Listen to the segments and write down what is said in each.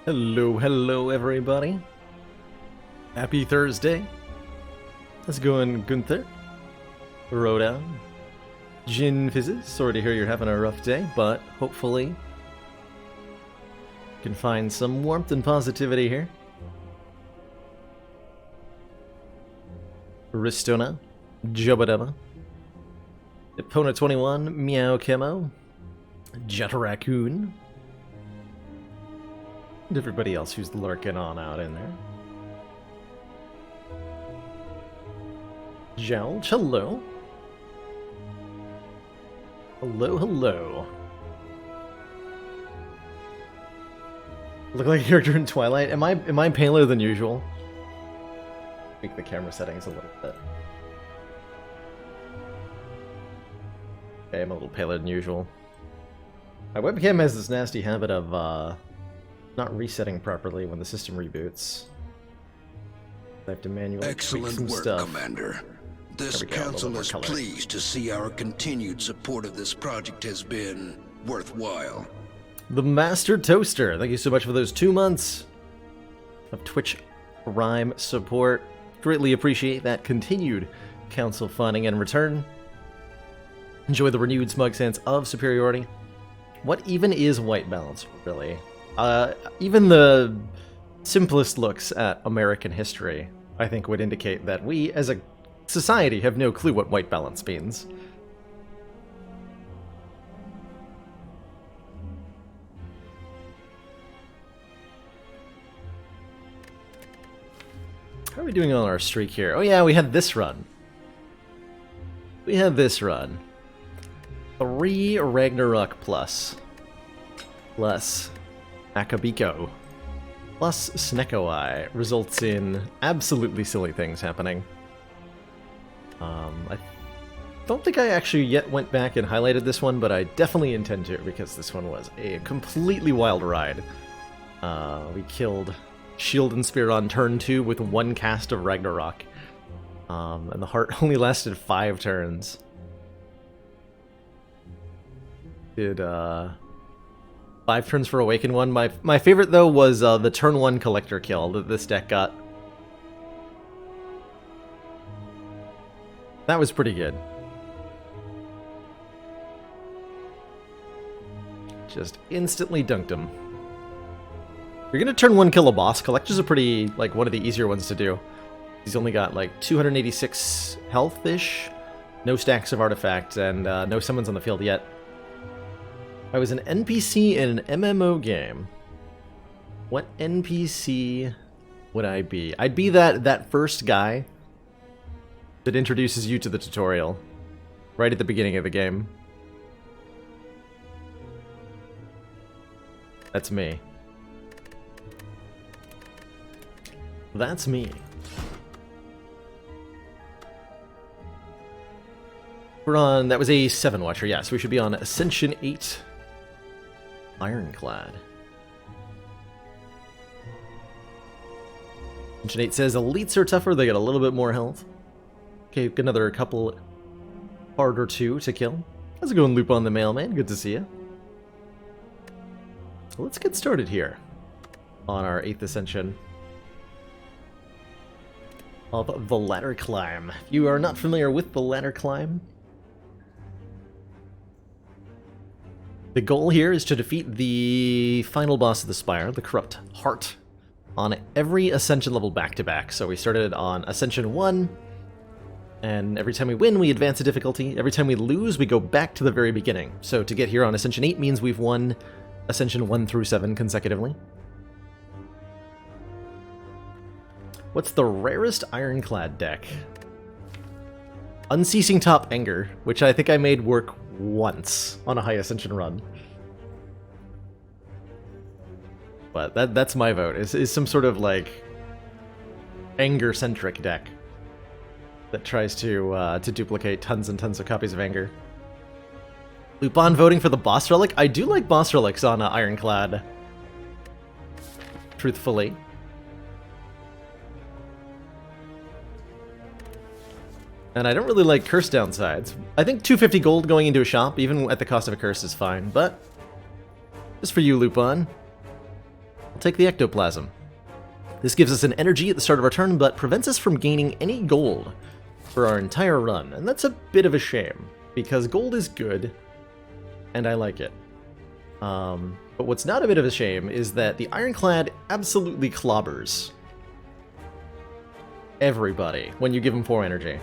Hello everybody. Happy Thursday. How's it going, Gunther? Rhoda. Jin Fizzes. Sorry to hear you're having a rough day, but hopefully you can find some warmth and positivity here. Ristona. Jobadaba. Epona21. Meow Chemo. Jet Raccoon. And everybody else who's lurking on out in there. Jouch, hello. Hello. Look like a character in Twilight. Am I paler than usual? Make the camera settings a little bit. Okay, I'm a little paler than usual. My webcam has this nasty habit of not resetting properly when the system reboots. I have to manually tweak some work, stuff. Commander. This council is pleased to see our continued support of this project has been worthwhile. The Master Toaster, thank you so much for those 2 months of Twitch Prime support. Greatly appreciate that continued council funding. And in return, enjoy the renewed smug sense of superiority. What even is white balance, really? Even the simplest looks at American history, I think, would indicate that we, as a society, have no clue what white balance means. How are we doing on our streak here? Oh yeah, we had this run. 3 Ragnarok plus Akabiko plus Snekoi results in absolutely silly things happening. I don't think I actually yet went back and highlighted this one, but I definitely intend to, because this one was a completely wild ride. We killed Shield and Spear on turn 2 with 1 cast of Ragnarok, and the heart only lasted 5 turns. Did 5 turns for Awaken 1. My favorite, though, was the turn 1 Collector kill that this deck got. That was pretty good. Just instantly dunked him. You're gonna turn 1 kill a boss. Collector's are pretty, like, one of the easier ones to do. He's only got, like, 286 health-ish, no stacks of artifacts, and no summons on the field yet. I was an NPC in an MMO game. What NPC would I be? I'd be that first guy that introduces you to the tutorial right at the beginning of the game. That's me. That's me. We're on, that was a 7 watcher, yes. We should be on Ascension 8. Ironclad. Ascension 8 says elites are tougher, they get a little bit more health. Okay, another couple hard or 2 to kill. How's it going, Loop on the Mailman? Good to see you. So let's get started here on our 8th Ascension of the Ladder Climb. If you are not familiar with the Ladder Climb, the goal here is to defeat the final boss of the Spire, the Corrupt Heart, on every Ascension level back-to-back. So we started on Ascension 1, and every time we win, we advance the difficulty. Every time we lose, we go back to the very beginning. So to get here on Ascension 8 means we've won Ascension 1 through 7 consecutively. What's the rarest Ironclad deck? Unceasing Top Anger, which I think I made work once on a high Ascension run. But that's my vote, is some sort of, like, anger-centric deck that tries to duplicate tons and tons of copies of Anger. Lupin voting for the Boss Relic? I do like Boss Relics on Ironclad, truthfully. And I don't really like curse downsides. I think 250 gold going into a shop, even at the cost of a curse, is fine, but just for you, Lupin. I'll take the ectoplasm. This gives us an energy at the start of our turn, but prevents us from gaining any gold for our entire run, and that's a bit of a shame, because gold is good, and I like it. But what's not a bit of a shame is that the Ironclad absolutely clobbers everybody when you give him 4 energy.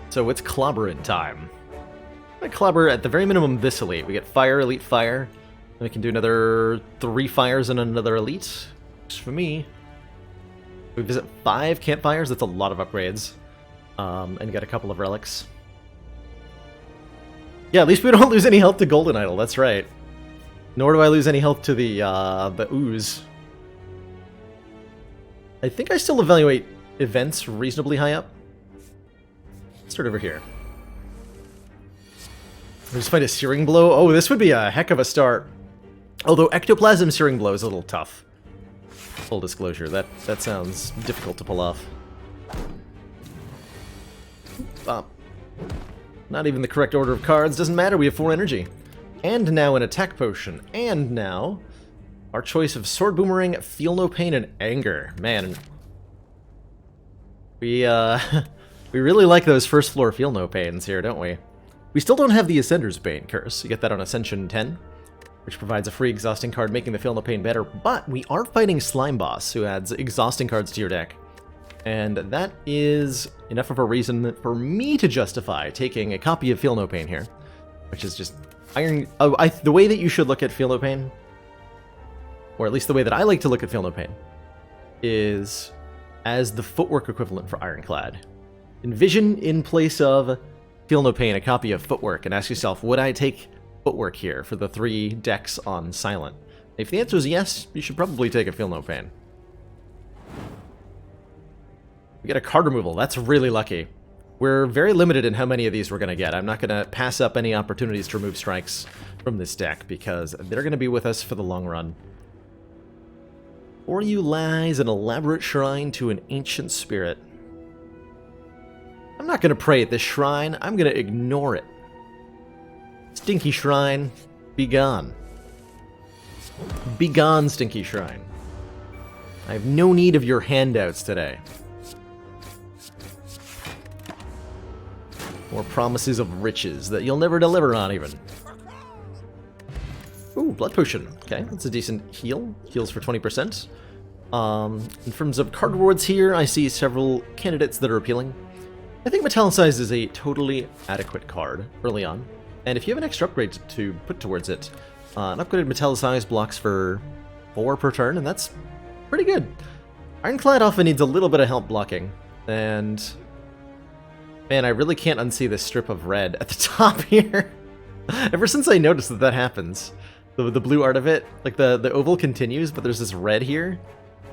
So it's clobbering time. I'm gonna clobber at the very minimum this elite. We get fire, elite fire, and we can do another 3 fires and another elite. Which for me, we visit 5 campfires, that's a lot of upgrades. And get a couple of relics. Yeah, at least we don't lose any health to Golden Idol, that's right. Nor do I lose any health to the ooze. I think I still evaluate events reasonably high up. Let's start over here. We just find a Searing Blow. Oh, this would be a heck of a start. Although Ectoplasm Searing Blow is a little tough. Full disclosure, that sounds difficult to pull off. Not even the correct order of cards. Doesn't matter, we have 4 energy. And now an attack potion. And now our choice of Sword Boomerang, Feel No Pain, and Anger. Man. We really like those first floor Feel No Pains here, don't we? We still don't have the Ascender's Bane curse. You get that on Ascension 10, which provides a free exhausting card, making the Feel No Pain better. But we are fighting Slime Boss, who adds exhausting cards to your deck. And that is enough of a reason for me to justify taking a copy of Feel No Pain here, which is just Iron... Oh, the way that you should look at Feel No Pain, or at least the way that I like to look at Feel No Pain, is as the footwork equivalent for Ironclad. Envision in place of Feel No Pain a copy of Footwork, and ask yourself, would I take Footwork here for the 3 decks on Silent? If the answer is yes, you should probably take a Feel No Pain. We get a card removal. That's really lucky. We're very limited in how many of these we're going to get. I'm not going to pass up any opportunities to remove strikes from this deck, because they're going to be with us for the long run. For you lies an elaborate shrine to an ancient spirit. I'm not going to pray at this shrine. I'm going to ignore it. Stinky shrine, be gone. Be gone, stinky shrine. I have no need of your handouts today. Or promises of riches that you'll never deliver on, even. Ooh, Blood Potion. Okay, that's a decent heal. Heals for 20%. In terms of card rewards here, I see several candidates that are appealing. I think Metallicize is a totally adequate card early on. And if you have an extra upgrade to put towards it, an upgraded Metallicize blocks for 4 per turn, and that's pretty good. Ironclad often needs a little bit of help blocking, and... man, I really can't unsee this strip of red at the top here. Ever since I noticed that that happens. The blue art of it, like the oval continues, but there's this red here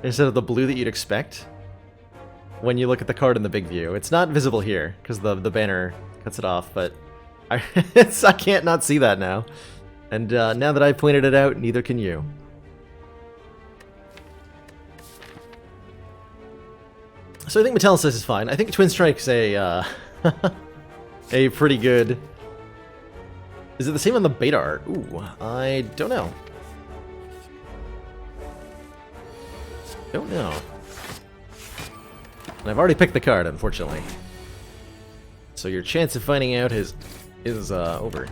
instead of the blue that you'd expect when you look at the card in the big view. It's not visible here because the banner cuts it off, but I can't not see that now. And now that I've pointed it out, neither can you. So I think Metallicize is fine. I think Twin Strike's a pretty good... Is it the same on the beta art? Ooh, I don't know. Don't know. And I've already picked the card, unfortunately. So your chance of finding out is over.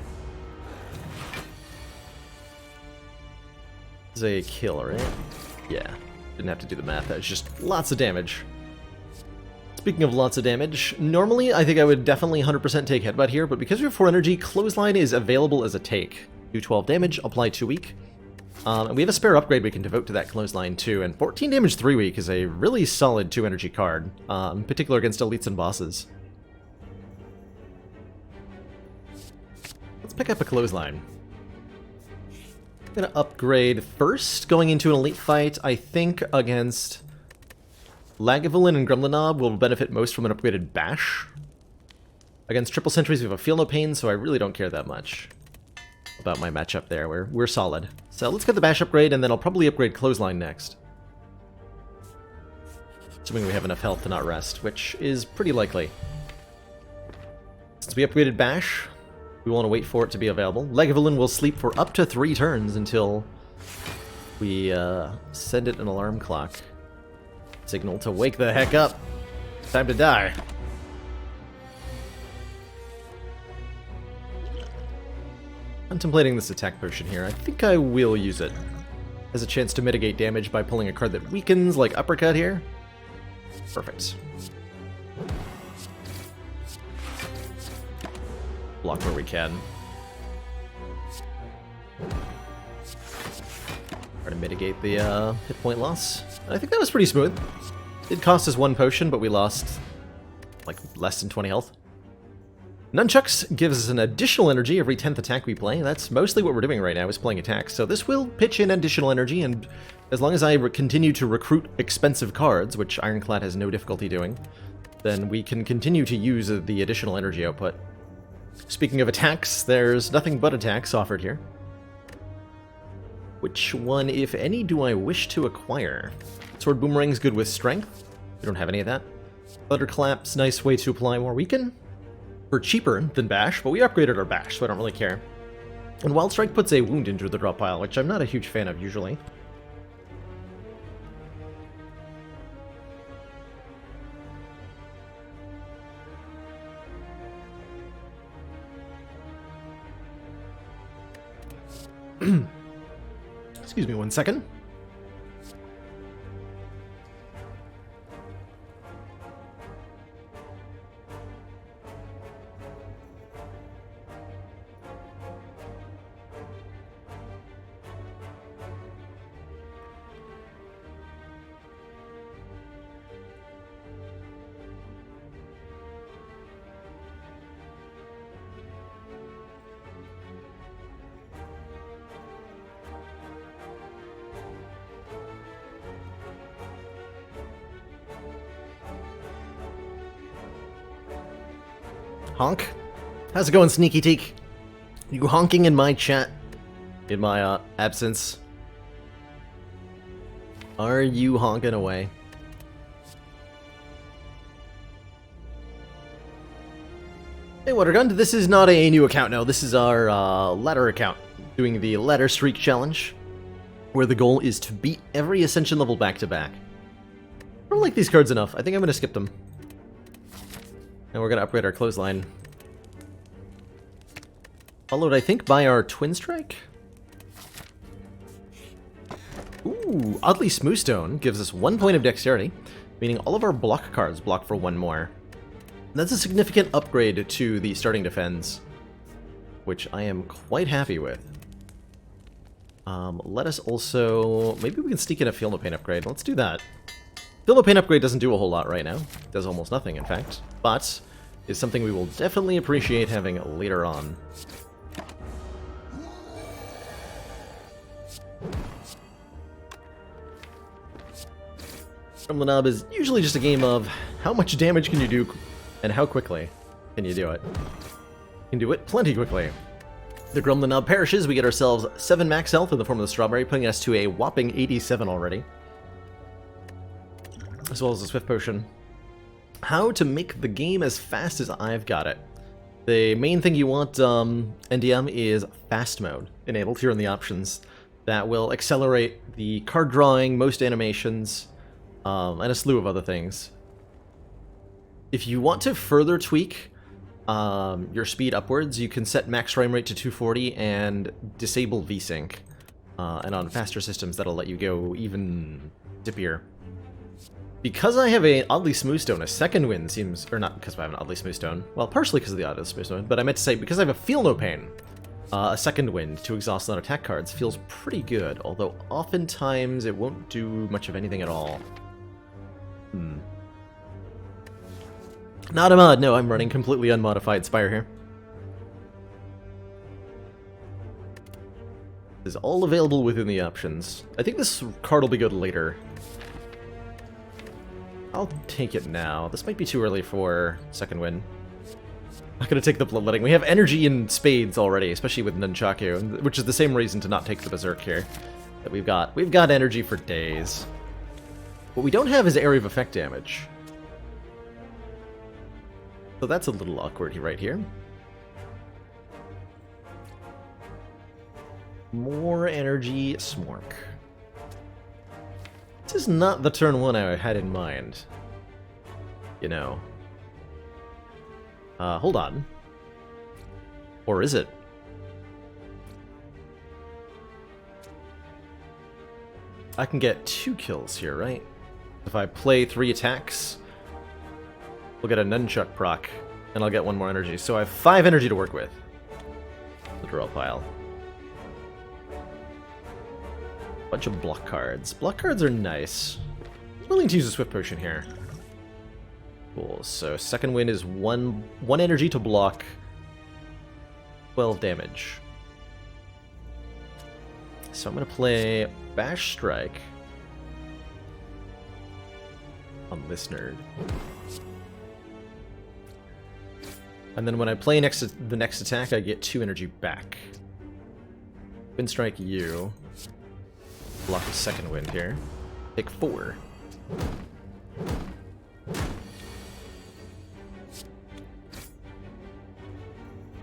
This is a kill, right? Yeah. Didn't have to do the math. That was just lots of damage. Speaking of lots of damage, normally I think I would definitely 100% take Headbutt here, but because we have 4 energy, Clothesline is available as a take. Do 12 damage, apply 2 weak. And we have a spare upgrade we can devote to that Clothesline too, and 14 damage 3 weak is a really solid 2 energy card, in particular against elites and bosses. Let's pick up a Clothesline. I'm gonna upgrade first, going into an elite fight, I think against... Lagavulin and Gremlinob will benefit most from an upgraded Bash. Against Triple Sentries, we have a Feel No Pain, so I really don't care that much about my matchup there. We're solid. So let's get the Bash upgrade, and then I'll probably upgrade Clothesline next. Assuming we have enough health to not rest, which is pretty likely. Since we upgraded Bash, We want to wait for it to be available. Lagavulin will sleep for up to 3 turns until we send it an alarm clock signal to wake the heck up. Time to die. Contemplating this attack potion here, I think I will use it. Has a chance to mitigate damage by pulling a card that weakens, like Uppercut here. Perfect. Block where we can. Try to mitigate the hit point loss. I think that was pretty smooth. It cost us 1 potion, but we lost like less than 20 health. Nunchucks gives us an additional energy every 10th attack we play. That's mostly what we're doing right now, is playing attacks. So this will pitch in additional energy, and as long as I continue to recruit expensive cards, which Ironclad has no difficulty doing, then we can continue to use the additional energy output. Speaking of attacks, there's nothing but attacks offered here. Which one, if any, do I wish to acquire? Sword Boomerang's good with strength. We don't have any of that. Thunderclap's nice way to apply more weaken. For cheaper than Bash, but we upgraded our Bash, so I don't really care. And Wild Strike puts a wound into the drop pile, which I'm not a huge fan of usually. Excuse me 1 second. Honk? How's it going, Sneaky Teak? You honking in my chat? In my, absence? Are you honking away? Hey, Watergun, this is not a new account, no. This is our, ladder account. Doing the Ladder Streak Challenge, where the goal is to beat every Ascension level back-to-back. I don't like these cards enough. I think I'm gonna skip them. And we're going to upgrade our Clothesline. Followed, I think, by our Twin Strike? Ooh, Oddly Smoothstone gives us 1 point of Dexterity, meaning all of our block cards block for 1 more. And that's a significant upgrade to the starting defense, which I am quite happy with. Let us also... Maybe we can sneak in a Feel No Pain upgrade. Let's do that. Feel No Pain upgrade doesn't do a whole lot right now. It does almost nothing, in fact. But is something we will definitely appreciate having later on. Gremlinob is usually just a game of how much damage can you do and how quickly can you do it. You can do it plenty quickly. The Gremlinob perishes, we get ourselves 7 max health in the form of the Strawberry, putting us to a whopping 87 already. As well as a Swift Potion. How to make the game as fast as I've got it. The main thing you want, NDM, is Fast Mode enabled here in the options. That will accelerate the card drawing, most animations, and a slew of other things. If you want to further tweak your speed upwards, you can set max frame rate to 240 and disable VSync. And on faster systems, that'll let you go even dippier. Because I have an Oddly Smoothstone, a second wind seems... Or not because I have an Oddly Smoothstone. Well, partially because of the Oddly Smoothstone, but I meant to say because I have a Feel No Pain, a second wind to exhaust non-attack cards feels pretty good, although oftentimes it won't do much of anything at all. Not a mod, no, I'm running completely unmodified Spire here. This is all available within the options. I think this card will be good later. I'll take it now. This might be too early for second win. Not gonna take the Bloodletting. We have energy in spades already, especially with Nunchaku, which is the same reason to not take the Berserk here. That we've got energy for days. What we don't have is area of effect damage. So that's a little awkward right here. More energy, Smork. This is not the turn 1 I had in mind. You know. Hold on. Or is it? I can get 2 kills here, right? If I play 3 attacks, we'll get a nunchuck proc, and I'll get 1 more energy. So I have 5 energy to work with. The draw pile. Bunch of block cards. Block cards are nice. I'm willing to use a Swift Potion here. Cool, so second wind is one energy to block 12 damage. So I'm going to play Bash Strike on this nerd. And then when I play the next attack, I get 2 energy back. Wind Strike you. Block the second wind here. Take 4.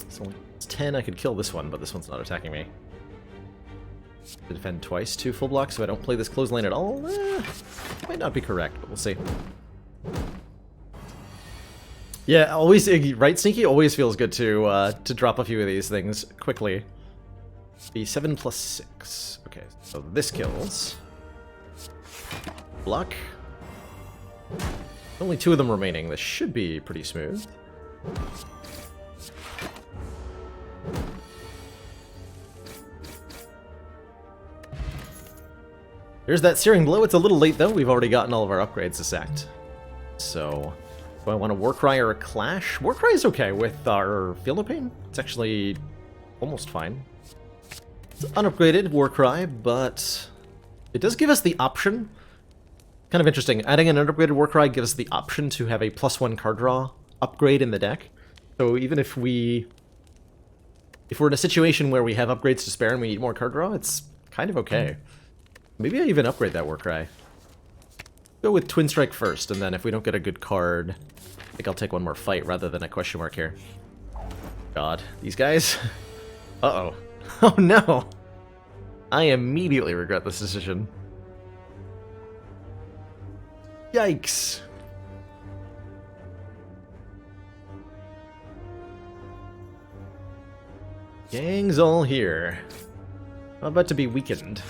So it's 10, I could kill this one, but this one's not attacking me. To defend twice 2 full blocks, so I don't play this clothesline at all? Might not be correct, but we'll see. Yeah, always, right, Sneaky? Always feels good to drop a few of these things quickly. Be 7 plus 6. Okay, so this kills. Block. Only 2 of them remaining. This should be pretty smooth. There's that Searing Blow. It's a little late, though. We've already gotten all of our upgrades to sacked. So, do I want a Warcry or a Clash? Warcry is okay with our Field of Pain. It's actually almost fine. It's unupgraded Warcry, but it does give us the option. Kind of interesting. Adding an unupgraded Warcry gives us the option to have a +1 card draw upgrade in the deck. So even if we're in a situation where we have upgrades to spare and we need more card draw, it's kind of okay. Maybe I even upgrade that Warcry. Go with Twin Strike first, and then if we don't get a good card, I think I'll take 1 more fight rather than a question mark here. God, these guys. Uh-oh. Oh no! I immediately regret this decision. Yikes! Gang's all here. I'm about to be weakened.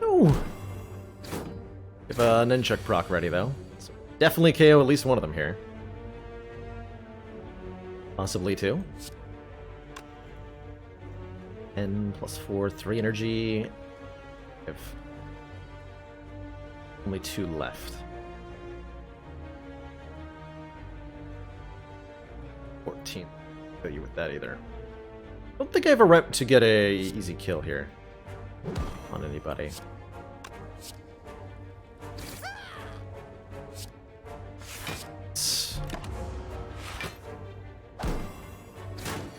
No! Have a Nunchuck proc ready though. So definitely KO at least one of them here. Possibly 2. 10 plus 4, 3 energy. I have only 2 left. 14. Kill you with that either. I don't think I have a rep to get a easy kill here on anybody.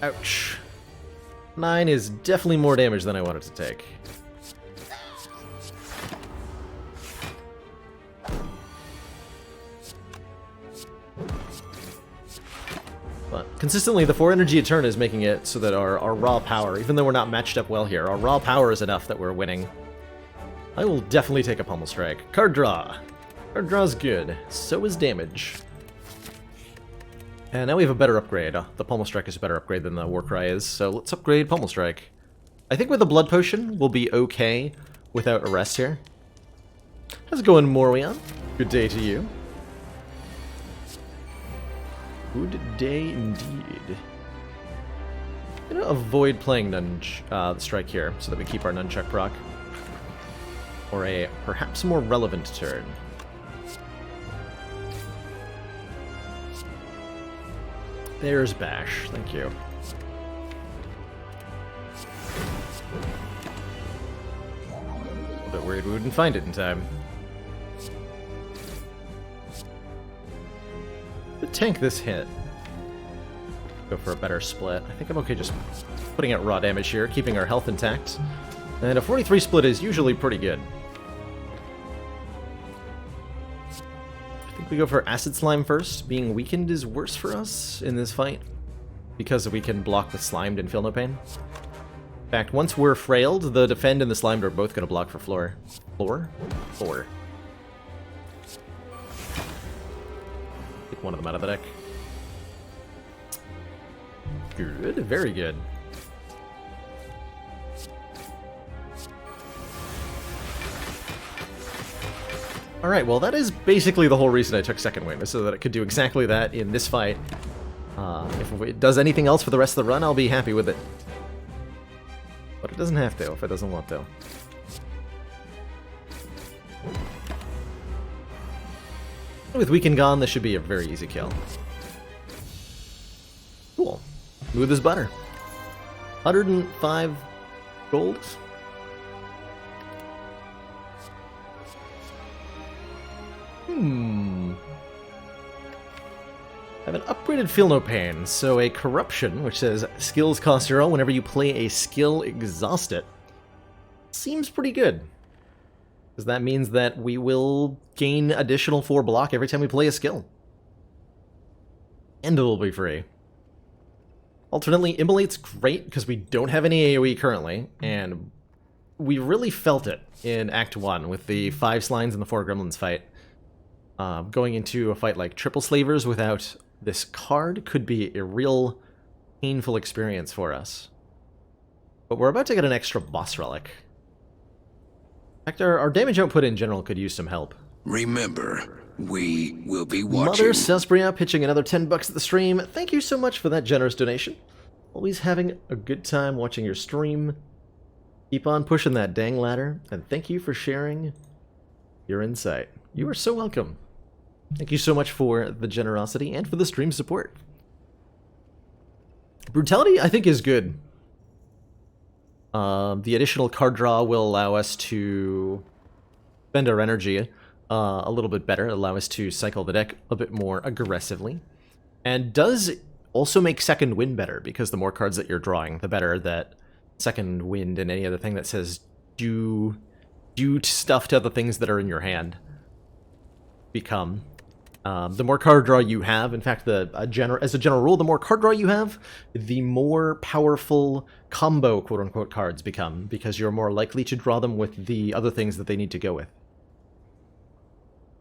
Ouch. 9 is definitely more damage than I wanted to take. But consistently, the 4 energy a turn is making it so that our raw power, even though we're not matched up well here, our raw power is enough that we're winning. I will definitely take a Pummel Strike. Card draw. Card draw's good. So is damage. And now we have a better upgrade. The Pummel Strike is a better upgrade than the Warcry is, so let's upgrade Pummel Strike. I think with a Blood Potion, we'll be okay without Arrest here. How's it going, Morion? Good day to you. Good day indeed. I'm gonna avoid playing the Strike here, so that we keep our Nunchuck proc. Or a perhaps more relevant turn. There's Bash, thank you. A little bit worried we wouldn't find it in time. Could tank this hit. Go for a better split. I think I'm okay just putting out raw damage here, keeping our health intact. And a 43 split is usually pretty good. I think we go for Acid Slime first. Being weakened is worse for us in this fight. because we can block the Slimed and feel no pain. In fact, once we're frailed, the Defend and the Slimed are both going to block for floor. Floor? Floor. Take one of them out of the deck. Good, very good. Alright, well that is basically the whole reason I took second wind, so that it could do exactly that in this fight. If it does anything else for the rest of the run, I'll be happy with it. But it doesn't have to, if it doesn't want to. With Weekend gone, this should be a very easy kill. Cool. Smooth as butter. 105 gold. I have an upgraded Feel No Pain, so a Corruption, which says skills cost 0 whenever you play a skill, exhaust it. Seems pretty good. Because that means that we will gain additional 4 block every time we play a skill. And it will be free. Alternately, Immolate's great because we don't have any AoE currently, and we really felt it in Act 1 with the 5 Slines and the 4 Gremlins fight. Going into a fight like Triple Slavers without this card could be a real painful experience for us. But we're about to get an extra boss relic. In fact, our damage output in general could use some help. Remember, we will be watching. Mother Cespria pitching another $10 at the stream. Thank you so much for that generous donation. Always having a good time watching your stream. Keep on pushing that dang ladder, and thank you for sharing your insight. You are so welcome. Thank you so much for the generosity and for the stream support. Brutality, I think, is good. The additional card draw will allow us to spend our energy a little bit better, allow us to cycle the deck a bit more aggressively, and does also make Second Wind better, because the more cards that you're drawing, the better that Second Wind and any other thing that says do stuff to other things that are in your hand become. The more card draw you have, in fact, as a general rule, the more card draw you have, the more powerful combo quote-unquote cards become, because you're more likely to draw them with the other things that they need to go with.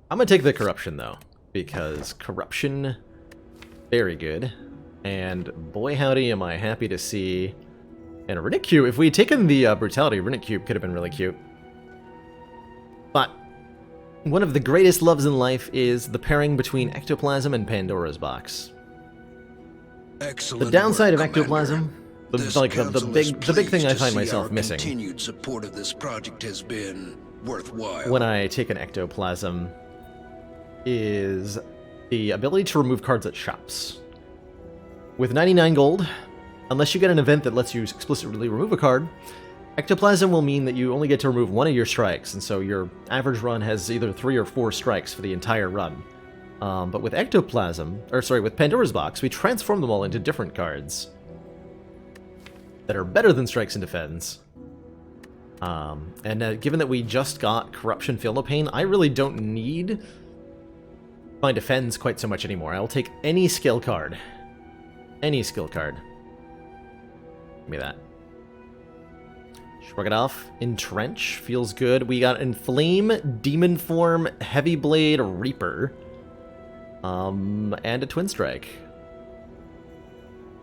I'm gonna take the Corruption, though, because Corruption, very good, and boy howdy am I happy to see... And a Runic Cube, if we had taken the Brutality, Runic Cube could have been really cute. But one of the greatest loves in life is the pairing between Ectoplasm and Pandora's Box. Excellent the downside work, of Ectoplasm, the big thing I find myself missing. Continued support of this project has been worthwhile. When I take an Ectoplasm, is the ability to remove cards at shops. With 99 gold, unless you get an event that lets you explicitly remove a card, Ectoplasm will mean that you only get to remove one of your strikes, and so your average run has either 3 or 4 strikes for the entire run. But with with Pandora's Box, we transform them all into different cards that are better than Strikes and Defends. Given that we just got Corruption Feel No Pain, I really don't need my Defends quite so much anymore. I will take any skill card. Any skill card. Give me that. Shrug it off. Entrench feels good. We got Inflame, Demon Form, Heavy Blade, Reaper, and a Twin Strike.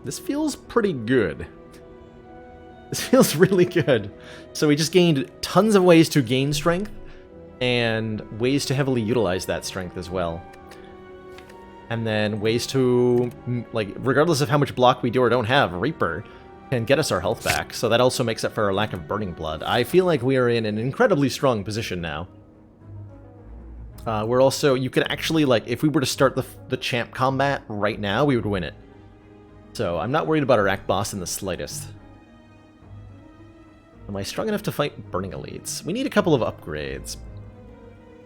This feels pretty good. This feels really good. So we just gained tons of ways to gain strength, and ways to heavily utilize that strength as well. And then ways to, like, regardless of how much block we do or don't have, Reaper can get us our health back, so that also makes up for our lack of Burning Blood. I feel like we are in an incredibly strong position now. We're also, you can actually, like, if we were to start the champ combat right now, we would win it. So I'm not worried about our Act Boss in the slightest. Am I strong enough to fight Burning Elites? We need a couple of upgrades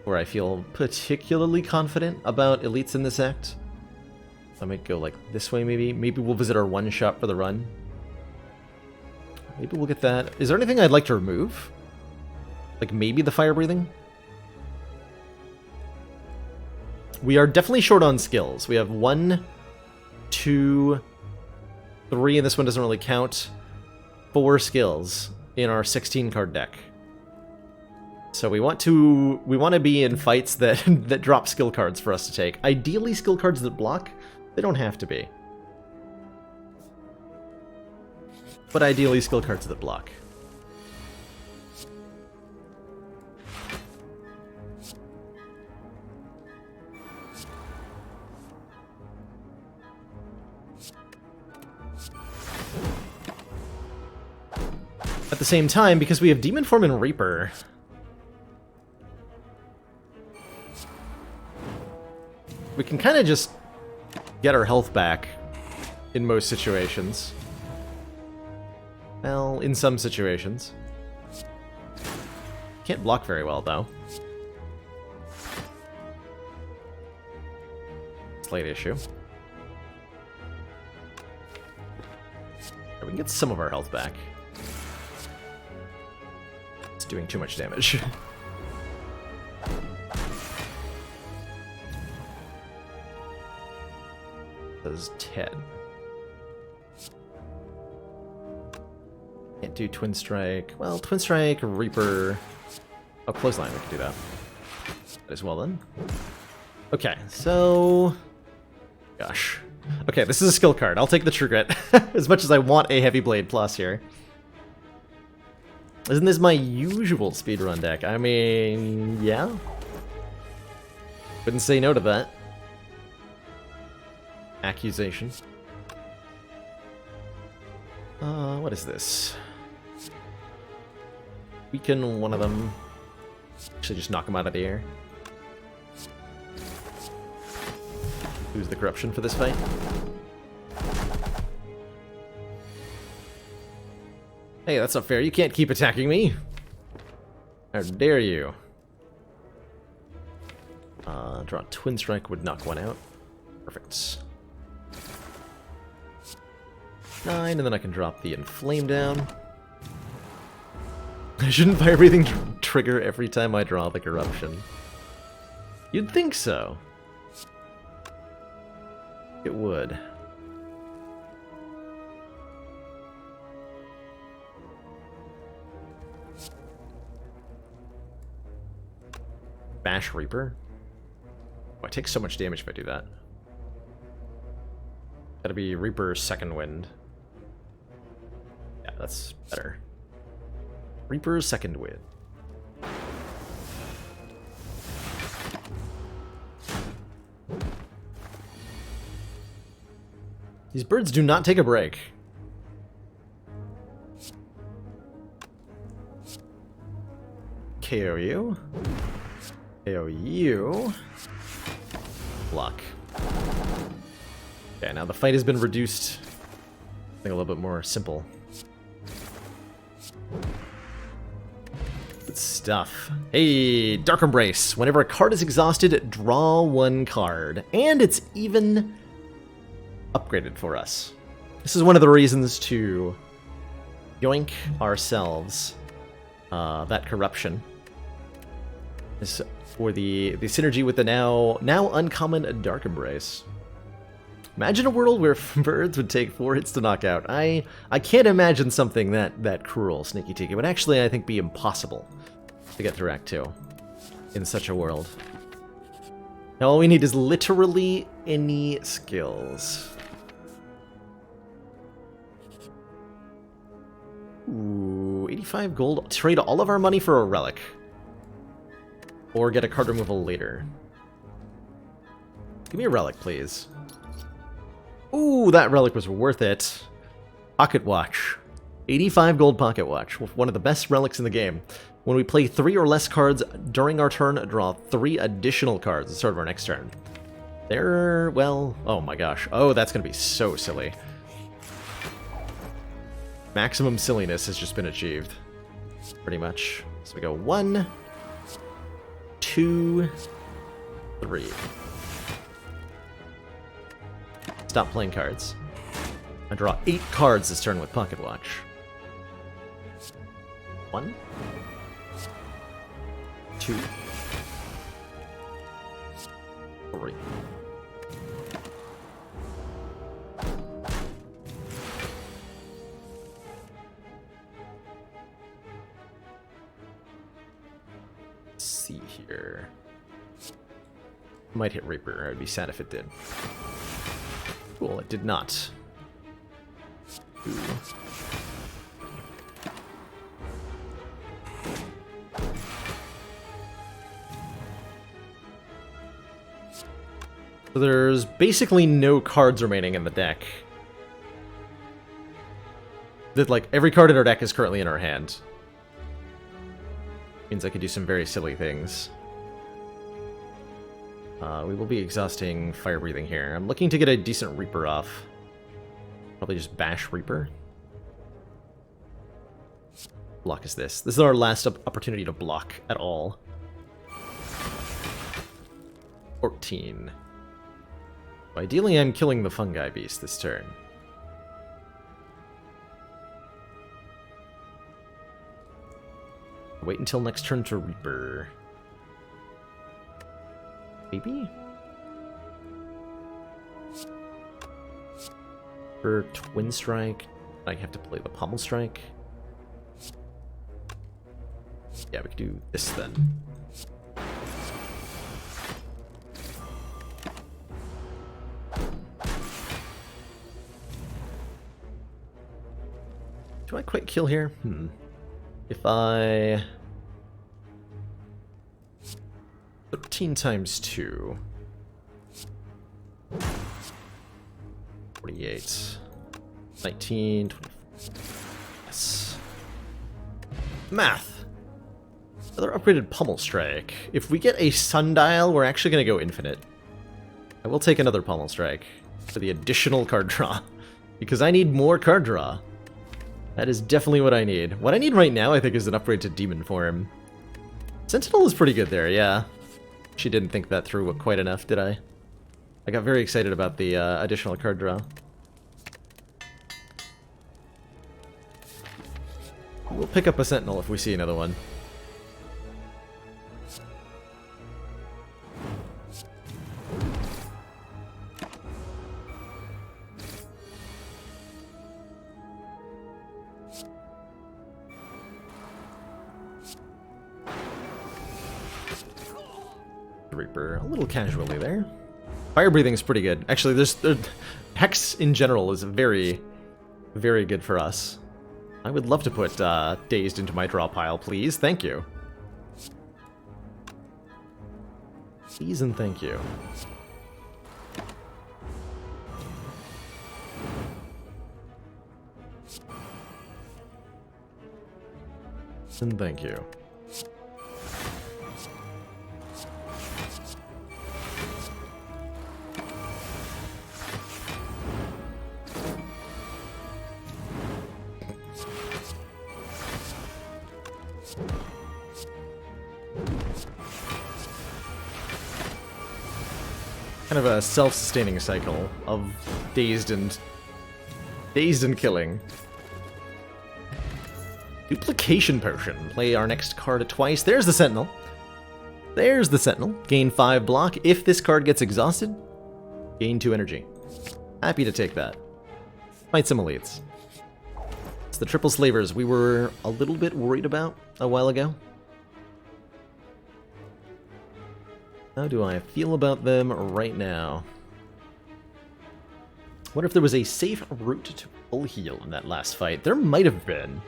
where I feel particularly confident about Elites in this act. I might go, like, this way, maybe. Maybe we'll visit our one shot for the run. Maybe we'll get that. Is there anything I'd like to remove? Like maybe the fire breathing? We are definitely short on skills. We have 1, 2, 3, and this one doesn't really count. 4 skills in our 16 card deck. So we want to be in fights that that drop skill cards for us to take. Ideally skill cards that block. They don't have to be. But ideally skill cards that block. At the same time, because we have Demon Form and Reaper, we can kind of just get our health back in most situations. Well, in some situations. Can't block very well, though. Slight issue. We can get some of our health back. It's doing too much damage. Does 10. Can't do Twin Strike. Well, Twin Strike, Reaper. Oh, Clothesline, we can do that. That as well then. Okay, so... Gosh. Okay, this is a skill card. I'll take the True Grit. As much as I want a Heavy Blade Plus here. Isn't this my usual speedrun deck? I mean, yeah. Couldn't say no to that. Accusation. What is this? Weaken one of them. Actually, just knock them out of the air. Who's the corruption for this fight? Hey, that's not fair. You can't keep attacking me. How dare you? Draw Twin Strike would knock one out. Perfect. 9, and then I can drop the Inflame down. Shouldn't Fire Breathing trigger every time I draw the Corruption? You'd think so. It would. Bash Reaper? Oh, I take so much damage if I do that. Gotta be Reaper's Second Wind. Yeah, that's better. Reaper's Second Wind. These birds do not take a break. KO you. KO you. Block. Okay, now the fight has been reduced. I think a little bit more simple. Good stuff. Hey, Dark Embrace. Whenever a card is exhausted, draw 1 card. And it's even upgraded for us. This is one of the reasons to yoink ourselves that corruption. Is for the synergy with the now uncommon Dark Embrace. Imagine a world where birds would take 4 hits to knock out. I can't imagine something that cruel, Sneaky Tiki. It would actually, I think, be impossible to get through Act 2 in such a world. Now all we need is literally any skills. Ooh, 85 gold. Trade all of our money for a relic. Or get a card removal later. Give me a relic, please. Ooh, that relic was worth it. Pocket Watch. 85 gold Pocket Watch. One of the best relics in the game. When we play 3 or less cards during our turn, draw 3 additional cards at the start of our next turn. They're, well, oh my gosh. Oh, that's going to be so silly. Maximum silliness has just been achieved. Pretty much. So we go 1, 2, 3. Stop playing cards. I draw 8 cards this turn with Pocket Watch. 1, 2, 3. see here. Might hit Reaper. I'd be sad if it did. Cool, it did not. Ooh. So there's basically no cards remaining in the deck. That, like, every card in our deck is currently in our hand. Means I could do some very silly things. We will be exhausting Fire Breathing here. I'm looking to get a decent Reaper off. Probably just bash Reaper. Block is this. This is our last opportunity to block at all. 14. Ideally, I'm killing the Fungi Beast this turn. Wait until next turn to Reaper. Maybe? For Twin Strike, I have to play the Pommel Strike. Yeah, we could do this then. Do I quite kill here? If I... 13 times 2. 48. 19. 24. Yes. Math! Another upgraded Pommel Strike. If we get a Sundial, we're actually going to go infinite. I will take another Pommel Strike for the additional card draw. Because I need more card draw. That is definitely what I need. What I need right now, I think, is an upgrade to Demon Form. Sentinel is pretty good there, yeah. She didn't think that through quite enough, did I? I got very excited about the additional card draw. We'll pick up a Sentinel if we see another one. Reaper a little casually there. Fire breathing is pretty good. Actually, Hex in general is very, very good for us. I would love to put Dazed into my draw pile, please. Thank you. Please and thank you. And thank you. Kind of a self-sustaining cycle of dazed and killing. Duplication Potion. Play our next card twice. There's the Sentinel. There's the Sentinel. Gain 5 block. If this card gets exhausted, gain 2 energy. Happy to take that. Fight some elites. It's the triple slavers we were a little bit worried about a while ago. How do I feel about them right now? What if there was a safe route to full heal in that last fight? There might have been.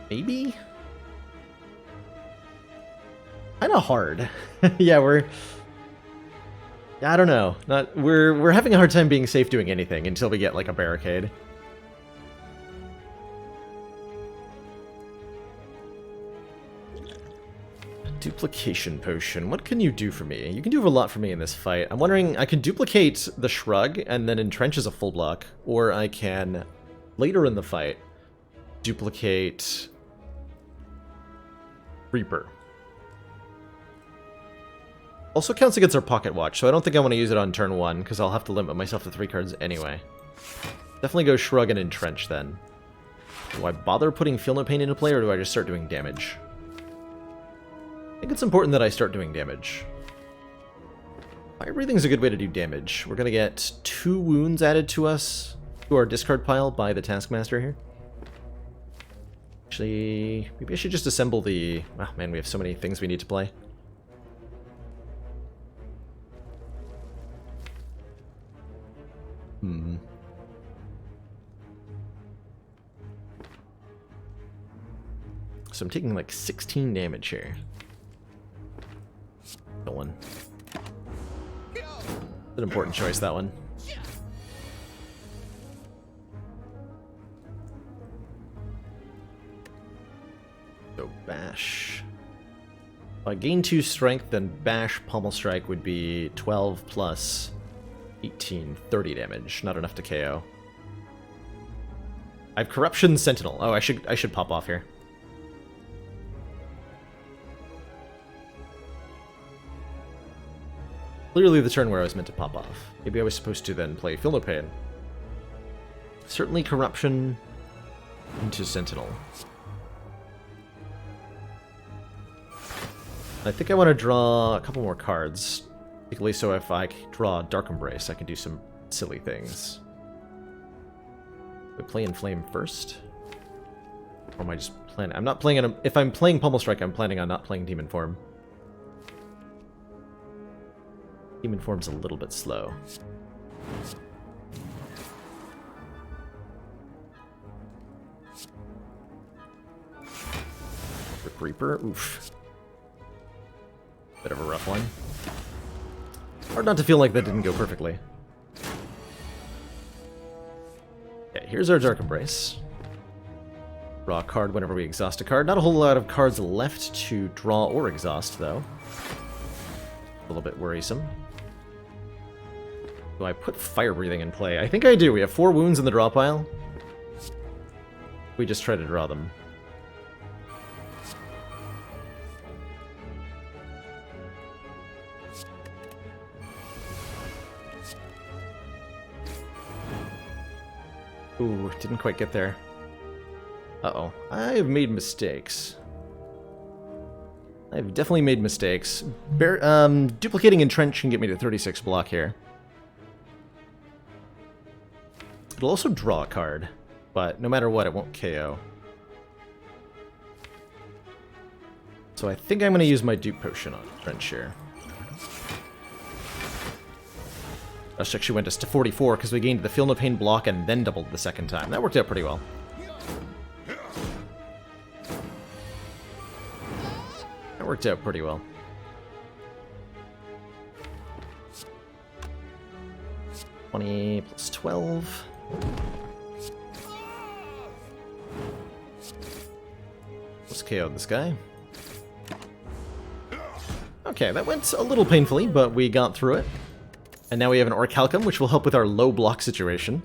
Maybe? Kinda hard. Yeah, I don't know. We're having a hard time being safe doing anything until we get like a barricade. Duplication Potion. What can you do for me? You can do a lot for me in this fight. I'm wondering, I can duplicate the Shrug and then entrench as a full block, or I can, later in the fight, duplicate Reaper. Also counts against our Pocket Watch, so I don't think I want to use it on turn 1, because I'll have to limit myself to 3 cards anyway. Definitely go Shrug and entrench then. Do I bother putting Feel No Pain into play, or do I just start doing damage? I think it's important that I start doing damage. Fire Breathing is a good way to do damage. We're going to get 2 wounds added to us, to our discard pile by the Taskmaster here. Actually, maybe I should just assemble the... Oh man, we have so many things we need to play. So I'm taking like 16 damage here. That one. An important choice, that one. So bash. If I gain 2 strength, then bash pommel strike would be 12 plus 18, 30 damage. Not enough to KO. I have corruption sentinel. Oh, I should pop off here. Clearly the turn where I was meant to pop off. Maybe I was supposed to then play Feel No Pain. Certainly corruption into sentinel. I think I want to draw a couple more cards. Particularly so if I draw Dark Embrace, I can do some silly things. We play Inflame first? Or am I just planning? I'm not playing on if I'm playing Pummel Strike, I'm planning on not playing Demon Form. Demon Form's a little bit slow. Rip Reaper, oof. Bit of a rough one. Hard not to feel like that didn't go perfectly. Okay, here's our Dark Embrace. Draw a card whenever we exhaust a card. Not a whole lot of cards left to draw or exhaust, though. A little bit worrisome. Do I put Fire Breathing in play? I think I do. We have 4 wounds in the draw pile. We just try to draw them. Ooh, didn't quite get there. Uh-oh. I've made mistakes. I've definitely made mistakes. Duplicating Entrench can get me to 36 block here. It'll also draw a card, but no matter what, it won't KO. So I think I'm going to use my Dupe Potion on Entrench here. That actually went us to 44 because we gained the Feel No Pain block and then doubled the second time. That worked out pretty well. That worked out pretty well. $20 plus 12. Let's KO this guy. Okay, that went a little painfully, but we got through it. And now we have an Orichalcum, which will help with our low block situation.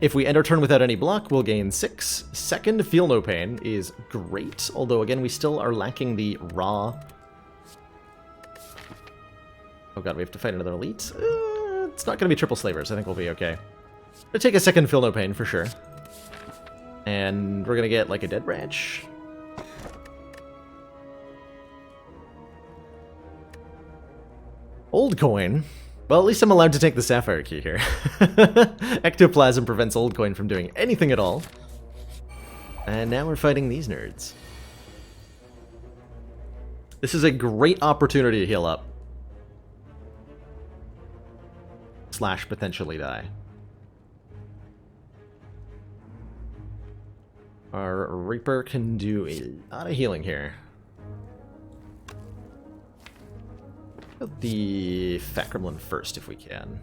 If we end our turn without any block, we'll gain 6. Second, Feel No Pain is great, although again, we still are lacking the raw. Oh god, we have to fight another elite? It's not going to be triple slavers. I think we'll be okay. Gonna take a second Feel No Pain for sure. And we're gonna get like a Dead Branch. Old Coin. Well, at least I'm allowed to take the Sapphire Key here. Ectoplasm prevents Old Coin from doing anything at all. And now we're fighting these nerds. This is a great opportunity to heal up. Slash potentially die. Our Reaper can do a lot of healing here. Put the Fat Gremlin first if we can.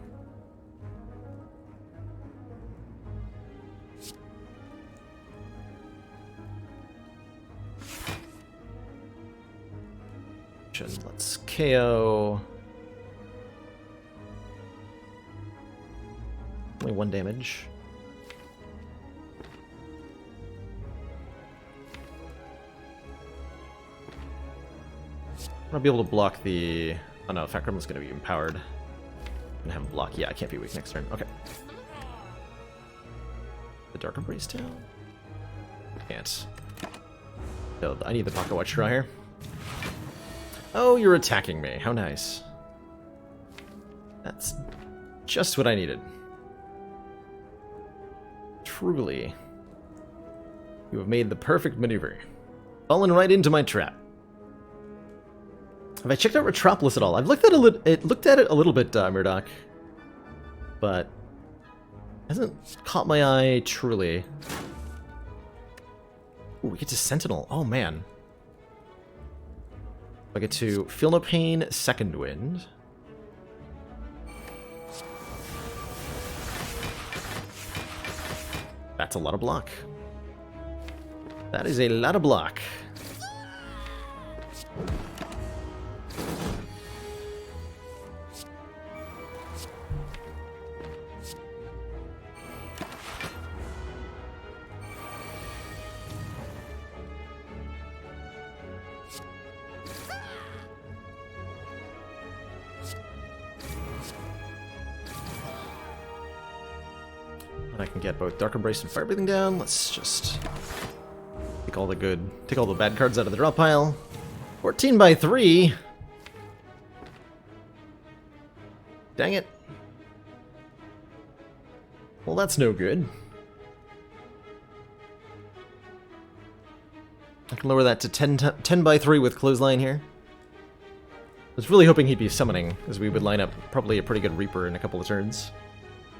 Let's KO. Only 1 damage. I'm gonna be able to block the... Oh no, Fat Gremlin's gonna be empowered. I'm gonna have him block. Yeah, I can't be weak next turn. Okay. The Dark Embrace down? Can't. No, I need the Pocket Watch draw here. Oh, you're attacking me. How nice. That's just what I needed. Truly. You have made the perfect maneuver. Fallen right into my trap. Have I checked out Retropolis at all? I've looked at it a little bit, Murdoch, but hasn't caught my eye truly. Ooh, we get to Sentinel. Oh man. I get to Feel No Pain, Second Wind. That's a lot of block. That is a lot of block. I can get both Dark Embrace and Fire Breathing down. Let's just take all the bad cards out of the draw pile. 14 by 3. Dang it. Well, that's no good. I can lower that to 10 by 3 with Clothesline here. I was really hoping he'd be summoning, as we would line up probably a pretty good Reaper in a couple of turns.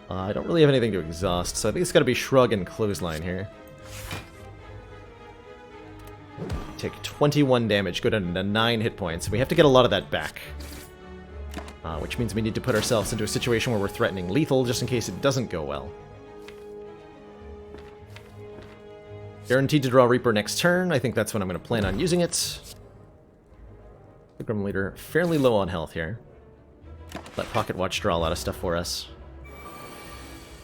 I don't really have anything to exhaust, so I think it's got to be Shrug and Clothesline here. Take 21 damage, go down to 9 hit points. We have to get a lot of that back. Which means we need to put ourselves into a situation where we're threatening lethal, just in case it doesn't go well. Guaranteed to draw Reaper next turn. I think that's when I'm going to plan on using it. The Grim Leader fairly low on health here. Let Pocket Watch draw a lot of stuff for us.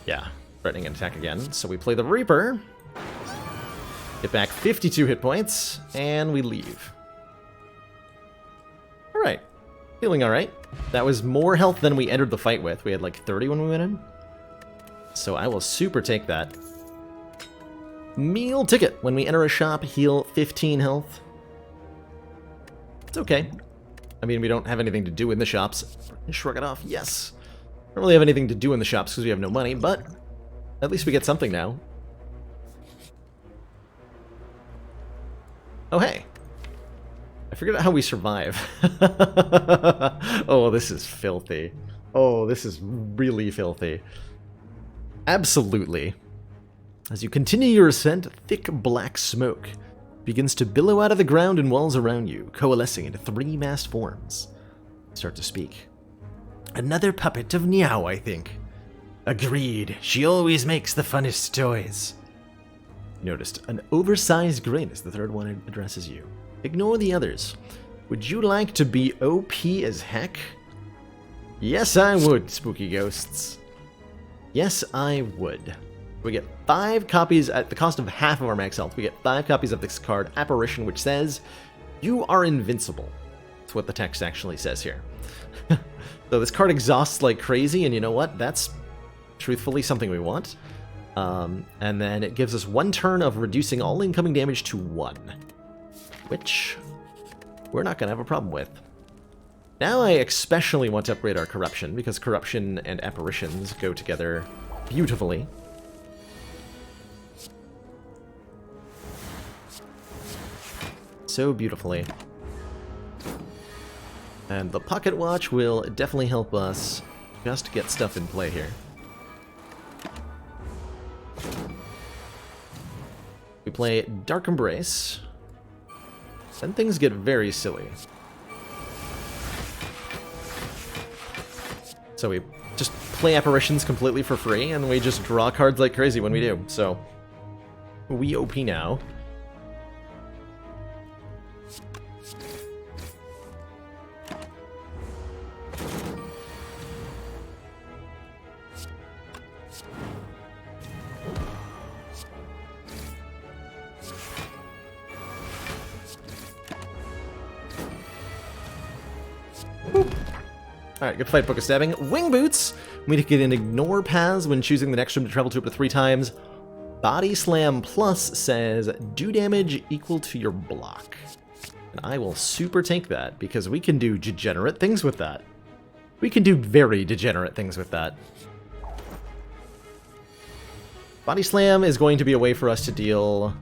Yeah, threatening an attack again. So we play the Reaper. Get back 52 hit points, and we leave. Alright. Feeling alright. That was more health than we entered the fight with. We had like 30 when we went in. So I will super take that. Meal ticket. When we enter a shop, heal 15 health. It's okay. I mean, we don't have anything to do in the shops. Shrug it off. Yes. Don't really have anything to do in the shops because we have no money, but at least we get something now. Oh, hey. I figured out how we survive. Oh, this is filthy. Oh, this is really filthy. Absolutely. As you continue your ascent, thick black smoke begins to billow out of the ground and walls around you, coalescing into 3 massed forms. Start to speak. Another puppet of Niao, I think. Agreed. She always makes the funnest toys. You noticed an oversized grin as the third one addresses you. Ignore the others. Would you like to be OP as heck? Yes, I would, spooky ghosts. Yes, I would. We get 5 copies at the cost of half of our max health. We get 5 copies of this card, Apparition, which says, you are invincible. That's what the text actually says here. So this card exhausts like crazy, and you know what? That's truthfully something we want. And then it gives us 1 turn of reducing all incoming damage to 1. Which we're not going to have a problem with. Now I especially want to upgrade our Corruption, because Corruption and Apparitions go together beautifully. So beautifully. And the Pocket Watch will definitely help us just get stuff in play here. We play Dark Embrace. Then things get very silly. So we just play Apparitions completely for free, and we just draw cards like crazy when we do. So we OP now. Alright, good fight, Book of Stabbing. Wing Boots! We can ignore paths when choosing the next room to travel to up to 3 times. Body Slam Plus says, do damage equal to your block. And I will super take that, because we can do degenerate things with that. We can do very degenerate things with that. Body Slam is going to be a way for us to deal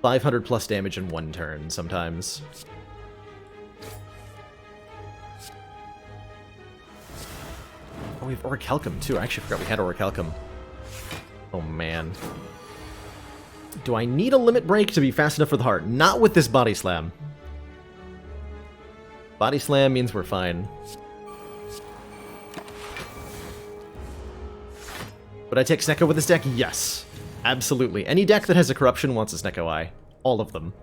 500 plus damage in one turn sometimes. Oh, we have Orichalcum too. I actually forgot we had Orichalcum. Oh man. Do I need a limit break to be fast enough for the heart? Not with this Body Slam. Body Slam means we're fine. Would I take Snecko with this deck? Yes. Absolutely. Any deck that has a Corruption wants a Snecko Eye. All of them.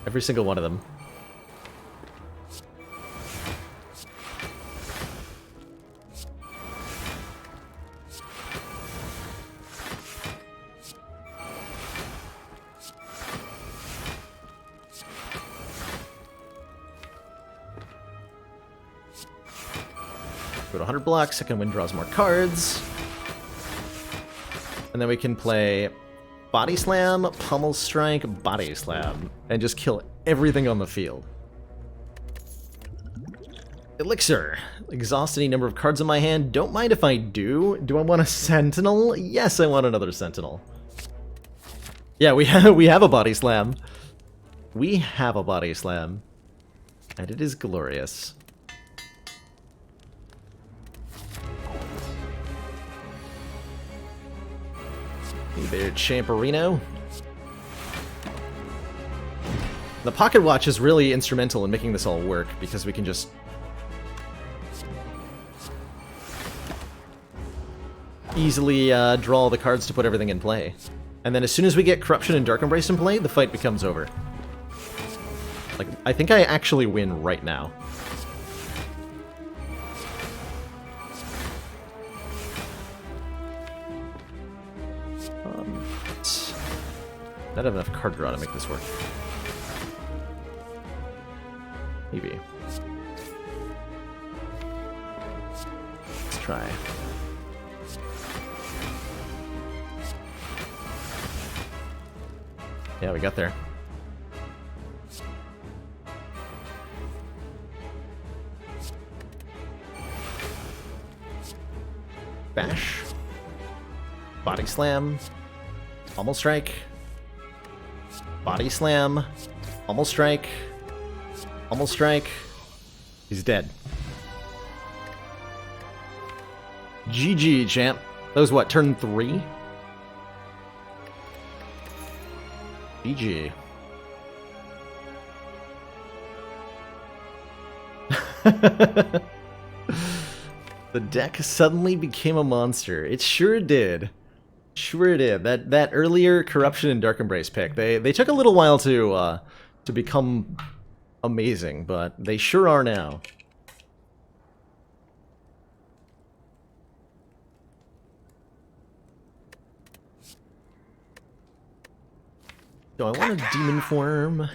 Every single one of them. Go to 100 blocks, second wind draws more cards. And then we can play Body Slam, Pummel Strike, Body Slam, and just kill everything on the field. Elixir. Exhaust any number of cards in my hand. Don't mind if I do. Do I want a Sentinel? Yes, I want another Sentinel. Yeah, we have a Body Slam. We have a Body Slam. And it is glorious. Hey there, Champerino. The Pocket Watch is really instrumental in making this all work, because we can just... easily draw the cards to put everything in play. And then as soon as we get Corruption and Dark Embrace in play, the fight becomes over. Like, I think I actually win right now. Not have enough card draw to make this work. Maybe. Let's try. Yeah, we got there. Bash. Body Slam. Pummel Strike. Body Slam. Pummel Strike. Pummel Strike. He's dead. GG, champ. That was what, turn 3? GG. The deck suddenly became a monster. It sure did. Sure did. That earlier Corruption and Dark Embrace pick, they took a little while to become amazing, but they sure are now. Do I want a demon form?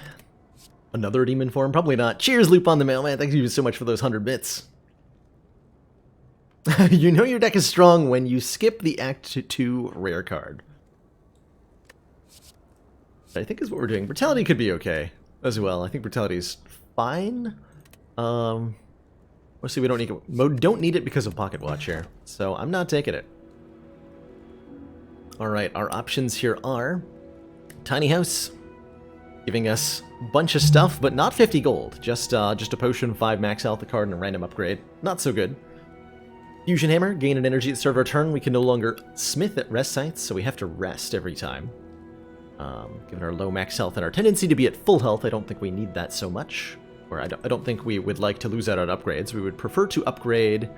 Another demon form? Probably not. Cheers, Loop on the Mailman. Thank you so much for those 100 bits. You know your deck is strong when you skip the Act 2 rare card. I think is what we're doing. Brutality could be okay as well. I think Brutality's fine. Let's see, we don't need it because of Pocket Watch here, so I'm not taking it. Alright, our options here are Tiny House, giving us a bunch of stuff, but not 50 gold. Just a potion, 5 max health, a card, and a random upgrade. Not so good. Fusion Hammer, gain an energy at the start of our turn. We can no longer smith at rest sites, so we have to rest every time. Given our low max health and our tendency to be at full health, I don't think we need that so much. Or I don't think we would like to lose out on upgrades. We would prefer to upgrade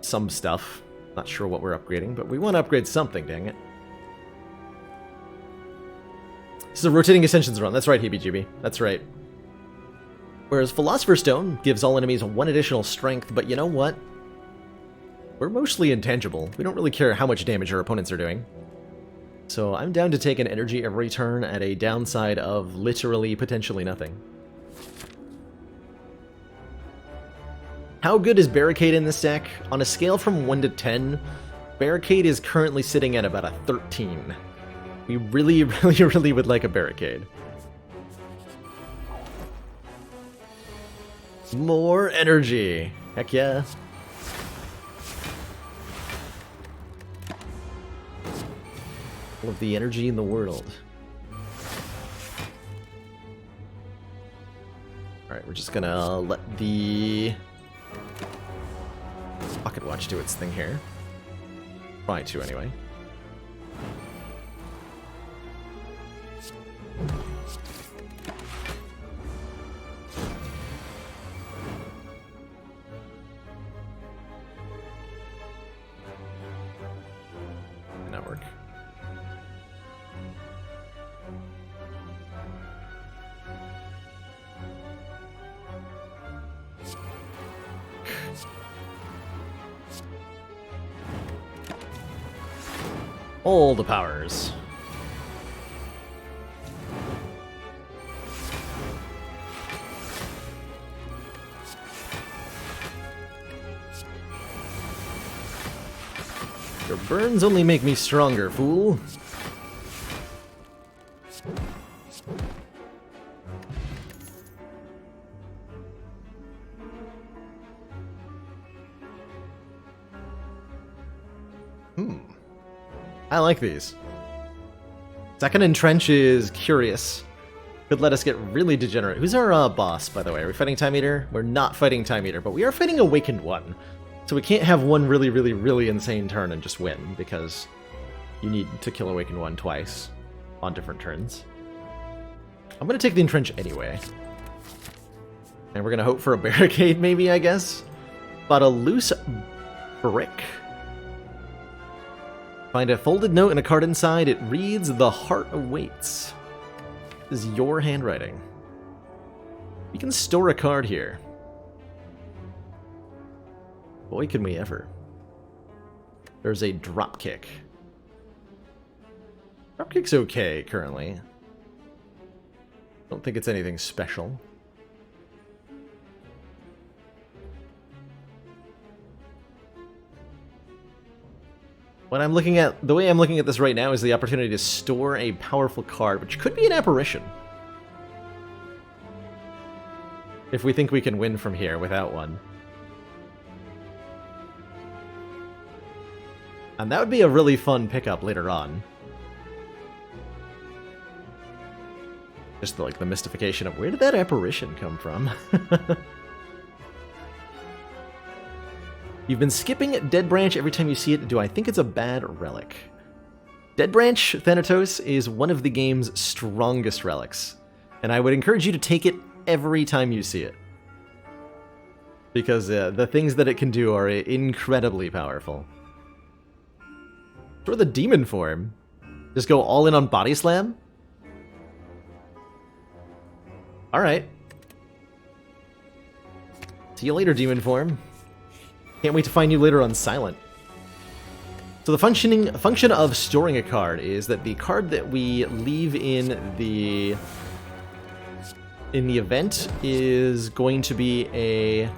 some stuff. Not sure what we're upgrading, but we want to upgrade something, dang it. This is a Rotating Ascensions run. That's right, Heebie-Jeebie. That's right. Whereas Philosopher's Stone gives all enemies 1 additional strength, but you know what? We're mostly intangible. We don't really care how much damage our opponents are doing. So I'm down to take an energy every turn at a downside of literally potentially nothing. How good is Barricade in this deck? On a scale from 1 to 10, Barricade is currently sitting at about a 13. We really, really, really would like a Barricade. More energy. Heck yeah. All of the energy in the world. Alright, we're just gonna let the Pocket Watch do its thing here. Try to, anyway. Not work. All the powers. Your burns only make me stronger, fool. I like these. Second Entrench is curious. Could let us get really degenerate. Who's our boss, by the way? Are we fighting Time Eater? We're not fighting Time Eater, but we are fighting Awakened One. So we can't have one really, really, really insane turn and just win, because you need to kill Awakened One twice on different turns. I'm going to take the Entrench anyway. And we're going to hope for a barricade, maybe, I guess? But a loose brick. Find a folded note and a card inside. It reads, "The heart awaits." This is your handwriting. We can store a card here. Boy, can we ever. There's a dropkick. Dropkick's okay, currently. Don't think it's anything special. When I'm looking at, the way I'm looking at this right now is the opportunity to store a powerful card, which could be an apparition. If we think we can win from here without one. And that would be a really fun pickup later on. Just like the mystification of where did that apparition come from? You've been skipping Dead Branch every time you see it. Do I think it's a bad relic? Dead Branch Thanatos is one of the game's strongest relics. And I would encourage you to take it every time you see it. Because the things that it can do are incredibly powerful. Or the demon form. Just go all in on Body Slam? Alright. See you later, demon form. Can't wait to find you later on Silent. So the function of storing a card is that the card that we leave in the event is going to be a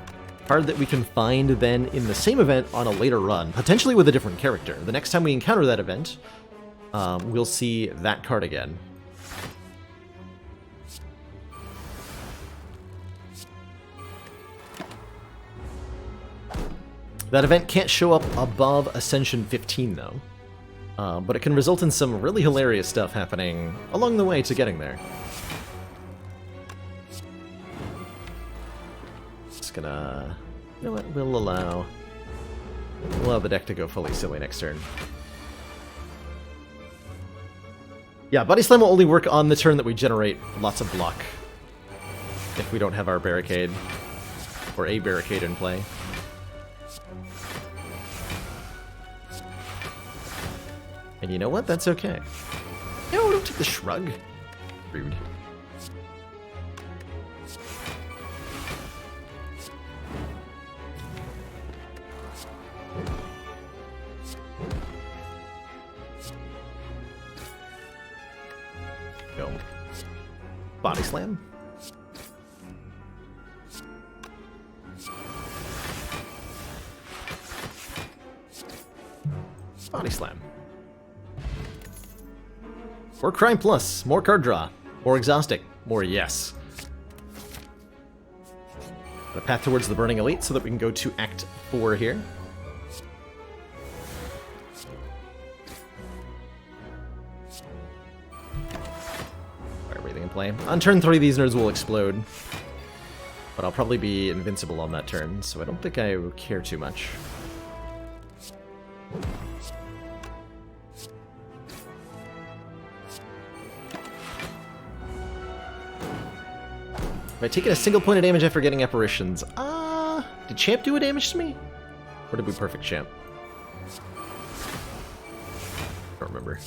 card that we can find then in the same event on a later run, potentially with a different character. The next time we encounter that event, we'll see that card again. That event can't show up above Ascension 15, though. But it can result in some really hilarious stuff happening along the way to getting there. Just gonna... You know what? We'll allow the deck to go fully silly next turn. Yeah, Body Slam will only work on the turn that we generate lots of block. If we don't have our barricade. Or a barricade in play. And you know what? That's okay. No, don't take the shrug. Rude. Go. Body Slam. Body Slam. More Crime Plus, more card draw, more Exhaustic, more Yes. A path towards the Burning Elite so that we can go to Act 4 here. Fire breathing in play. On turn 3, these nerds will explode. But I'll probably be invincible on that turn, so I don't think I care too much. Have I taken a single point of damage after getting apparitions? Did Champ do a damage to me? Or did we perfect Champ? I don't remember.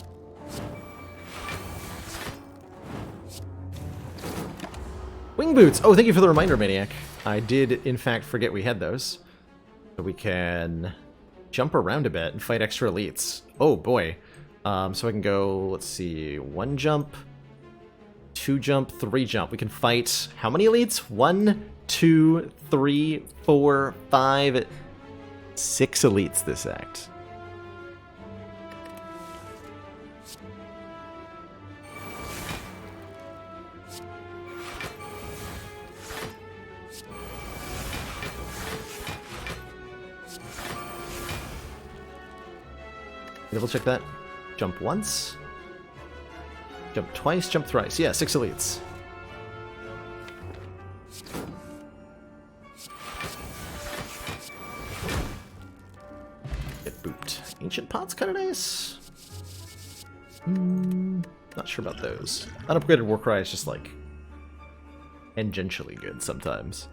Wing boots! Oh, thank you for the reminder, Maniac. I did, in fact, forget we had those. So we can jump around a bit and fight extra elites. Oh, boy. So I can go, let's see, 1 jump, 2 jump, 3 jump. We can fight how many elites? 1, 2, 3, 4, 5, 6 elites this act. Double check that. Jump once. Jump twice, jump thrice. Yeah, 6 elites. Get booped. Ancient Pot's kind of nice. Not sure about those. Unupgraded Warcry is just like tangentially good sometimes.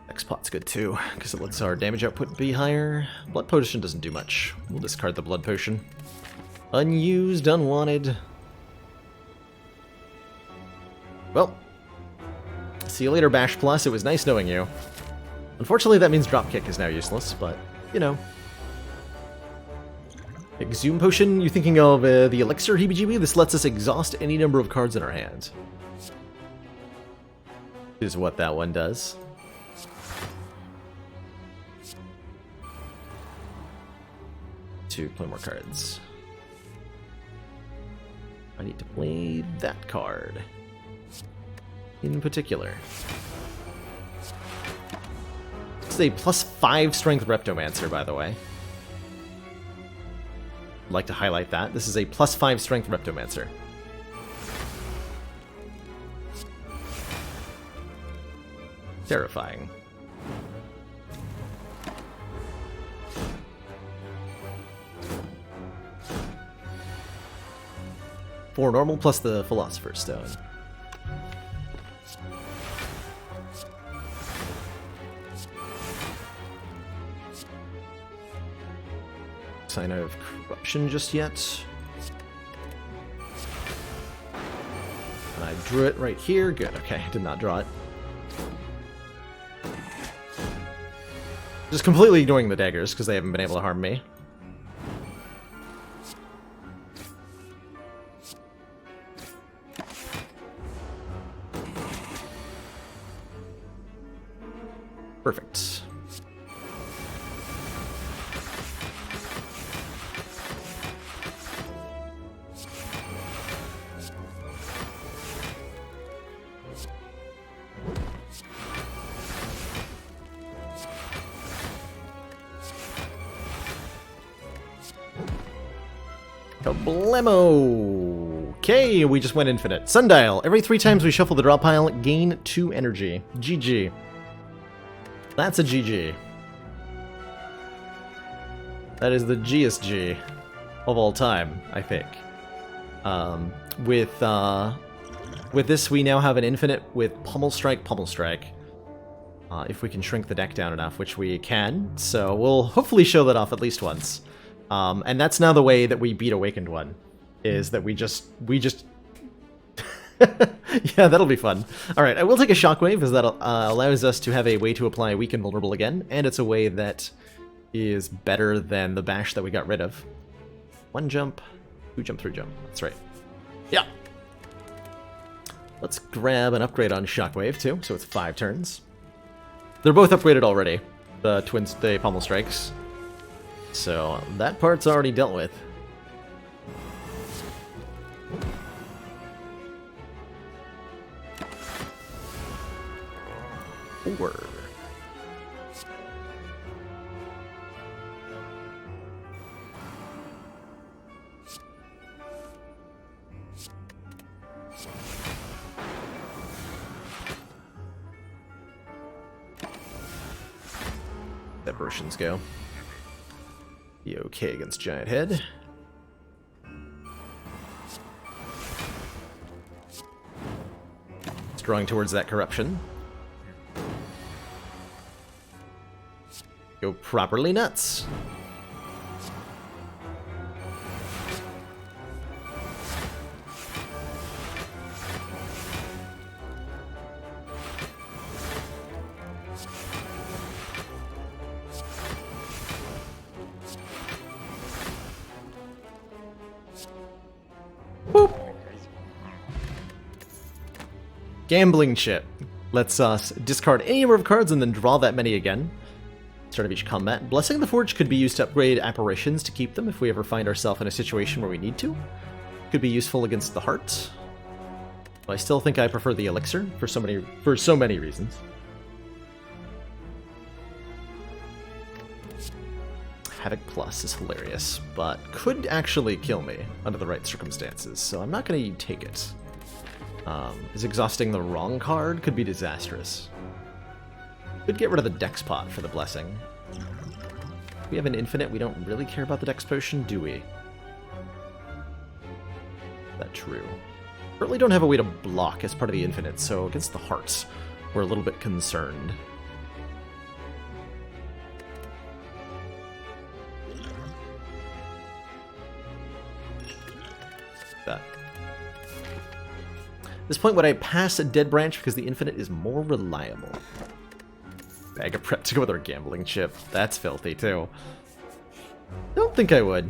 X-Pot's good too, because it lets our damage output be higher. Blood Potion doesn't do much. We'll discard the Blood Potion. Unused, unwanted. Well, see you later, Bash Plus. It was nice knowing you. Unfortunately, that means Dropkick is now useless, but, you know. Exhume Potion, you thinking of the Elixir heebie-jeebie? This lets us exhaust any number of cards in our hand. Is what that one does. To play more cards. I need to play that card in particular. This is a +5 strength Reptomancer, by the way. I'd like to highlight that. This is a +5 strength Reptomancer. Terrifying. For normal plus the Philosopher's Stone. Sign of Corruption just yet. And I drew it right here. Good, okay, I did not draw it. Just completely ignoring the daggers because they haven't been able to harm me. Perfect. Kablamo! Okay, we just went infinite. Sundial. Every 3 times we shuffle the draw pile, gain 2 energy. GG. That's a GG. That is the GSG of all time, I think. With this, we now have an infinite with Pummel Strike, Pummel Strike. If we can shrink the deck down enough, which we can. So we'll hopefully show that off at least once. And that's now the way that we beat Awakened One, is that we just yeah, that'll be fun. Alright, I will take a Shockwave, as that allows us to have a way to apply Weak and Vulnerable again, and it's a way that is better than the Bash that we got rid of. 1 jump, 2 jump, 3 jump. That's right. Yeah! Let's grab an upgrade on Shockwave, too, so it's 5 turns. They're both upgraded already, the Pummel Strikes. So that part's already dealt with. Forward. Apparitions go. Be okay against Giant Head. It's drawing towards that corruption. Go properly nuts. Boop. Gambling chip lets us discard any number of cards and then draw that many again. Start of each combat. Blessing of the Forge could be used to upgrade apparitions to keep them if we ever find ourselves in a situation where we need to. Could be useful against the heart. But I still think I prefer the elixir for so many reasons. Havoc Plus is hilarious, but could actually kill me under the right circumstances, so I'm not going to take it. Is exhausting the wrong card could be disastrous. Could get rid of the Dex pot for the blessing. We have an infinite, we don't really care about the Dex potion, do we? Is that true? Currently don't have a way to block as part of the infinite, so against the hearts, we're a little bit concerned. That. At this point, would I pass a Dead Branch because the infinite is more reliable? Bag of prep to go with our gambling chip. That's filthy, too. Don't think I would.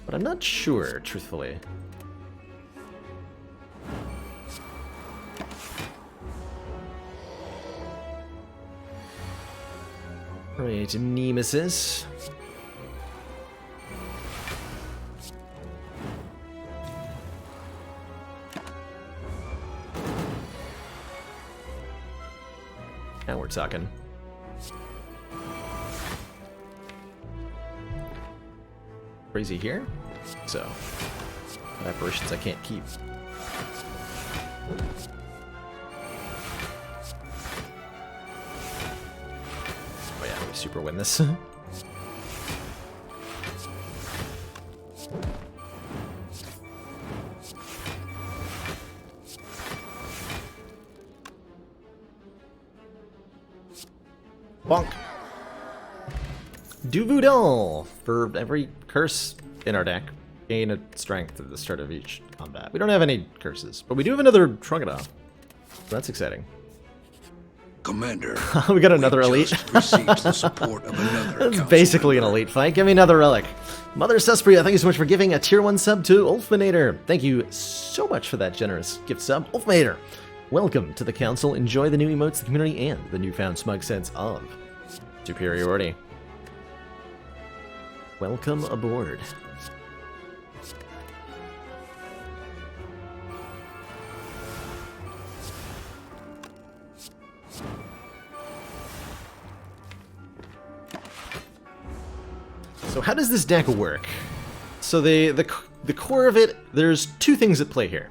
But I'm not sure, truthfully. Right, Nemesis. Now we're talking. Crazy here. So, apparitions I can't keep. Oh yeah, we super win this. Bonk. Du Voodoo! For every curse in our deck, gain a strength at the start of each combat. We don't have any curses, but we do have another Trungadon. So that's exciting. Commander, we got another elite. Received the support of another That's basically an elite fight. Give me another relic. Mother Suspria, thank you so much for giving a tier 1 sub to Ulfminator. Thank you so much for that generous gift sub. Ulfminator, welcome to the council. Enjoy the new emotes, the community, and the newfound smug sense of superiority. Welcome aboard. So how does this deck work? So the core of it, there's two things at play here.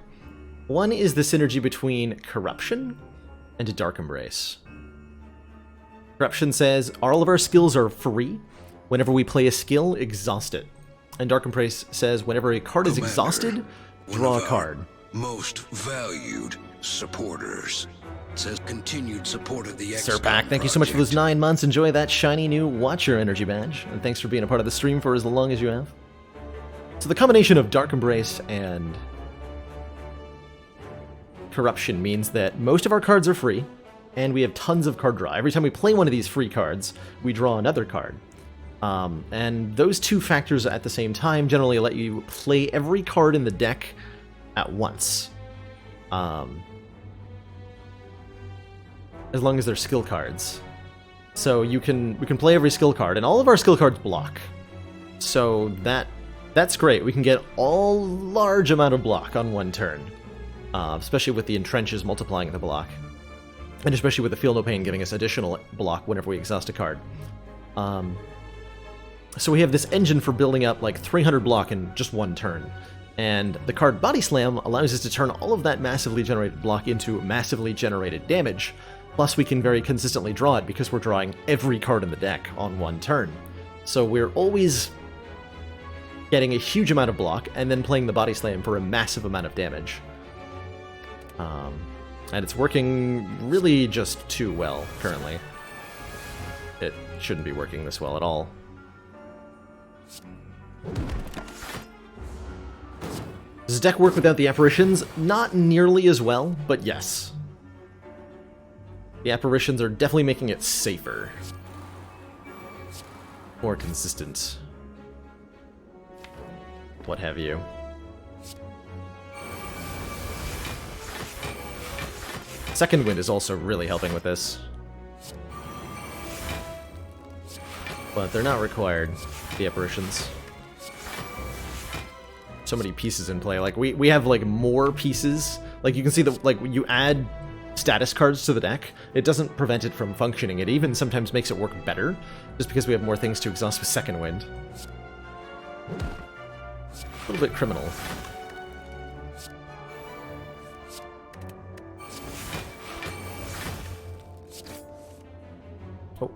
One is the synergy between Corruption and Dark Embrace. Corruption says all of our skills are free. Whenever we play a skill, exhaust it. And Dark Embrace says whenever a card is exhausted, draw a card. Most valued supporters. It says continued support of the Serpac, thank you so much for those 9 months. Enjoy that shiny new Watcher energy badge. And thanks for being a part of the stream for as long as you have. So the combination of Dark Embrace and Corruption means that most of our cards are free, and we have tons of card draw. Every time we play one of these free cards, we draw another card. And those two factors at the same time generally let you play every card in the deck at once. As long as they're skill cards. So we can play every skill card, and all of our skill cards block. So that's great. We can get all large amount of block on one turn. Especially with the entrenches multiplying the block. And especially with the Feel No Pain giving us additional block whenever we exhaust a card. So we have this engine for building up like 300 block in just one turn. And the card Body Slam allows us to turn all of that massively generated block into massively generated damage, Plus, we can very consistently draw it because we're drawing every card in the deck on one turn. So we're always getting a huge amount of block and then playing the Body Slam for a massive amount of damage. And it's working really just too well currently. It shouldn't be working this well at all. Does the deck work without the apparitions? Not nearly as well, but yes. The apparitions are definitely making it safer. More consistent. What have you. Second Wind is also really helping with this. But they're not required, the apparitions. So many pieces in play. Like, we have, like, more pieces. Like, you can see that, like, you add status cards to the deck, it doesn't prevent it from functioning. It even sometimes makes it work better, just because we have more things to exhaust with Second Wind. A little bit criminal. Oh.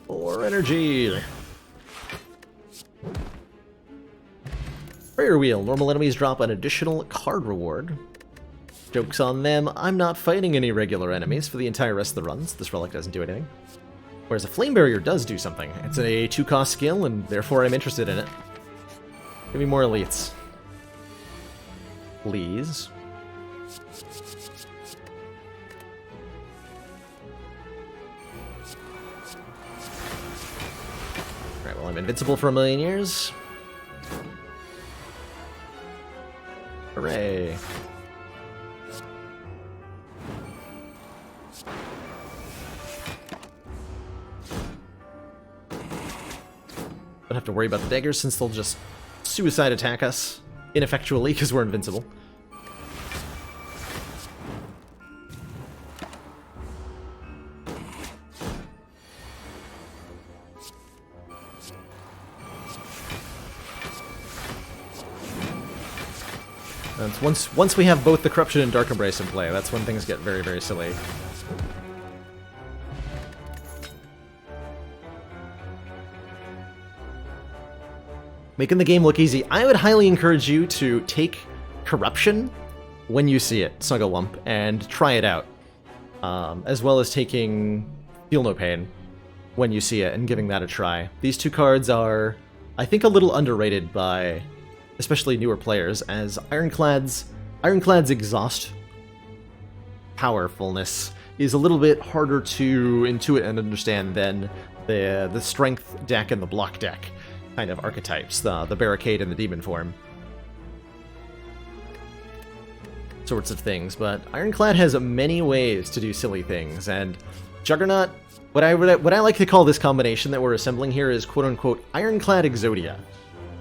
More energy! Prayer Wheel. Normal enemies drop an additional card reward. Joke's on them, I'm not fighting any regular enemies for the entire rest of the runs. This relic doesn't do anything. Whereas a Flame Barrier does do something. It's a 2-cost skill, and therefore I'm interested in it. Give me more elites. Please. Alright, well, I'm invincible for a million years. Hooray. Don't have to worry about the daggers since they'll just suicide attack us ineffectually because we're invincible. And once we have both the Corruption and Dark Embrace in play, that's when things get very, very silly. Making the game look easy. I would highly encourage you to take Corruption when you see it, Snugglewump, and try it out. As well as taking Feel No Pain when you see it and giving that a try. These two cards are, I think, a little underrated by especially newer players, as Ironclad's exhaust powerfulness is a little bit harder to intuit and understand than the strength deck and the block deck kind of archetypes, the barricade and the demon form. Sorts of things, but Ironclad has many ways to do silly things, and Juggernaut, what I like to call this combination that we're assembling here is quote-unquote Ironclad Exodia.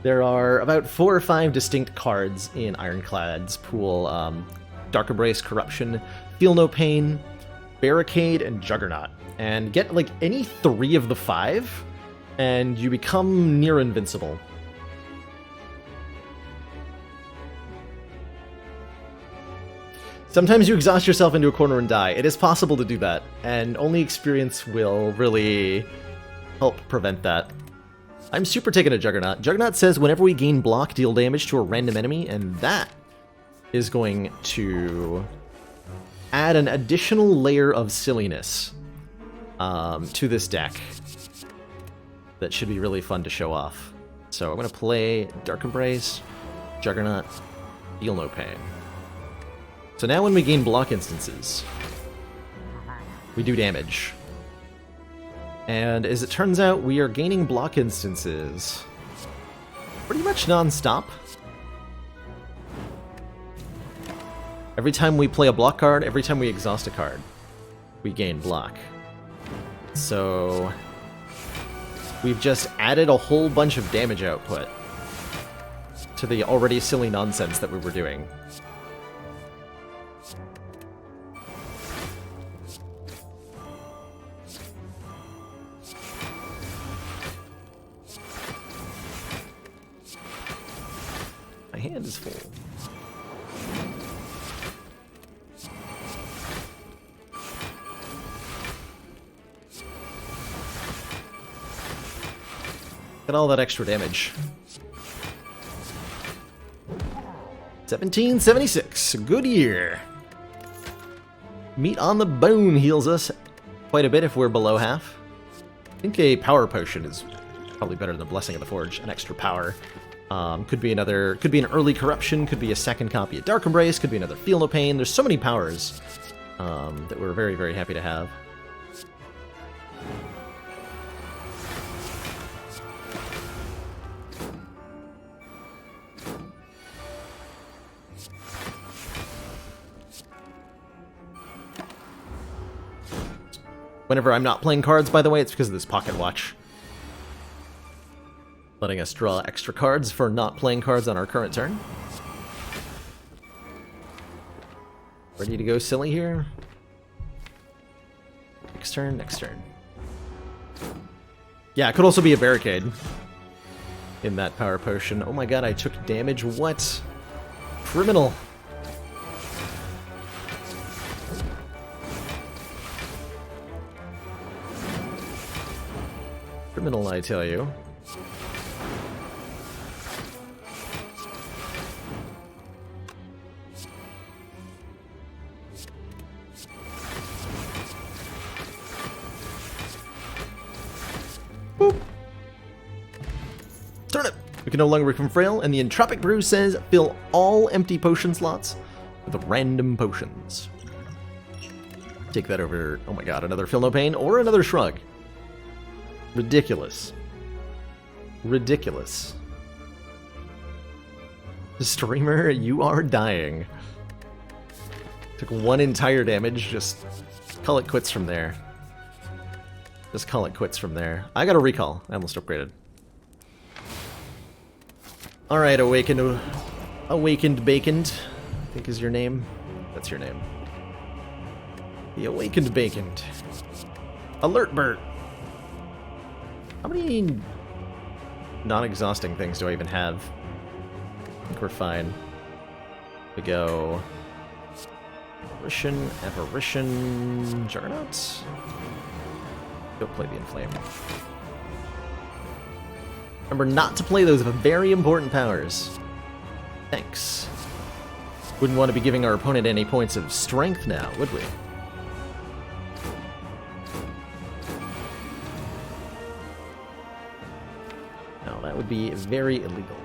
There are about 4 or 5 distinct cards in Ironclad's pool. Dark Embrace, Corruption, Feel No Pain, Barricade, and Juggernaut. And get, like, any 3 of the 5, and you become near invincible. Sometimes you exhaust yourself into a corner and die. It is possible to do that, and only experience will really help prevent that. I'm super taking a Juggernaut. Juggernaut says whenever we gain block, deal damage to a random enemy, and that is going to add an additional layer of silliness to this deck that should be really fun to show off. So I'm going to play Dark Embrace, Juggernaut, Feel No Pain. So now when we gain block instances, we do damage. And as it turns out, we are gaining block instances pretty much non-stop. Every time we play a block card, every time we exhaust a card, we gain block. So we've just added a whole bunch of damage output to the already silly nonsense that we were doing. hand is full. Get all that extra damage. 1776, good year. Meat on the bone heals us quite a bit if we're below half. I think a power potion is probably better than Blessing of the Forge, an extra power. Could be an early corruption, could be a second copy of Dark Embrace, could be another Feel No Pain. There's so many powers that we're very, very happy to have. Whenever I'm not playing cards, by the way, it's because of this pocket watch. Letting us draw extra cards for not playing cards on our current turn. Ready to go silly here? Next turn, next turn. Yeah, it could also be a barricade in that power potion. Oh my god, I took damage. What? Criminal. Criminal, I tell you. Boop. Turn it! We can no longer become frail, and the Entropic Brew says fill all empty potion slots with random potions. Take that over. Oh my god, another Feel No Pain or another Shrug. Ridiculous. Ridiculous. Streamer, you are dying. Took one entire damage, just call it quits from there. Just call it quits from there. I got a recall. I almost upgraded. Alright, Awakened Baconed, I think is your name. That's your name. The Awakened Baconed. Alert Bert! How many non-exhausting things do I even have? I think we're fine. We go... Apparition... Juggernaut? Go play the Inflame. Remember not to play those very important powers. Thanks. Wouldn't want to be giving our opponent any points of strength now, would we? No, that would be very illegal.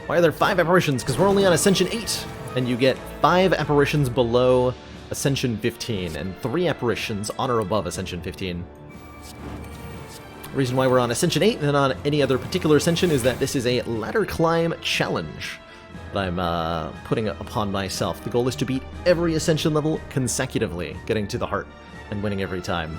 Why are there 5 apparitions? Because we're only on Ascension 8, and you get 5 apparitions below Ascension 15, and 3 apparitions on or above Ascension 15. The reason why we're on Ascension 8 and not on any other particular Ascension is that this is a ladder climb challenge that I'm putting upon myself. The goal is to beat every Ascension level consecutively, getting to the heart and winning every time.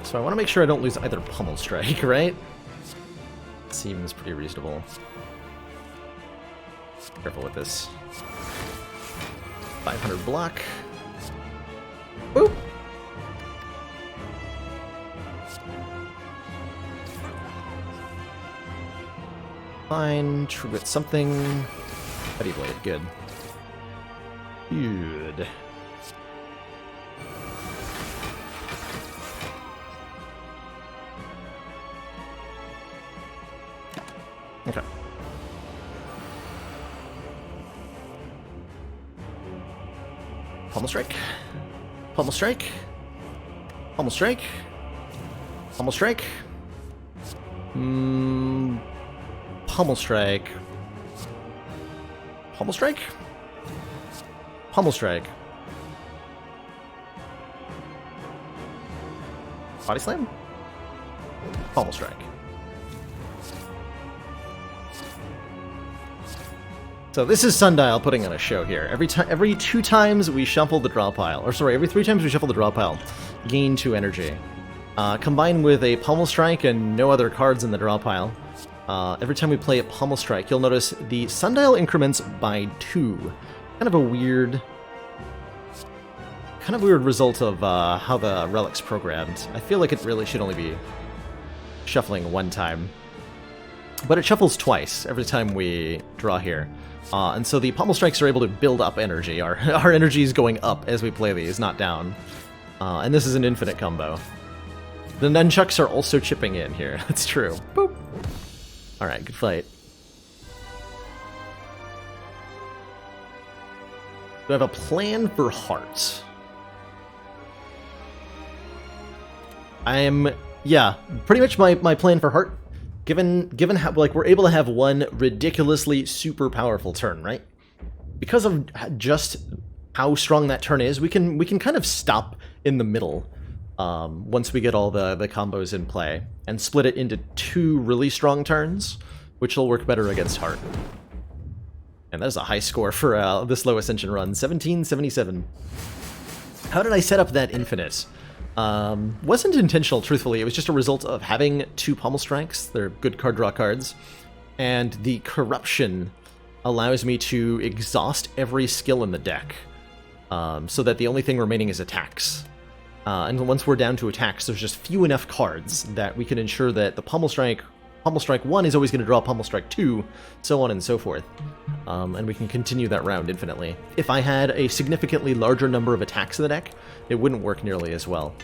So I want to make sure I don't lose either Pummel Strike, right? Seems pretty reasonable. Careful with this. 500 block. Boop! Fine, true with something. Heavy Blade, good. Good. Okay. Pummel Strike. Pummel Strike. Pummel Strike. Pummel Strike. Pummel Strike. Pummel Strike. Pummel Strike. Body Slam? Pommel Strike. So this is Sundial putting on a show here. Every 2 times we shuffle the draw pile, or sorry, every 3 times we shuffle the draw pile, gain 2 energy. Combined with a Pommel Strike and no other cards in the draw pile, every time we play a Pommel Strike, you'll notice the Sundial increments by 2. Kind of a weird result of how the Relic's programmed. I feel like it really should only be shuffling 1 time. But it shuffles twice every time we draw here. And so the Pommel Strikes are able to build up energy. Our energy is going up as we play these, not down. And this is an infinite combo. The Nunchucks are also chipping in here. That's true. Boop. Alright, good fight. Do I have a plan for Heart? Yeah, pretty much my plan for Heart. Given how, like, we're able to have one ridiculously super powerful turn, right? Because of just how strong that turn is, we can kind of stop in the middle once we get all the combos in play and split it into 2 really strong turns, which will work better against Heart. And that's a high score for this low Ascension run, 1777. How did I set up that infinite? Wasn't intentional, truthfully. It was just a result of having 2 Pommel Strikes. They're good card draw cards. And the Corruption allows me to exhaust every skill in the deck, so that the only thing remaining is attacks. And once we're down to attacks, there's just few enough cards that we can ensure that the Pommel Strike 1 is always going to draw Pommel Strike 2, so on and so forth. And we can continue that round infinitely. If I had a significantly larger number of attacks in the deck, it wouldn't work nearly as well.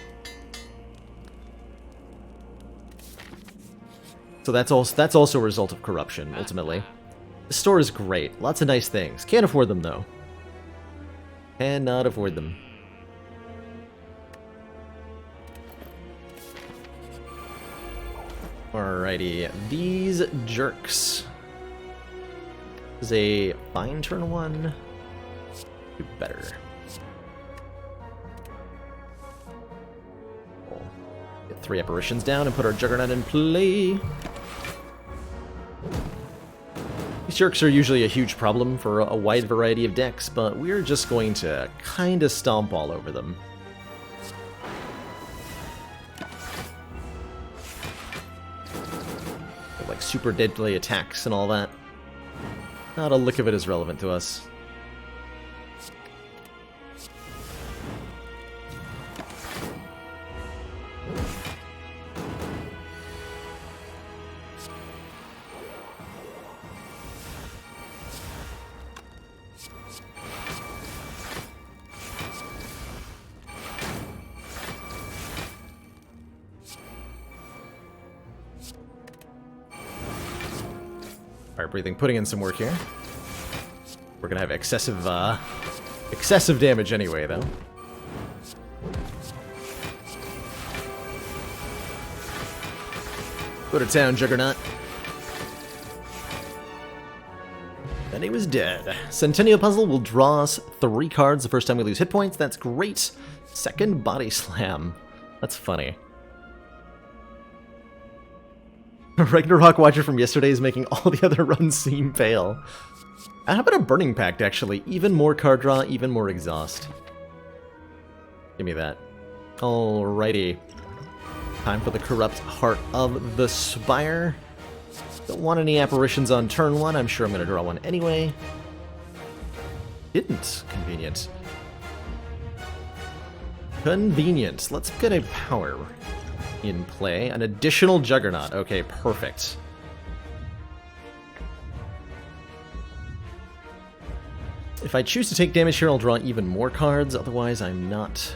So that's also a result of Corruption, ultimately. The store is great. Lots of nice things. Can't afford them, though. Cannot afford them. Alrighty, these jerks. This is a fine turn 1. Do better. We'll get 3 apparitions down and put our Juggernaut in play. These jerks are usually a huge problem for a wide variety of decks, but we're just going to kinda stomp all over them. Like super deadly attacks and all that. Not a lick of it is relevant to us. Fire breathing, putting in some work here. We're gonna have excessive damage anyway, though. Go to town, Juggernaut. And he was dead. Centennial Puzzle will draw us 3 cards the first time we lose hit points. That's great. Second Body Slam. That's funny. Ragnarok Watcher from yesterday is making all the other runs seem pale. How about a Burning Pact, actually? Even more card draw, even more exhaust. Give me that. Alrighty. Time for the Corrupt Heart of the Spire. Don't want any apparitions on turn 1. I'm sure I'm going to draw one anyway. Didn't. Convenient. Convenient. Let's get a power in play. An additional Juggernaut. Okay, perfect. If I choose to take damage here, I'll draw even more cards. Otherwise, I'm not...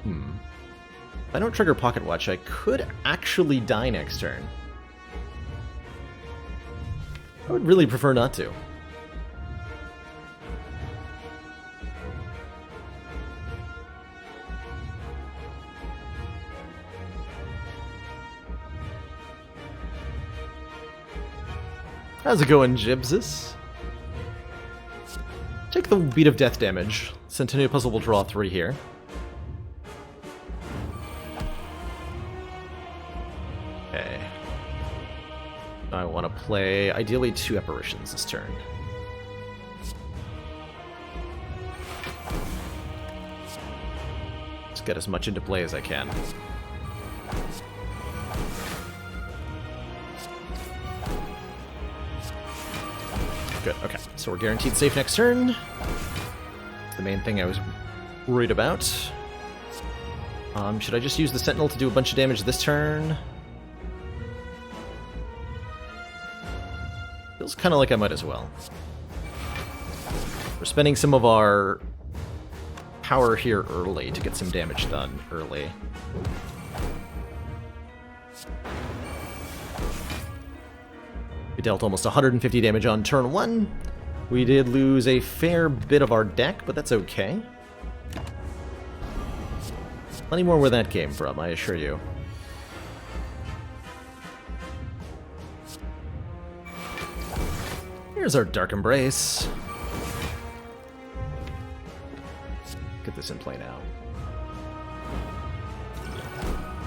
If I don't trigger Pocket Watch, I could actually die next turn. I would really prefer not to. How's it going, Jibsis? Take the Beat of Death damage. Centennial Puzzle will draw 3 here. Okay. I want to play, ideally, 2 apparitions this turn. Let's get as much into play as I can. Good, okay. So we're guaranteed safe next turn. That's the main thing I was worried about. Should I just use the Sentinel to do a bunch of damage this turn? Feels kind of like I might as well. We're spending some of our power here early to get some damage done early. We dealt almost 150 damage on turn 1. We did lose a fair bit of our deck, but that's okay. Plenty more where that came from, I assure you. Here's our Dark Embrace. Get this in play now.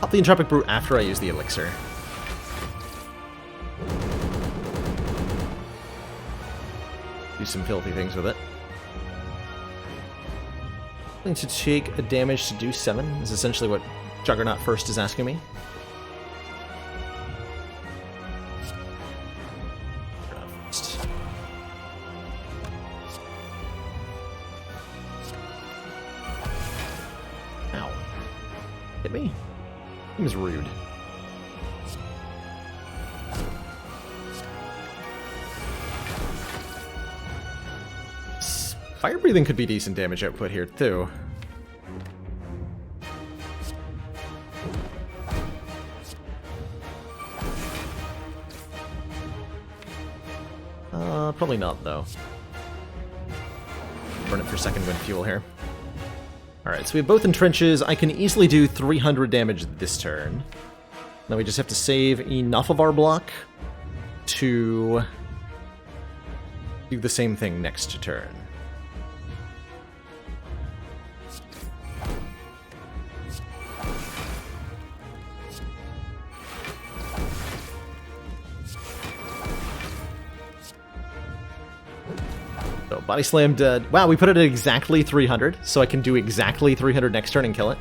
Pop the Entropic Brew after I use the Elixir. Do some filthy things with it. Going to take a damage to do 7 is essentially what Juggernaut First is asking me. Ow. Hit me? He was rude. Fire breathing could be decent damage output here, too. Probably not, though. Burn it for second wind fuel here. Alright, so we have both entrenches. I can easily do 300 damage this turn. Now we just have to save enough of our block to do the same thing next turn. So Body Slam dead. Wow, we put it at exactly 300, so I can do exactly 300 next turn and kill it.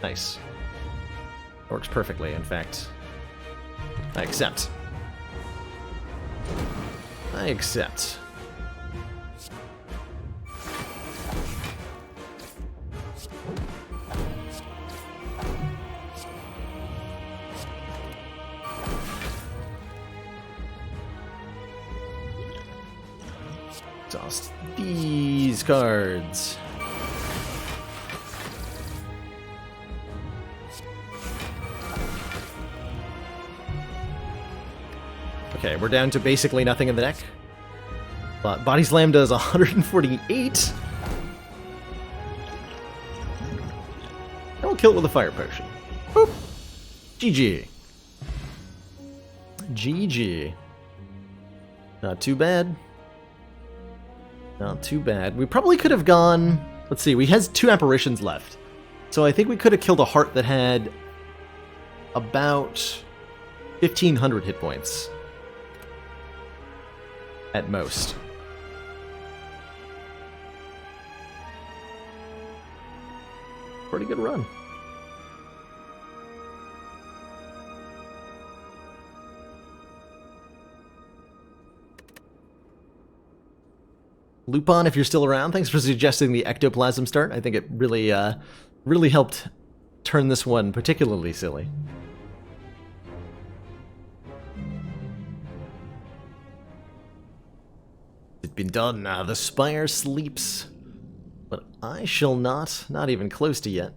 Nice. Works perfectly, in fact. I accept. I accept. Exhaust these cards. Okay, we're down to basically nothing in the deck. But Body Slam does 148. And we'll kill it with a Fire Potion. Boop. GG. GG. Not too bad. Not too bad. We probably could have gone... Let's see, we has 2 apparitions left. So I think we could have killed a heart that had about 1,500 hit points. At most. Pretty good run. Lupon, if you're still around, thanks for suggesting the Ectoplasm start. I think it really, really helped turn this one particularly silly. It's been done now. The Spire sleeps. But I shall not even close to yet.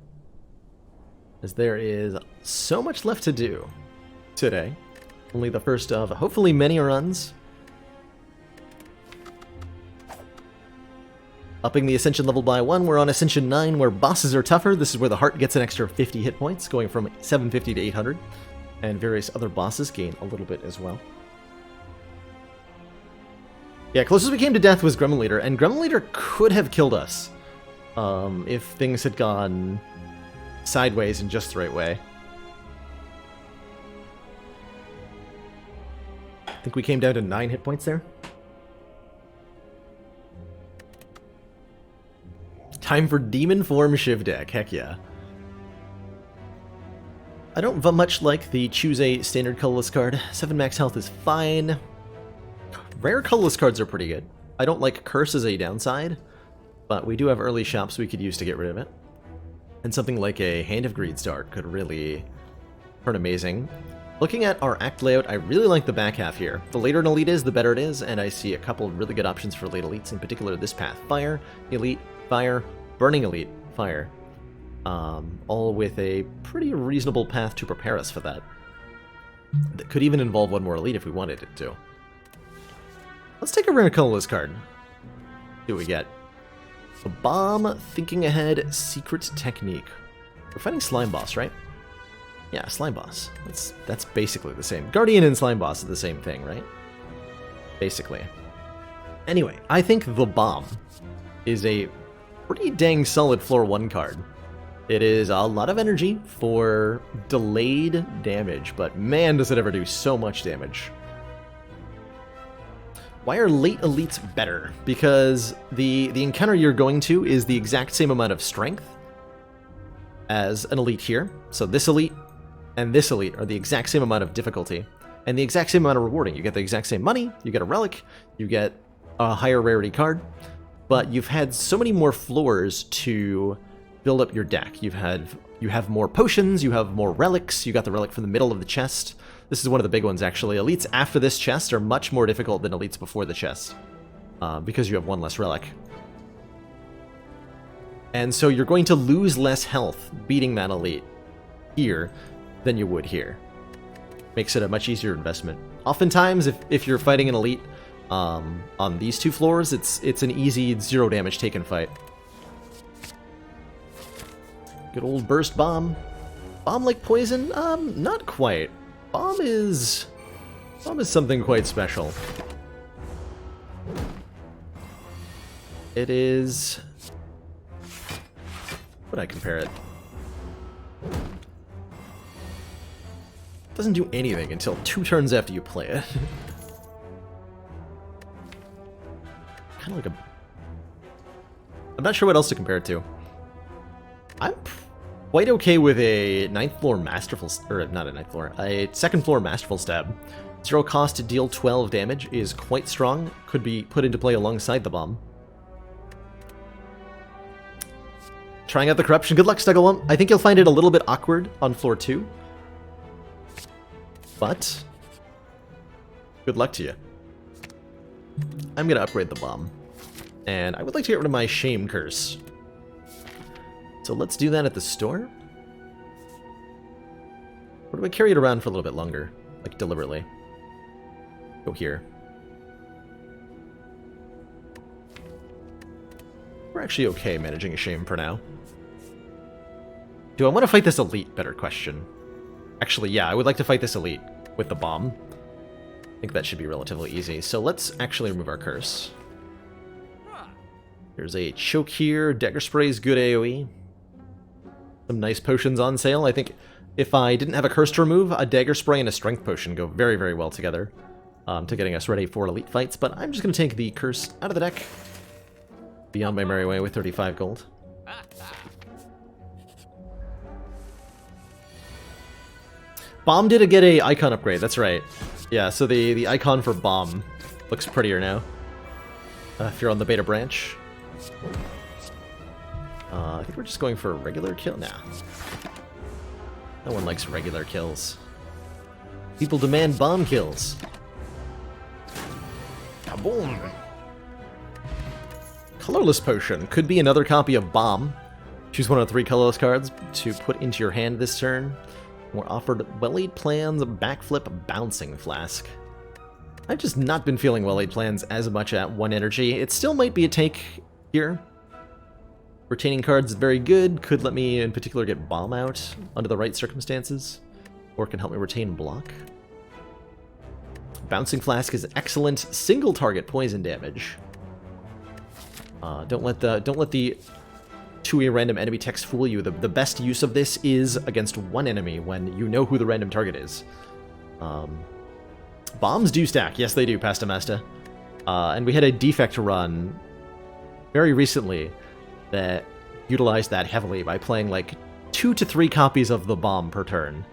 As there is so much left to do today. Only the first of hopefully many runs. Upping the Ascension level by 1, we're on Ascension 9, where bosses are tougher. This is where the heart gets an extra 50 hit points, going from 750 to 800. And various other bosses gain a little bit as well. Yeah, closest we came to death was Gremlin Leader, and Gremlin Leader could have killed us. If things had gone sideways in just the right way. think we came down to 9 hit points there. Time for Demon Form Shiv deck, heck yeah. I don't much like the choose a standard colorless card. 7 max health is fine. Rare colorless cards are pretty good. I don't like Curse as a downside, but we do have early shops we could use to get rid of it. And something like a Hand of Greed start could really turn amazing. Looking at our act layout, I really like the back half here. The later an elite is, the better it is, and I see a couple of really good options for late elites, in particular this path. Fire, Elite, Fire, Burning Elite, Fire. All with a pretty reasonable path to prepare us for that. That could even involve one more elite if we wanted it to. Let's take a rare colorless card. See what we get. A Bomb, Thinking Ahead, Secret Technique. We're fighting Slime Boss, right? Yeah, Slime Boss. That's basically the same. Guardian and Slime Boss are the same thing, right? Basically. Anyway, I think the Bomb is a pretty dang solid floor 1 card. It is a lot of energy for delayed damage, but man does it ever do so much damage. Why are late elites better? Because the encounter you're going to is the exact same amount of strength as an elite here. So this elite and this elite are the exact same amount of difficulty and the exact same amount of rewarding. You get the exact same money, you get a relic, you get a higher rarity card, but you've had so many more floors to build up your deck. You have more potions, you have more relics, you got the relic from the middle of the chest. This is one of the big ones, actually. Elites after this chest are much more difficult than elites before the chest, because you have one less relic. And so you're going to lose less health beating that elite here than you would here. Makes it a much easier investment. Oftentimes, if you're fighting an elite on these 2 floors, it's an easy 0 damage take and fight. Good old Burst Bomb. Bomb like poison? Not quite. Bomb is something quite special. It is... How would I compare it? Doesn't do anything until 2 turns after you play it. Kind of like a... I'm not sure what else to compare it to. I'm quite okay with a 9th floor masterful, or not a 9th floor, a 2nd floor masterful stab. 0 cost to deal 12 damage is quite strong, could be put into play alongside the bomb. Trying out the corruption, good luck Snugglewump. I think you'll find it a little bit awkward on floor 2. But, good luck to you. I'm gonna upgrade the bomb. And I would like to get rid of my Shame Curse. So let's do that at the store. Or do I carry it around for a little bit longer? Like, deliberately. Go here. We're actually okay managing a Shame for now. Do I want to fight this elite? Better question. Actually, yeah, I would like to fight this elite with the bomb. I think that should be relatively easy. So let's actually remove our curse. There's a choke here. Dagger spray is good AoE. Some nice potions on sale. I think if I didn't have a curse to remove, a dagger spray and a strength potion go very, very well together to getting us ready for elite fights. But I'm just going to take the curse out of the deck. Be on my merry way with 35 gold. Bomb did get a icon upgrade, that's right. Yeah, so the icon for Bomb looks prettier now. If you're on the beta branch. I think we're just going for a regular kill. Nah. No one likes regular kills. People demand bomb kills. Kaboom! Colorless Potion. Could be another copy of Bomb. Choose one of the 3 colorless cards to put into your hand this turn. We're offered Well-Laid Plans, Backflip, Bouncing Flask. I've just not been feeling Well-Laid Plans as much at 1 energy. It still might be a take here. Retaining cards is very good. Could let me, in particular, get Bomb out under the right circumstances. Or can help me retain block. Bouncing Flask is excellent. Single target poison damage. Don't let the 2 random enemy text fool you. The best use of this is against 1 enemy when you know who the random target is. Bombs do stack. Yes, they do, Pasta Masta. And we had a defect run very recently that utilized that heavily by playing like 2 to 3 copies of the bomb per turn.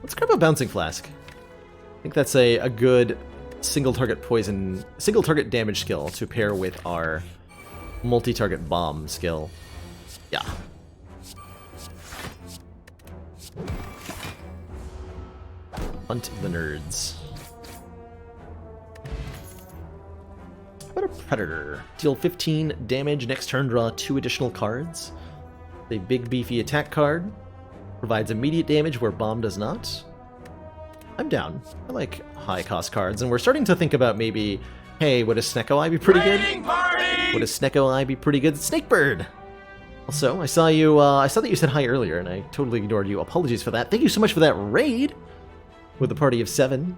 Let's grab a Bouncing Flask. I think that's a good single target damage skill to pair with our multi-target bomb skill. Yeah. Hunt the nerds. What a Predator. Deal 15 damage next turn, draw 2 additional cards. A big beefy attack card. Provides immediate damage where bomb does not. I'm down. I like high cost cards, and we're starting to think about maybe, hey, would a Snecko Eye be pretty good? Would a Snecko Eye be pretty good? Snakebird! Also, I saw that you said hi earlier, and I totally ignored you. Apologies for that. Thank you so much for that raid with a party of 7.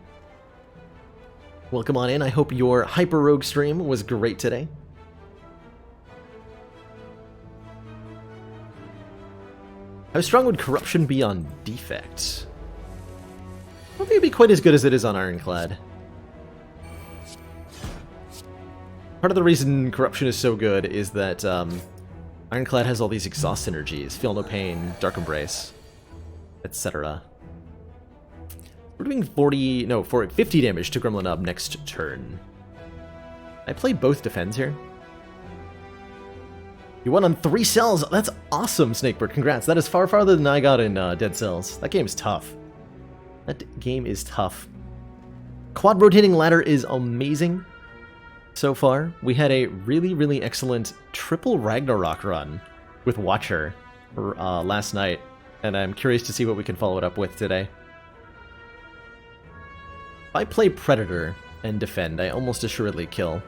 Welcome on in. I hope your Hyper Rogue stream was great today. How strong would Corruption be on Defect? I don't think it'd be quite as good as it is on Ironclad. Part of the reason Corruption is so good is that Ironclad has all these exhaust synergies. Feel No Pain, Dark Embrace, etc. We're doing 50 damage to Gremlin Up next turn. I play both defends here. You won on 3 cells. That's awesome, Snakebird. Congrats. That is far farther than I got in Dead Cells. That game is tough. That game is tough. Quad rotating ladder is amazing so far. We had a really, really excellent triple Ragnarok run with Watcher last night, and I'm curious to see what we can follow it up with today. If I play Predator and defend, I almost assuredly kill.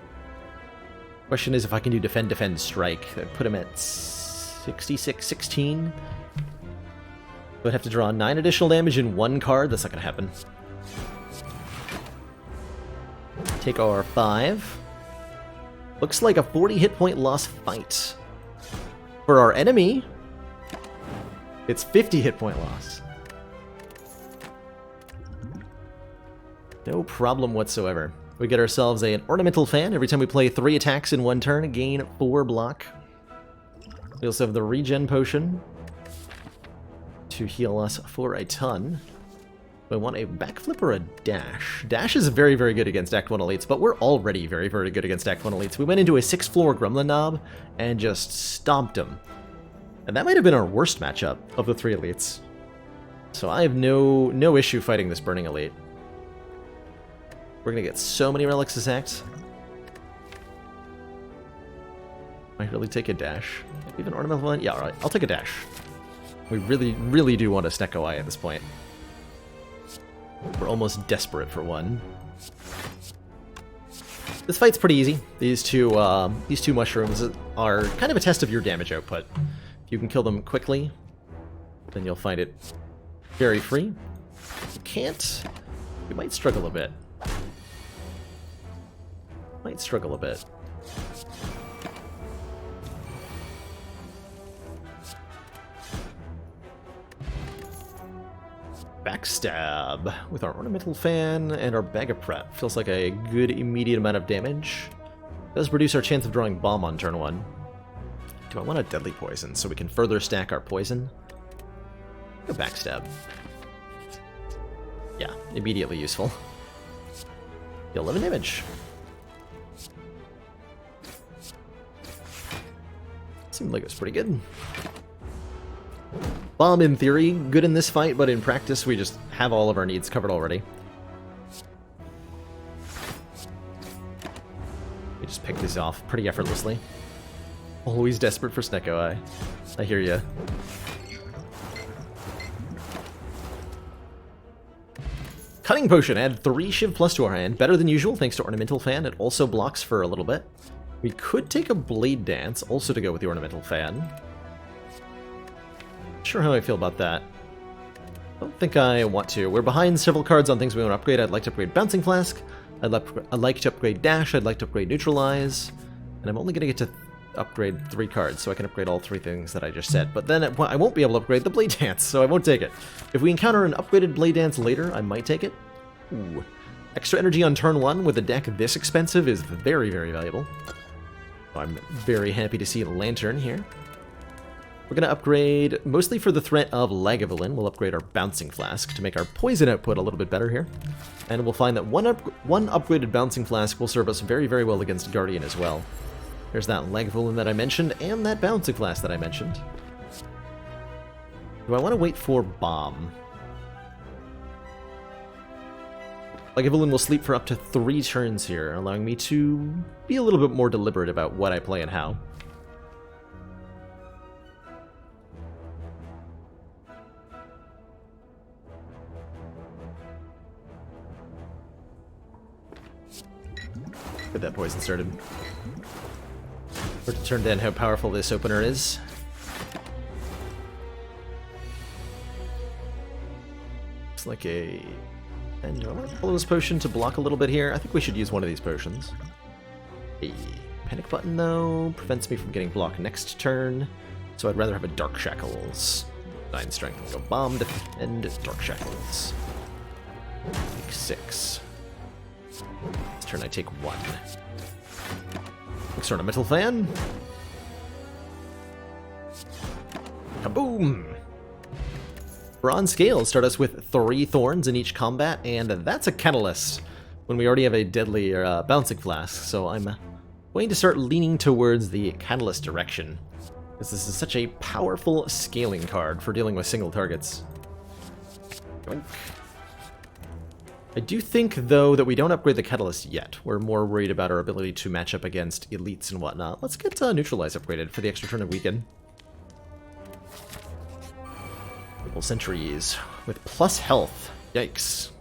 Question is if I can do defend, defend, strike. That put him at 66-16. I'd have to draw 9 additional damage in 1 card. That's not going to happen. Take our 5. Looks like a 40 hit point loss fight. For our enemy, it's 50 hit point loss. No problem whatsoever. We get ourselves an Ornamental Fan. Every time we play 3 attacks in 1 turn, gain 4 block. We also have the Regen Potion to heal us for a ton. We want a backflip or a dash. Dash is very, very good against Act 1 elites, but we're already very, very good against Act 1 elites. We went into a 6-floor Gremlin Knob and just stomped him. And that might have been our worst matchup of the 3 elites. So I have no issue fighting this Burning Elite. We're gonna get so many relics to sacked. Might really take a dash. Even Ornamental one? Yeah, alright. I'll take a dash. We really, really do want a Snecko Eye at this point. We're almost desperate for one. This fight's pretty easy. These two mushrooms are kind of a test of your damage output. If you can kill them quickly, then you'll find it very free. If you can't, you might struggle a bit. Might struggle a bit. Backstab with our Ornamental Fan and our Bag of Prep. Feels like a good immediate amount of damage. Does reduce our chance of drawing Bomb on turn 1. Do I want a Deadly Poison so we can further stack our poison? Go Backstab. Yeah, immediately useful. Deal 11 damage. Seemed like it was pretty good. Bomb, in theory, good in this fight, but in practice, we just have all of our needs covered already. We just pick these off pretty effortlessly. Always desperate for Snecko Eye. I hear ya. Cunning Potion, add 3 Shiv plus to our hand. Better than usual, thanks to Ornamental Fan. It also blocks for a little bit. We could take a Blade Dance, also to go with the Ornamental Fan. Not sure how I feel about that. Don't think I want to. We're behind several cards on things we want to upgrade. I'd like to upgrade Bouncing Flask. I'd like to upgrade Dash. I'd like to upgrade Neutralize. And I'm only going to get to upgrade 3 cards, so I can upgrade all 3 things that I just said. But then I won't be able to upgrade the Blade Dance, so I won't take it. If we encounter an upgraded Blade Dance later, I might take it. Ooh. Extra energy on turn 1 with a deck this expensive is very, very valuable. I'm very happy to see Lantern here. We're going to upgrade, mostly for the threat of Lagavulin, we'll upgrade our Bouncing Flask to make our poison output a little bit better here. And we'll find that one upgraded Bouncing Flask will serve us very, very well against Guardian as well. There's that Lagavulin that I mentioned, and that Bouncing Flask that I mentioned. Do I want to wait for Bomb? Lagavulin will sleep for up to 3 turns here, allowing me to be a little bit more deliberate about what I play and how. Get that poison started. Or to turn down how powerful this opener is. Looks like a... And I want to follow this potion to block a little bit here. I think we should use one of these potions. A panic button, though, prevents me from getting blocked next turn. So I'd rather have a Dark Shackles. 9 strength. Go Bomb, defend, Dark Shackles. Take 6. This turn I take 1. Next Ornamental Fan. Kaboom! Bronze Scales start us with 3 Thorns in each combat, and that's a Catalyst when we already have a deadly Bouncing Flask, so I'm going to start leaning towards the Catalyst direction, because this is such a powerful scaling card for dealing with single targets. Yoink. I do think, though, that we don't upgrade the Catalyst yet. We're more worried about our ability to match up against elites and whatnot. Let's get Neutralize upgraded for the extra turn of Weaken. Triple Sentries with plus health. Yikes.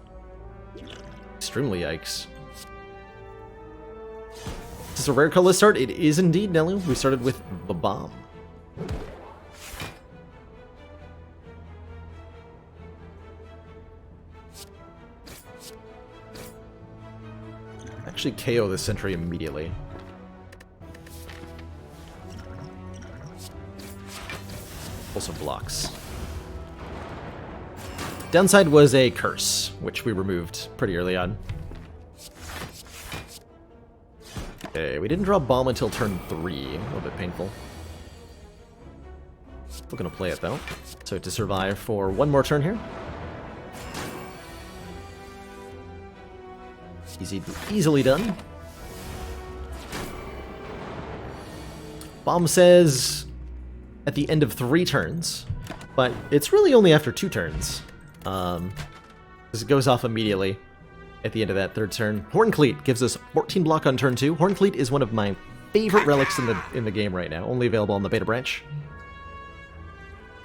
Extremely yikes. Is this a rare color start? It is indeed, Nelly. We started with the Bomb. Actually KO this sentry immediately. Also blocks. Downside was a curse, which we removed pretty early on. Okay, we didn't draw Bomb until turn 3. A little bit painful. Still gonna play it though. So to survive for 1 more turn here. Easily done. Bomb says at the end of 3 turns, but it's really only after 2 turns. Because it goes off immediately at the end of that 3rd turn. Horncleat gives us 14 block on turn 2. Horncleat is one of my favorite relics in the game right now, only available on the beta branch.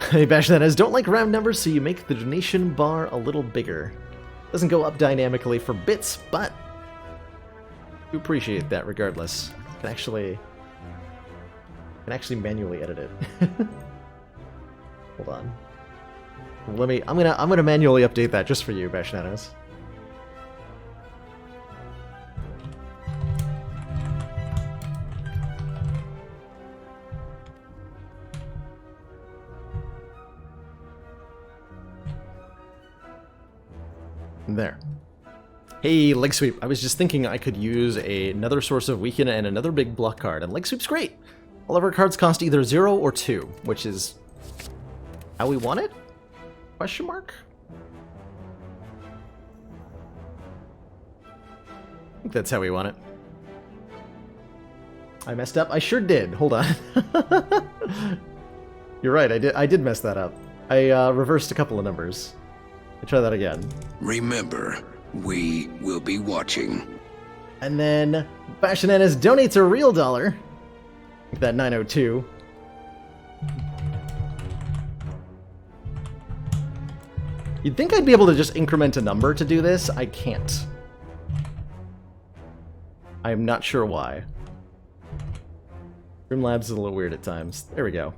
Hey, Bash that as don't like round numbers, so you make the donation bar a little bigger. Doesn't go up dynamically for bits, but we appreciate that regardless. Can actually manually edit it. Hold on. I'm gonna manually update that just for you, Bashnanos. There. Hey, Leg Sweep. I was just thinking I could use another source of weaken and another big block card, and Leg Sweep's great. All of our cards cost either 0 or 2, which is how we want it? Question mark? I think that's how we want it. I messed up? I sure did. Hold on. You're right, I did mess that up. I reversed a couple of numbers. I'll try that again. Remember, we will be watching. And then Bashananas donates a real $1. That 902. You'd think I'd be able to just increment a number to do this. I can't. I am not sure why. Streamlabs is a little weird at times. There we go.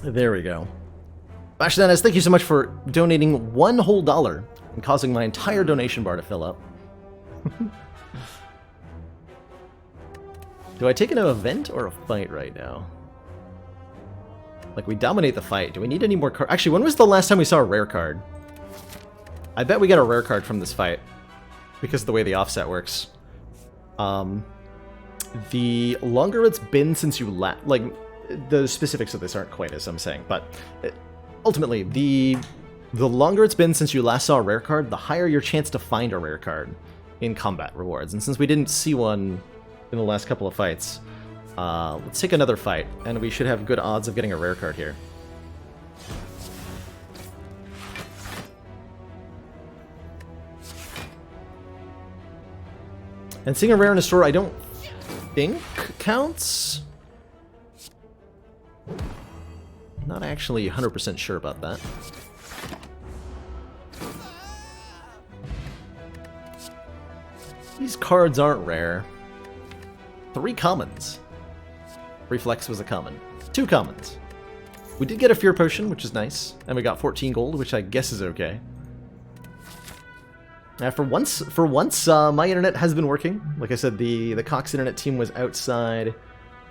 There we go. Bashananas, thank you so much for donating $1 whole and causing my entire donation bar to fill up. Do I take an event or a fight right now? Like, we dominate the fight. Do we need any more cards? Actually, when was the last time we saw a rare card? I bet we got a rare card from this fight, because of the way the offset works. The longer it's been since you last... Like, the specifics of this aren't quite as I'm saying, but ultimately, the longer it's been since you last saw a rare card, the higher your chance to find a rare card in combat rewards. And since we didn't see one in the last couple of fights, let's take another fight, and we should have good odds of getting a rare card here. And seeing a rare in a store, I don't think counts. Not actually 100% sure about that. These cards aren't rare. 3 commons. Reflex was a common. 2 commons. We did get a Fear Potion, which is nice, and we got 14 gold, which I guess is okay. For once, my internet has been working. Like I said, the Cox internet team was outside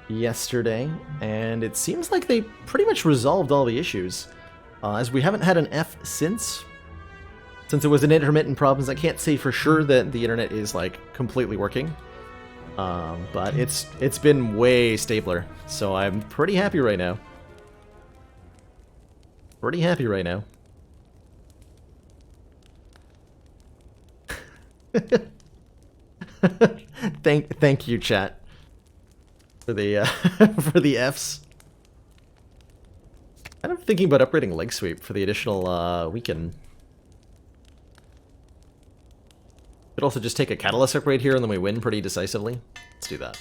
yesterday, and it seems like they pretty much resolved all the issues. As we haven't had an F since it was an intermittent problem, I can't say for sure that the internet is like completely working. But it's been way stabler, so I'm pretty happy right now. Pretty happy right now. Thank you, chat, for the for the Fs. I'm thinking about upgrading leg sweep for the additional weekend. Could also just take a catalyst upgrade here, and then we win pretty decisively. Let's do that.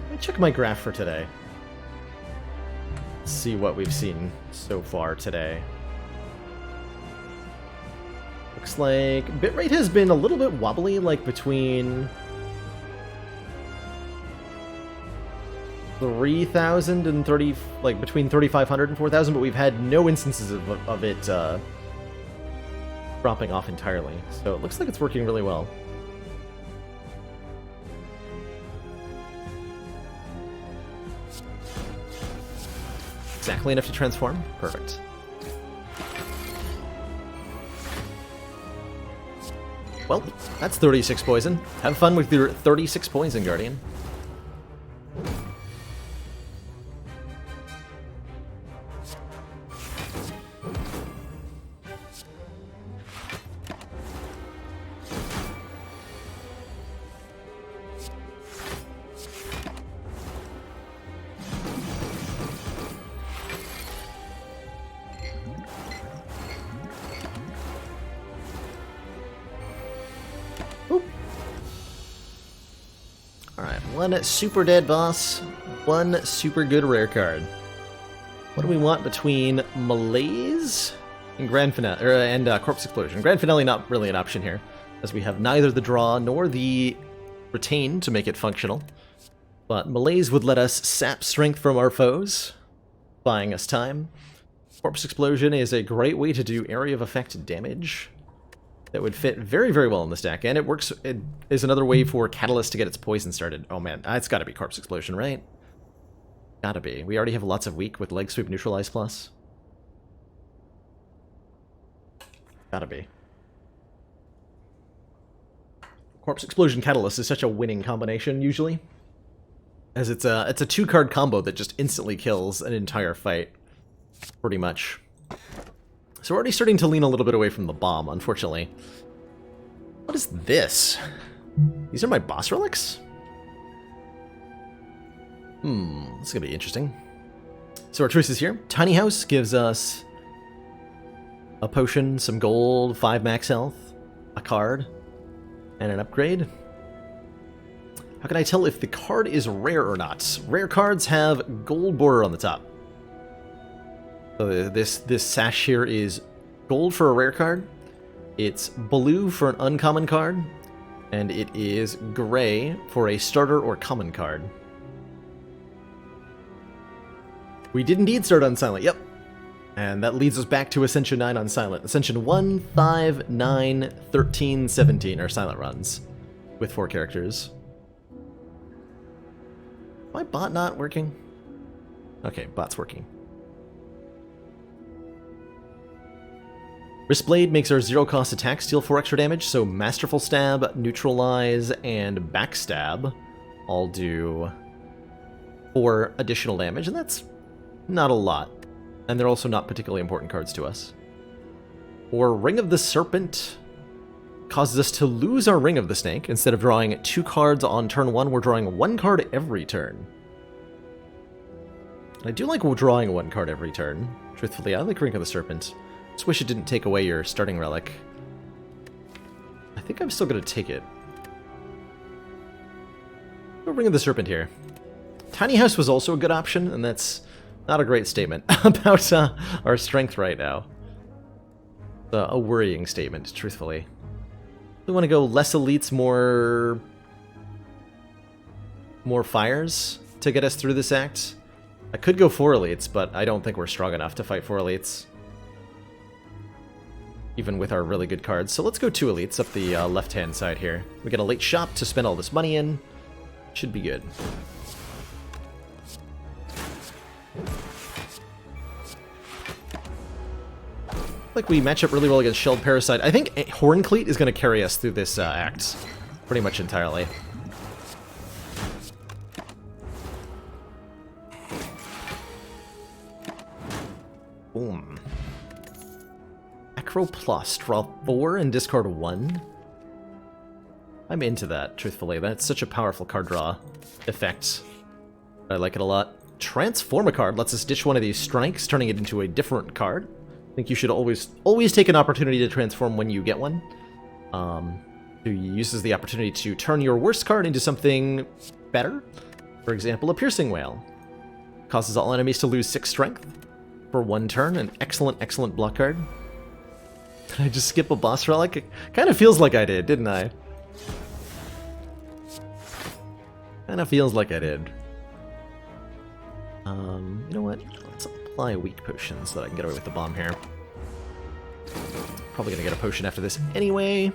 Let me check my graph for today. See what we've seen so far today. Looks like bitrate has been a little bit wobbly, like between 3,000 and 30, like between 3,500 and 4,000, but we've had no instances of it dropping off entirely. So it looks like it's working really well. Exactly enough to transform? Perfect. Well, that's 36 poison. Have fun with your 36 poison, Guardian. One super dead boss, one super good rare card. What do we want between Malaise and Grand Finale, and Corpse Explosion? Grand Finale not really an option here, as we have neither the draw nor the retain to make it functional. But Malaise would let us sap strength from our foes, buying us time. Corpse Explosion is a great way to do area of effect damage. That would fit very, very well in this deck, and it is another way for Catalyst to get its poison started. Oh man, it's gotta be Corpse Explosion, right? Gotta be. We already have lots of weak with Leg Sweep Neutralize Plus. Gotta be. Corpse Explosion Catalyst is such a winning combination, usually. As it's a 2-card combo that just instantly kills an entire fight. Pretty much. So we're already starting to lean a little bit away from the bomb, unfortunately. What is this? These are my boss relics? This is gonna be interesting. So our choices here. Tiny House gives us a potion, some gold, 5 max health, a card, and an upgrade. How can I tell if the card is rare or not? Rare cards have gold border on the top. So this sash here is gold for a rare card, it's blue for an uncommon card, and it is gray for a starter or common card. We did indeed start on Silent, yep. And that leads us back to Ascension 9 on Silent. Ascension 1, 5, 9, 13, 17 are Silent runs with 4 characters. My bot not working? Okay, bot's working. Wristblade makes our zero-cost attacks deal 4 extra damage, so Masterful Stab, Neutralize, and Backstab all do 4 additional damage, and that's not a lot. And they're also not particularly important cards to us. Or Ring of the Serpent causes us to lose our Ring of the Snake. Instead of drawing 2 cards on turn 1, we're drawing 1 card every turn. I do like drawing 1 card every turn. Truthfully, I like Ring of the Serpent. Just wish it didn't take away your starting relic. I think I'm still going to take it. Go Ring of the Serpent here. Tiny House was also a good option, and that's not a great statement about our strength right now. A worrying statement, truthfully. We want to go less elites, more fires to get us through this act. I could go 4 elites, but I don't think we're strong enough to fight 4 elites. Even with our really good cards. So let's go 2 elites up the left-hand side here. We get a late shop to spend all this money in. Should be good. Like we match up really well against Shelled Parasite. I think Horncleat is going to carry us through this act pretty much entirely. Boom. Acro Plus. Draw 4 and discard 1. I'm into that, truthfully. That's such a powerful card draw effect. I like it a lot. Transform a card lets us ditch one of these strikes, turning it into a different card. I think you should always take an opportunity to transform when you get one. It uses the opportunity to turn your worst card into something better. For example, a Piercing Wail. Causes all enemies to lose 6 strength for 1 turn. An excellent, excellent block card. Did I just skip a boss relic? It kind of feels like I did, didn't I? Kind of feels like I did. You know what? Let's apply weak potions so that I can get away with the bomb here. Probably gonna get a potion after this anyway.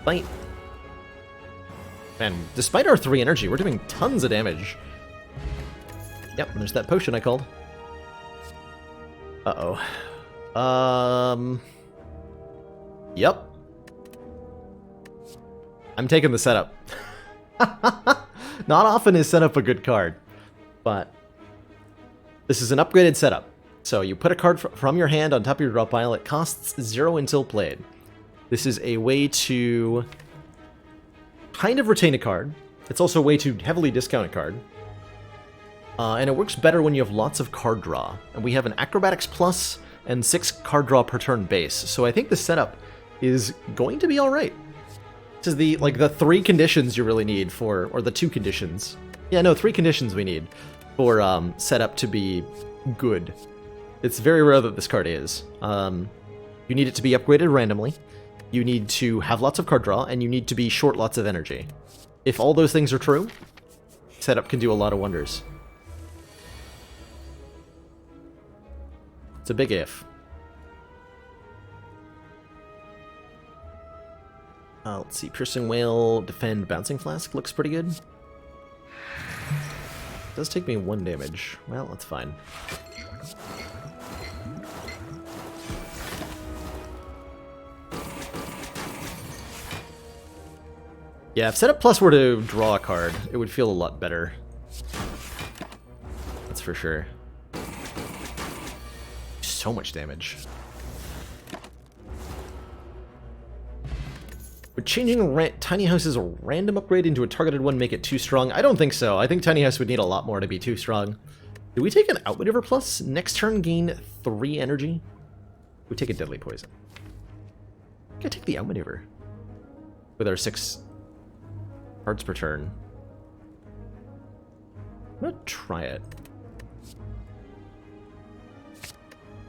Bite. Man, despite our 3 energy, we're doing tons of damage. Yep, and there's that potion I called. Uh-oh. Yep. I'm taking the setup. Not often is setup a good card, but this is an upgraded setup. So you put a card from your hand on top of your draw pile. It costs 0 until played. This is a way to kind of retain a card. It's also a way to heavily discount a card. And it works better when you have lots of card draw. And we have an Acrobatics Plus and 6 card draw per turn base. So I think the setup is going to be alright. This is the 3 conditions you really need for, or the 2 conditions. Yeah, no, 3 conditions we need for setup to be good. It's very rare that this card is. You need it to be upgraded randomly. You need to have lots of card draw, and you need to be short lots of energy. If all those things are true, setup can do a lot of wonders. It's a big if. Let's see, Piercing Wail, Defend, Bouncing Flask looks pretty good. Does take me 1 damage. Well, that's fine. Yeah, if Setup Plus were to draw a card, it would feel a lot better. That's for sure. So much damage. Would changing Tiny House's random upgrade into a targeted one make it too strong? I don't think so. I think Tiny House would need a lot more to be too strong. Do we take an Outmaneuver Plus? Next turn gain 3 energy? We take a Deadly Poison. I think I take the Outmaneuver. With our 6 cards per turn. I'm gonna try it.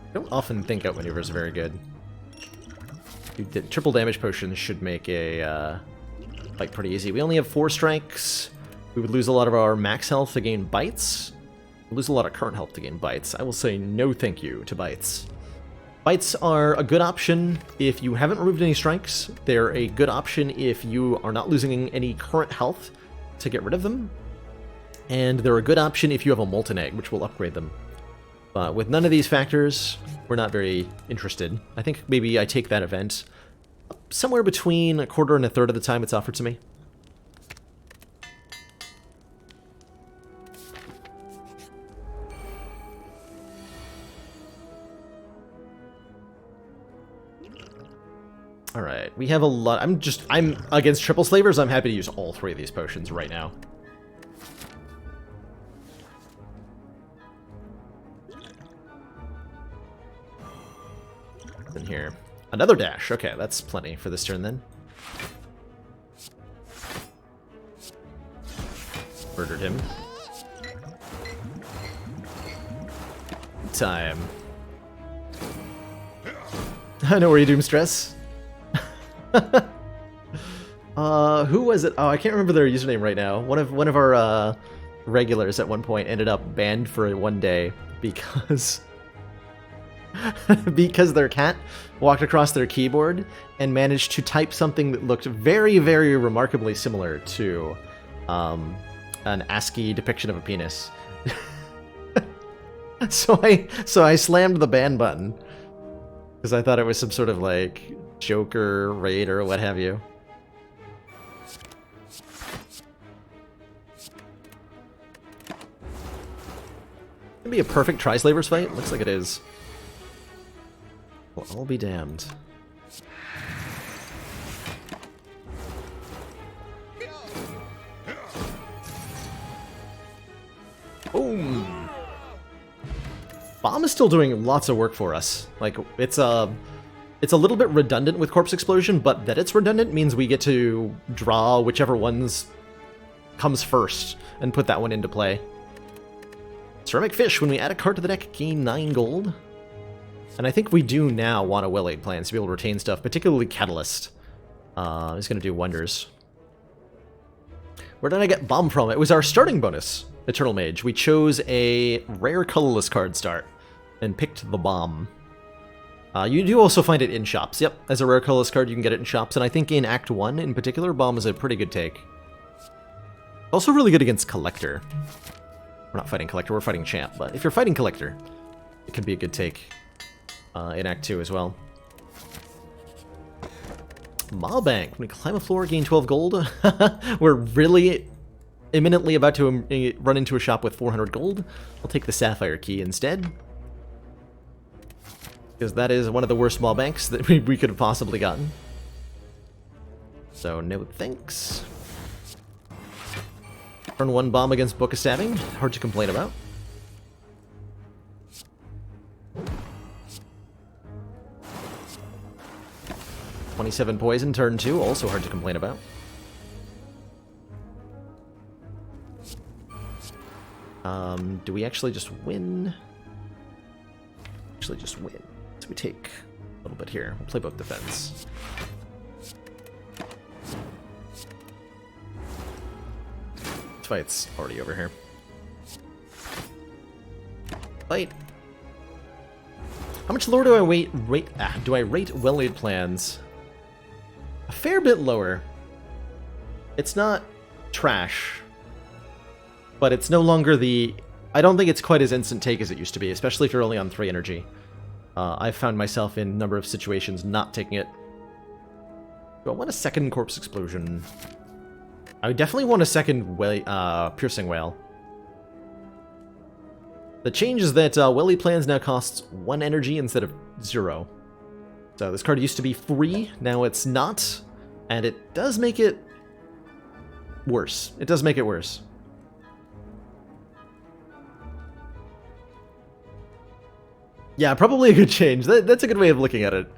I don't often think Outmaneuvers are very good. The triple damage potions should make a fight pretty easy. We only have 4 strikes. We would lose a lot of our max health to gain bites. Lose a lot of current health to gain bites. I will say no thank you to bites. Bites are a good option if you haven't removed any strikes. They're a good option if you are not losing any current health to get rid of them. And they're a good option if you have a molten egg, which will upgrade them. But with none of these factors, we're not very interested. I think maybe I take that event somewhere between a quarter and a third of the time it's offered to me. Alright, we have a lot. I'm against triple slavers. I'm happy to use all three of these potions right now. In here. Another dash. Okay, that's plenty for this turn then. Murdered him. Time. I know where you doom stress. Who was it? Oh, I can't remember their username right now. One of our regulars at one point ended up banned for one day because because their cat walked across their keyboard and managed to type something that looked very, very remarkably similar to an ASCII depiction of a penis. So I slammed the ban button because I thought it was some sort of like Joker raid or what have you. Gonna be a perfect Tri-Slavers fight? Looks like it is. Well, I'll be damned. Boom! Bomb is still doing lots of work for us. Like, it's a little bit redundant with Corpse Explosion, but that it's redundant means we get to draw whichever one's comes first and put that one into play. Ceramic Fish, when we add a card to the deck, gain 9 gold. And I think we do now want a Well-Laid Plans to be able to retain stuff, particularly Catalyst. Is going to do wonders. Where did I get Bomb from? It was our starting bonus, Eternal Mage. We chose a rare colorless card start and picked the Bomb. You do also find it in shops. Yep, as a rare colorless card, you can get it in shops. And I think in Act 1 in particular, Bomb is a pretty good take. Also really good against Collector. We're not fighting Collector, we're fighting Champ. But if you're fighting Collector, it can be a good take in Act 2 as well. Maw Bank. When we climb a floor, gain 12 gold. We're really imminently about to run into a shop with 400 gold. I'll take the Sapphire Key instead. Because that is one of the worst Maw Banks that we could have possibly gotten. So, no thanks. Turn 1 bomb against Book of Stabbing. Hard to complain about. $27 poison, turn 2, also hard to complain about. Do we actually just win? Actually just win. So we take a little bit here. We'll play both defense. This fight's already over here. Fight! How much lower do I rate Well-Laid Plans? A fair bit lower. It's not trash, but it's no longer the... I don't think it's quite as instant take as it used to be, especially if you're only on 3 energy. I've found myself in a number of situations not taking it. Do I want a second Corpse Explosion? I would definitely want a second Piercing Wail. The change is that Well-Laid Plans now costs 1 energy instead of 0. So this card used to be free, now it's not, and it does make it worse. It does make it worse. Yeah, probably a good change. That's a good way of looking at it.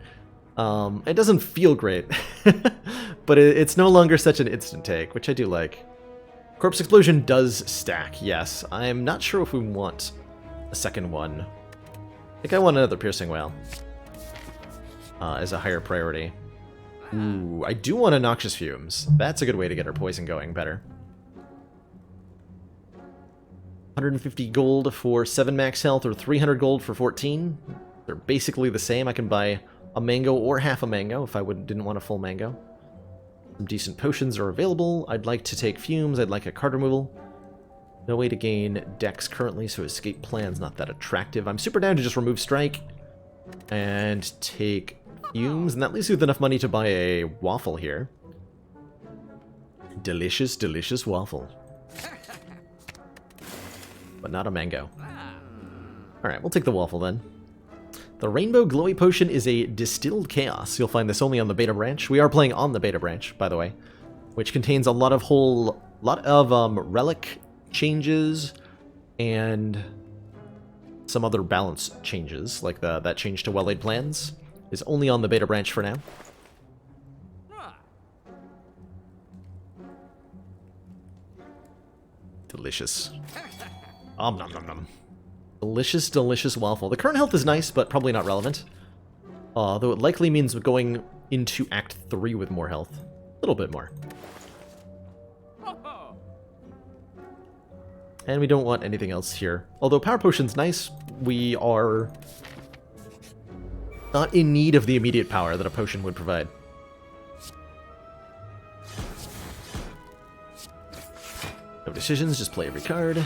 It doesn't feel great, but it's no longer such an instant take, which I do like. Corpse Explosion does stack, yes. I'm not sure if we want a second one. I think I want another Piercing Wail as a higher priority. Ooh, I do want a Noxious Fumes. That's a good way to get our poison going better. 150 gold for 7 max health, or 300 gold for 14. They're basically the same. I can buy a mango or half a mango if I didn't want a full mango. Some decent potions are available. I'd like to take fumes. I'd like a card removal. No way to gain dex currently, so escape plan's not that attractive. I'm super down to just remove strike and take fumes, and that leaves you with enough money to buy a waffle here. Delicious, delicious waffle. But not a mango. Alright, we'll take the waffle then. The Rainbow Glowy Potion is a distilled chaos. You'll find this only on the beta branch. We are playing on the beta branch, by the way, which contains a lot of relic changes and some other balance changes, like that change to well-laid plans is only on the beta branch for now. Delicious. Nom nom nom. Delicious, delicious waffle. The current health is nice, but probably not relevant. Though it likely means going into Act 3 with more health. A little bit more. And we don't want anything else here. Although Power Potion's nice, we are not in need of the immediate power that a potion would provide. No decisions, just play every card.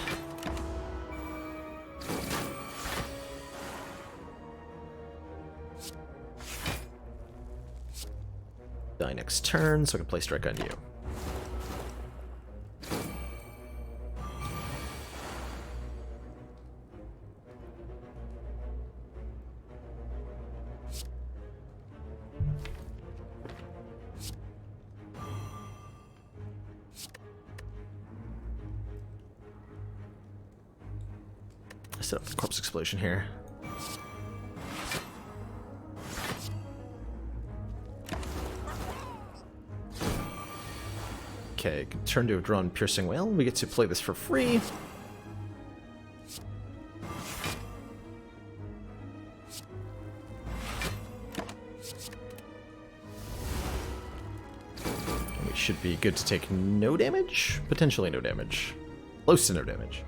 Die next turn, so I can play strike on you. Set up the corpse explosion here. Okay, turn to a drawn piercing whale. We get to play this for free. We should be good to take no damage? Potentially no damage. Close to no damage.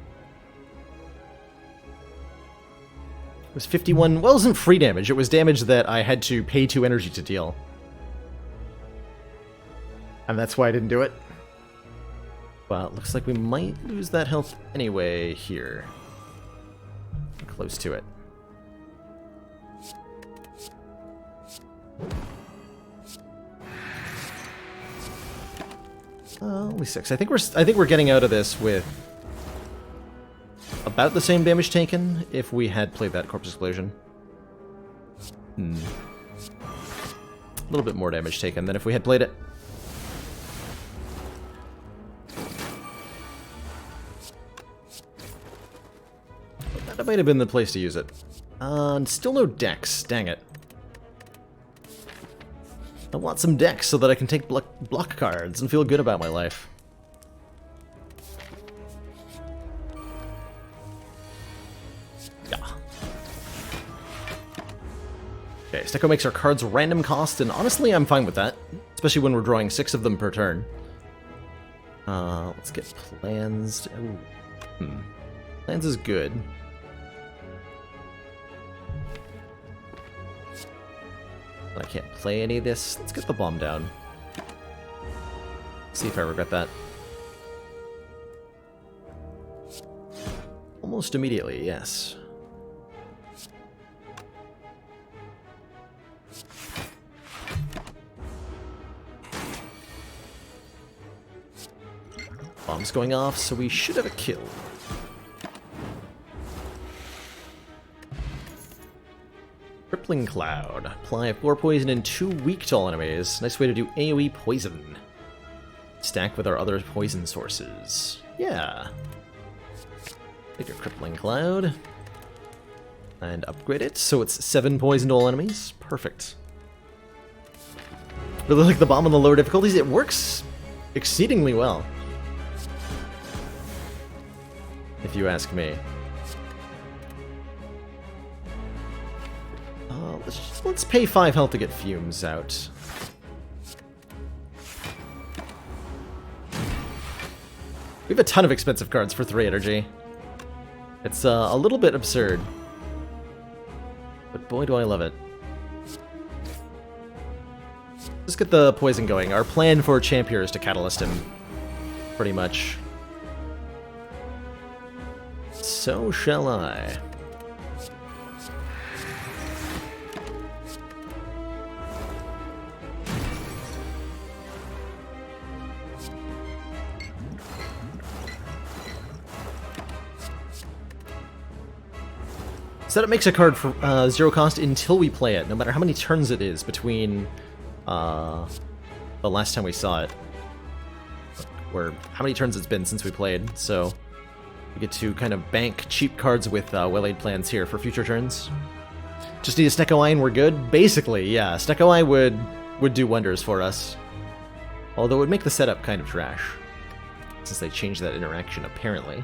It was 51. Well, it wasn't free damage. It was damage that I had to pay 2 energy to deal. And that's why I didn't do it. Well, it looks like we might lose that health anyway here. Close to it. Only 6. I think we're getting out of this with about the same damage taken if we had played that corpse explosion. A little bit more damage taken than if we had played it. But that might have been the place to use it. Still no dex, dang it. I want some dex so that I can take block cards and feel good about my life. Okay, Stecco makes our cards random cost, and honestly, I'm fine with that. Especially when we're drawing 6 of them per turn. Let's get plans. Plans is good. I can't play any of this. Let's get the bomb down. See if I regret that. Almost immediately, yes. Bomb's going off, so we should have a kill. Crippling Cloud. Apply 4 poison and 2 weak to all enemies. Nice way to do AoE poison. Stack with our other poison sources. Yeah. Take your Crippling Cloud. And upgrade it, so it's 7 poison to all enemies. Perfect. Really like the bomb on the lower difficulties. It works exceedingly well, if you ask me. Let's pay 5 health to get fumes out. We have a ton of expensive cards for 3 energy. It's a little bit absurd. But boy, do I love it. Let's get the poison going. Our plan for Champ here is to Catalyst him, pretty much. So shall I. Setup makes a card for 0 cost until we play it, no matter how many turns it is between the last time we saw it. Or how many turns it's been since we played, so we get to kind of bank cheap cards with well-laid plans here for future turns. Just need a Snecko Eye and we're good? Basically, yeah. Snecko Eye would do wonders for us. Although it would make the setup kind of trash, since they changed that interaction, apparently.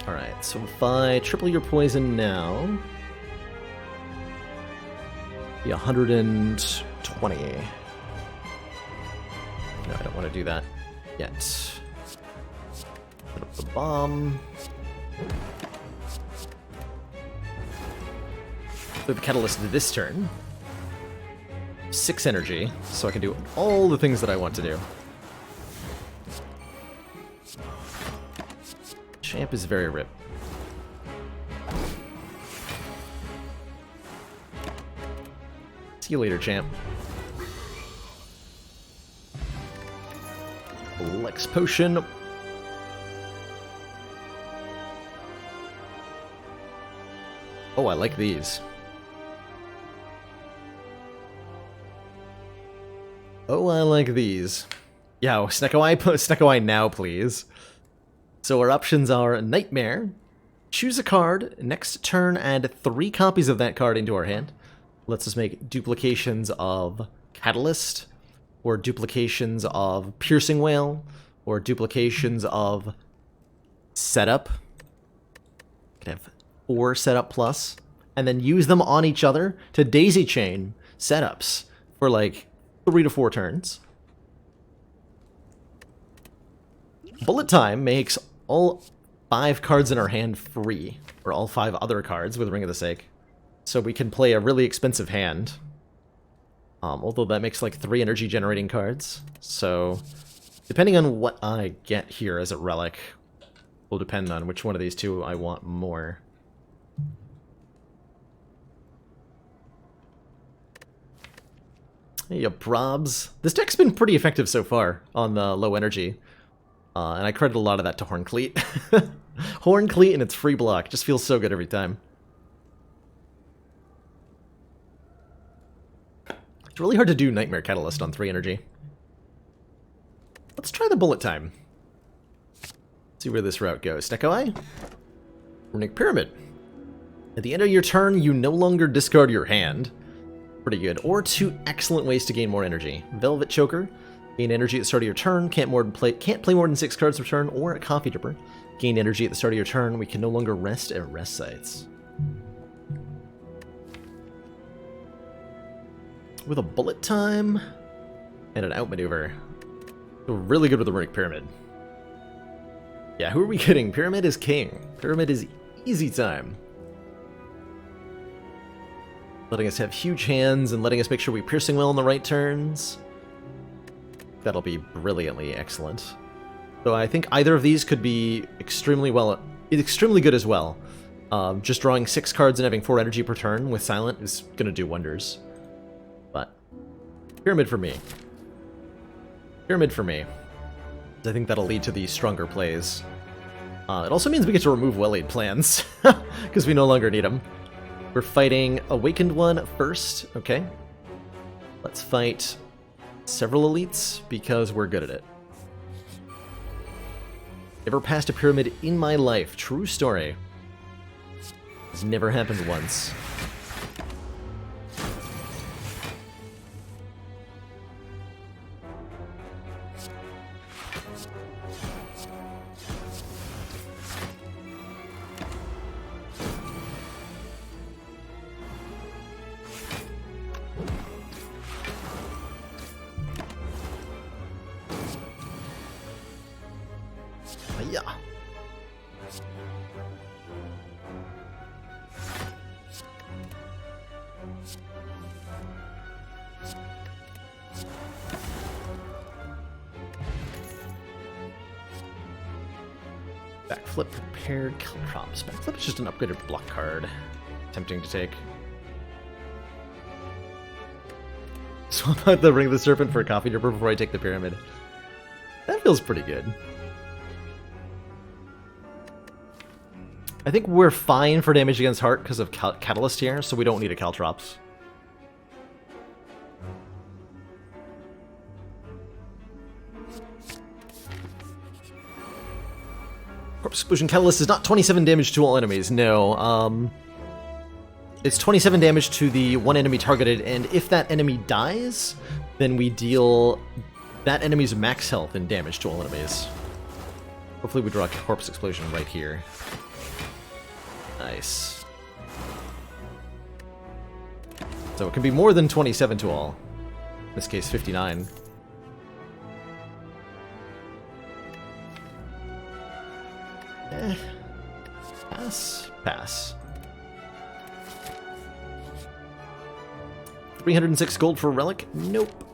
Alright, so if I triple your poison now, be 120. No, I don't want to do that yet. Put up the bomb. Put the catalyst this turn. 6 energy, so I can do all the things that I want to do. Champ is very rip. See you later, Champ. Lex Potion. Oh, I like these. Oh, I like these. Yeah, Snecko Eye now, please. So our options are Nightmare, choose a card, next turn add 3 copies of that card into our hand. Lets us make duplications of Catalyst, or duplications of Piercing Wail, or duplications of Setup. Can have 4 Setup plus, and then use them on each other to daisy chain setups for like 3 to 4 turns. Bullet Time makes all 5 cards in our hand free, or all 5 other cards with Ring of the Sake. So we can play a really expensive hand. Although that makes like 3 energy generating cards. So depending on what I get here as a relic, will depend on which one of these 2 I want more. Hey, ya probs. This deck's been pretty effective so far on the low energy. And I credit a lot of that to Horncleat. Horncleat and its free block just feels so good every time. It's really hard to do Nightmare Catalyst on 3 energy. Let's try the Bullet Time. See where this route goes. Snecko Eye? Runic Pyramid. At the end of your turn, you no longer discard your hand. Pretty good. Or 2 excellent ways to gain more energy. Velvet Choker. Gain energy at the start of your turn, can't play more than 6 cards per turn, or a Coffee Dripper. Gain energy at the start of your turn, we can no longer rest at rest sites. With a Bullet Time and an Outmaneuver. We're really good with the Runic Pyramid. Yeah, who are we kidding? Pyramid is king. Pyramid is easy time. Letting us have huge hands and letting us make sure we Piercing Well on the right turns. That'll be brilliantly excellent. So I think either of these could be extremely good as well. Just drawing 6 cards and having 4 energy per turn with Silent is gonna do wonders. But Pyramid for me. Pyramid for me. I think that'll lead to the stronger plays. It also means we get to remove well-laid plans, because we no longer need them. We're fighting Awakened One first, okay. Let's fight several elites, because we're good at it. Never passed a pyramid in my life. True story. It's never happened once. Yeah. Backflip prepared caltrops. Backflip is just an upgraded block card. Tempting to take. Swap out the Ring of the Serpent for a Coffee Dripper before I take the Pyramid. That feels pretty good. I think we're fine for damage against Heart because of Catalyst here, so we don't need a Caltrops. Corpse Explosion Catalyst is not 27 damage to all enemies, no. It's 27 damage to the one enemy targeted, and if that enemy dies, then we deal that enemy's max health and damage to all enemies. Hopefully we draw a Corpse Explosion right here. Nice. So it can be more than 27 to all. In this case, 59. Pass. Pass. 306 gold for a relic? Nope.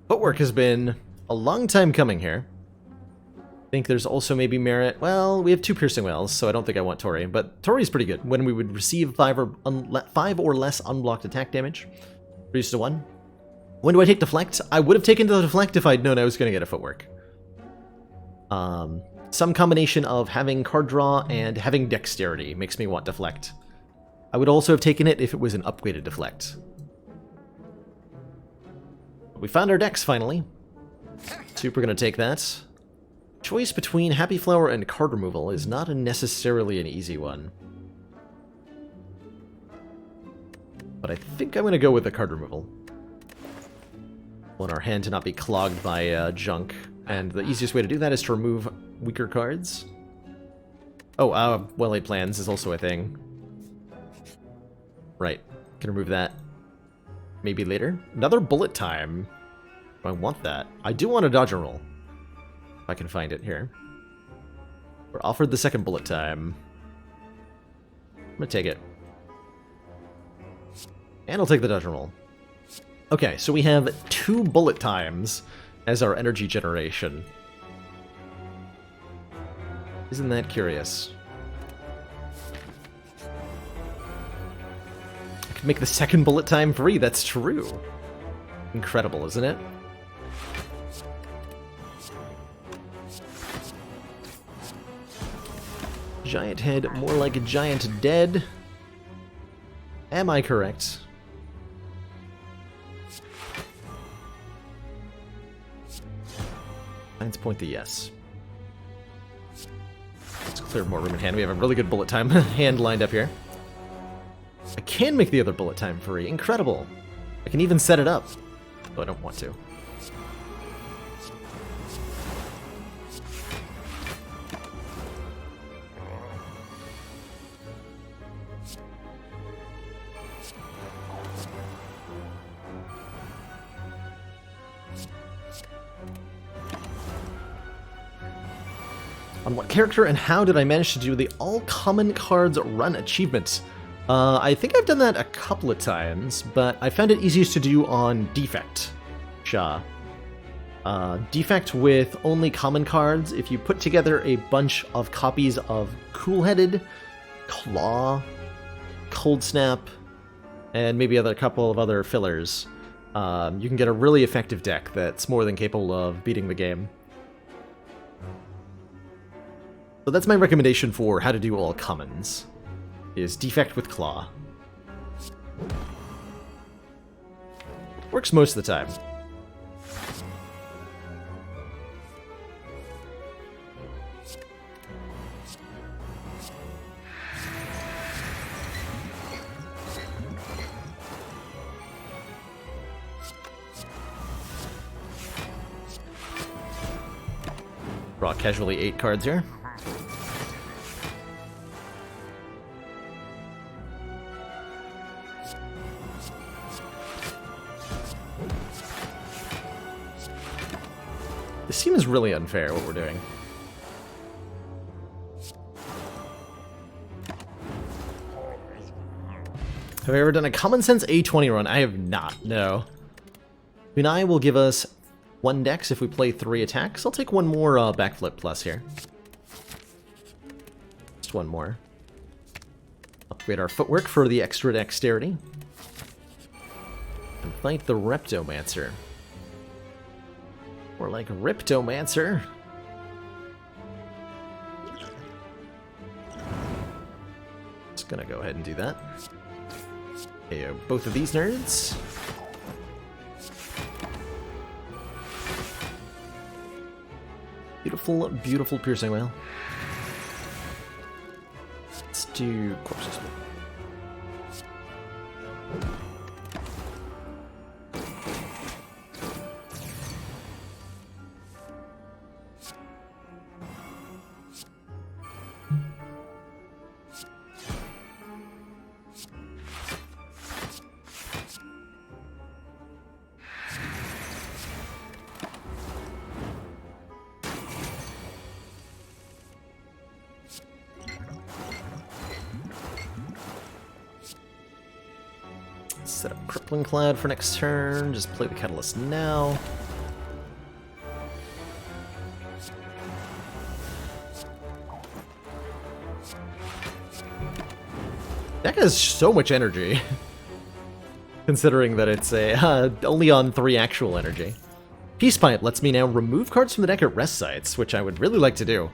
Footwork has been a long time coming here. I think there's also maybe merit. Well, we have 2 piercing wells, so I don't think I want Tori. But Tori's pretty good. When we would receive 5 or less unblocked attack damage, reduced to 1. When do I take Deflect? I would have taken the Deflect if I'd known I was going to get a Footwork. Some combination of having card draw and having Dexterity makes me want Deflect. I would also have taken it if it was an upgraded Deflect. We found our Dex finally. Super gonna take that. Choice between Happy Flower and card removal is not necessarily an easy one. But I think I'm gonna go with the card removal. Want our hand to not be clogged by junk. And the easiest way to do that is to remove weaker cards. Oh, Well-Laid Plans is also a thing. Right. Can remove that. Maybe later. Another bullet time. I want that. I do want a dodge and roll. If I can find it here. We're offered the second bullet time. I'm gonna take it. And I'll take the dodge and roll. Okay, so we have 2 bullet times as our energy generation. Isn't that curious? I could make the second bullet time free, that's true. Incredible, isn't it? Giant head, more like a giant dead. Am I correct? Science point to yes. Let's clear more room in hand. We have a really good bullet time hand lined up here. I can make the other bullet time free. Incredible. I can even set it up. Though I don't want to. On what character and how did I manage to do the all common cards run achievement? I think I've done that a couple of times, but I found it easiest to do on Defect. Defect with only common cards. If you put together a bunch of copies of Cool-Headed, Claw, Cold Snap, and maybe a couple of other fillers, you can get a really effective deck that's more than capable of beating the game. So that's my recommendation for how to do all commons, is Defect with Claw. Works most of the time. Draw casually 8 cards here. This seems really unfair, what we're doing. Have I ever done a common sense A20 run? I have not, no. Bunai will give us 1 dex if we play 3 attacks. I'll take one more backflip plus here. Just one more. Upgrade our footwork for the extra dexterity. And fight the Reptomancer. Or like Riptomancer. Just gonna go ahead and do that. KO both of these nerds. Beautiful, beautiful piercing whale. Let's do corpses. Set up Crippling Cloud for next turn. Just play the Catalyst now. Deck has so much energy, considering that it's a only on 3 actual energy. Peace Pipe lets me now remove cards from the deck at rest sites, which I would really like to do.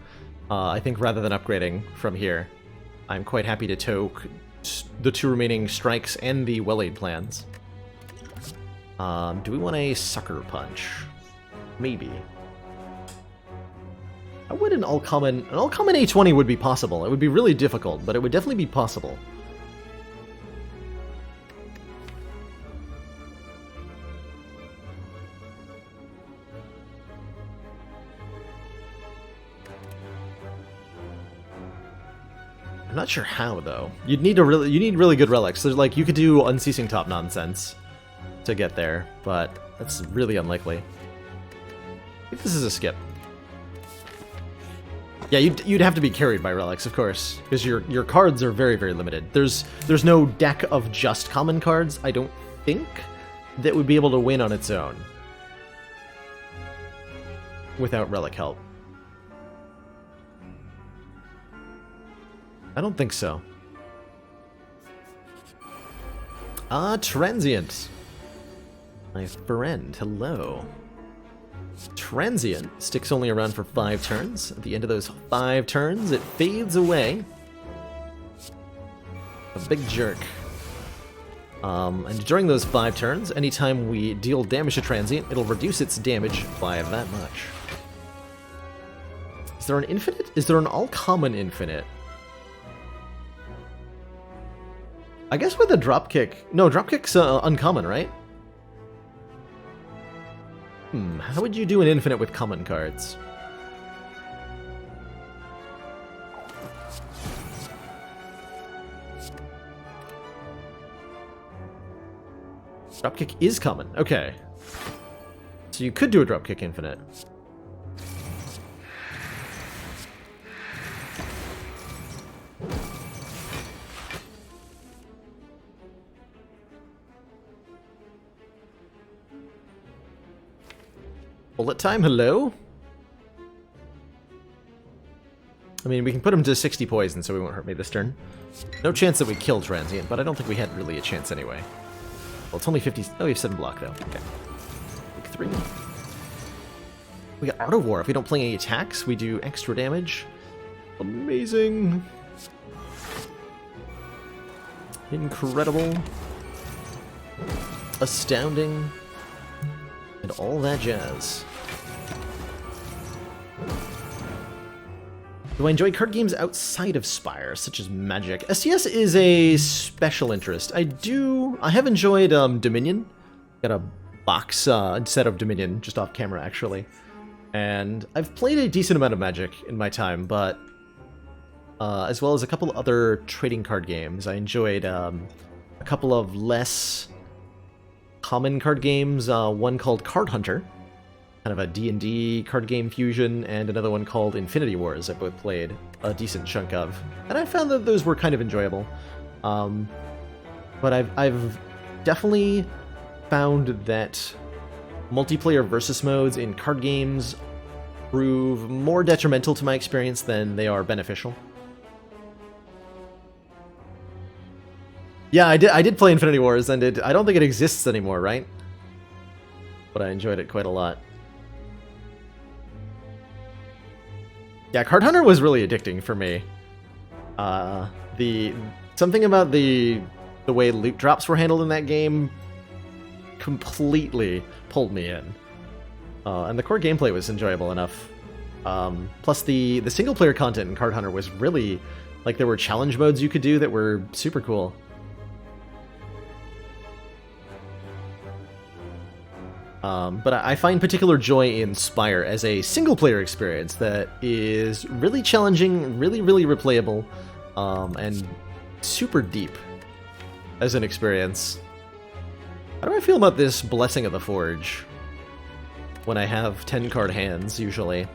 I think rather than upgrading from here, I'm quite happy to toke the 2 remaining strikes and the well-aid plans. Do we want a Sucker Punch? Maybe. I would an all-common A20 would be possible. It would be really difficult, but it would definitely be possible. I'm not sure how though. You need really good relics. There's like you could do Unceasing Top nonsense to get there, but that's really unlikely. I think this is a skip. Yeah, you'd have to be carried by relics, of course, because your cards are very, very limited. There's no deck of just common cards, I don't think, that would be able to win on its own without relic help. I don't think so. Transient. My friend, hello. Transient sticks only around for 5 turns. At the end of those 5 turns, it fades away. A big jerk. And during those 5 turns, anytime we deal damage to Transient, it'll reduce its damage by that much. Is there an infinite? Is there an all-common infinite? I guess with a dropkick... No, dropkick's uncommon, right? How would you do an infinite with common cards? Dropkick is common, okay. So you could do a dropkick infinite. Bullet time, hello? I mean, we can put him to 60 poison, so he won't hurt me this turn. No chance that we kill Transient, but I don't think we had really a chance anyway. Well, it's only 50... Oh, we have 7 block, though. Okay. Take 3. We got Art of War. If we don't play any attacks, we do extra damage. Amazing. Incredible. Astounding. And all that jazz. Do I enjoy card games outside of Spire, such as Magic? STS is a special interest. I have enjoyed Dominion. Got a box set of Dominion just off camera, actually. And I've played a decent amount of Magic in my time, but as well as a couple other trading card games. I enjoyed a couple of less common card games, one called Card Hunter, kind of a D&D card game fusion, and another one called Infinity Wars I both played a decent chunk of. And I found that those were kind of enjoyable. But I've definitely found that multiplayer versus modes in card games prove more detrimental to my experience than they are beneficial. Yeah, I did play Infinity Wars, and I don't think it exists anymore, right? But I enjoyed it quite a lot. Yeah, Card Hunter was really addicting for me. Something about the way loot drops were handled in that game completely pulled me in. And the core gameplay was enjoyable enough. Plus the single player content in Card Hunter was really, like, there were challenge modes you could do that were super cool. But I find particular joy in Spire as a single-player experience that is really challenging, really replayable, and super deep as an experience. How do I feel about this Blessing of the Forge when I have 10-card hands, usually?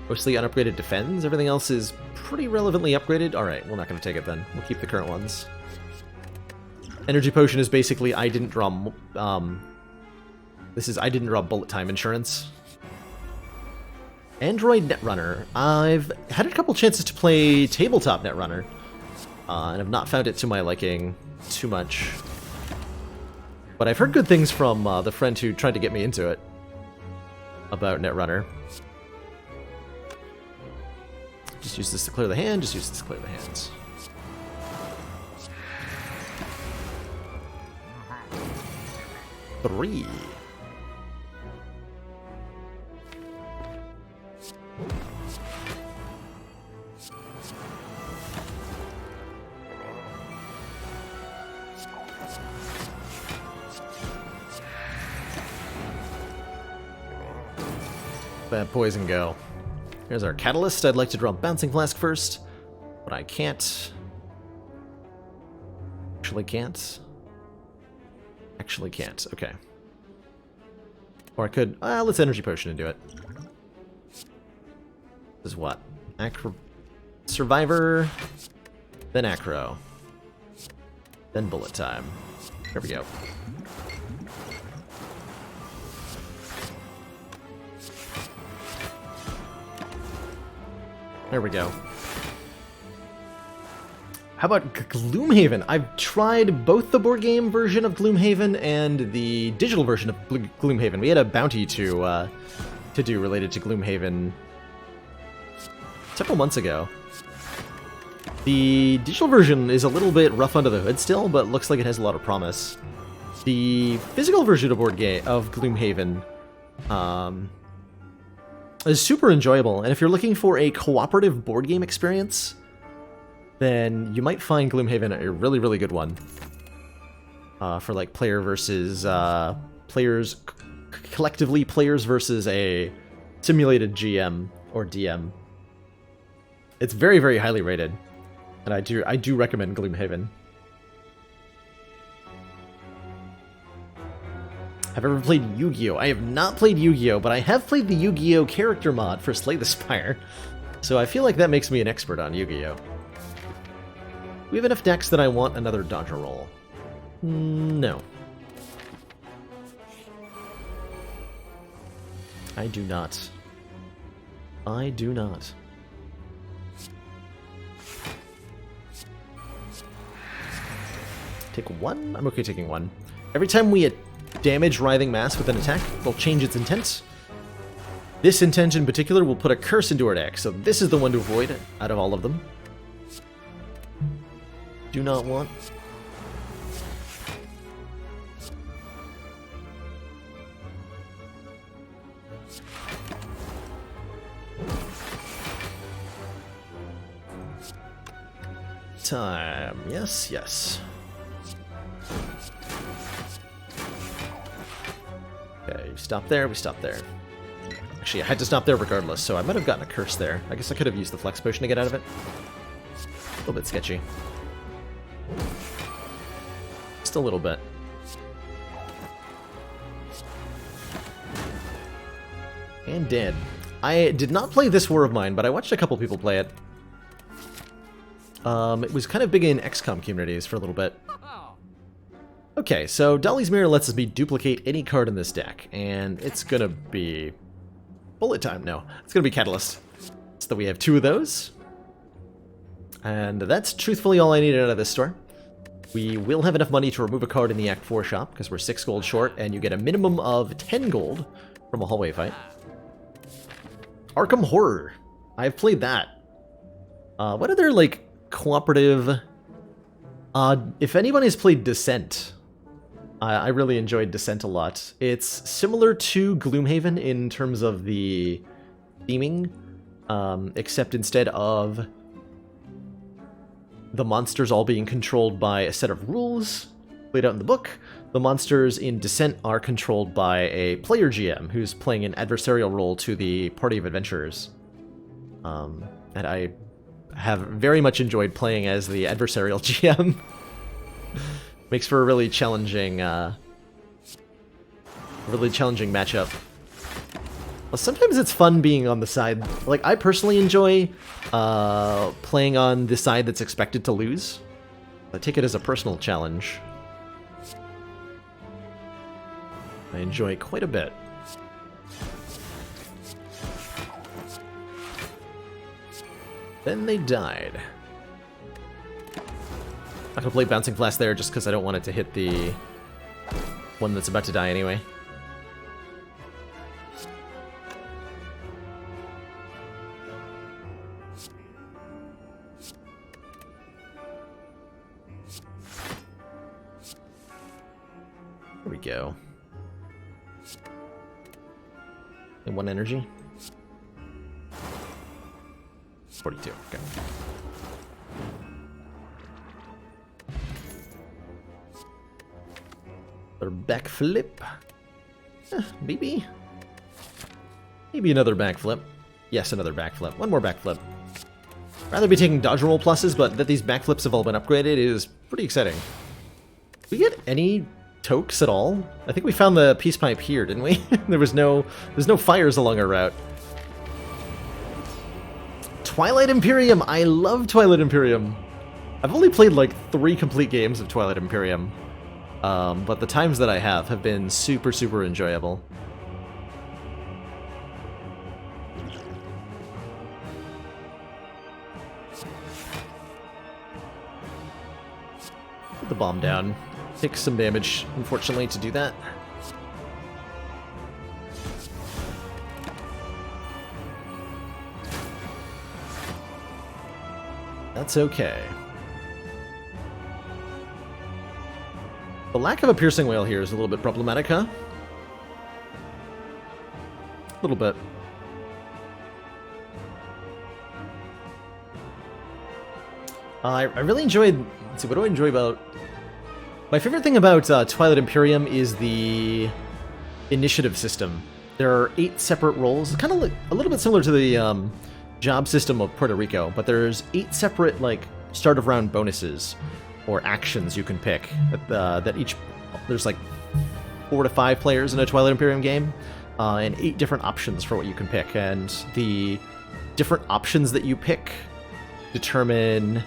Mostly unupgraded defends, everything else is pretty relevantly upgraded. Alright, we're not going to take it then. We'll keep the current ones. Energy Potion is basically I didn't draw bullet time insurance. Android Netrunner. I've had a couple chances to play tabletop Netrunner, and have not found it to my liking too much. But I've heard good things from the friend who tried to get me into it about Netrunner. Just use this to clear the hand, just use this to clear the hands. Three. Bad poison go. Here's our catalyst. I'd like to draw Bouncing Flask first, but I can't. Actually can't. Actually can't. Okay. Or I could. Let's Energy Potion and do it. This is what? Survivor, then Acro, then Bullet Time. There we go. There we go. How about Gloomhaven? I've tried both the board game version of Gloomhaven and the digital version of Gloomhaven. We had a bounty to do related to Gloomhaven several months ago. The digital version is a little bit rough under the hood still, but looks like it has a lot of promise. The physical version of Gloomhaven is super enjoyable, and if you're looking for a cooperative board game experience, then you might find Gloomhaven a really good one. For like player versus players, collectively players versus a simulated GM or DM. It's very highly rated, and I do recommend Gloomhaven. Have I ever played Yu-Gi-Oh? I have not played Yu-Gi-Oh, but I have played the Yu-Gi-Oh character mod for Slay the Spire, so I feel like that makes me an expert on Yu-Gi-Oh. We have enough decks that I want another dodger roll. No. I do not. I do not. Take one? I'm okay taking one. Every time we damage Writhing Mass with an attack, they'll change its intent. This intent in particular will put a curse into our deck, so this is the one to avoid out of all of them. Do not want. Time. Yes, yes. Okay, we stop there, we stop there. Actually, I had to stop there regardless, so I might have gotten a curse there. I guess I could have used the Flex Potion to get out of it. A little bit sketchy. Just a little bit. And dead. I did not play this War of Mine, but I watched a couple people play it. It was kind of big in XCOM communities for a little bit. Okay, so Dolly's Mirror lets me duplicate any card in this deck, and it's gonna be bullet time. No, it's gonna be Catalyst. So we have 2 of those, and that's truthfully all I needed out of this store. We will have enough money to remove a card in the Act 4 shop, because we're 6 gold short, and you get a minimum of 10 gold from a hallway fight. Arkham Horror. I've played that. What other, like, cooperative... if anybody's played Descent, I really enjoyed Descent a lot. It's similar to Gloomhaven in terms of the theming, except instead of the monsters all being controlled by a set of rules laid out in the book, the monsters in Descent are controlled by a player GM who's playing an adversarial role to the party of adventurers. And I have very much enjoyed playing as the adversarial GM. Makes for a really challenging matchup. Well, sometimes it's fun being on the side. Like, I personally enjoy playing on the side that's expected to lose. I take it as a personal challenge. I enjoy quite a bit. Then they died. Not gonna play Bouncing Blast there just because I don't want it to hit the one that's about to die anyway. There we go. And 1 energy. 42, okay. Another backflip. Maybe. Maybe another backflip. Yes, another backflip. 1 more backflip. Rather be taking dodge roll pluses, but that these backflips have all been upgraded is pretty exciting. Did we get any tokes at all? I think we found the peace pipe here, didn't we? There's no fires along our route. Twilight Imperium! I love Twilight Imperium! I've only played like 3 complete games of Twilight Imperium. But the times that I have been super, super enjoyable. Put the bomb down. Takes some damage, unfortunately, to do that. That's okay. The lack of a piercing whale here is a little bit problematic, huh? A little bit. I really enjoyed... Let's see, what do I enjoy about... My favorite thing about Twilight Imperium is the initiative system. There are 8 separate roles, kind of like, a little bit similar to the job system of Puerto Rico, but there's 8 separate, like, start of round bonuses or actions you can pick that each... There's like 4 to 5 players in a Twilight Imperium game, and 8 different options for what you can pick, and the different options that you pick determine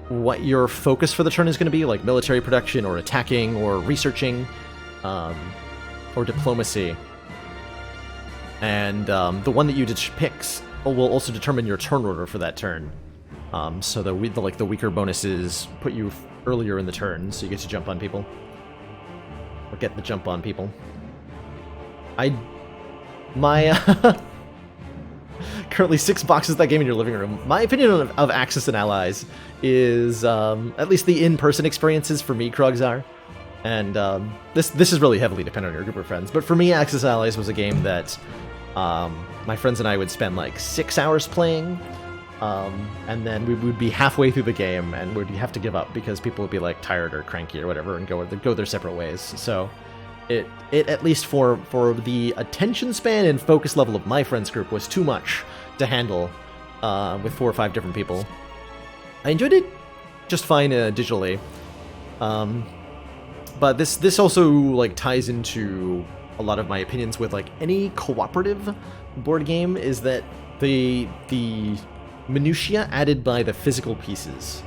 what your focus for the turn is going to be, like military production, or attacking, or researching, or diplomacy. And the one that you picks will also determine your turn order for that turn. So the weaker bonuses put you earlier in the turn, so you get to jump on people, or get the jump on people. Currently 6 boxes of that game in your living room. My opinion of Axis and Allies is, at least the in-person experiences for me, Krugs are. And this is really heavily dependent on your group of friends. But for me, Axis and Allies was a game that my friends and I would spend like 6 hours playing. And then we would be halfway through the game and we'd have to give up because people would be like tired or cranky or whatever and go their separate ways. So it at least for the attention span and focus level of my friends group was too much to handle with 4 or 5 different people. I enjoyed it just fine digitally, but this also like ties into a lot of my opinions with like any cooperative board game is that the minutiae added by the physical pieces.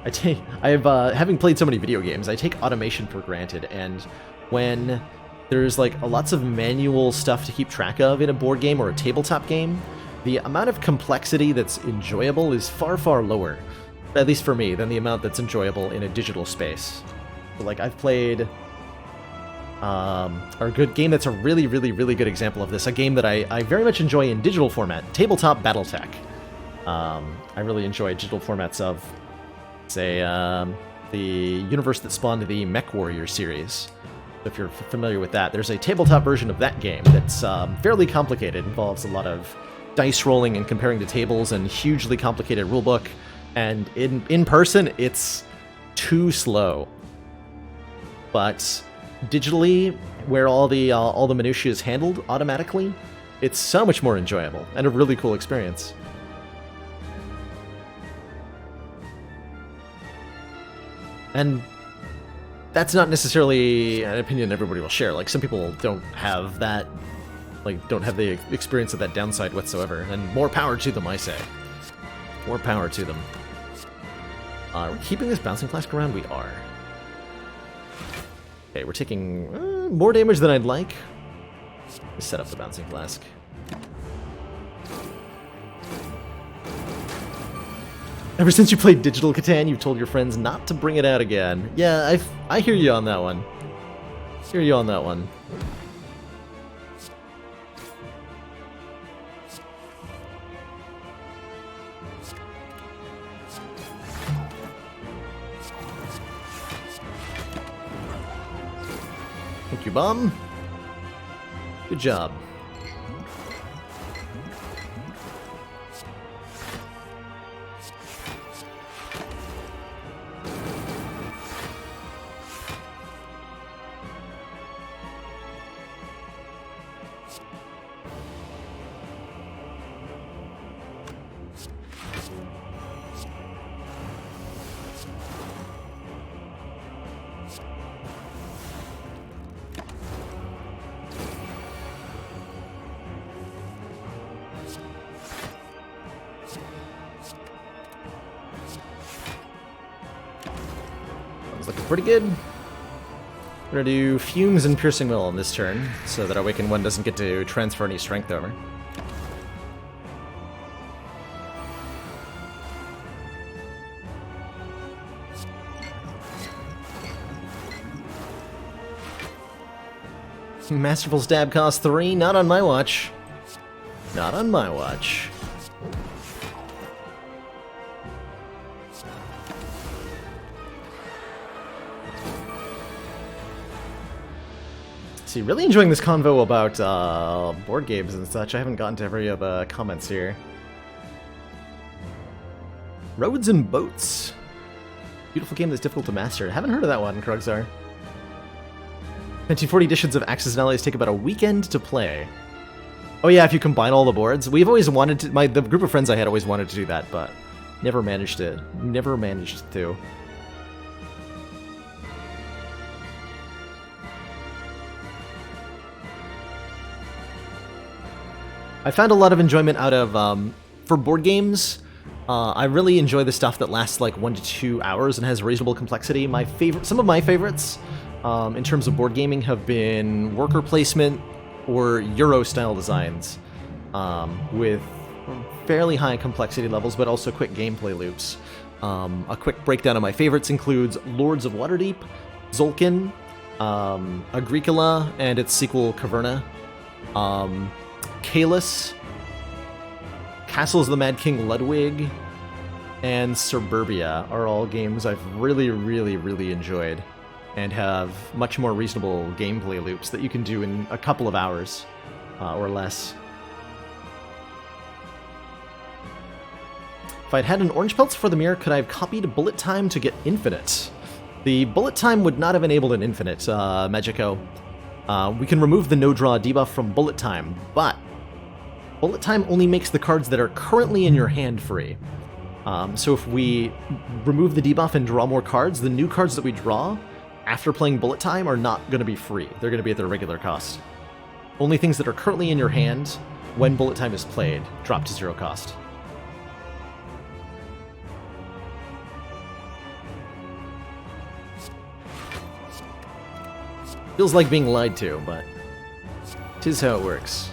Having played so many video games, I take automation for granted, and when there's like lots of manual stuff to keep track of in a board game or a tabletop game, the amount of complexity that's enjoyable is far, far lower, at least for me, than the amount that's enjoyable in a digital space. So, like, I've played a good game that's a really, really, really good example of this, a game that I very much enjoy in digital format, Tabletop Battletech. I really enjoy digital formats of, say, the universe that spawned the Mech Warrior series. If you're familiar with that, there's a tabletop version of that game that's fairly complicated, involves a lot of dice rolling and comparing to tables and hugely complicated rulebook, and in person, it's too slow. But digitally, where all the minutiae is handled automatically, it's so much more enjoyable and a really cool experience. And that's not necessarily an opinion everybody will share. Like, some people don't have that, like, don't have the experience of that downside whatsoever. And more power to them, I say. More power to them. Are we keeping this bouncing flask around? We are. Okay, we're taking more damage than I'd like. Let's set up the bouncing flask. Ever since you played Digital Catan, you've told your friends not to bring it out again. Yeah, I hear you on that one. Hear you on that one. Thank you, Bomb. Good job. Looking pretty good. We're gonna do Fumes and Piercing Will on this turn, so that Awakened One doesn't get to transfer any strength over. Masterful Stab costs 3, not on my watch. Not on my watch. See, really enjoying this convo about board games and such. I haven't gotten to every of the comments here. Roads and Boats. Beautiful game that's difficult to master. Haven't heard of that one, Krugzar. 1940 editions of Axis and Allies take about a weekend to play. Oh yeah, if you combine all the boards. We've always wanted to, the group of friends I had always wanted to do that, but never managed to. Never managed to. I found a lot of enjoyment out of, for board games, I really enjoy the stuff that lasts like 1 to 2 hours and has reasonable complexity. Some of my favorites, in terms of board gaming, have been worker placement or Euro-style designs, with fairly high complexity levels, but also quick gameplay loops. A quick breakdown of my favorites includes Lords of Waterdeep, Zolkin, Agricola, and its sequel, Caverna, Kalis, Castles of the Mad King Ludwig, and Suburbia are all games I've really, really, really enjoyed and have much more reasonable gameplay loops that you can do in a couple of hours or less. If I'd had an orange pelts for the mirror, could I have copied Bullet Time to get Infinite? The Bullet Time would not have enabled an Infinite, Magico. We can remove the no-draw debuff from Bullet Time, but Bullet Time only makes the cards that are currently in your hand free. So if we remove the debuff and draw more cards, the new cards that we draw after playing Bullet Time are not going to be free. They're going to be at their regular cost. Only things that are currently in your hand when bullet time is played drop to 0 cost. Feels like being lied to, but 'tis how it works.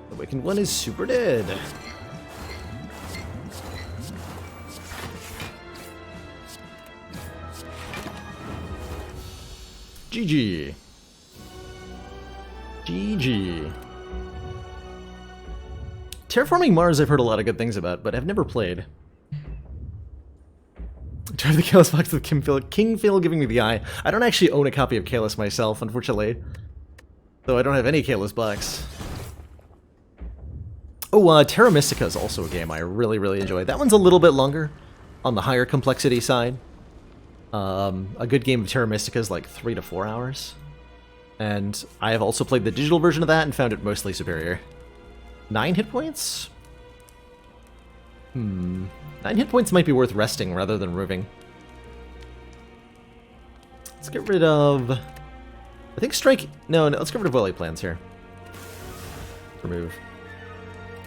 The Awakened One is super dead. GG. GG. Terraforming Mars I've heard a lot of good things about, but I've never played. Drive the Kalos box with King Phil giving me the eye. I don't actually own a copy of Kalos myself, unfortunately. Though I don't have any Kalos box. Oh, Terra Mystica is also a game I really, really enjoy. That one's a little bit longer, on the higher complexity side. A good game of Terra Mystica is like 3 to 4 hours. And I have also played the digital version of that and found it mostly superior. 9 hit points? 9 hit points might be worth resting rather than moving. Let's get rid of... I think strike... No, let's get rid of volley plans here. Remove.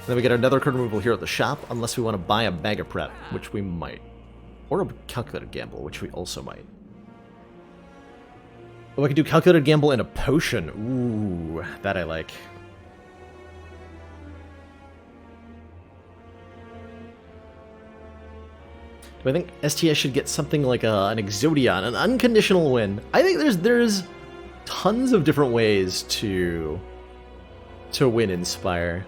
Then we get another card removal here at the shop, unless we want to buy a bag of prep, which we might. Or a calculated gamble, which we also might. Oh, I could do calculated gamble and a potion. Ooh, that I like. Do I think STS should get something like an Exodion, an unconditional win? I think there's tons of different ways to win in Spire.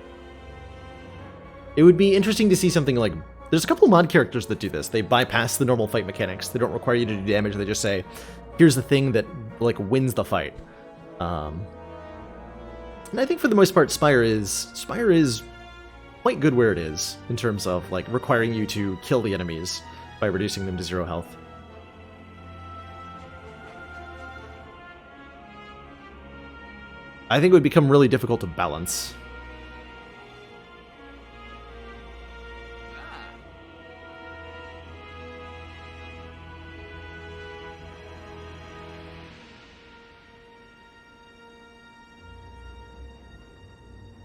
It would be interesting to see something like... There's a couple mod characters that do this. They bypass the normal fight mechanics. They don't require you to do damage. They just say, here's the thing that, like, wins the fight. And I think for the most part, Spire is quite good where it is, in terms of, like, requiring you to kill the enemies by reducing them to 0 health. I think it would become really difficult to balance.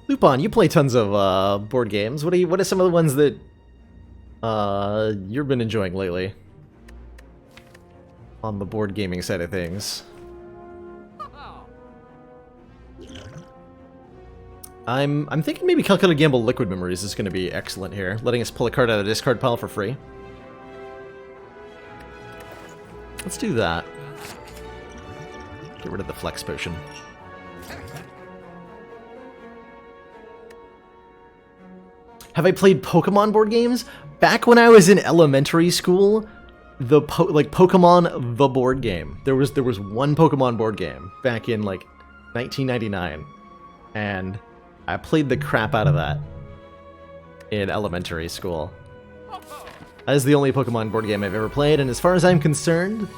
Lupon, you play tons of board games. What are some of the ones that you've been enjoying lately on the board gaming side of things? I'm thinking maybe Calculated Gamble Liquid Memories is going to be excellent here, letting us pull a card out of the discard pile for free. Let's do that. Get rid of the Flex Potion. Have I played Pokemon board games? Back when I was in elementary school, Pokemon the board game. There was one Pokemon board game back in like 1999, and I played the crap out of that in elementary school. That is the only Pokemon board game I've ever played, and as far as I'm concerned,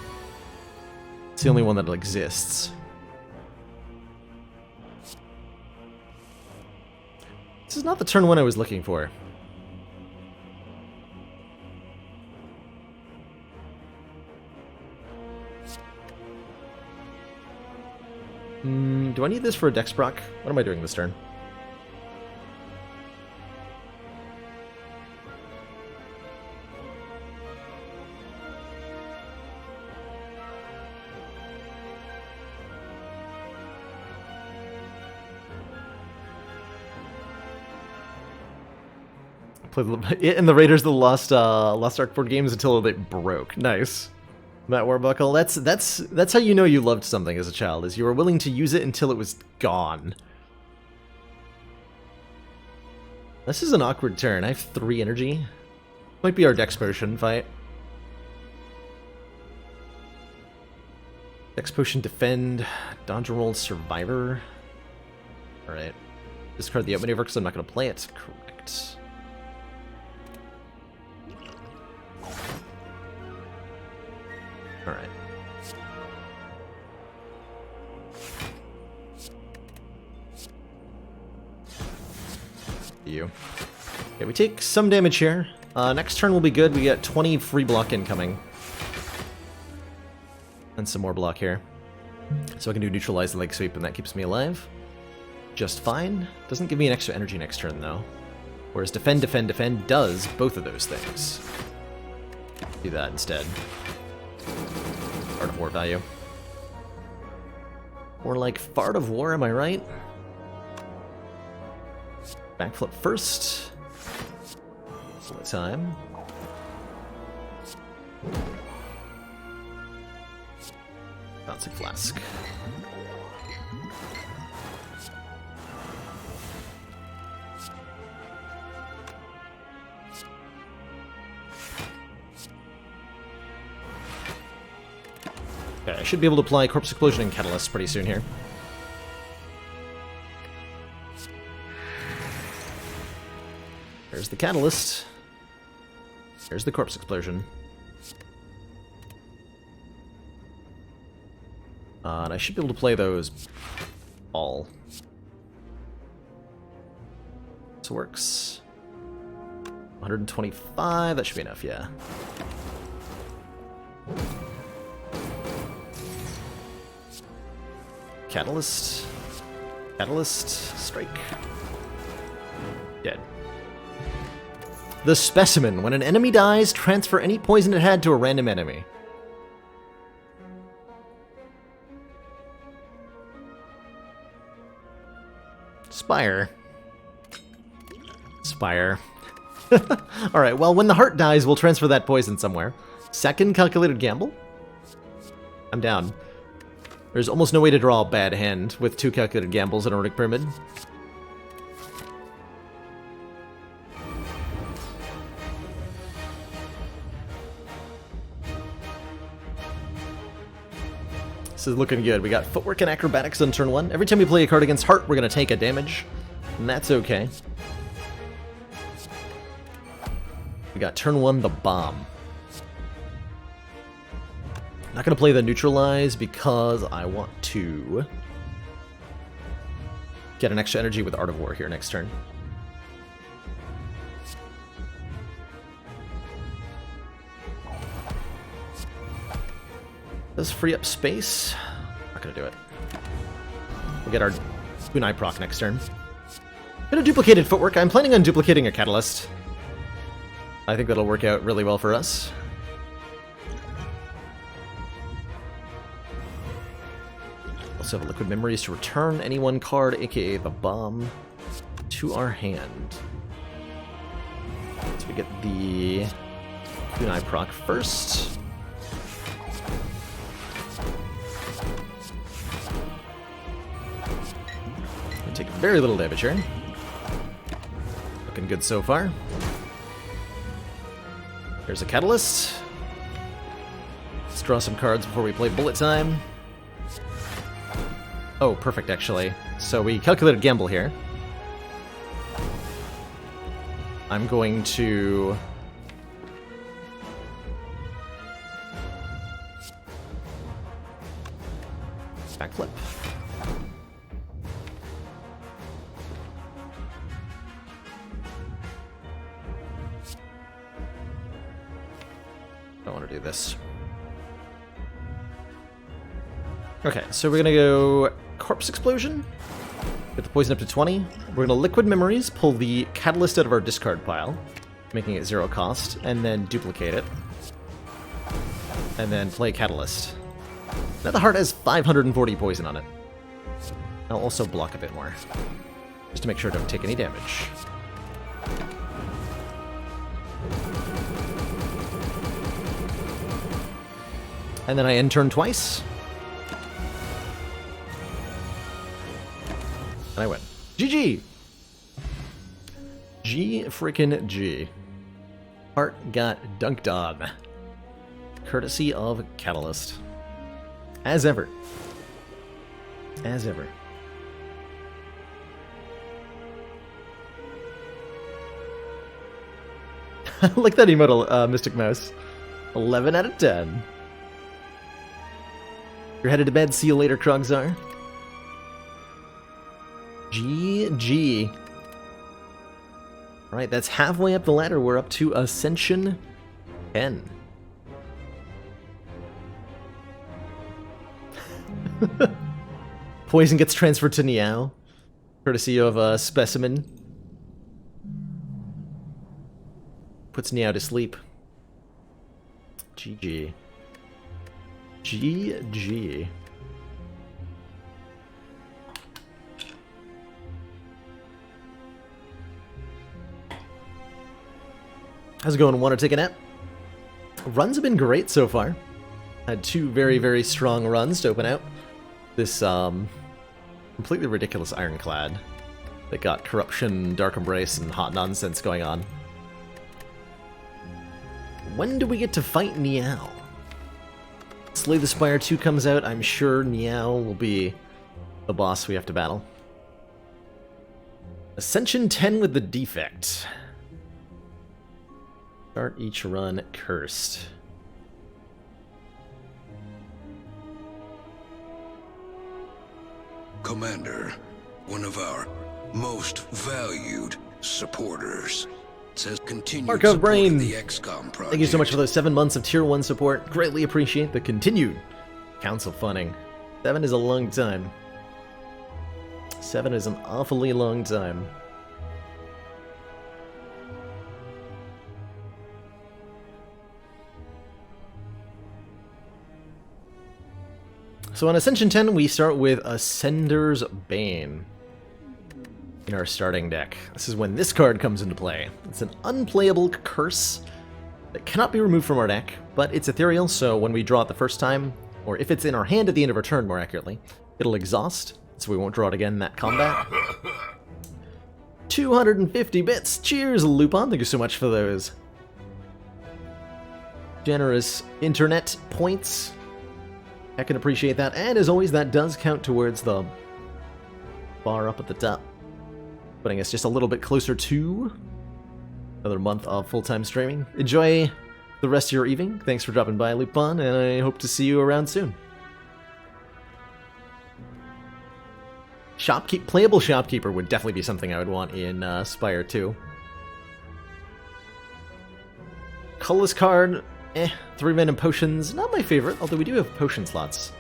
it's the only one that exists. This is not the turn one I was looking for. Do I need this for a Dex proc? What am I doing this turn? It and the Raiders of the Lost Ark board games until they broke. Nice. Matt Warbuckle, that's how you know you loved something as a child, is you were willing to use it until it was gone. This is an awkward turn. I have 3 energy. Might be our Dex Potion fight. Dex Potion Defend, Dodge Roll Survivor. Alright. Discard the Outmaneuver because I'm not going to play it. Correct. Alright. You. Okay, we take some damage here. Next turn will be good. We get 20 free block incoming. And some more block here. So I can do neutralize the leg sweep, and that keeps me alive. Just fine. Doesn't give me an extra energy next turn, though. Whereas defend, defend, defend does both of those things. Do that instead. Art of War value. More like Fart of War, am I right? Backflip first. Bullet time. Bouncing Flask. Okay, I should be able to apply Corpse Explosion and Catalyst pretty soon here. There's the Catalyst. There's the Corpse Explosion. And I should be able to play those all. This works. 125, that should be enough, yeah. Catalyst. Catalyst. Strike. Dead. The Specimen. When an enemy dies, transfer any poison it had to a random enemy. Spire. Spire. Alright, well, when the heart dies, we'll transfer that poison somewhere. Second calculated gamble? I'm down. There's almost no way to draw a bad hand with 2 calculated gambles in a Runic Pyramid. This is looking good. We got Footwork and Acrobatics on turn 1. Every time we play a card against Heart, we're going to take a damage. And that's okay. We got turn 1, the Bomb. Not going to play the Neutralize because I want to get an extra energy with Art of War here next turn. Does free up space. Not going to do it. We'll get our Kunai proc next turn. Bit of duplicated footwork. I'm planning on duplicating a Catalyst. I think that'll work out really well for us. Also have Liquid Memories to return any one card, aka the Bomb, to our hand. So we get the Kunai proc first. We take very little damage here. Looking good so far. Here's a Catalyst. Let's draw some cards before we play Bullet Time. Oh, perfect, actually. So we calculated gamble here. I'm going to... backflip. I don't want to do this. Okay, so we're gonna go Corpse Explosion, get the poison up to 20. We're gonna Liquid Memories, pull the Catalyst out of our discard pile, making it 0 cost, and then duplicate it. And then play Catalyst. Now the heart has 540 poison on it. I'll also block a bit more, just to make sure I don't take any damage. And then I end turn twice. And I win. GG! G frickin' G. Heart got dunked on. Courtesy of Catalyst. As ever. As ever. I like that emote, Mystic Mouse. 11 out of 10. You're headed to bed. See you later, Krogzar. GG. Alright, that's halfway up the ladder. We're up to Ascension 10. Poison gets transferred to Niao, courtesy of a specimen. Puts Niao to sleep. GG. GG. How's it going? Want to take a nap? Runs have been great so far. Had two very, very strong runs to open out. This completely ridiculous Ironclad that got Corruption, Dark Embrace, and hot nonsense going on. When do we get to fight Niao? Slay the Spire 2 comes out. I'm sure Niao will be the boss we have to battle. Ascension 10 with the defect. Start each run cursed. Commander, one of our most valued supporters, says continued Marco support Brain. of the XCOM project. Thank you so much for those 7 months of Tier 1 support. Greatly appreciate the continued council funding. 7 is a long time. 7 is an awfully long time. So on Ascension 10, we start with Ascender's Bane in our starting deck. This is when this card comes into play. It's an unplayable curse that cannot be removed from our deck, but it's ethereal, so when we draw it the first time, or if it's in our hand at the end of our turn, more accurately, it'll exhaust, so we won't draw it again in that combat. 250 bits! Cheers, Lupin! Thank you so much for those generous internet points. I can appreciate that, and as always, that does count towards the bar up at the top, putting us just a little bit closer to another month of full-time streaming. Enjoy the rest of your evening. Thanks for dropping by, Lupin, and I hope to see you around soon. Playable Shopkeeper would definitely be something I would want in Spire 2. Colorless card, 3 random potions, not my favorite, although we do have potion slots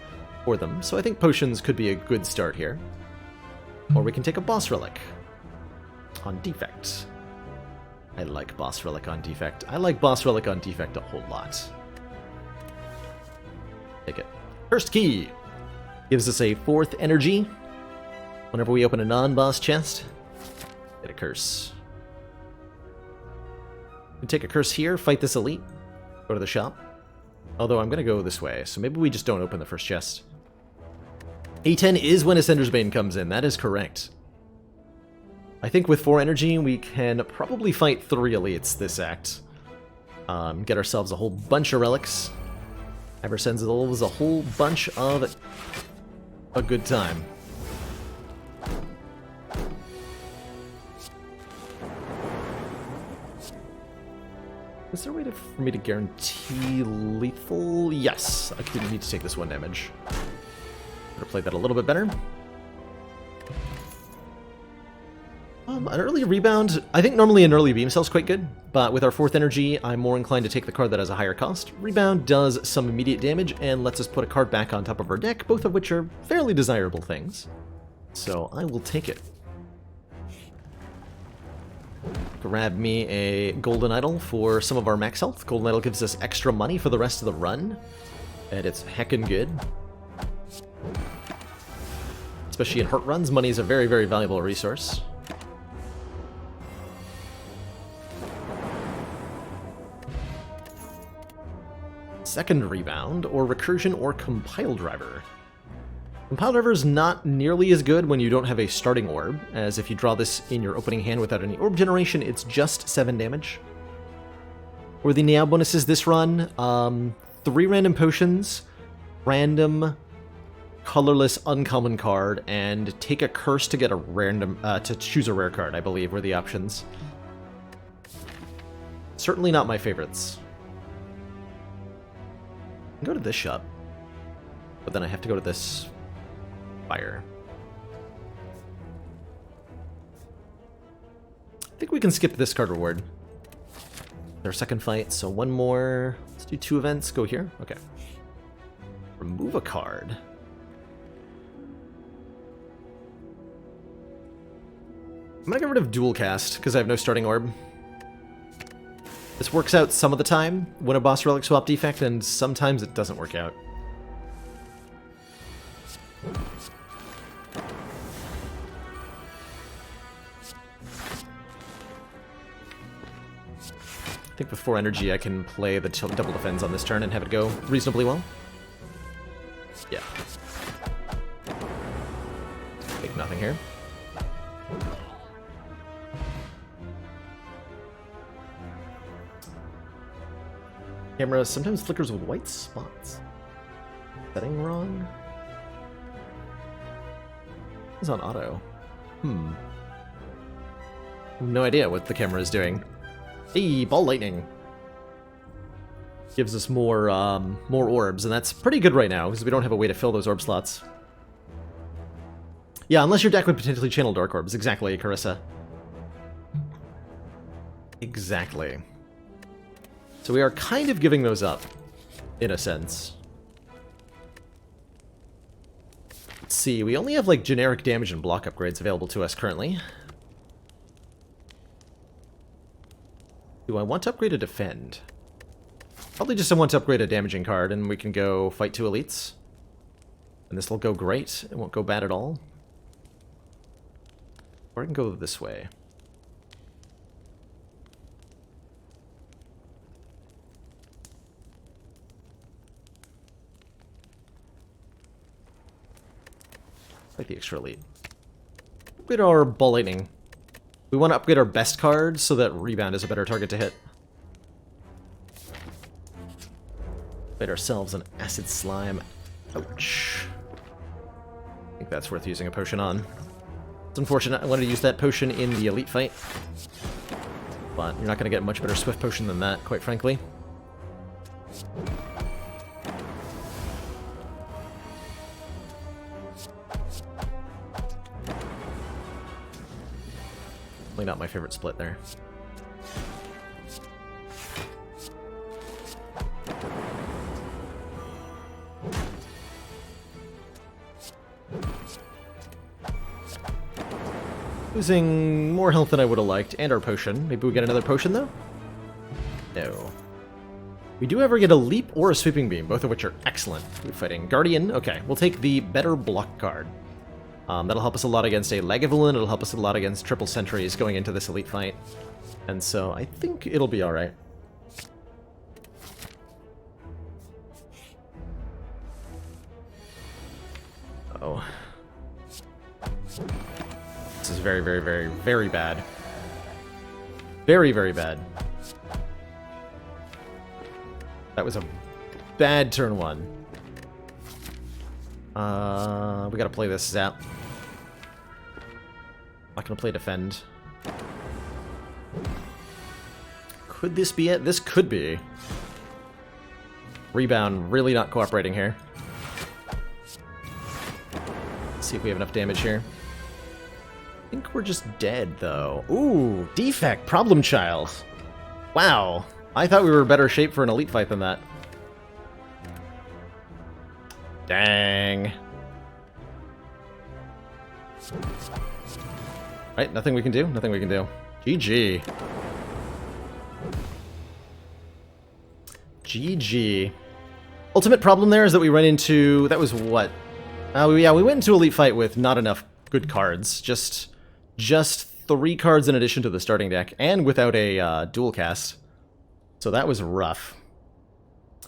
for them, so I think potions could be a good start here. Or we can take a boss relic on defect. I like boss relic on defect. I like boss relic on defect a whole lot. Take it. First key gives us a 4th energy. Whenever we open a non-boss chest, get a curse. We can take a curse here, fight this elite. Go to the shop. Although I'm going to go this way, so maybe we just don't open the first chest. A10 is when Ascender's Bane comes in, that is correct. I think with 4 energy, we can probably fight 3 elites this act. Get ourselves a whole bunch of relics. Ever sends us a whole bunch of a good time. Is there a way for me to guarantee lethal? Yes, I didn't need to take this 1 damage. Better play that a little bit better. An early rebound, I think normally an early beam cell is quite good, but with our 4th energy, I'm more inclined to take the card that has a higher cost. Rebound does some immediate damage and lets us put a card back on top of our deck, both of which are fairly desirable things. So I will take it. Grab me a Golden Idol for some of our max health. Golden Idol gives us extra money for the rest of the run, and it's heckin' good. Especially in hurt runs, money is a very, very valuable resource. Second rebound, or recursion, or compile driver. Compile driver is not nearly as good when you don't have a starting orb, as if you draw this in your opening hand without any orb generation, it's just 7 damage. For the Niao bonuses this run, 3 random potions, random colorless uncommon card, and take a curse to get a random to choose a rare card, I believe, were the options. Certainly not my favorites. Go to this shop. But then I have to go to this Spire. I think we can skip this card reward. Our second fight, so one more. Let's do 2 events. Go here. Okay. Remove a card. I'm gonna get rid of dual cast because I have no starting orb. This works out some of the time when a boss relic swap defect, and sometimes it doesn't work out. I think with 4 energy I can play the double defense on this turn and have it go reasonably well. Yeah. Take nothing here. Camera sometimes flickers with white spots. Setting wrong? It's on auto. No idea what the camera is doing. Hey, ball lightning. Gives us more orbs, and that's pretty good right now, because we don't have a way to fill those orb slots. Yeah, unless your deck would potentially channel dark orbs. Exactly, Carissa. Exactly. So we are kind of giving those up, in a sense. Let's see, we only have like generic damage and block upgrades available to us currently. Do I want to upgrade a defend? Probably just I want to upgrade a damaging card, and we can go fight 2 elites. And this will go great, it won't go bad at all. Or I can go this way. Like the extra elite. Upgrade our ball lightning. We want to upgrade our best card so that rebound is a better target to hit. Upgrade ourselves an acid slime. Ouch. I think that's worth using a potion on. It's unfortunate. I wanted to use that potion in the elite fight. But you're not going to get a much better swift potion than that, quite frankly. Not my favorite split there. Losing more health than I would have liked, and our potion. Maybe we get another potion, though? No. We do ever get a leap or a sweeping beam, both of which are excellent. We're fighting Guardian. Okay, we'll take the better block card. That'll help us a lot against a Lagavulin, it'll help us a lot against triple sentries going into this elite fight. And so I think it'll be alright. Oh. This is very, very, very, very bad. Very, very bad. That was a bad turn 1. We gotta play this Zap. Not gonna play defend. Could this be it? This could be. Rebound really not cooperating here. Let's see if we have enough damage here. I think we're just dead, though. Ooh, defect, problem child. Wow, I thought we were in better shape for an elite fight than that. Dang. Right, nothing we can do? Nothing we can do. GG. GG. Ultimate problem there is that we run into... That was what? Yeah, we went into Elite Fight with not enough good cards. Just 3 cards in addition to the starting deck, and without a dual cast. So that was rough.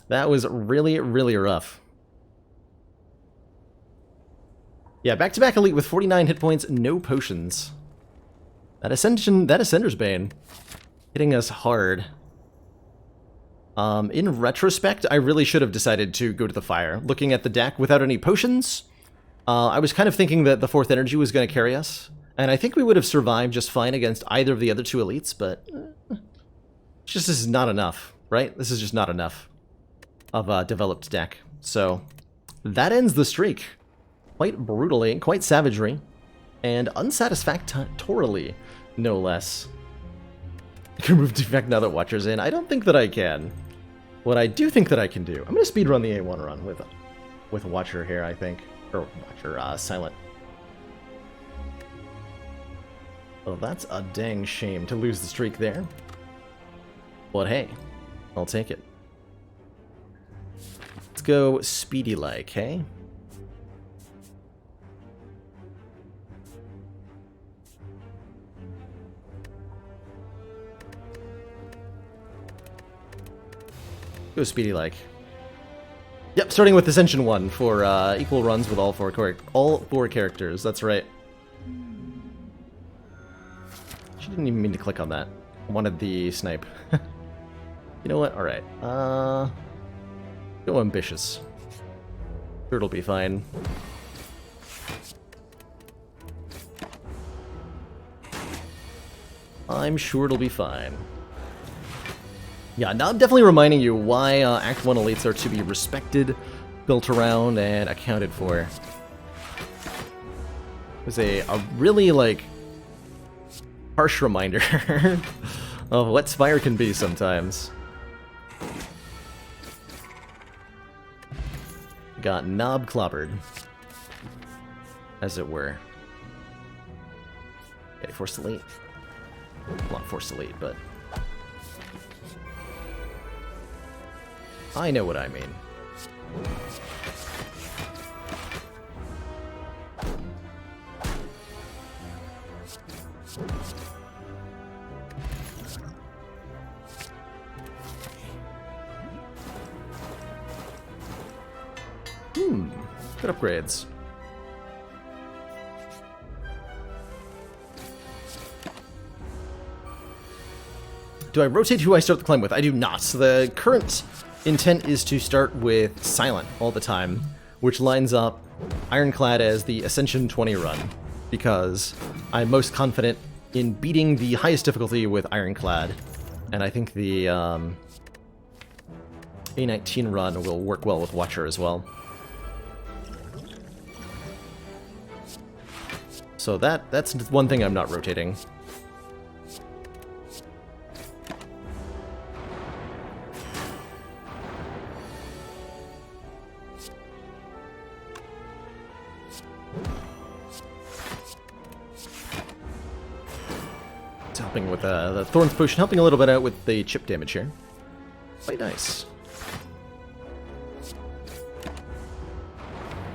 That was really, really rough. Yeah, back-to-back Elite with 49 hit points, no potions. That Ascender's Bane. Hitting us hard. In retrospect, I really should have decided to go to the fire. Looking at the deck without any potions, I was kind of thinking that the 4th energy was going to carry us. And I think we would have survived just fine against either of the other 2 elites, but... this is not enough, right? This is just not enough of a developed deck. So, that ends the streak. Quite brutally, quite savagery, and unsatisfactorily, no less. I can remove defect now that Watcher's in. I don't think that I can. What I do think that I can do, I'm going to speedrun the A1 run with Watcher here, I think. Or Watcher, Silent. Oh, that's a dang shame to lose the streak there. But hey, I'll take it. Let's go speedy-like, hey? Go speedy-like. Yep, starting with Ascension 1 for equal runs with all four characters. That's right. She didn't even mean to click on that. I wanted the snipe. You know what? Alright. Go ambitious. Sure, it'll be fine. I'm sure it'll be fine. Yeah, now I'm definitely reminding you why Act 1 elites are to be respected, built around, and accounted for. It was a really, like, harsh reminder of what Spire can be sometimes. Got knob clobbered, as it were. Okay, force elite. Well, not force elite, but I know what I mean. Good upgrades. Do I rotate who I start the climb with? I do not. So the current intent is to start with Silent all the time, which lines up Ironclad as the Ascension 20 run, because I'm most confident in beating the highest difficulty with Ironclad, and I think the A19 run will work well with Watcher as well. So that's one thing I'm not rotating. It's helping with the Thorns Potion, helping a little bit out with the chip damage here. Quite nice.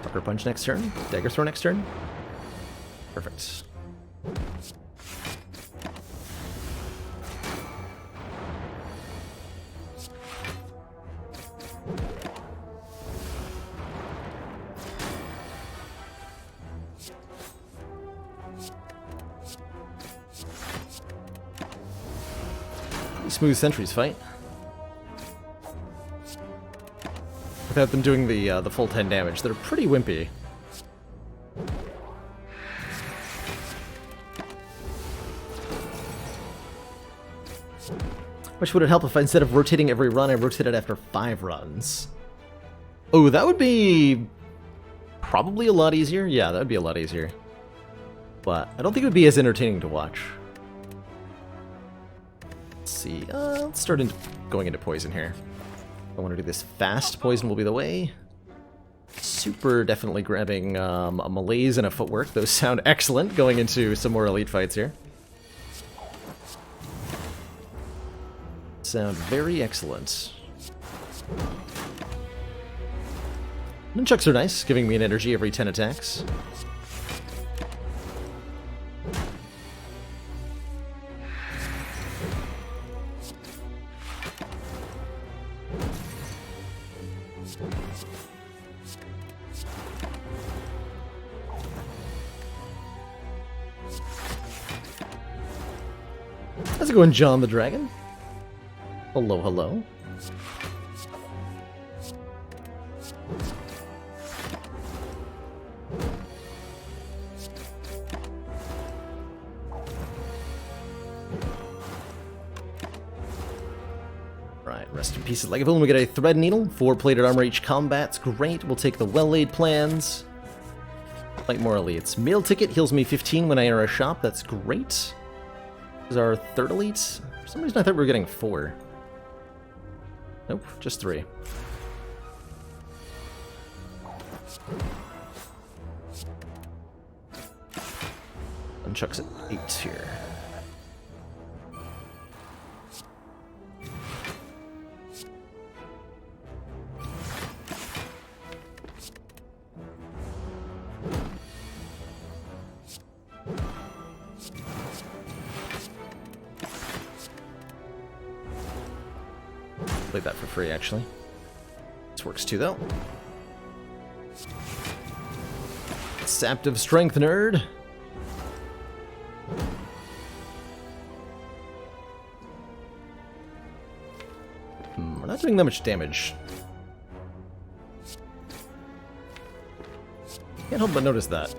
Sucker Punch next turn. Dagger Throw next turn. Perfect. Smooth sentries fight. Without them doing the full 10 damage, they're pretty wimpy. Which would it help if instead of rotating every run, I rotated after 5 runs? Oh, that would be probably a lot easier. Yeah, that would be a lot easier. But I don't think it would be as entertaining to watch. Let's see. Let's start going into poison here. I want to do this fast. Poison will be the way. Super definitely grabbing a malaise and a footwork. Those sound excellent going into some more elite fights here. Sound very excellent. Nunchucks are nice, giving me an energy every 10 attacks. How's it going, John the Dragon? Hello, hello. Right, rest in piece of Lego. We get a thread needle, 4 plated armor each combat's great. We'll take the well-laid plans. Fight more elites. Meal ticket heals me 15 when I enter a shop. That's great. This is our 3rd elite. For some reason I thought we were getting 4. Nope, just 3. And Chuck's at 8 here. Played that for free, actually. This works too, though. Sapped of Strength, nerd. We're not doing that much damage. Can't help but notice that.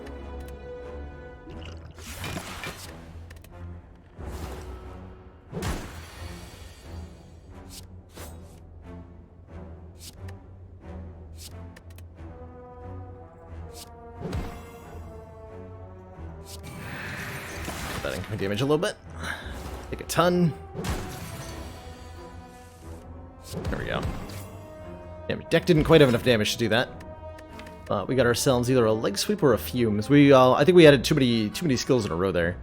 That incoming damage a little bit. Take a ton. There we go. Damn, deck didn't quite have enough damage to do that. We got ourselves either a leg sweep or a fumes. I think we added too many skills in a row there,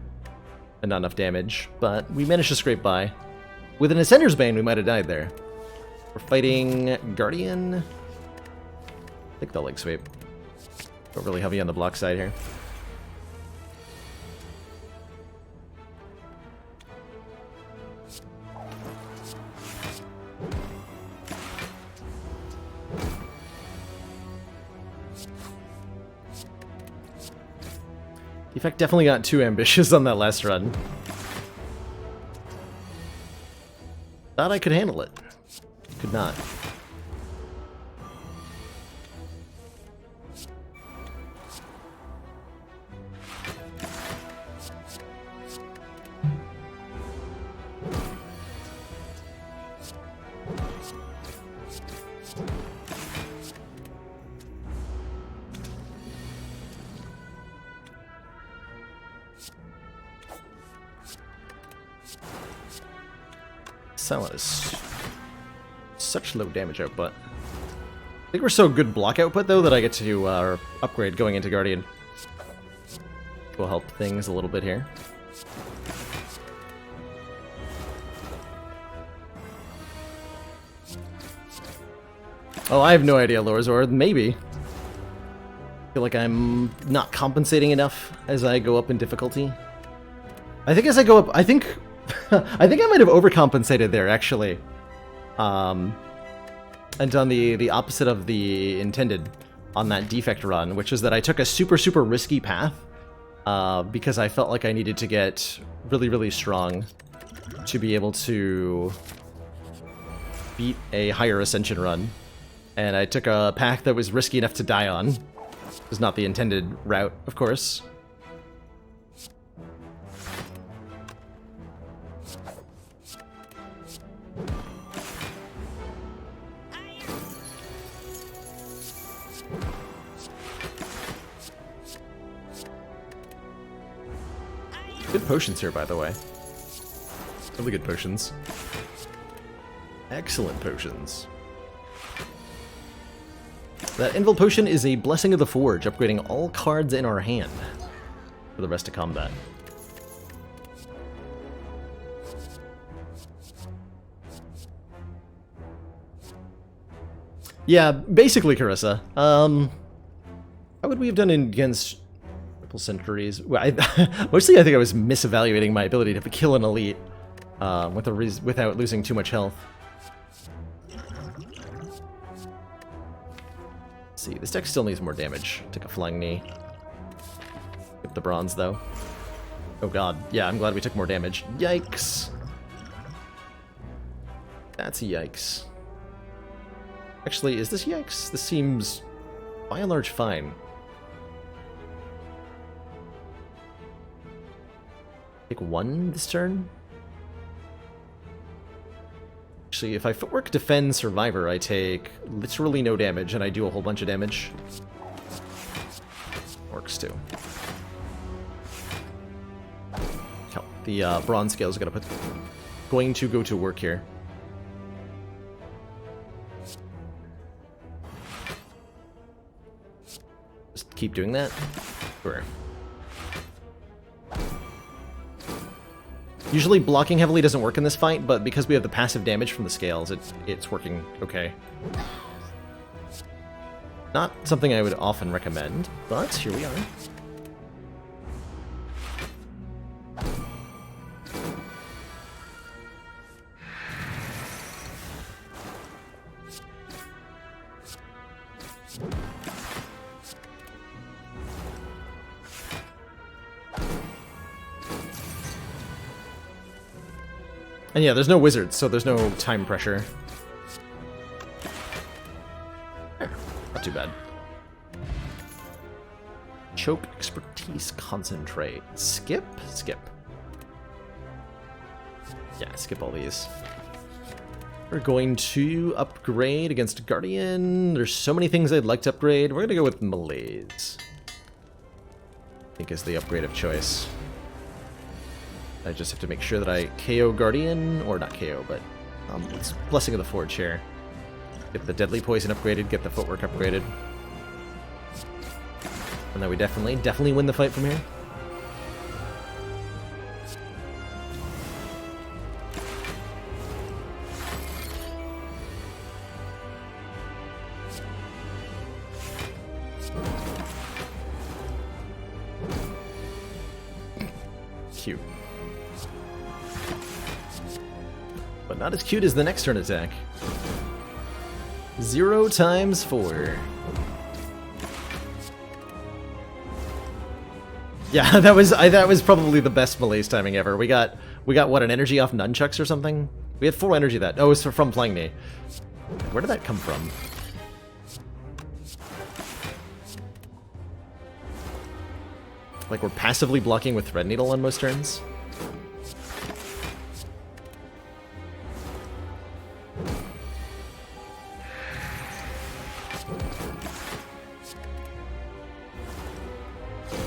and not enough damage. But we managed to scrape by. With an Ascender's Bane, we might have died there. We're fighting Guardian. I think the leg sweep. Go really heavy on the block side here. Defect definitely got too ambitious on that last run. Thought I could handle it. Could not. Silent is such low damage output. I think we're so good block output though that I get to upgrade going into Guardian. Will help things a little bit here. Oh, I have no idea, Lorzord. Maybe. I feel like I'm not compensating enough as I go up in difficulty. I think as I go up, I think I might have overcompensated there, actually. And done the opposite of the intended on that defect run, which is that I took a super risky path because I felt like I needed to get really strong to be able to beat a higher ascension run. And I took a path that was risky enough to die on. It was not the intended route, of course. Good potions here, by the way. Really good potions. Excellent potions. That Invul Potion is a Blessing of the Forge, upgrading all cards in our hand for the rest of combat. Yeah, basically, Carissa. How would we have done against Triple Centuries? Well, mostly I think I was misevaluating my ability to kill an elite without losing too much health. Let's see, this deck still needs more damage. Take a flying knee. Get the bronze, though. Oh god, yeah, I'm glad we took more damage. Yikes! That's a yikes. Actually, is this yikes? This seems, by and large, fine. Take one this turn? Actually, if I footwork, defend, survivor, I take literally no damage, and I do a whole bunch of damage. Works too. Oh, the bronze scale is going to go to work here. Just keep doing that. Sure. Usually blocking heavily doesn't work in this fight, but because we have the passive damage from the scales, it's working okay. Not something I would often recommend, but here we are. And yeah, there's no wizards, so there's no time pressure. Not too bad. Choke, expertise, concentrate. Skip? Skip. Yeah, skip all these. We're going to upgrade against Guardian. There's so many things I'd like to upgrade. We're going to go with Malaise. I think is the upgrade of choice. I just have to make sure that I KO Guardian, or not KO, but it's Blessing of the Forge here. Get the Deadly Poison upgraded, get the Footwork upgraded. And then we definitely win the fight from here. Cute. But not as cute as the next turn attack. 0 times 4. Yeah, that was probably the best Malaise timing ever. We got what, an energy off nunchucks or something? We had full energy that. Oh, it's from playing me. Where did that come from? Like we're passively blocking with Thread Needle on most turns.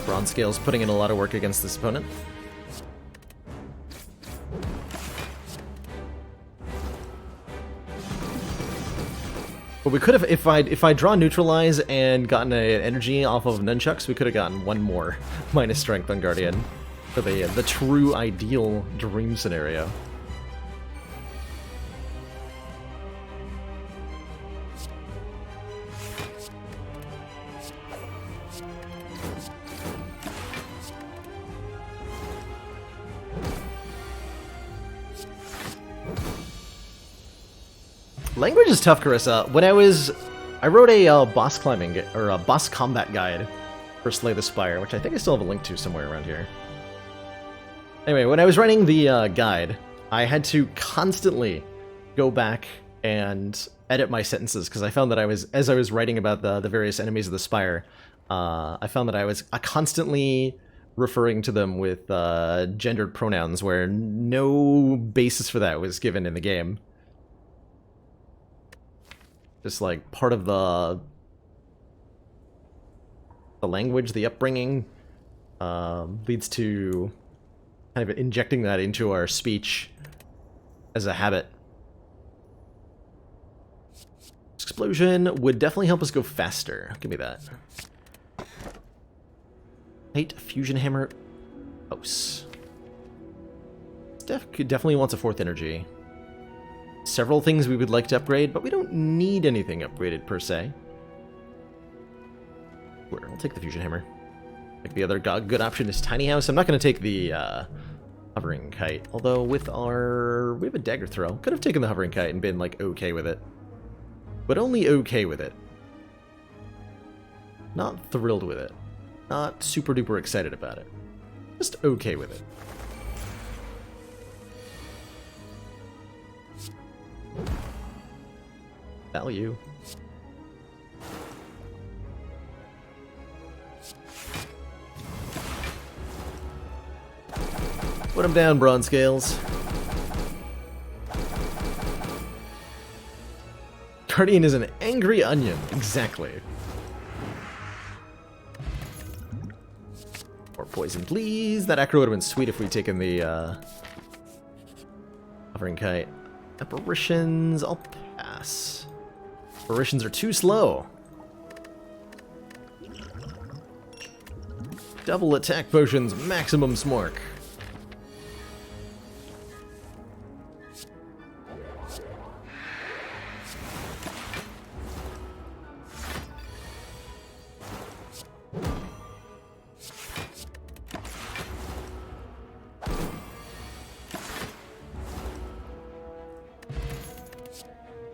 Bronze Scale's putting in a lot of work against this opponent. But we could have, if I draw Neutralize and gotten an energy off of Nunchucks, we could have gotten one more minus strength on Guardian for the true ideal dream scenario. Language is tough, Carissa. When I wrote a boss climbing, or a boss combat guide for Slay the Spire, which I think I still have a link to somewhere around here. Anyway, when I was writing the guide, I had to constantly go back and edit my sentences, because I found that as I was writing about the various enemies of the Spire, I found that I was constantly referring to them with gendered pronouns, where no basis for that was given in the game. Just like part of the language, the upbringing, leads to kind of injecting that into our speech as a habit. Explosion would definitely help us go faster. Give me that. Hate Fusion Hammer. Os. Definitely wants a 4th energy. Several things we would like to upgrade, but we don't need anything upgraded per se. Sure, I'll take the Fusion Hammer. Like the other good option is Tiny House. I'm not going to take the Hovering Kite, although we have a Dagger Throw. Could have taken the Hovering Kite and been like okay with it, but only okay with it. Not thrilled with it. Not super duper excited about it. Just okay with it. Value. Put him down, Bronze Scales. Guardian is an angry onion. Exactly. More poison, please. That acro would have been sweet if we'd taken the hovering kite. Apparitions, I'll pass. Apparitions are too slow. Double attack potions, maximum smork.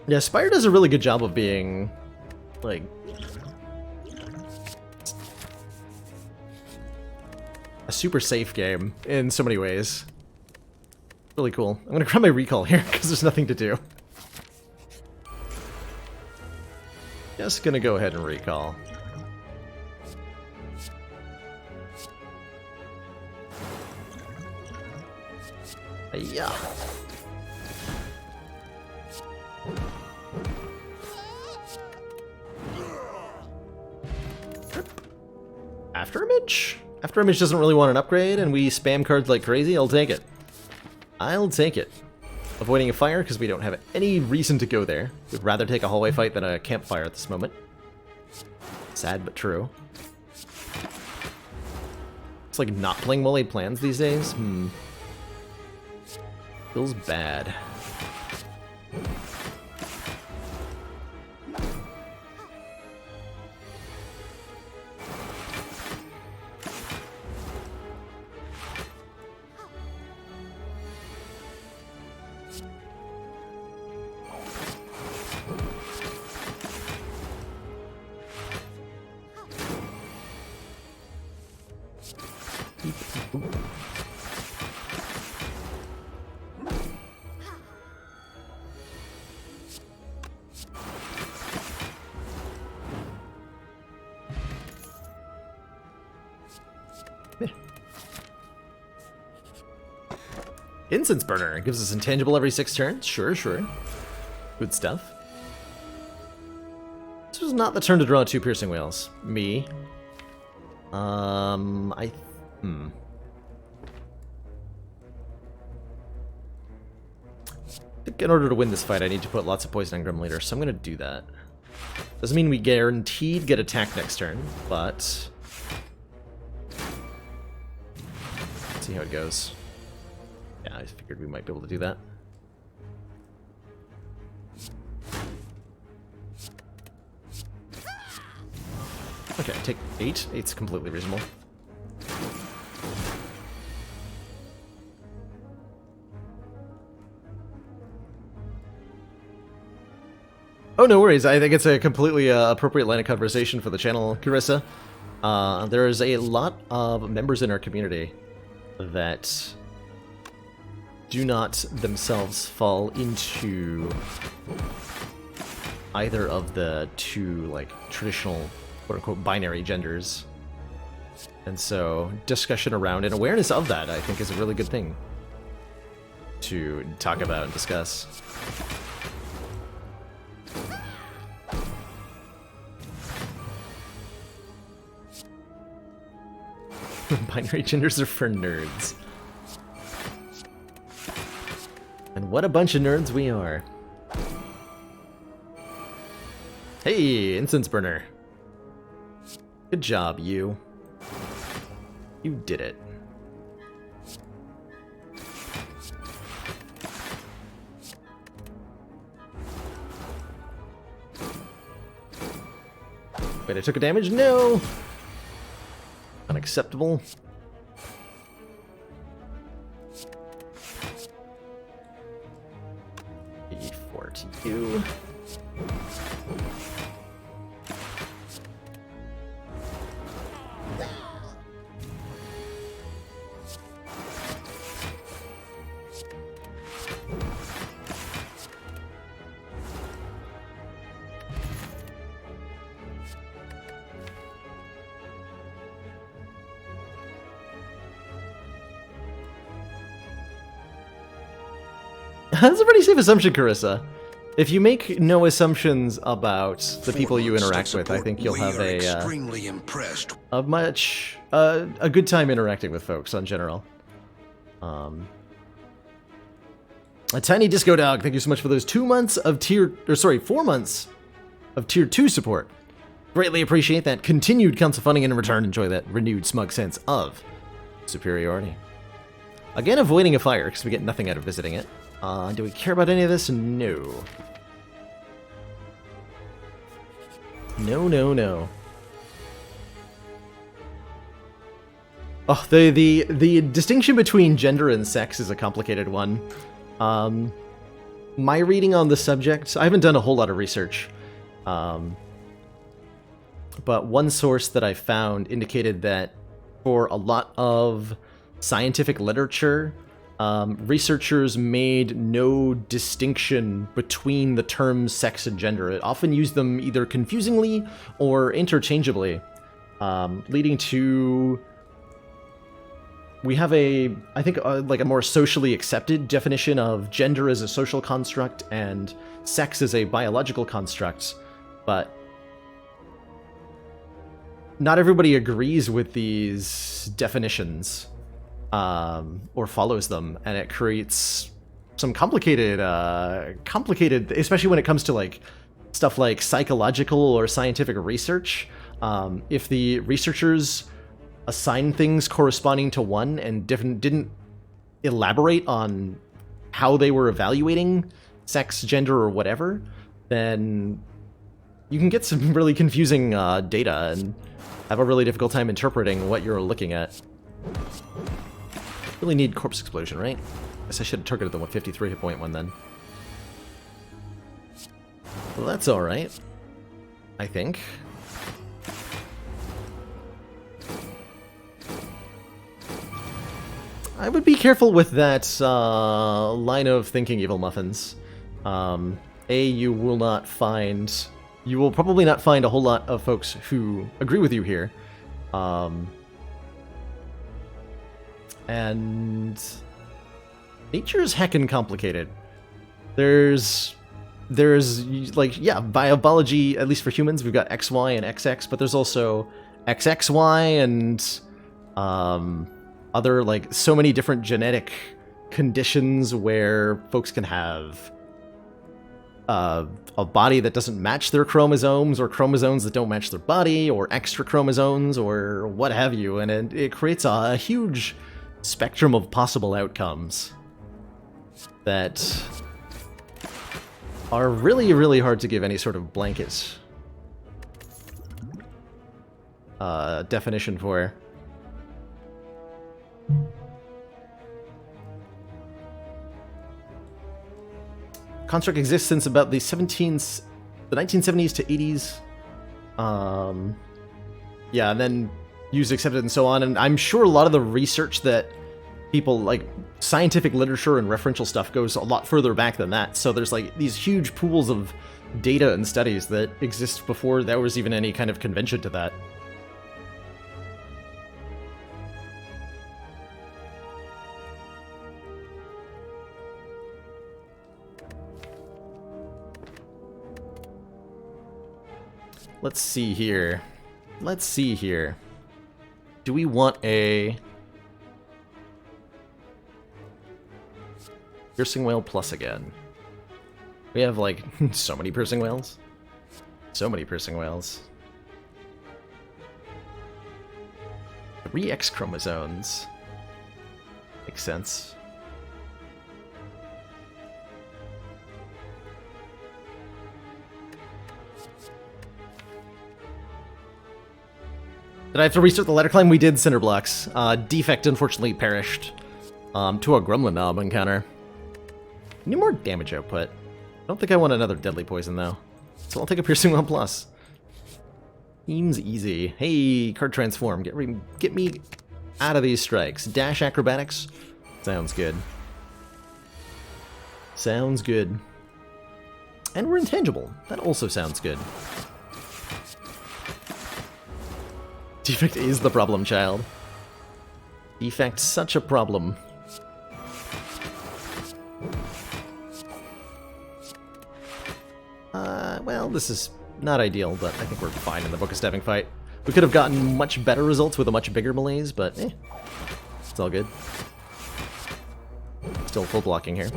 Yeah, Spire does a really good job of being, like, a super safe game in so many ways. Really cool. I'm gonna grab my recall here because there's nothing to do. Just gonna go ahead and recall. Yeah. Afterimage? Afterimage doesn't really want an upgrade, and we spam cards like crazy. I'll take it. I'll take it. Avoiding a fire because we don't have any reason to go there. We'd rather take a hallway fight than a campfire at this moment. Sad but true. It's like not playing well-laid plans these days. Feels bad. Incense Burner gives us intangible every 6 turns. Sure, sure. Good stuff. This was not the turn to draw 2 piercing whales. Me. I think in order to win this fight, I need to put lots of poison on Grim Leader, so I'm gonna do that. Doesn't mean we guaranteed get attacked next turn, but let's see how it goes. Yeah, I figured we might be able to do that. Okay, take 8. 8's completely reasonable. Oh, no worries. I think it's a completely appropriate line of conversation for the channel, Carissa. There's a lot of members in our community that do not themselves fall into either of the 2, like, traditional, quote-unquote, binary genders. And so, discussion around and awareness of that, I think, is a really good thing to talk about and discuss. Binary genders are for nerds. And what a bunch of nerds we are. Hey, Incense Burner. Good job, you. You did it. Wait, I took a damage? No! Unacceptable. E4 to you. That's a pretty safe assumption, Carissa. If you make no assumptions about the people you interact with, I think you'll have extremely impressed. a good time interacting with folks in general. A tiny disco dog, thank you so much for those 4 months of tier 2 support. Greatly appreciate that continued council funding, and in return enjoy that renewed smug sense of superiority. Again, avoiding a fire because we get nothing out of visiting it. Do we care about any of this? No. No. Oh, the distinction between gender and sex is a complicated one. My reading on the subject, I haven't done a whole lot of research, but one source that I found indicated that for a lot of scientific literature, researchers made no distinction between the terms sex and gender. It often used them either confusingly or interchangeably, leading to... We have I think, like a more socially accepted definition of gender as a social construct and sex as a biological construct, but not everybody agrees with these definitions, or follows them, and it creates some complicated, especially when it comes to like stuff like psychological or scientific research. If the researchers assign things corresponding to one and didn't elaborate on how they were evaluating sex, gender, or whatever, then you can get some really confusing data and have a really difficult time interpreting what you're looking at. Really need corpse explosion, right? Guess I should have targeted the 153 hit point one then. Well, that's alright, I think. I would be careful with that line of thinking, Evil Muffins. You will probably not find a whole lot of folks who agree with you here. And nature's heckin' complicated. There's like, yeah, biology, at least for humans, we've got XY and XX, but there's also XXY and other, like, so many different genetic conditions where folks can have a body that doesn't match their chromosomes, or chromosomes that don't match their body, or extra chromosomes, or what have you, and it creates a huge spectrum of possible outcomes that are really, really hard to give any sort of blanket definition for. Construct exists since about the 1970s to 80s. Yeah, and then used, accepted, and so on. And I'm sure a lot of the research that people, like, scientific literature and referential stuff goes a lot further back than that. So there's, like, these huge pools of data and studies that exist before there was even any kind of convention to that. Let's see here. Do we want a piercing whale plus again? We have, like, so many piercing whales. 3 X chromosomes. Makes sense. Did I have to restart the ladder climb? We did, cinder blocks. Defect unfortunately perished to a gremlin knob encounter. Need more damage output. I don't think I want another deadly poison though. So I'll take a piercing one plus. Seems easy. Hey, card transform. Get me out of these strikes. Dash acrobatics. Sounds good. Sounds good. And we're intangible. That also sounds good. Defect is the problem, child. Defect, such a problem. This is not ideal, but I think we're fine in the Book of Stabbing fight. We could have gotten much better results with a much bigger malaise, but it's all good. Still full blocking here.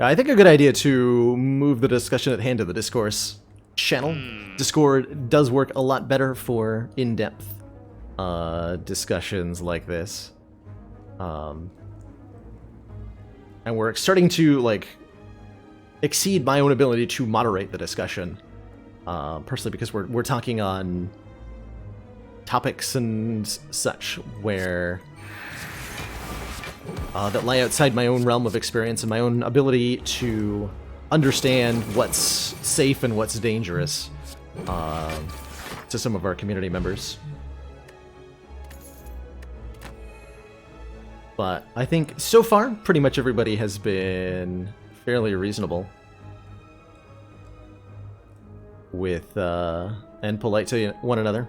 I think a good idea to move the discussion at hand to the Discourse channel. Discord does work a lot better for in-depth discussions like this. And we're starting to, like, exceed my own ability to moderate the discussion. Personally, because we're talking on topics and such where that lie outside my own realm of experience and my own ability to understand what's safe and what's dangerous to some of our community members. But I think so far, pretty much everybody has been fairly reasonable with and polite to one another.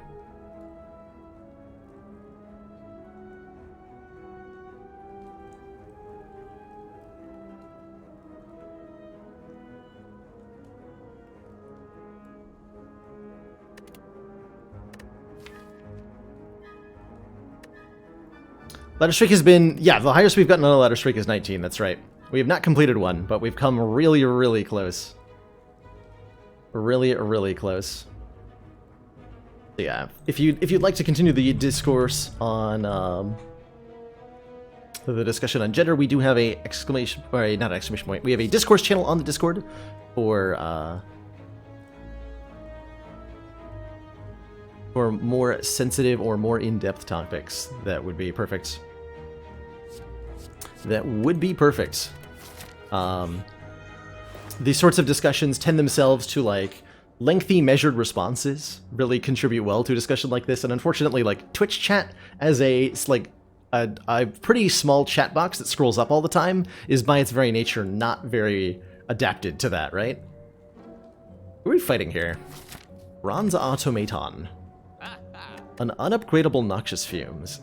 Ladder streak has been, yeah, the highest we've gotten on a ladder streak is 19, that's right. We have not completed one, but we've come really, really close. Really, really close. So yeah, if you'd like to continue the discourse on the discussion on gender, we do have a exclamation, or a, not an exclamation point, we have a discourse channel on the Discord for more sensitive or more in-depth topics. That would be perfect. That would be perfect. These sorts of discussions tend themselves to, like, lengthy measured responses really contribute well to a discussion like this, and unfortunately, like, Twitch chat as a pretty small chat box that scrolls up all the time is by its very nature not very adapted to that, right? Who are we fighting here? Bronze Automaton. An unupgradable Noxious Fumes.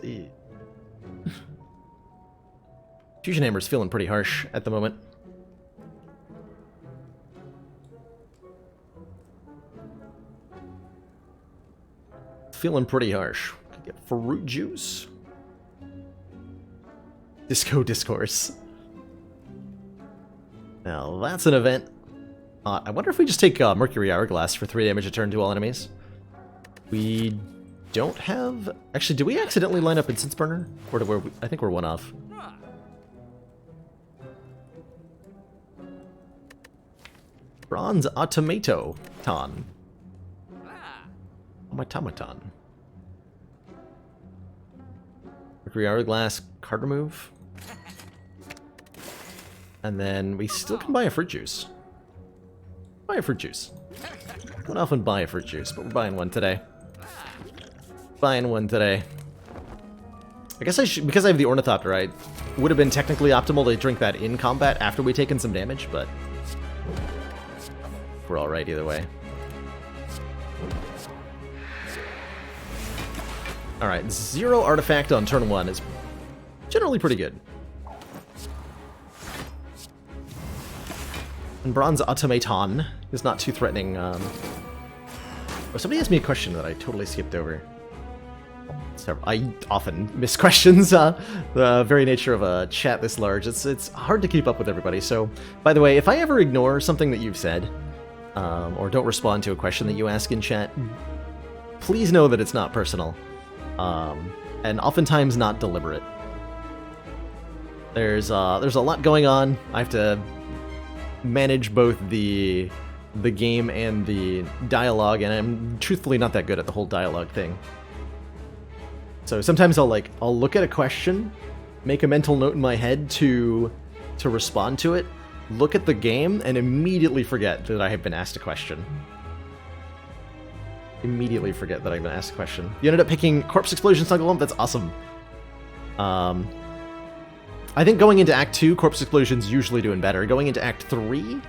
Fusion Hammer's feeling pretty harsh at the moment. Feeling pretty harsh. Could get fruit juice. Disco Discourse. Now that's an event. I wonder if we just take Mercury Hourglass for 3 damage a turn to all enemies. We don't have... Actually, did we accidentally line up Incense Burner? Or do we... I think we're one off. Bronze Automaton. Automaton. Mercury Hourglass, card remove. And then we still can buy a fruit juice. Buy a fruit juice. Don't often buy a fruit juice, but we're buying one today. Buying one today. I guess I should, because I have the Ornithopter, I would have been technically optimal to drink that in combat after we'd taken some damage, but we're alright either way. Alright, 0 artifact on turn 1 is generally pretty good. And Bronze Automaton is not too threatening. Oh, somebody asked me a question that I totally skipped over. I often miss questions. The very nature of a chat this large, it's hard to keep up with everybody. So, by the way, if I ever ignore something that you've said, or don't respond to a question that you ask in chat, please know that it's not personal, and oftentimes not deliberate. There's a lot going on. I have to manage both the game and the dialogue, and I'm truthfully not that good at the whole dialogue thing. So sometimes I'll look at a question, make a mental note in my head to respond to it, look at the game, and immediately forget that I have been asked a question. Immediately forget that I've been asked a question. You ended up picking Corpse Explosion Snuggle Lump? That's awesome. I think going into Act 2, Corpse Explosion's usually doing better. Going into Act 3,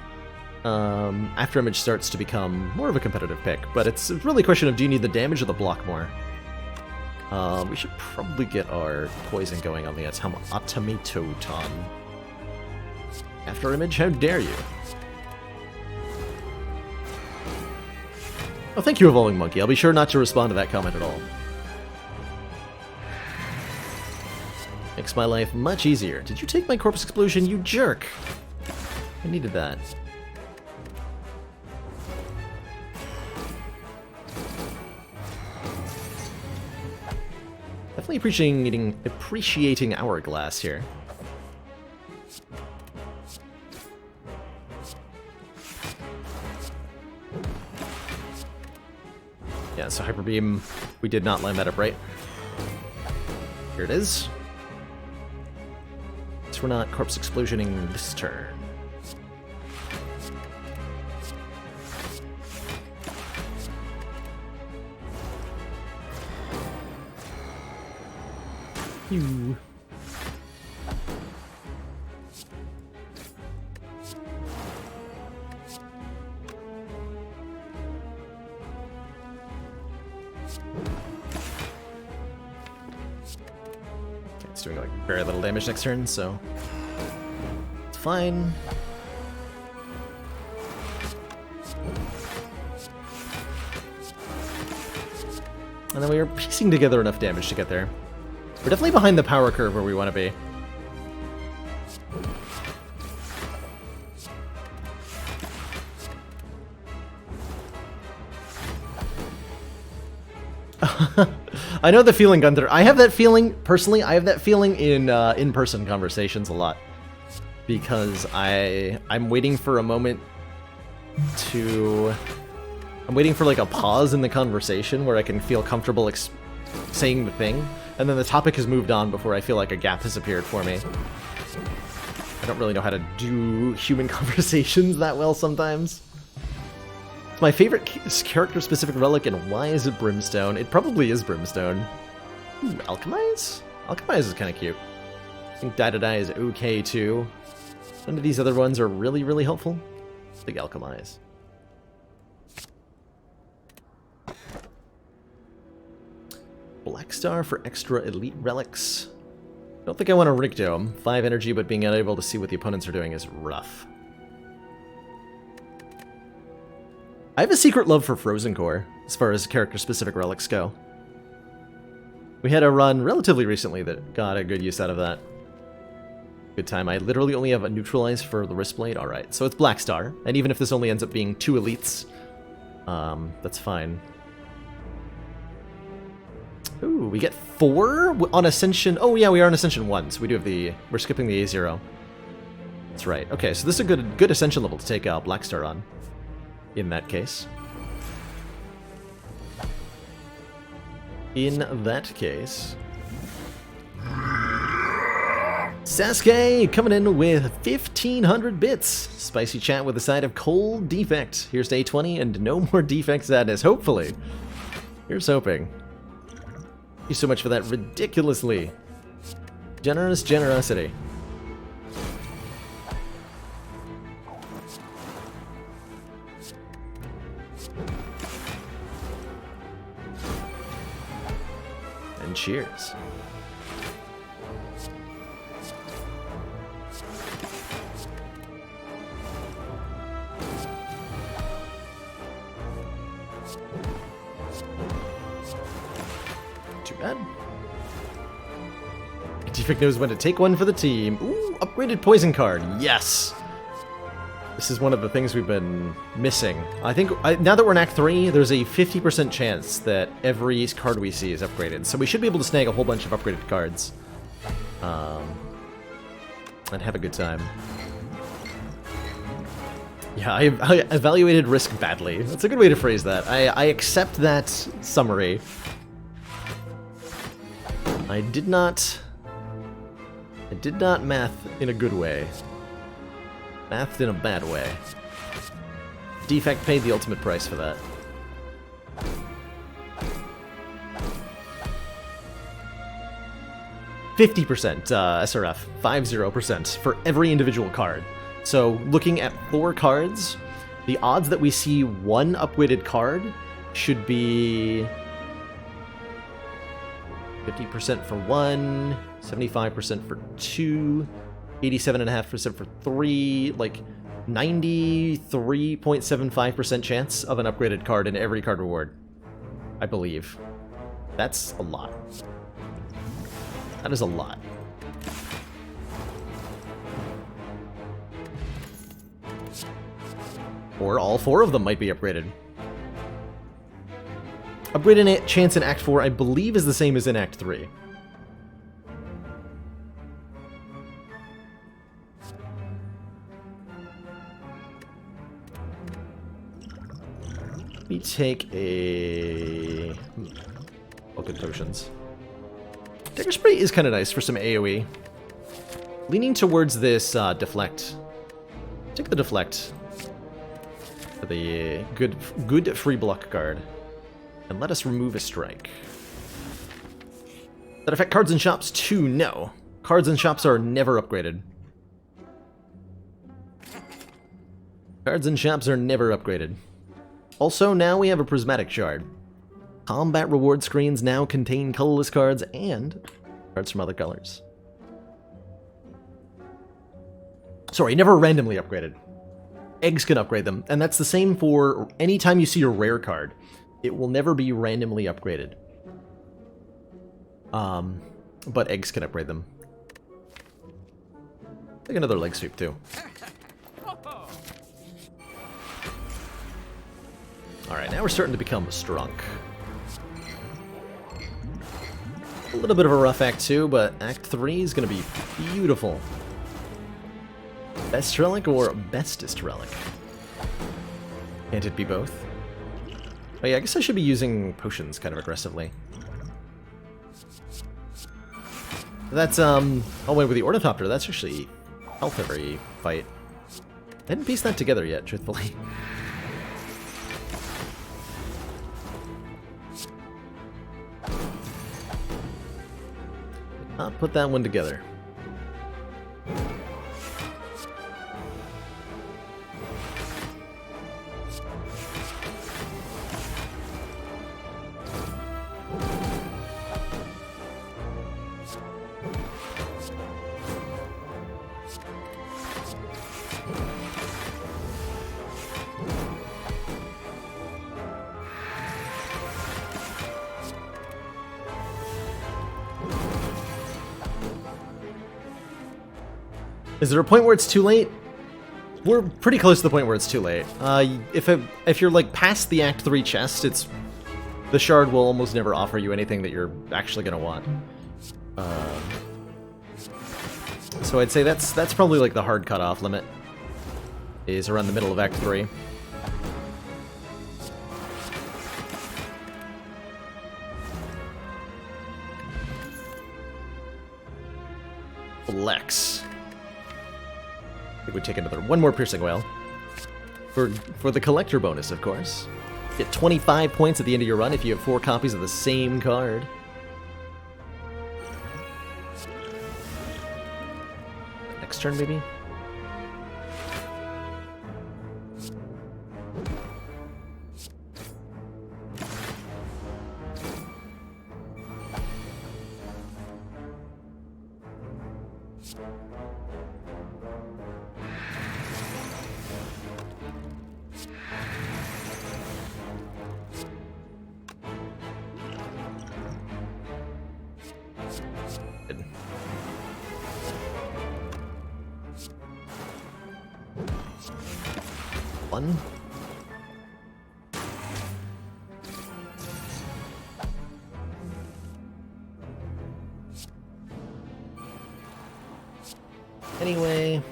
After Image starts to become more of a competitive pick, but it's really a question of do you need the damage or the block more? We should probably get our poison going on the Automatoton. After Image, how dare you? Oh, thank you, Evolving Monkey. I'll be sure not to respond to that comment at all. Makes my life much easier. Did you take my Corpse Explosion, you jerk? I needed that. Definitely appreciating Hourglass here. Yeah, so Hyper Beam, we did not line that up right. Here it is. So we're not Corpse Explosioning this turn. You. It's doing like very little damage next turn, so it's fine. And then we are piecing together enough damage to get there. We're definitely behind the power curve where we want to be. I know the feeling, Gunther. I have that feeling, personally, I have that feeling in in-person conversations a lot. Because I'm waiting for a moment to... I'm waiting for like a pause in the conversation where I can feel comfortable saying the thing. And then the topic has moved on before I feel like a gap has appeared for me. I don't really know how to do human conversations that well sometimes. It's my favorite character-specific relic, and why is it Brimstone? It probably is Brimstone. Ooh, Alchemize? Alchemize is kind of cute. I think Die is okay too. None of these other ones are really, really helpful. Big Alchemize. Black Star for extra elite relics. Don't think I want a Rick Dome. 5 energy, but being unable to see what the opponents are doing is rough. I have a secret love for Frozen Core, as far as character-specific relics go. We had a run relatively recently that got a good use out of that. Good time. I literally only have a neutralize for the Wristblade. Alright, so it's Black Star, and even if this only ends up being 2 elites, that's fine. Ooh, we get 4 on Ascension. Oh yeah, we are on Ascension 1, so we do have the... We're skipping the A0. That's right. Okay, so this is a good Ascension level to take out Black Star on. In that case. In that case... Sasuke coming in with 1,500 bits. Spicy chat with a side of cold defect. Here's to A20 and no more defect sadness, hopefully. Here's hoping. Thank you so much for that ridiculously generous generosity. And cheers. Bad. Defect knows when to take one for the team. Ooh, upgraded poison card. Yes! This is one of the things we've been missing. I think, now that we're in Act 3, there's a 50% chance that every card we see is upgraded. So we should be able to snag a whole bunch of upgraded cards. And have a good time. Yeah, I evaluated risk badly. That's a good way to phrase that. I accept that summary. I did not math in a good way. Mathed in a bad way. Defect paid the ultimate price for that. $50% SRF, 50% for every individual card. So looking at 4 cards, the odds that we see one upgraded card should be 50% for one, 75% for two, 87.5% for three, like 93.75% chance of an upgraded card in every card reward, I believe. That's a lot. That is a lot. Or all four of them might be upgraded. Upgrading chance in Act 4, I believe, is the same as in Act 3. Let me take a... Look at potions. Dagger Spray is kind of nice for some AoE. Leaning towards this Deflect. Take the Deflect. For the good free block card. And let us remove a strike. That affect cards and shops too? No. Cards and shops are never upgraded. Cards and shops are never upgraded. Also, now we have a Prismatic Shard. Combat reward screens now contain colorless cards and cards from other colors. Sorry, never randomly upgraded. Eggs can upgrade them, and that's the same for any time you see a rare card. It will never be randomly upgraded. But eggs can upgrade them. Take another leg sweep too. Alright, now we're starting to become strong. A little bit of a rough Act 2, but Act 3 is going to be beautiful. Best relic or bestest relic? Can't it be both? Oh yeah, I guess I should be using potions kind of aggressively. That's, oh wait, with the Ornithopter, that's actually health every fight. I didn't piece that together yet, truthfully. Not put that one together. Is there a point where it's too late? We're pretty close to the point where it's too late. If you're like past the Act 3 chest, the shard will almost never offer you anything that you're actually gonna want. So I'd say that's probably like the hard cutoff limit. Is around the middle of Act 3. Flex. I think we'd take one more Piercing Wail. For the collector bonus, of course. Get 25 points at the end of your run if you have 4 copies of the same card. Next turn, maybe? One. Anyway.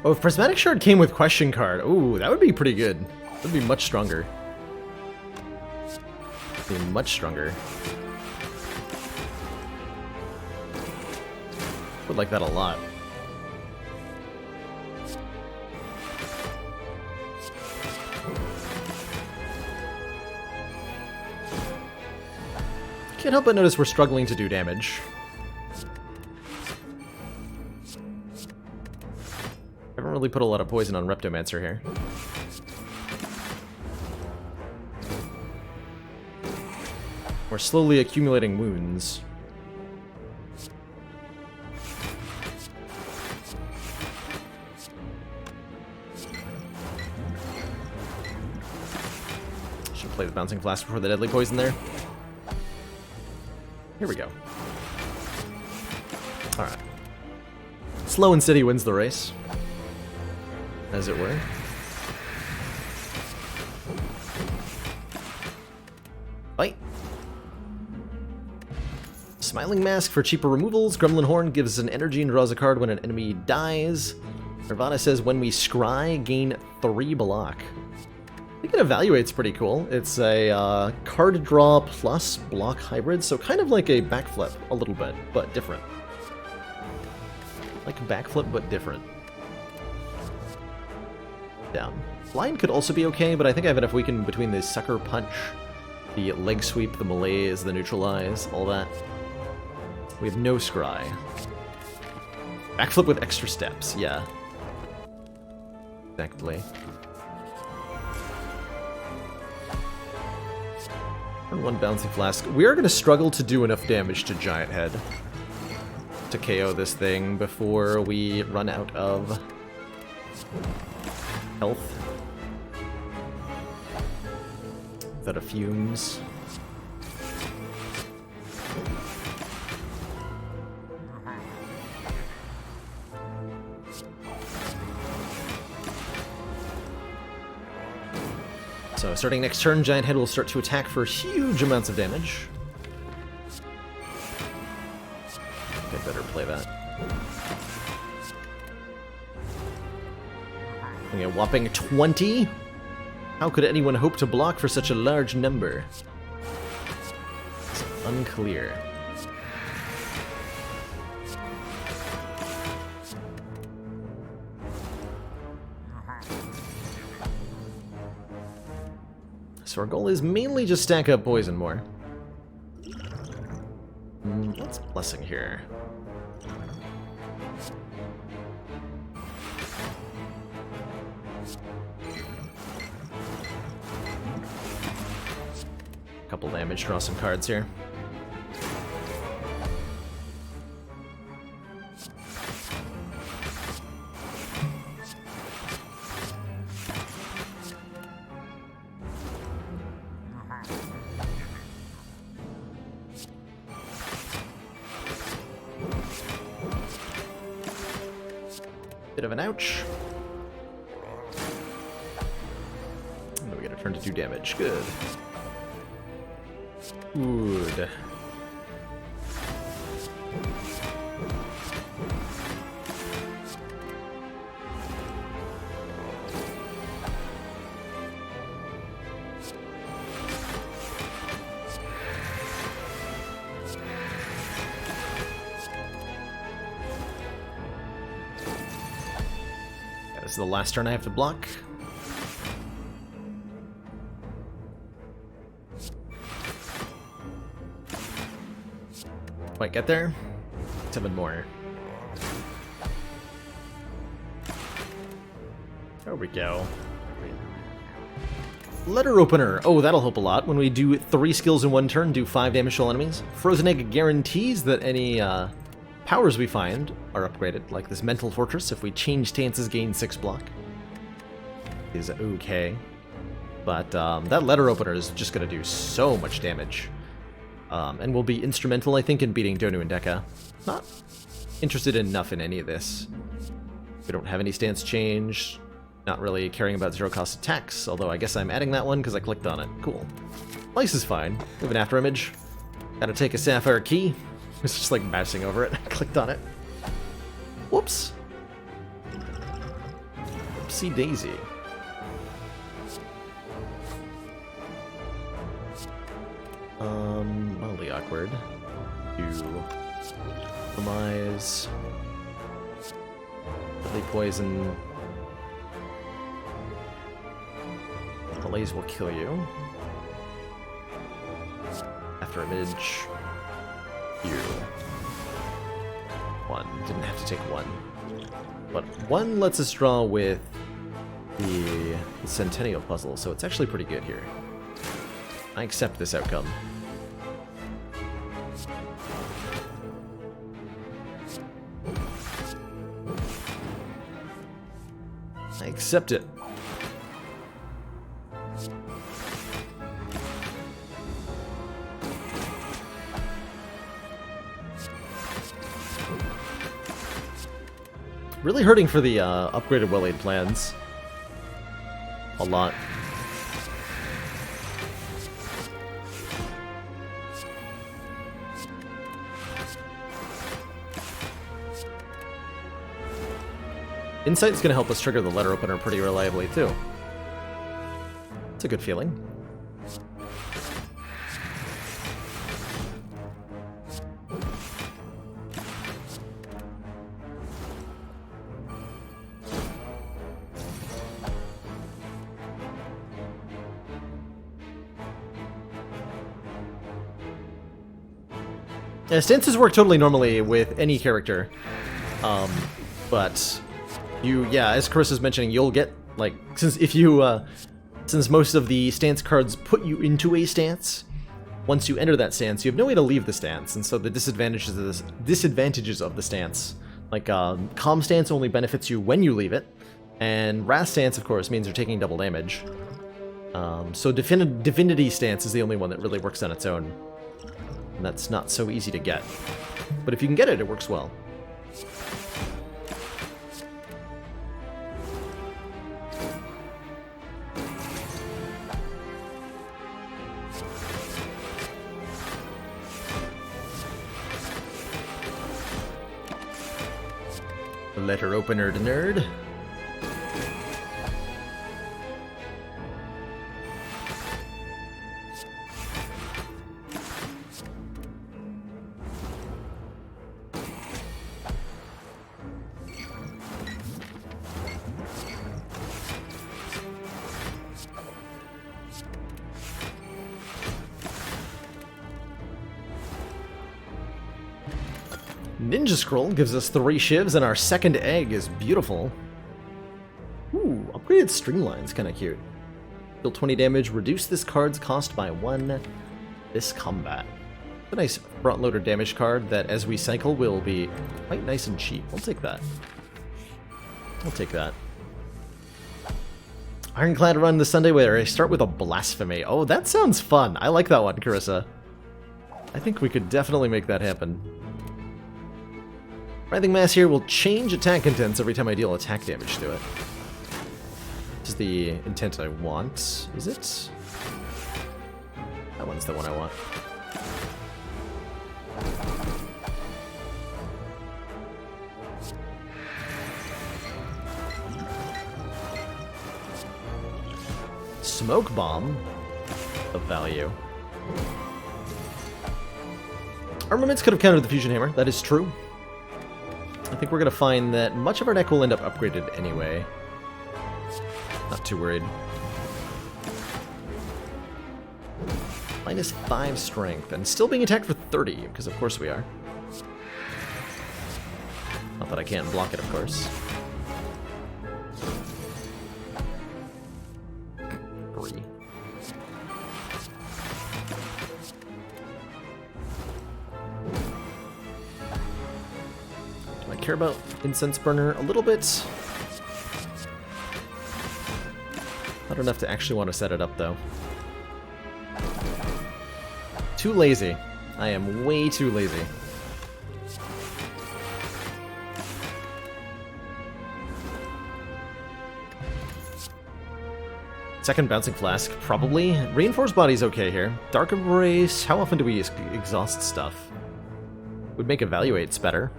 Oh, if Prismatic Shard came with Question Card, ooh, that would be pretty good. That would be much stronger. Be much stronger. Would like that a lot. Can't help but notice we're struggling to do damage. I haven't really put a lot of poison on Reptomancer here. We're slowly accumulating wounds. Should play the Bouncing Flask before the Deadly Poison there. Here we go. Alright. Slow and steady wins the race, as it were. Fight! Smiling Mask for cheaper removals. Gremlin Horn gives an energy and draws a card when an enemy dies. Nirvana says when we scry, gain 3 block. I think it evaluates pretty cool. It's a card draw plus block hybrid, so kind of like a backflip a little bit, but different. Like a backflip, but different. Down. Blind could also be okay, but I think I have enough weaken between the Sucker Punch, the Leg Sweep, the Malaise, the Neutralize, all that. We have no scry. Backflip with extra steps, yeah. Exactly. And 1 Bouncy Flask. We are going to struggle to do enough damage to Giant Head to KO this thing before we run out of health. That fumes. So starting next turn, Giant Head will start to attack for huge amounts of damage. I better play that. Okay, a whopping 20? How could anyone hope to block for such a large number? It's unclear. So our goal is mainly just stack up poison more. What's Blessing here? Couple damage, draw some cards here. Bit of an ouch. And we get a turn to do damage. Good. Good. Yeah, this is the last turn I have to block. Might get there. 7 more. There we go. Letter Opener. Oh, that'll help a lot. When we do 3 skills in 1 turn, do 5 damage to all enemies. Frozen Egg guarantees that any powers we find are upgraded, like this Mental Fortress. If we change stances, gain 6 block. Is okay. But that Letter Opener is just going to do so much damage. And will be instrumental, I think, in beating Donu and Deka. Not interested enough in any of this. We don't have any stance change. Not really caring about 0-cost attacks, although I guess I'm adding that one because I clicked on it. Cool. Lice is fine. We have an after image. Gotta take a Sapphire Key. It's just like mousing over it. I clicked on it. Whoops. Whoopsie daisy. Mildly awkward. Do Compromise. Deadly Poison. Malaise will kill you. After image. you. One. Didn't have to take one. But one lets us draw with the Centennial puzzle, so it's actually pretty good here. I accept this outcome. I accept it. Really hurting for the upgraded well-laid plans. A lot. Insight's going to help us trigger the letter opener pretty reliably, too. It's a good feeling. Yeah, stances work totally normally with any character, but as Carissa's mentioning, you'll get, like, since most of the stance cards put you into a stance, once you enter that stance, you have no way to leave the stance, and so the disadvantages of the stance, like, Calm Stance only benefits you when you leave it, and Wrath Stance, of course, means you're taking double damage. So Divinity Stance is the only one that really works on its own. And that's not so easy to get. But if you can get it, it works well. Letter opener to nerd. Ninja Scroll gives us 3 shivs, and our second egg is beautiful. Ooh, upgraded Streamline's kind of cute. Deal 20 damage, reduce this card's cost by 1 this combat. A nice front loader damage card that, as we cycle, will be quite nice and cheap. I'll take that. I'll take that. Ironclad run this Sunday where I start with a Blasphemy. Oh, that sounds fun. I like that one, Carissa. I think we could definitely make that happen. Writhing Mass here will change attack intents every time I deal attack damage to it. This is the intent I want. Is it? That one's the one I want. Smoke Bomb of value. Armaments could have countered the Fusion Hammer, that is true. I think we're going to find that much of our deck will end up upgraded anyway. Not too worried. -5 strength, and still being attacked for 30, because of course we are. Not that I can't block it, of course. 3. Care about Incense Burner a little bit. Not enough to actually want to set it up, though. Too lazy. I am way too lazy. Second Bouncing Flask, probably. Reinforced Body's okay here. Dark Embrace, how often do we exhaust stuff? Would make Evaluates better.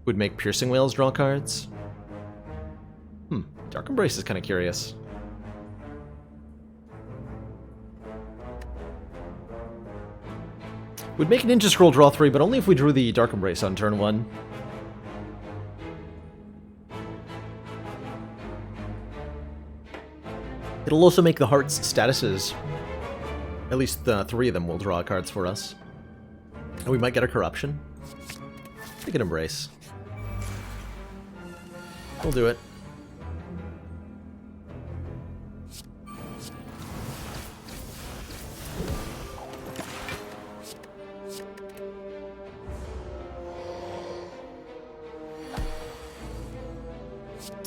Would make Piercing Whales draw cards. Dark Embrace is kind of curious. Would make Ninja Scroll draw 3, but only if we drew the Dark Embrace on turn 1. It'll also make the Heart's statuses. At least 3 of them will draw cards for us. And we might get a corruption. We can embrace. We'll do it.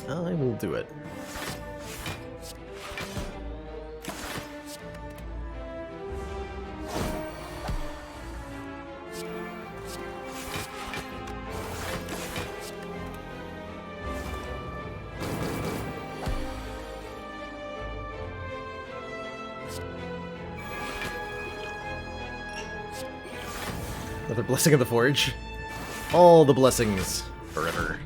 I will do it. Another blessing of the forge. All the blessings forever.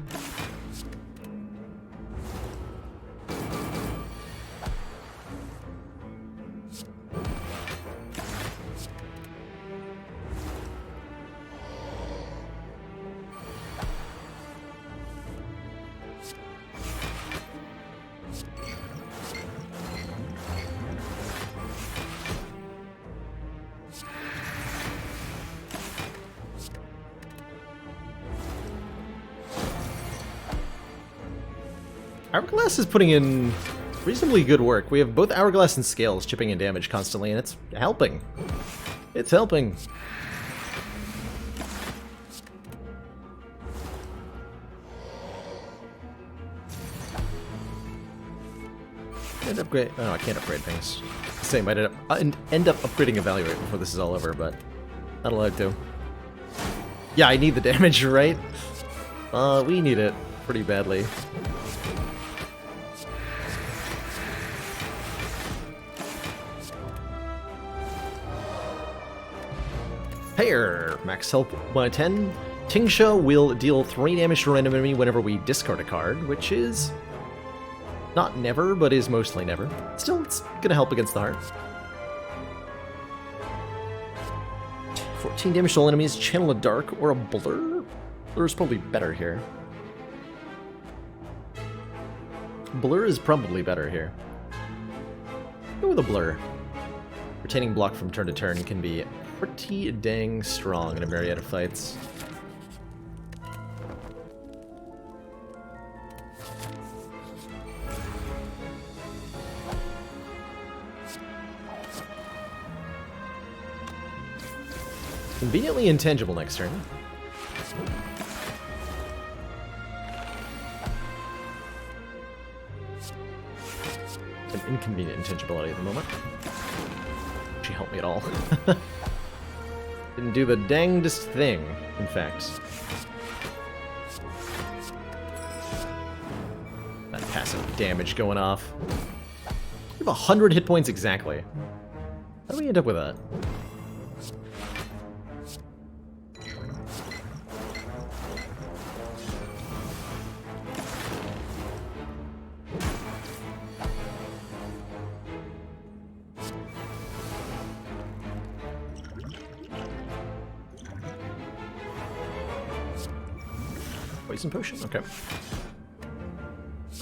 Hourglass is putting in reasonably good work. We have both Hourglass and Scales chipping in damage constantly, and it's helping. It's helping. End upgrade. Oh, I can't upgrade things. Same. I end up upgrading Evaluate before this is all over, but not allowed to. Yeah, I need the damage, right? We need it pretty badly. Pair! Max health by 10. Tingsha will deal 3 damage to a random enemy whenever we discard a card, which is not never, but is mostly never. Still, it's gonna help against the heart. 14 damage to all enemies, channel a dark or a blur? Blur is probably better here. Blur is probably better here. Go with a blur. Retaining block from turn to turn can be pretty dang strong in a myriad of fights. Conveniently intangible next turn. An inconvenient intangibility at the moment. She helped me at all. Didn't do the dangdest thing, in fact. That passive damage going off. We have 100 hit points exactly. How do we end up with that? Poison potion? Okay.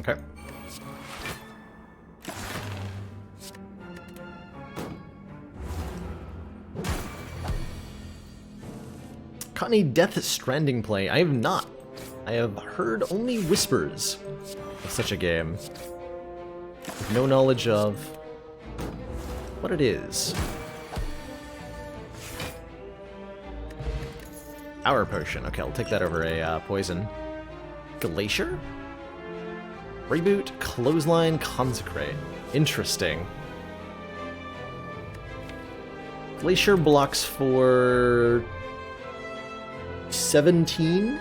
Okay. Caught any Death Stranding play? I have not. I have heard only whispers of such a game. With no knowledge of what it is. Hour potion. Okay, I'll take that over a poison. Glacier? Reboot, Clothesline, Consecrate. Interesting. Glacier blocks for 17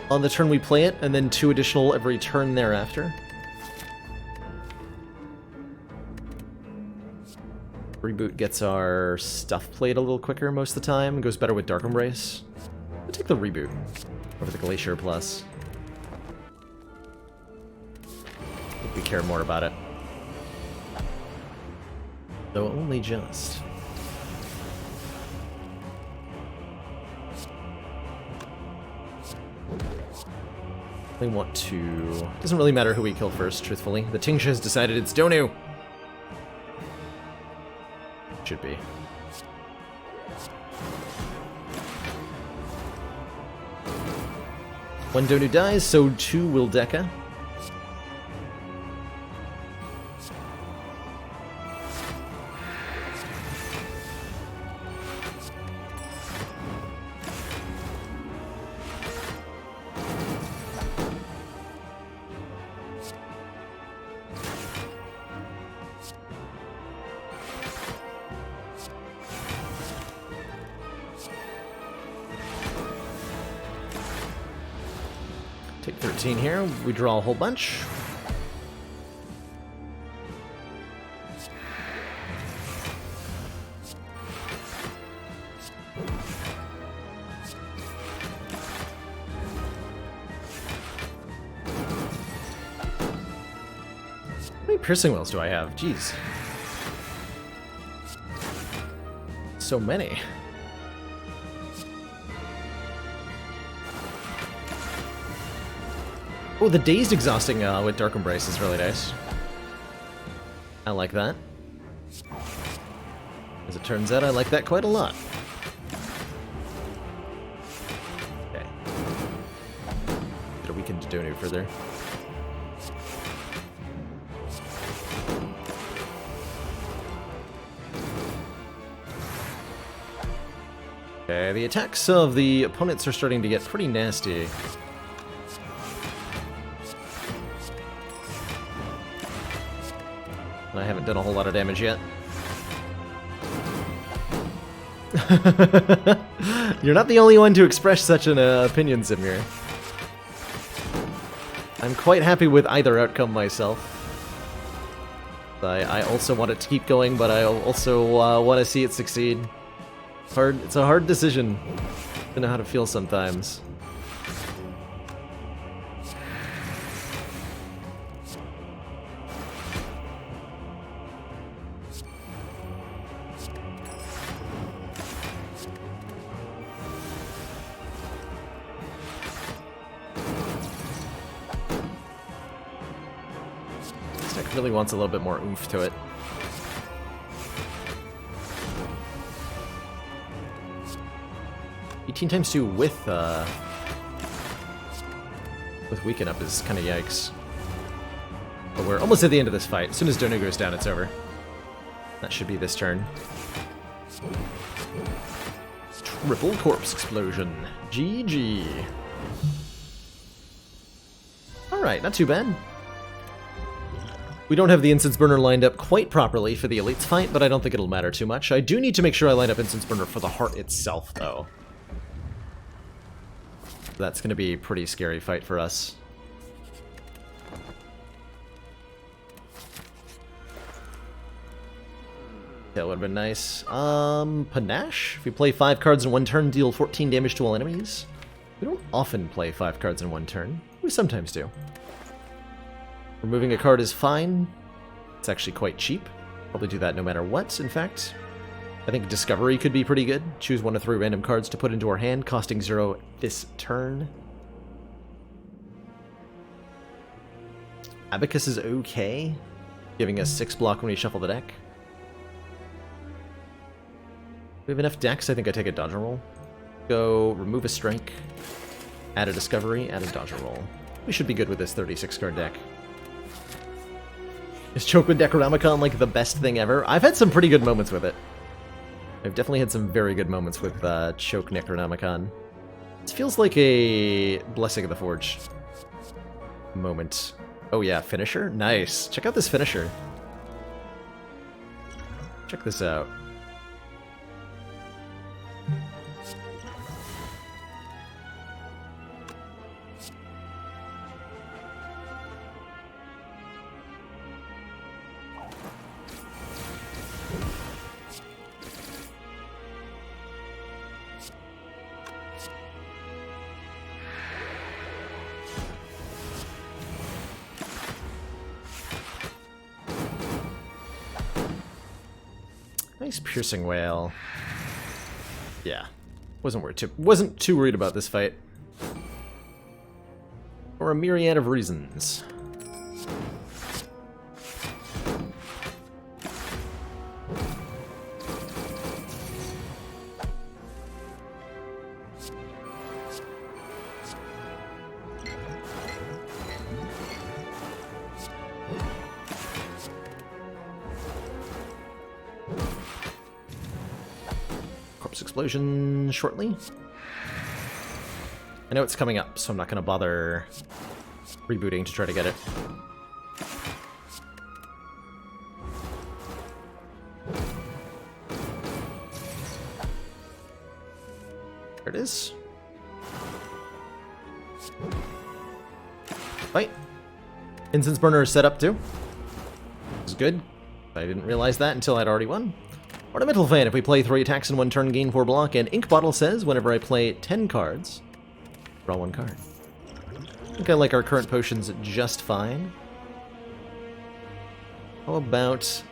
on the turn we play it, and then 2 additional every turn thereafter. Reboot gets our stuff played a little quicker most of the time. Goes better with Dark Embrace. I'll take the Reboot over the Glacier Plus. I think we care more about it. Though only just. We want to... Doesn't really matter who we kill first, truthfully. The Tingsha has decided it's Donu! Should be. When Donu dies, so too will Deka. Take 13 here. We draw a whole bunch. How many piercing wells do I have? Jeez. So many. Oh, the dazed exhausting with Dark Embrace is really nice. I like that. As it turns out, I like that quite a lot. Okay. Get a weaken to Donu further. Okay, the attacks of the opponents are starting to get pretty nasty. I haven't done a whole lot of damage yet. You're not the only one to express such an opinion, Zimir. I'm quite happy with either outcome myself. I also want it to keep going, but I also want to see it succeed. It's a hard decision to know how to feel sometimes. Really wants a little bit more oomph to it. (18 times 2 with weaken up is kind of yikes. But we're almost at the end of this fight. As soon as Donu goes down, it's over. That should be this turn. Triple corpse explosion. GG. Alright, not too bad. We don't have the Incense Burner lined up quite properly for the Elites fight, but I don't think it'll matter too much. I do need to make sure I line up Incense Burner for the heart itself, though. That's going to be a pretty scary fight for us. That would have been nice. Panache? If we play 5 cards in one turn, deal 14 damage to all enemies. We don't often play 5 cards in one turn. We sometimes do. Removing a card is fine. It's actually quite cheap. Probably do that no matter what, in fact. I think Discovery could be pretty good. Choose 1 of 3 random cards to put into our hand, costing 0 this turn. Abacus is okay, giving us 6 block when we shuffle the deck. We have enough decks, I think I take a dodger roll. Go remove a strike, add a Discovery, add a dodger roll. We should be good with this 36 card deck. Is Choke with Necronomicon like the best thing ever? I've had some pretty good moments with it. I've definitely had some very good moments with Choke Necronomicon. This feels like a Blessing of the Forge moment. Oh yeah, finisher? Nice. Check out this finisher. Check this out. Nice piercing whale. Yeah, wasn't too worried about this fight, for a myriad of reasons. Corpse explosion shortly. I know it's coming up, so I'm not going to bother rebooting to try to get it. There it is. Fight. Incense burner is set up too. This is good. I didn't realize that until I'd already won. Ornamental Fan, if we play 3 attacks in 1 turn, gain 4 block, and Ink Bottle says whenever I play 10 cards, draw 1 card. I think I like our current potions just fine. How about...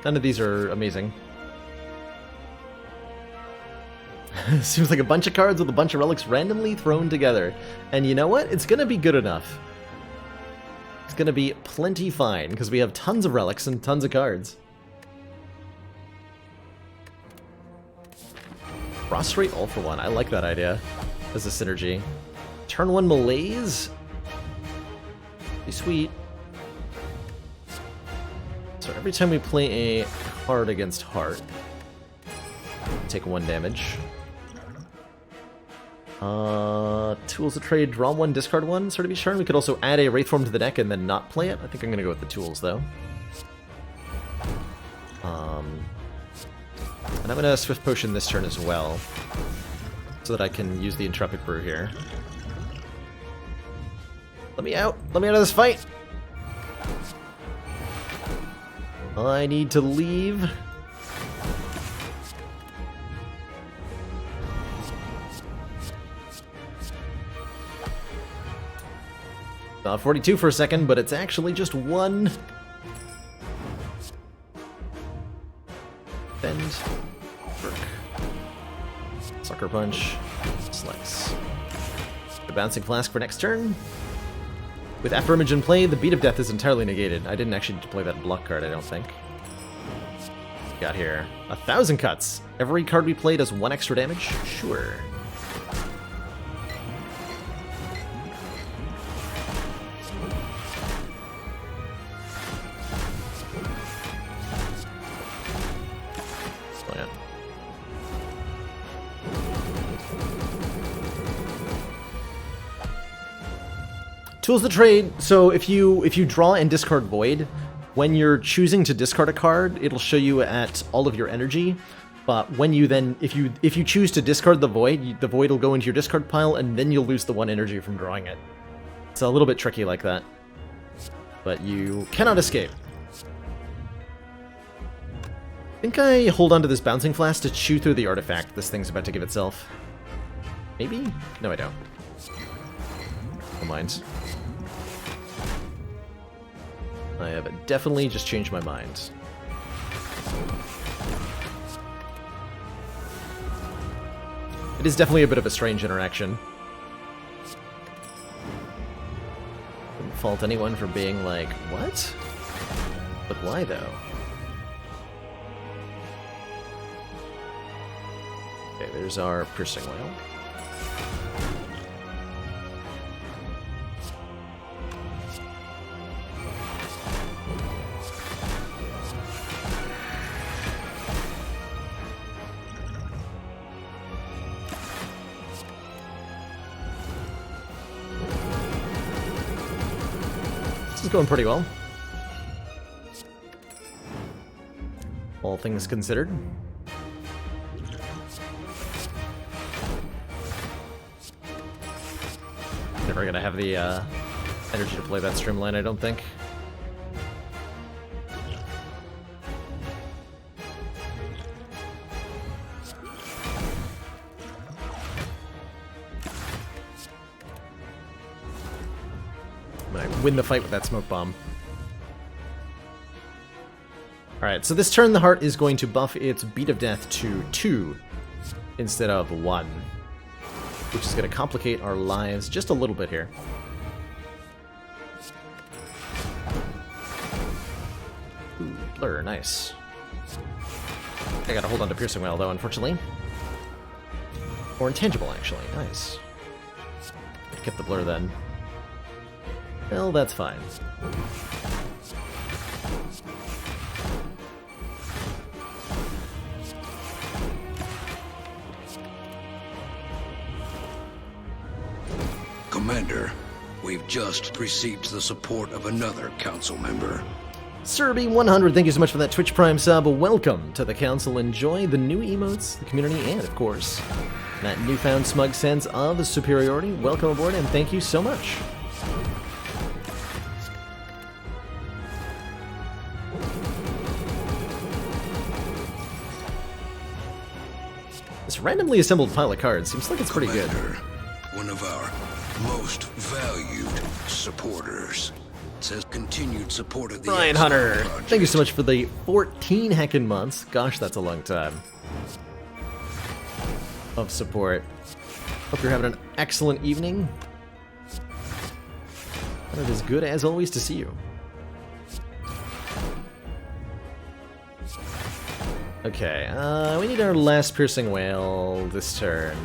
None of these are amazing. Seems like a bunch of cards with a bunch of relics randomly thrown together. And you know what? It's gonna be good enough. It's gonna be plenty fine, because we have tons of relics and tons of cards. Prostrate all for 1. I like that idea as a synergy. Turn 1 malaise. Be sweet. So every time we play a card against Heart, take 1 damage. Tools of Trade, draw 1, discard 1, sort of each turn. We could also add a Wraith Form to the deck and then not play it. I think I'm going to go with the tools, though. And I'm going to Swift Potion this turn as well, so that I can use the Intrepid Brew here. Let me out! Let me out of this fight! I need to leave. 42 for a second, but it's actually just 1. Bend. Work. Sucker Punch. Slice. The Bouncing Flask for next turn. With Affirmage in play, the Beat of Death is entirely negated. I didn't actually play that block card, I don't think. Got here. 1,000 cuts. Every card we play does 1 extra damage? Sure. Tools of the Trade. So if you draw and discard Void, when you're choosing to discard a card, it'll show you at all of your energy. But when you then, if you choose to discard the Void will go into your discard pile, and then you'll lose the 1 energy from drawing it. It's a little bit tricky like that, but you cannot escape. I think I hold on to this Bouncing Flask to chew through the artifact this thing's about to give itself. Maybe? No, I don't. Never mind. I have definitely just changed my mind. It is definitely a bit of a strange interaction. Wouldn't fault anyone for being like, what? But why though? Okay, there's our Piercing Whale. This is going pretty well. All things considered. Never gonna have the energy to play that Streamline, I don't think. I win the fight with that Smoke Bomb. Alright, so this turn the Heart is going to buff its Beat of Death to 2 instead of 1, which is going to complicate our lives just a little bit here. Ooh, Blur, nice. I gotta hold on to Piercing Whale though, unfortunately. Or intangible, actually. Nice. Kept the blur then. Well, that's fine. Commander, we've just received the support of another council member. Serby100, thank you so much for that Twitch Prime sub. Welcome to the council. Enjoy the new emotes, the community, and, of course, that newfound smug sense of superiority. Welcome aboard, and thank you so much. This randomly assembled pile of cards seems like it's pretty good. One of our most valued supporters says continued support of the Brian Hunter, thank you so much for the 14 heckin' months. Gosh, that's a long time of support. Hope you're having an excellent evening. And it is good as always to see you. Okay, we need our last piercing whale this turn.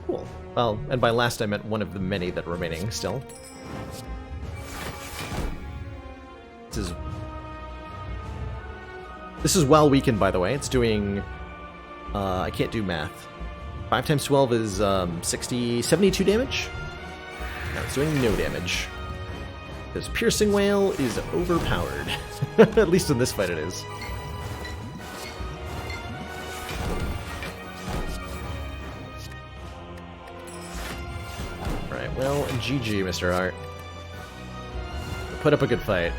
Cool. Well, and by last I meant one of the many that are remaining still. This is well weakened, by the way. It's doing... I can't do math. 5 times 12 is 72 damage? No, it's doing no damage. This piercing whale is overpowered. At least in this fight it is. Alright, well, GG, Mr. Hart. Put up a good fight.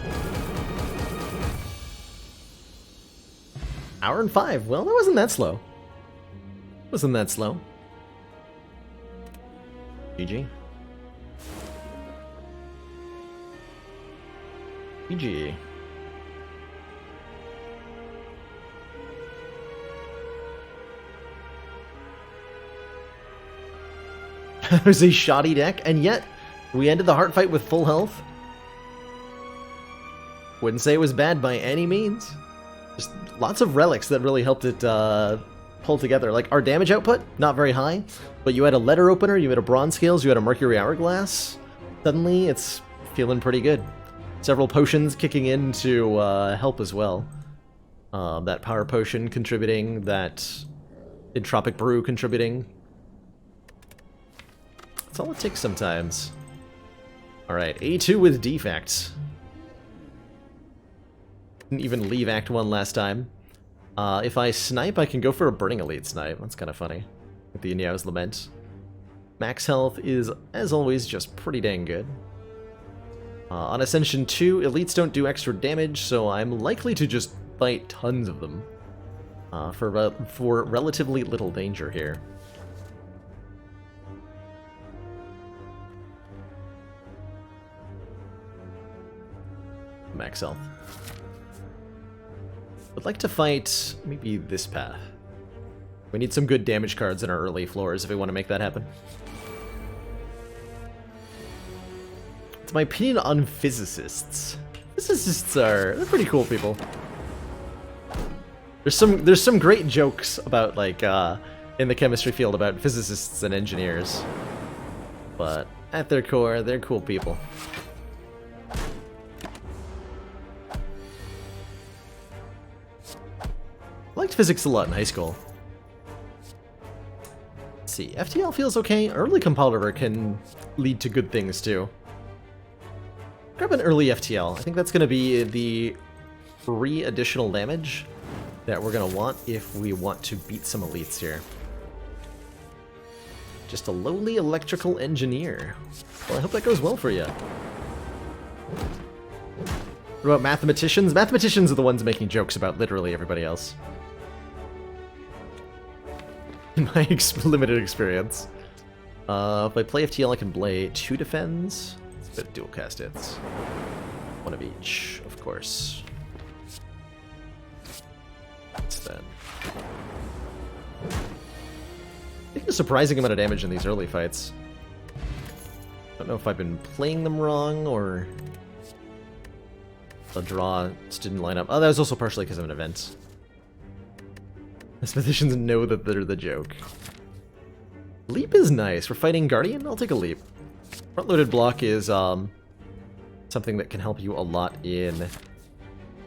Hour and 5. Well, that wasn't that slow. Wasn't that slow. GG. GG. It was a shoddy deck, and yet we ended the heart fight with full health. Wouldn't say it was bad by any means. Just lots of relics that really helped it pull together. Like, our damage output, not very high, but you had a letter opener, you had a bronze scales, you had a mercury hourglass. Suddenly, it's feeling pretty good. Several potions kicking in to help as well. That power potion contributing, that entropic brew contributing. That's all it takes sometimes. Alright, A2 with defect. Didn't even leave Act 1 last time. If I snipe, I can go for a Burning Elite snipe. That's kind of funny. With the Inyao's Lament. Max health is, as always, just pretty dang good. On Ascension 2, elites don't do extra damage, so I'm likely to just fight tons of them. For relatively little danger here. Max health. I'd like to fight maybe this path. We need some good damage cards in our early floors if we want to make that happen. It's my opinion on physicists. Physicists they're pretty cool people. There's some great jokes about, like, in the chemistry field about physicists and engineers. But at their core, they're cool people. I liked physics a lot in high school. Let's see, FTL feels okay. Early compiler can lead to good things too. Grab an early FTL. I think that's going to be the 3 additional damage that we're going to want if we want to beat some elites here. Just a lowly electrical engineer. Well, I hope that goes well for you. What about mathematicians? Mathematicians are the ones making jokes about literally everybody else. In my limited experience. If I play FTL, I can play 2 defends. It's a bit of dual cast hits. 1 of each, of course. That's that. Taking a surprising amount of damage in these early fights. Don't know if I've been playing them wrong or the draw just didn't line up. Oh, that was also partially because of an event. Mathematicians know that they're the joke. Leap is nice. We're fighting Guardian? I'll take a leap. Front-loaded block is something that can help you a lot in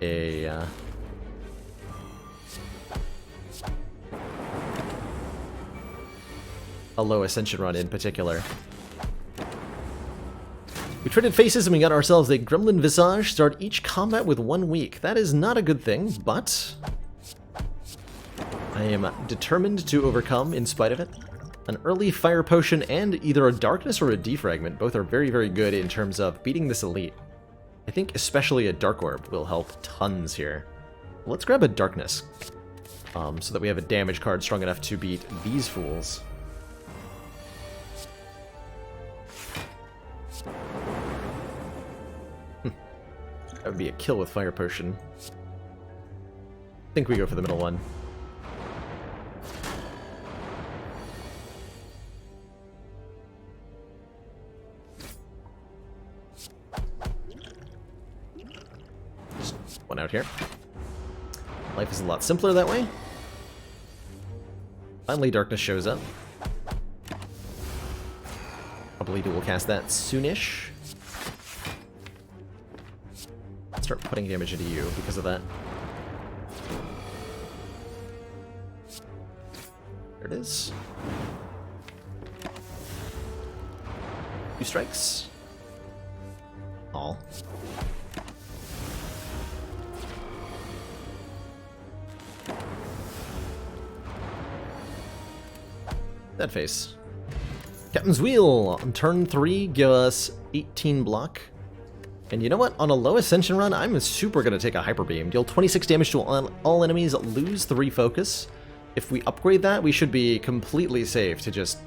a low Ascension run in particular. We traded faces and we got ourselves a Gremlin Visage. Start each combat with 1 week. That is not a good thing, but I am determined to overcome in spite of it. An early fire potion and either a darkness or a defragment. Both are very, very good in terms of beating this elite. I think especially a dark orb will help tons here. Let's grab a darkness so that we have a damage card strong enough to beat these fools. That would be a kill with fire potion. I think we go for the middle one. One out here. Life is a lot simpler that way. Finally, darkness shows up. Probably we'll cast that soonish. Start putting damage into you because of that. There it is. 2 strikes. All. That face. Captain's Wheel on turn 3, give us 18 block. And you know what? On a low Ascension run, I'm super going to take a Hyper Beam. Deal 26 damage to all enemies, lose 3 focus. If we upgrade that, we should be completely safe to just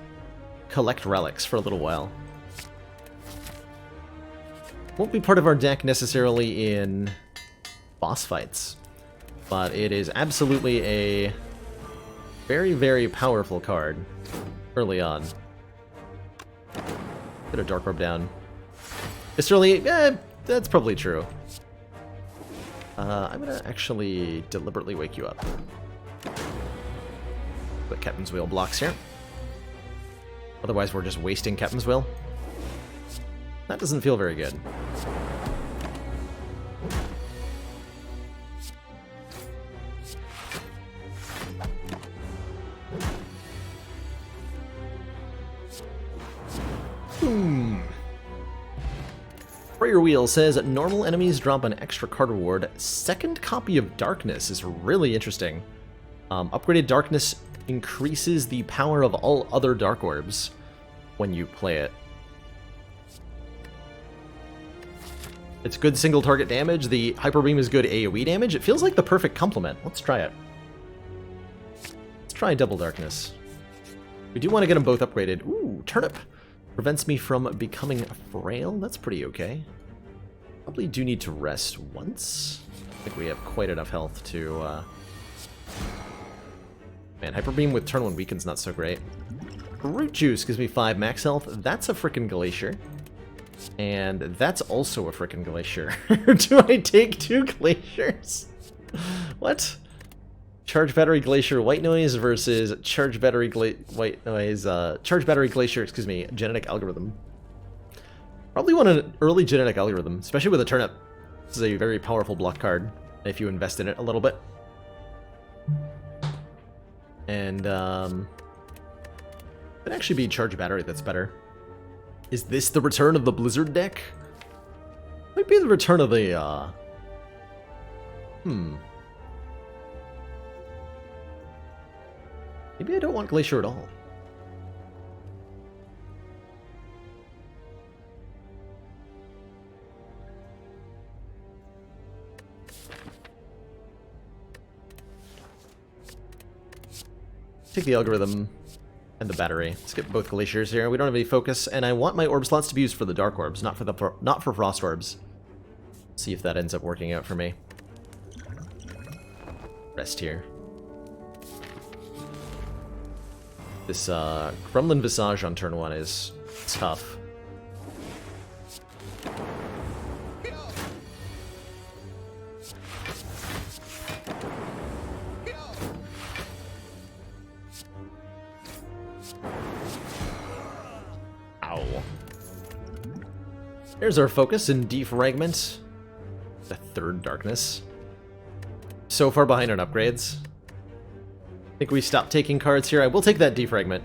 collect relics for a little while. Won't be part of our deck necessarily in boss fights, but it is absolutely a very, very powerful card early on. Put a Dark Orb down. It's early, that's probably true. I'm gonna actually deliberately wake you up. Put Captain's Wheel blocks here. Otherwise we're just wasting Captain's Wheel. That doesn't feel very good. Prayer Wheel says normal enemies drop an extra card reward. Second copy of Darkness is really interesting. Upgraded Darkness increases the power of all other Dark Orbs when you play it. It's good single target damage. The Hyper Beam is good AoE damage. It feels like the perfect complement. Let's try it. Let's try Double Darkness. We do want to get them both upgraded. Ooh, Turnip. Prevents me from becoming frail. That's pretty okay. Probably do need to rest once. I think we have quite enough health to... Man, Hyper Beam with turn 1 weaken's not so great. Root Juice gives me 5 max health. That's a frickin' Glacier. And that's also a frickin' Glacier. Do I take 2 Glaciers? What? Charge Battery Glacier White Noise versus Charge Battery White Noise, Charge Battery Glacier, excuse me, Genetic Algorithm. Probably want an early Genetic Algorithm, especially with a Turnip. This is a very powerful block card if you invest in it a little bit. And, it'd actually be Charge Battery that's better. Is this the return of the Blizzard deck? Might be the return of the, Maybe I don't want Glacier at all. Take the Algorithm and the Battery. Let's get both Glaciers here. We don't have any focus, and I want my orb slots to be used for the Dark Orbs, not for Frost Orbs. See if that ends up working out for me. Rest here. This Gremlin Visage on turn 1 is tough. Ow. There's our focus in defragment. The third darkness. So far behind on upgrades. I think we stop taking cards here. I will take that defragment.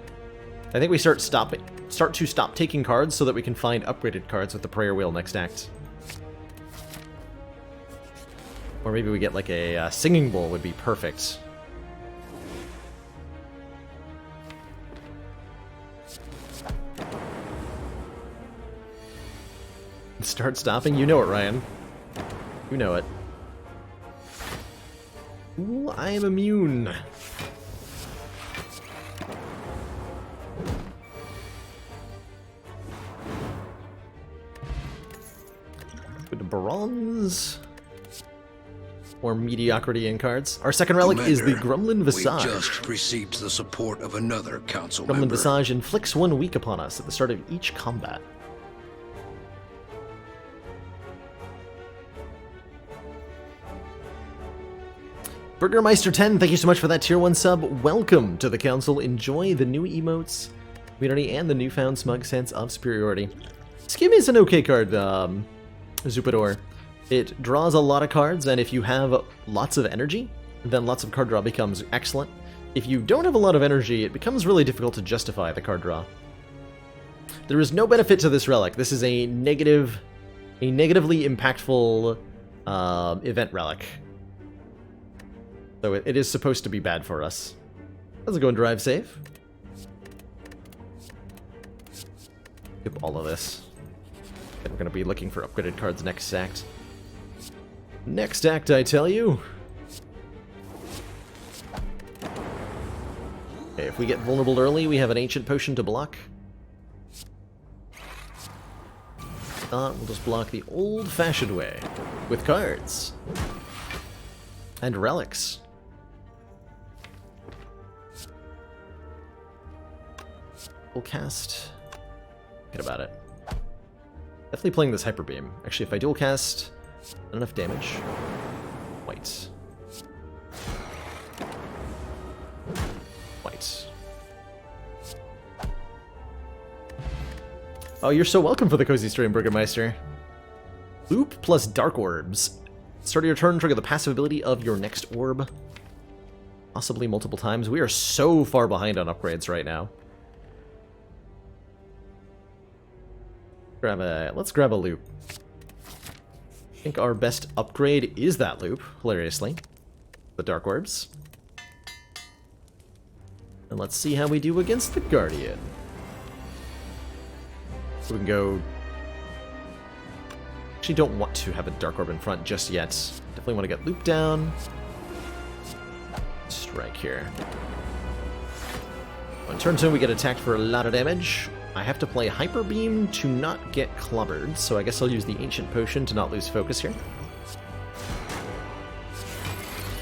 I think we start to stop taking cards so that we can find upgraded cards with the prayer wheel next act. Or maybe we get like a singing bowl would be perfect. Start stopping? You know it, Ryan. You know it. Ooh, I am immune. Good bronze. Or mediocrity in cards. Our second relic is the Gremlin Visage. We just received the support of another council Gremlin member. Visage inflicts 1 weak upon us at the start of each combat. Burgermeister10, thank you so much for that tier 1 sub. Welcome to the council. Enjoy the new emotes, community, and the newfound smug sense of superiority. Scheme is an okay card, Zupador. It draws a lot of cards, and if you have lots of energy, then lots of card draw becomes excellent. If you don't have a lot of energy, it becomes really difficult to justify the card draw. There is no benefit to this relic. This is a negatively impactful event relic. So it is supposed to be bad for us. Let's go and drive safe. Skip all of this. And we're going to be looking for upgraded cards next act. Next act, I tell you. Okay, if we get vulnerable early, we have an ancient potion to block. If not, we'll just block the old-fashioned way with cards and relics. We'll cast. Forget about it. Definitely playing this Hyper Beam. Actually, if I dual cast, not enough damage. White. White. Oh, you're so welcome for the cozy stream, Burgermeister. Loop plus Dark Orbs. Start of your turn, trigger the passive ability of your next orb. Possibly multiple times. We are so far behind on upgrades right now. Let's grab a loop. I think our best upgrade is that loop, hilariously. The Dark Orbs. And let's see how we do against the Guardian. So we can go... Actually don't want to have a Dark Orb in front just yet. Definitely want to get loop down. Strike here. On turn 2 we get attacked for a lot of damage. I have to play Hyper Beam to not get clobbered, so I guess I'll use the Ancient Potion to not lose focus here.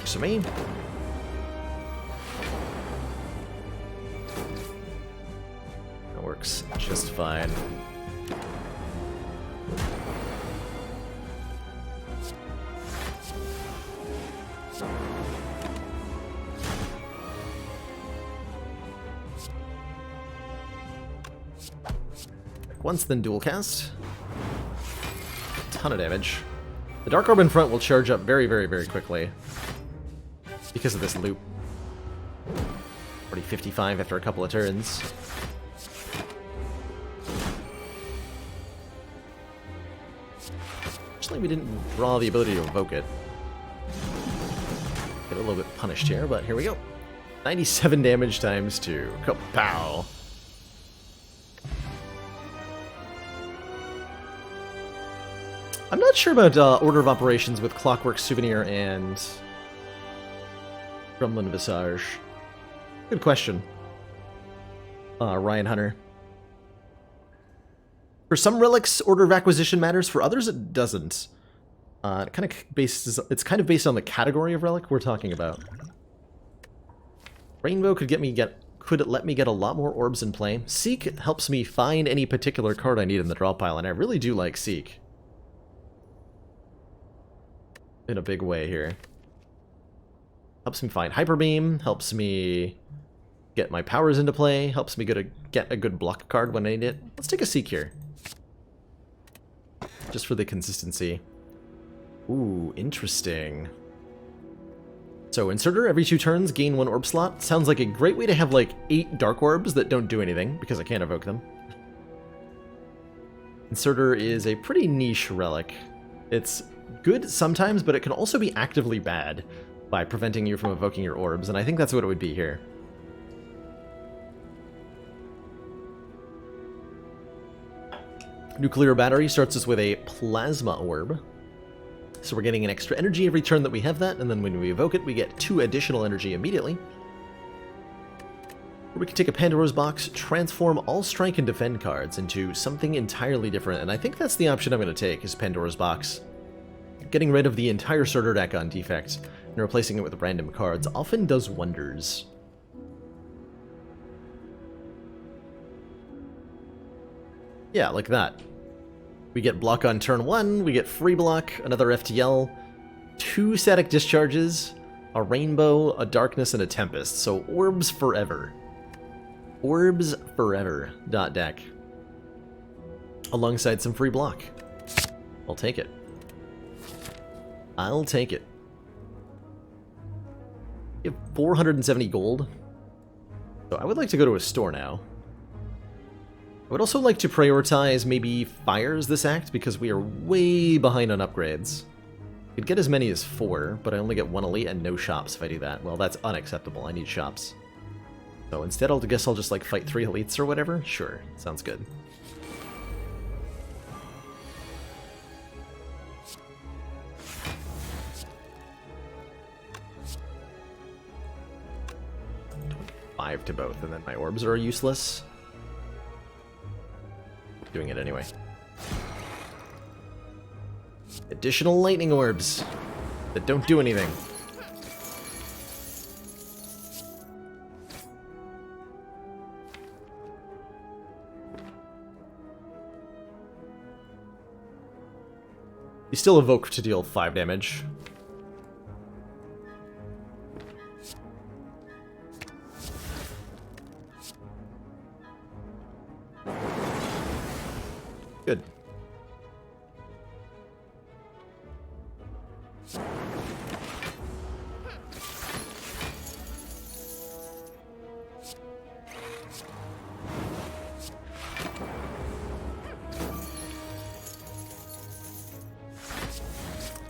So me. That works just fine. Once, then dual cast. A ton of damage. The Dark Orb in front will charge up very, very, very quickly because of this loop. Already 55 after a couple of turns. Actually, we didn't draw the ability to evoke it. Get a little bit punished here, but here we go. 97 damage times 2. Kapow! I'm not sure about order of operations with Clockwork Souvenir and Gremlin Visage. Good question, Ryan Hunter. For some relics, order of acquisition matters. For others, it doesn't. It's kind of based on the category of relic we're talking about. Rainbow could let me get a lot more orbs in play. Seek helps me find any particular card I need in the draw pile, and I really do like Seek. In a big way here. Helps me find Hyper Beam, helps me Get my powers into play, helps me get a good block card when I need it. Let's take a Seek here. Just for the consistency. Ooh, interesting. So, Inserter, every 2 turns, gain 1 orb slot. Sounds like a great way to have, like, 8 dark orbs that don't do anything, because I can't evoke them. Inserter is a pretty niche relic. It's good sometimes, but it can also be actively bad by preventing you from evoking your orbs, and I think that's what it would be here. Nuclear Battery starts us with a Plasma Orb. So we're getting an extra energy every turn that we have that, and then when we evoke it, we get 2 additional energy immediately. Or we can take a Pandora's Box, transform all Strike and Defend cards into something entirely different, and I think that's the option I'm going to take, is Pandora's Box. Getting rid of the entire starter deck on defect, and replacing it with random cards often does wonders. Yeah, like that. We get block on turn 1, we get free block, another FTL, 2 static discharges, a rainbow, a darkness, and a tempest. So orbs forever. Orbs forever. Deck. Alongside some free block. I'll take it. I'll take it. We have 470 gold. So I would like to go to a store now. I would also like to prioritize maybe fires this act, because we are way behind on upgrades. Could get as many as 4, but I only get 1 elite and no shops if I do that. Well, that's unacceptable. I need shops. So instead, I guess I'll just like fight 3 elites or whatever. Sure, sounds good. $5 to both, and then my orbs are useless. Doing it anyway. Additional lightning orbs that don't do anything. You still evoke to deal 5 damage. Good.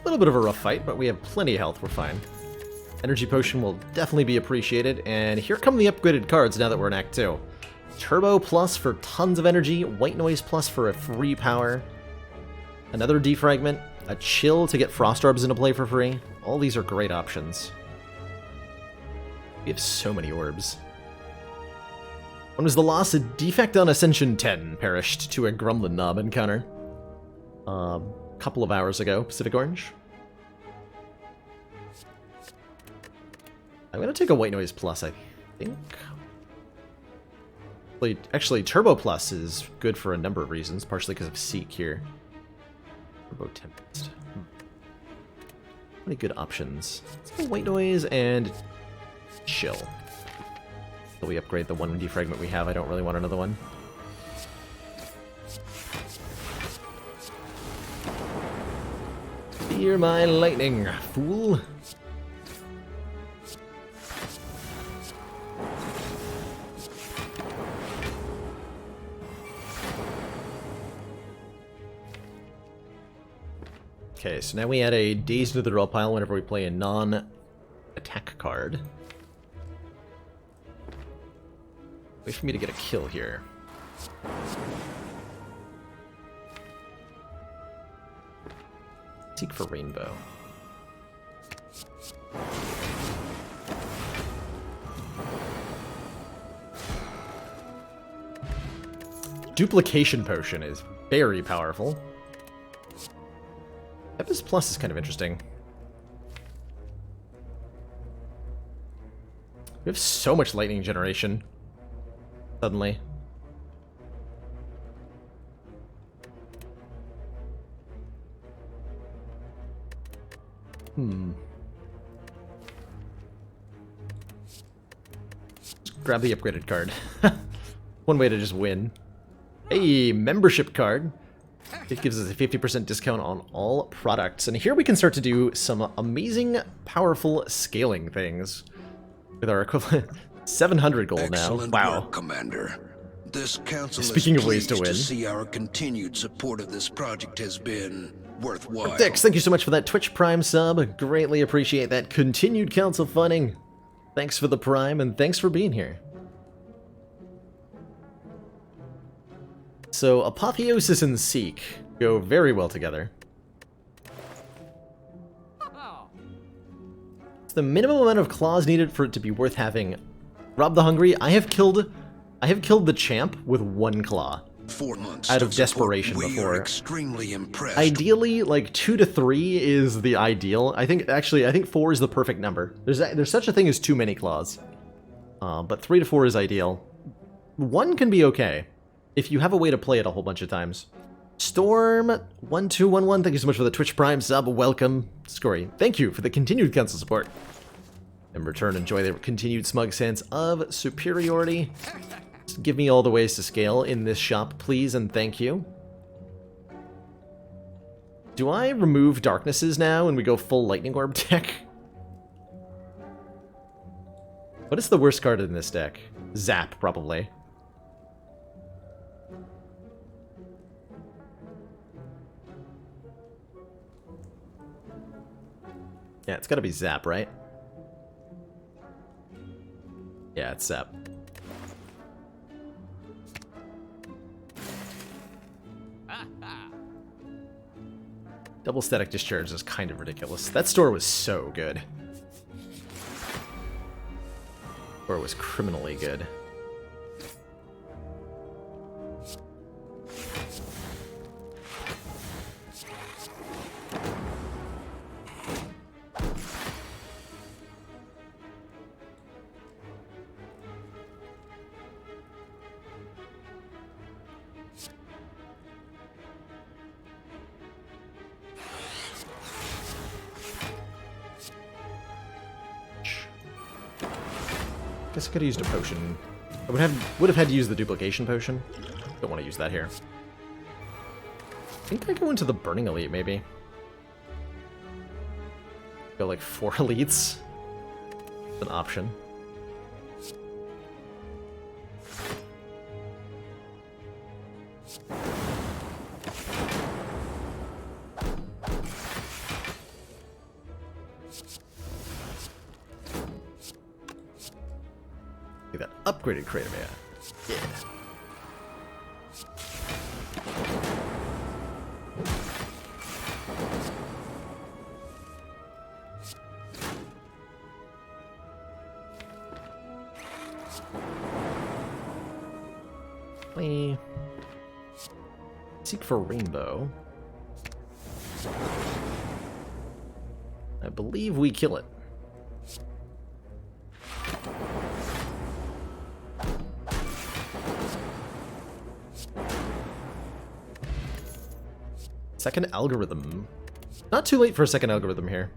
A little bit of a rough fight, but we have plenty of health, we're fine. Energy Potion will definitely be appreciated, and here come the upgraded cards now that we're in Act 2. Turbo Plus for tons of energy, White Noise Plus for a free power, another Defragment, a Chill to get Frost Orbs into play for free. All these are great options. We have so many orbs. When was the loss? A defect on Ascension 10 perished to a Grumlin Knob encounter. Couple of hours ago, Pacific Orange. I'm gonna take a White Noise Plus, I think. Actually, Turbo Plus is good for a number of reasons, partially because of Seek here. Turbo Tempest. Pretty good options. Let's go White Noise and Chill. So we upgrade the 1 defragment we have. I don't really want another one. Fear my lightning, fool. Okay, so now we add a Dazed to the draw pile whenever we play a non-attack card. Wait for me to get a kill here. Seek for Rainbow. Duplication Potion is very powerful. Tempest Plus is kind of interesting. We have so much lightning generation. Suddenly. grab the upgraded card. One way to just win. A membership card. It gives us a 50% discount on all products. And here we can start to do some amazing, powerful scaling things. With our equivalent 700 gold now. Excellent Wow. work, Commander. This council Speaking is of ways to pleased win. see our continued support of this project has been worthwhile. Dex, thank you so much for that Twitch Prime sub. Greatly appreciate that continued council funding. Thanks for the Prime, and thanks for being here. So, Apotheosis and Seek go very well together. It's the minimum amount of claws needed for it to be worth having. Rob the Hungry, I have killed the champ with 1 claw. 4 months Out of support. desperation We before. are extremely impressed. Ideally, like 2 to 3 is the ideal. I think 4 is the perfect number. There's such a thing as too many claws, but 3 to 4 is ideal. 1 can be okay if you have a way to play it a whole bunch of times. Storm1211, thank you so much for the Twitch Prime sub. Welcome, Scory. Thank you for the continued council support. In return, enjoy the continued smug sense of superiority. Just give me all the ways to scale in this shop, please, and thank you. Do I remove darknesses now and we go full lightning orb deck? What is the worst card in this deck? Zap, probably. Yeah, it's gotta be Zap, right? Yeah, it's Zap. Double static discharge is kind of ridiculous. That store was so good. Or it was criminally good. Guess I could have used a potion. I would have had to use the duplication potion. Don't want to use that here. I think I go into the Burning Elite, maybe. Go like 4 elites. It's an option. Look at that upgraded Kratom, yeah. Seek for Rainbow. I believe we kill it. Second algorithm. Not too late for a second algorithm here.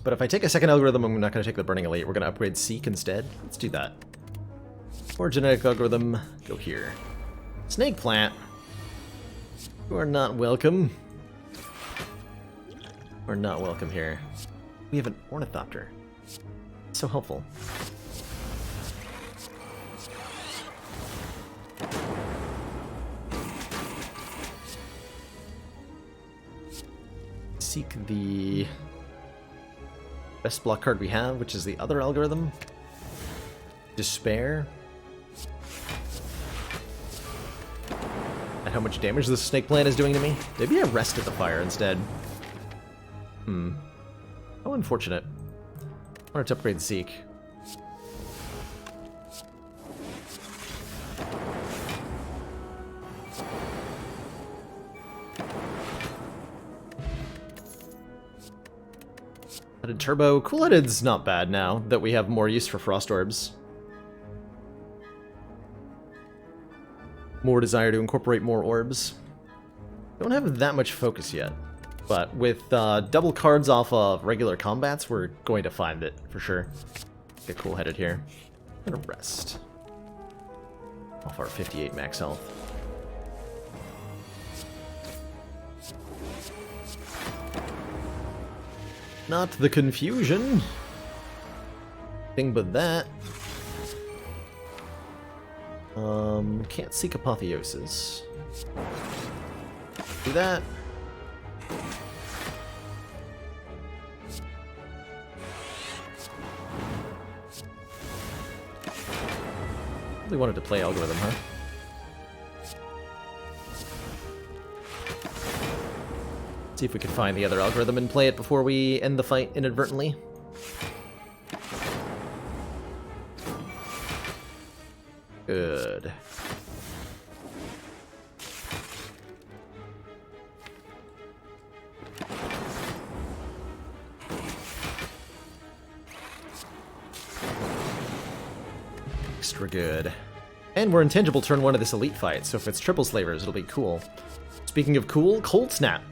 But if I take a second algorithm, I'm not going to take the Burning Elite. We're going to upgrade Seek instead. Let's do that. Or genetic algorithm, go here. Snake plant. You are not welcome. We're not welcome here. We have an ornithopter. So helpful. Seek the best block card we have, which is the other algorithm. Despair. At how much damage this snake plant is doing to me? Maybe I rested the fire instead. How unfortunate. I wanted to upgrade Seek. Headed Turbo. Cool-Headed's not bad now that we have more use for Frost Orbs. More desire to incorporate more orbs. Don't have that much focus yet. But with double cards off of regular combats, we're going to find it for sure. Get cool-headed here. I'm gonna rest. Off our 58 max health. Not the confusion. Thing but that. Can't seek Apotheosis. Do that. Really wanted to play Algorithm, huh? See if we can find the other Algorithm and play it before we end the fight inadvertently. Good. Extra good. And we're intangible turn 1 of this elite fight, so if it's triple slavers, it'll be cool. Speaking of cool, Cold Snap.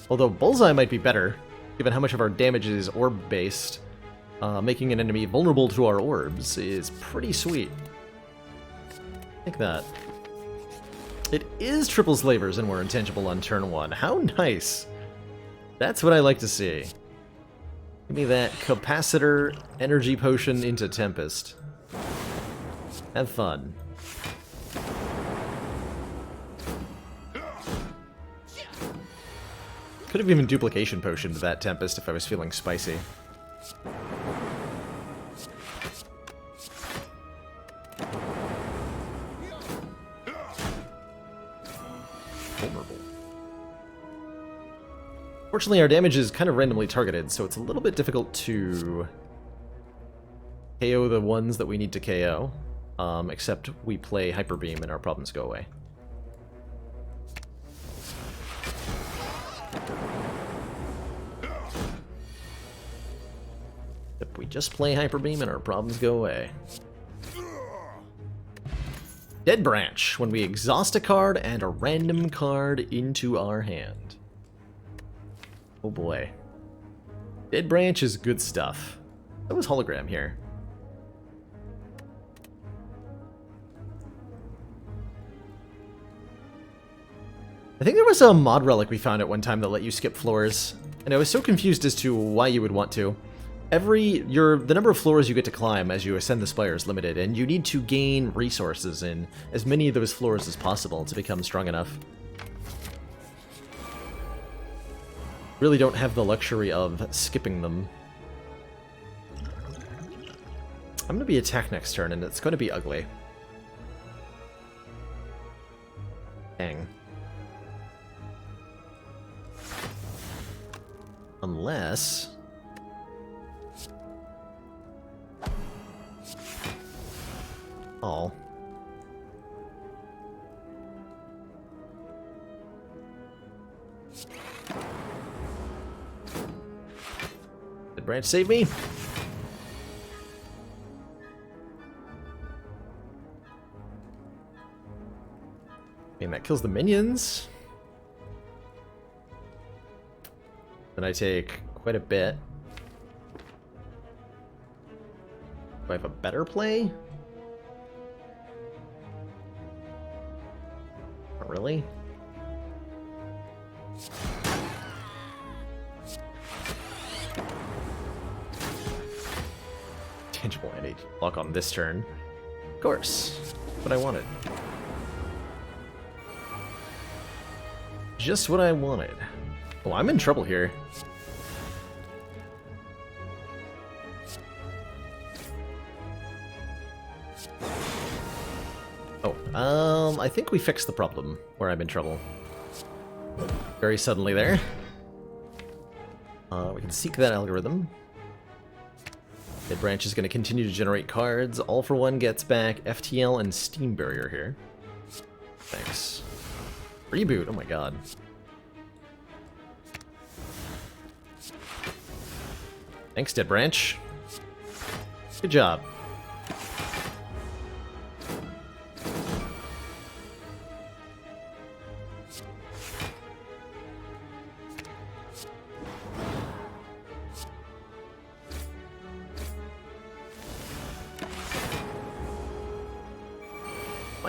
Although Bullseye might be better, given how much of our damage is orb-based. Making an enemy vulnerable to our orbs is pretty sweet. Like that. It is triple slavers and we're intangible on turn 1. How nice! That's what I like to see. Give me that capacitor energy potion into Tempest. Have fun. Could have even duplication potioned that Tempest if I was feeling spicy. Vulnerable. Fortunately, our damage is kind of randomly targeted, so it's a little bit difficult to KO the ones that we need to KO. Except we play Hyper Beam and our problems go away. If we just play Hyper Beam and our problems go away. Dead Branch, when we exhaust a card and a random card into our hand. Oh boy. Dead Branch is good stuff. That was Hologram here. I think there was a mod relic we found at one time that let you skip floors, and I was so confused as to why you would want to. The number of floors you get to climb as you ascend the Spire is limited, and you need to gain resources in as many of those floors as possible to become strong enough. Really don't have the luxury of skipping them. I'm gonna be attacked next turn, and it's gonna be ugly. Dang. Unless... Oh. Did Branch save me? And that kills the minions. Then I take quite a bit. Do I have a better play? Not really. Tangible NH block on this turn. Of course. What I wanted. Just what I wanted. Oh, I'm in trouble here. Oh, I think we fixed the problem where I'm in trouble. Very suddenly there. We can seek that algorithm. Dead Branch is going to continue to generate cards. All for One gets back FTL and Steam Barrier here. Thanks. Reboot, oh my god. Thanks, Dead Branch. Good job.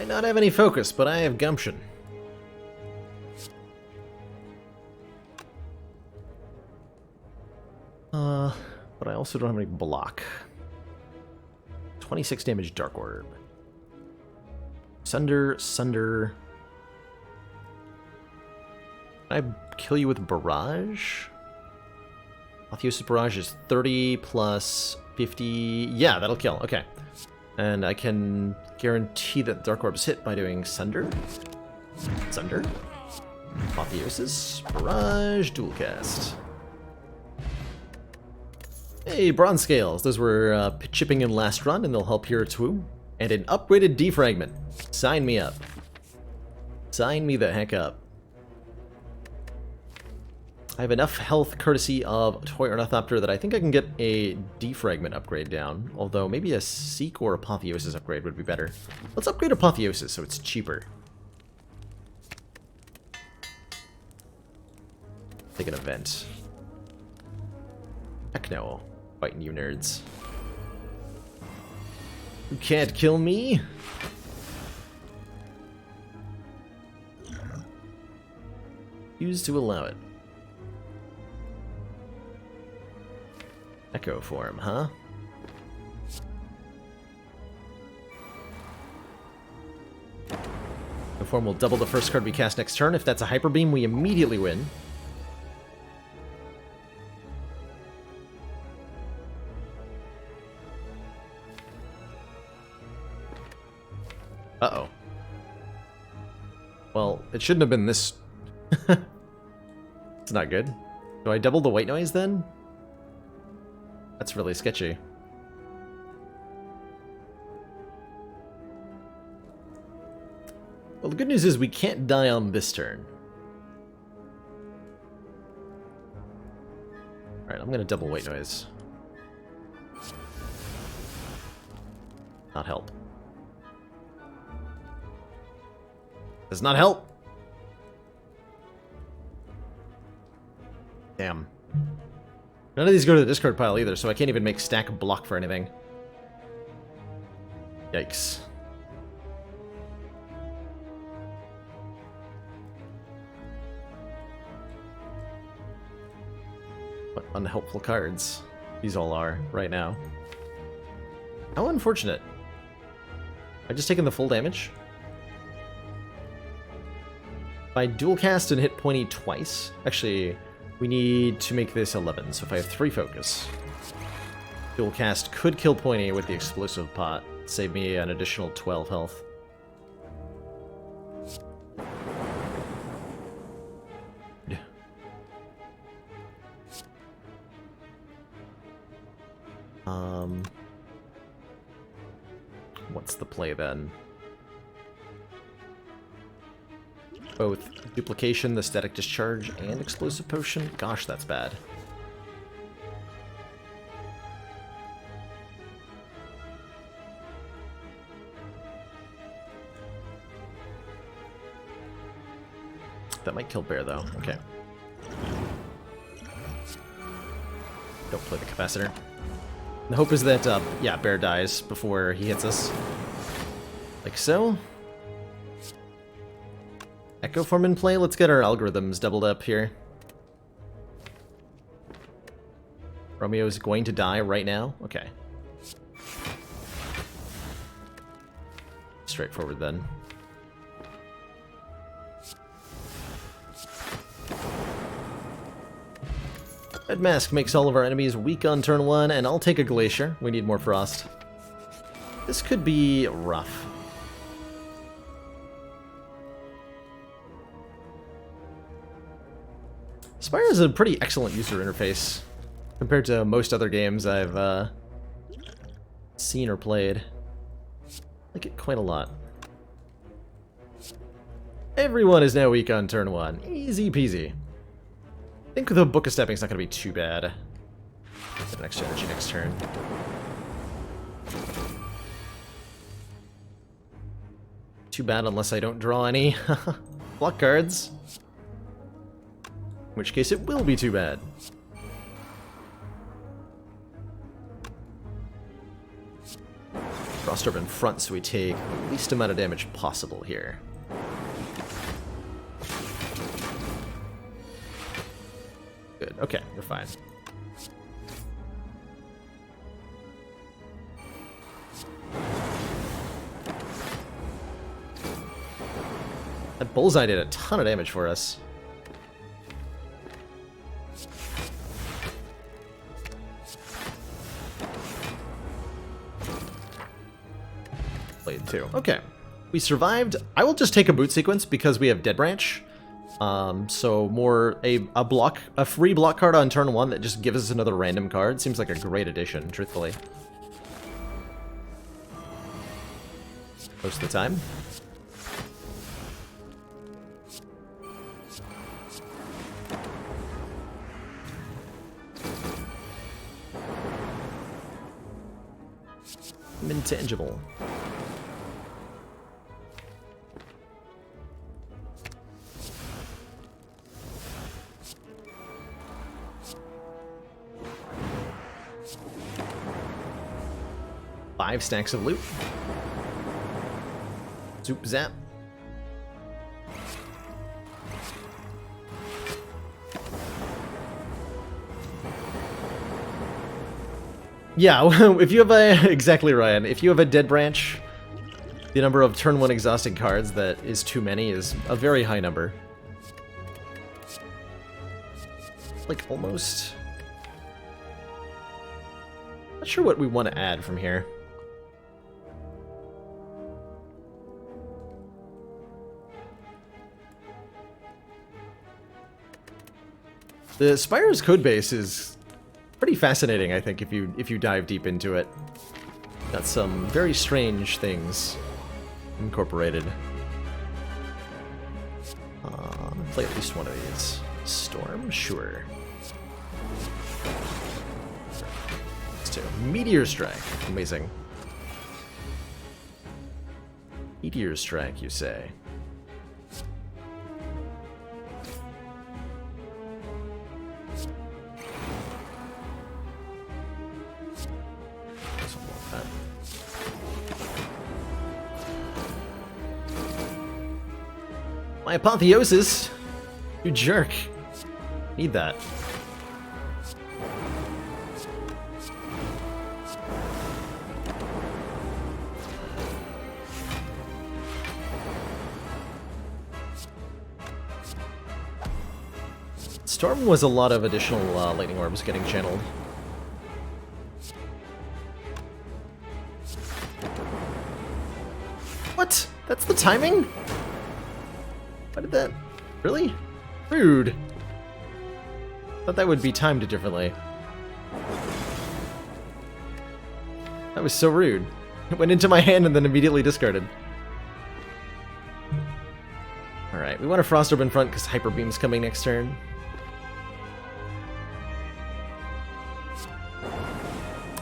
Might not have any focus, but I have gumption. But I also don't have any block. 26 damage Dark Orb. Sunder. Can I kill you with Barrage? Apotheosis Barrage is 30 plus 50. Yeah, that'll kill. Okay. And I can guarantee that Dark Orb's hit by doing Sunder. Apotheosis. Barrage. Dual cast. Hey, Bronze Scales. Those were chipping in last run, and they'll help here too. And an upgraded defragment. Sign me up. Sign me the heck up. I have enough health courtesy of Toy Ornithopter that I think I can get a defragment upgrade down. Although maybe a Seek or Apotheosis upgrade would be better. Let's upgrade Apotheosis so it's cheaper. Take an event. Heck no. Fighting you nerds. You can't kill me. Use to allow it. Echo form, huh? Echo form will double the first card we cast next turn. If that's a Hyper Beam, we immediately win. Uh-oh. Well, it shouldn't have been this... It's not good. Do I double the white noise then? That's really sketchy. Well, the good news is we can't die on this turn. Alright, I'm gonna double white noise. Not help. Does not help. Damn. None of these go to the discard pile either, so I can't even make stack block for anything. Yikes. What unhelpful cards these all are right now. How unfortunate. I just taken the full damage? If I dual cast and hit Pointy twice, actually, we need to make this 11, so if I have 3 focus, dual cast could kill Pointy with the explosive pot, save me an additional 12 health. What's the play then? Both duplication, the static discharge, and explosive potion? Gosh, that's bad. That might kill Bear, though. Okay. Don't play the capacitor. The hope is that, yeah, Bear dies before he hits us. Like so. Echo form in play. Let's get our algorithms doubled up here. Romeo's going to die right now? Okay. Straightforward then. Red Mask makes all of our enemies weak on turn 1, and I'll take a Glacier. We need more Frost. This could be rough. Spire is a pretty excellent user interface compared to most other games I've seen or played. I like it quite a lot. Everyone is now weak on turn 1. Easy peasy. I think the Book of Stepping is not going to be too bad. Get an extra energy next turn. Too bad unless I don't draw any block cards. In which case it will be too bad. Frost Orb in front so we take the least amount of damage possible here. Good. Okay, we're fine. That bullseye did a ton of damage for us. Blade 2. Okay. We survived. I will just take a boot sequence because we have Dead Branch. So more a free block card on turn 1 that just gives us another random card. Seems like a great addition, truthfully. Most of the time. Intangible. Five stacks of loot. Zoop zap. Yeah, if you have a... Exactly, Ryan. If you have a Dead Branch, the number of turn 1 exhausted cards that is too many is a very high number. Like, almost... Not sure what we want to add from here. The Spire's codebase is pretty fascinating, I think, if you dive deep into it. Got some very strange things incorporated. Play at least one of these. Storm? Sure. Let's do Meteor Strike. Amazing. Meteor Strike, you say? My apotheosis! You jerk. Need that. Storm was a lot of additional lightning orbs getting channeled. What? That's the timing? Why did that... Really? Rude. Thought that would be timed differently. That was so rude. It went into my hand and then immediately discarded. Alright, we want a Frost Orb in front because Hyper Beam's coming next turn.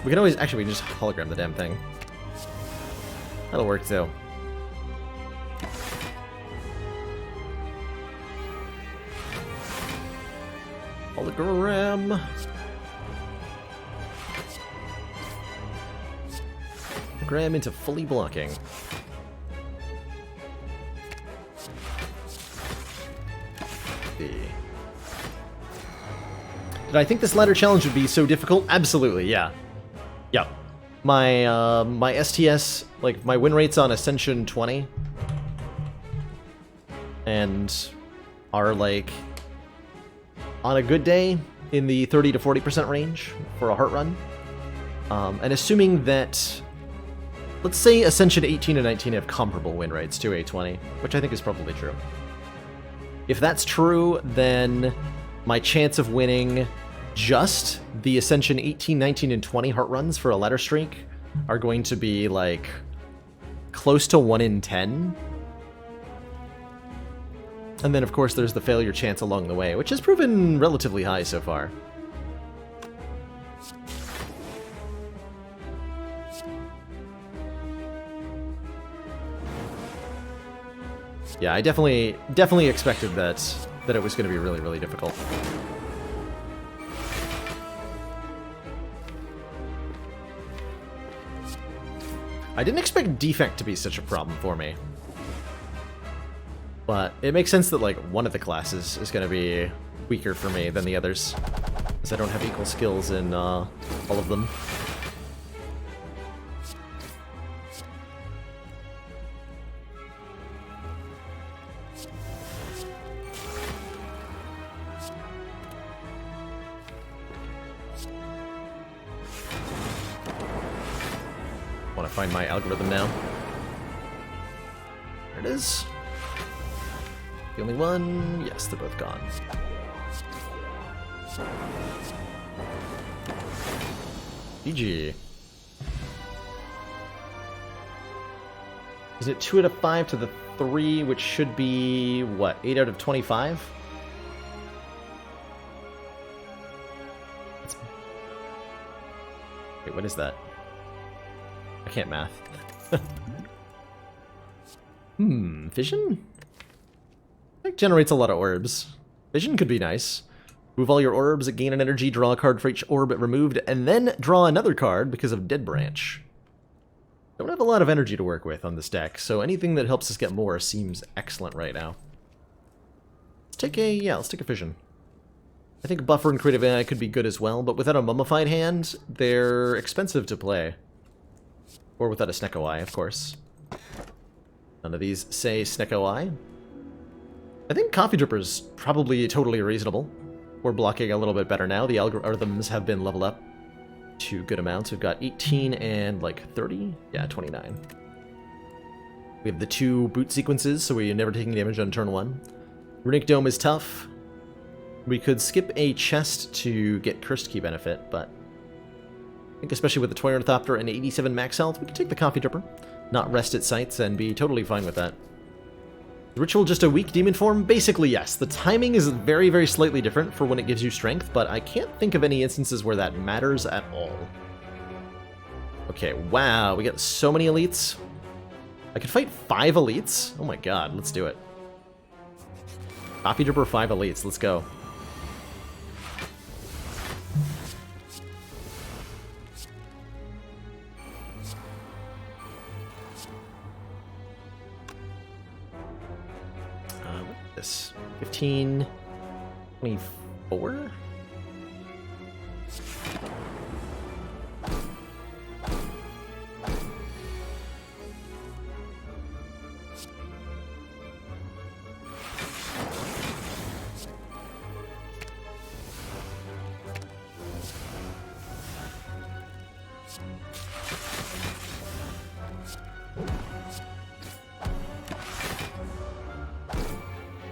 We can always... Actually, we can just hologram the damn thing. That'll work too. Hologram. Hologram into fully blocking. Did I think this ladder challenge would be so difficult? Absolutely, yeah. Yeah. My my STS, like my win rate's on Ascension 20. And are like on a good day in the 30 to 40% range for a heart run. And assuming that, let's say Ascension 18 and 19 have comparable win rates to A20, which I think is probably true. If that's true, then my chance of winning just the Ascension 18, 19, and 20 heart runs for a ladder streak are going to be like close to 1 in 10. And then, of course, there's the failure chance along the way, which has proven relatively high so far. Yeah, I definitely expected that it was going to be really, really difficult. I didn't expect defect to be such a problem for me. But it makes sense that, like, one of the classes is going to be weaker for me than the others. Because I don't have equal skills in all of them. Want to find my algorithm now. There it is. The only one? Yes, they're both gone. GG. Is it 2 out of 5 to the 3, which should be, what, 8 out of 25? Wait, what is that? I can't math. Vision? That generates a lot of orbs. Vision could be nice. Move all your orbs, gain an energy, draw a card for each orb removed, and then draw another card because of Dead Branch. Don't have a lot of energy to work with on this deck, so anything that helps us get more seems excellent right now. Let's take a Vision. I think Buffer and Creative AI could be good as well, but without a Mummified hand, they're expensive to play. Or without a Snecko Eye, of course. None of these say Snecko Eye. I think Coffee Dripper's probably totally reasonable. We're blocking a little bit better now. The algorithms have been leveled up to good amounts. We've got 18 and like 30? Yeah, 29. We have the 2 boot sequences, so we're never taking damage on turn 1. Runic Dome is tough. We could skip a chest to get Cursed Key benefit, but I think especially with the Toy Ornithopter and 87 max health, we can take the Coffee Dripper, not rest its sights, and be totally fine with that. The Ritual just a weak demon form? Basically, yes. The timing is very, very slightly different for when it gives you strength, but I can't think of any instances where that matters at all. Okay, wow, we got so many elites. I could fight 5 elites? Oh my god, let's do it. Coffee Dripper 5 elites, let's go. This 15, 24?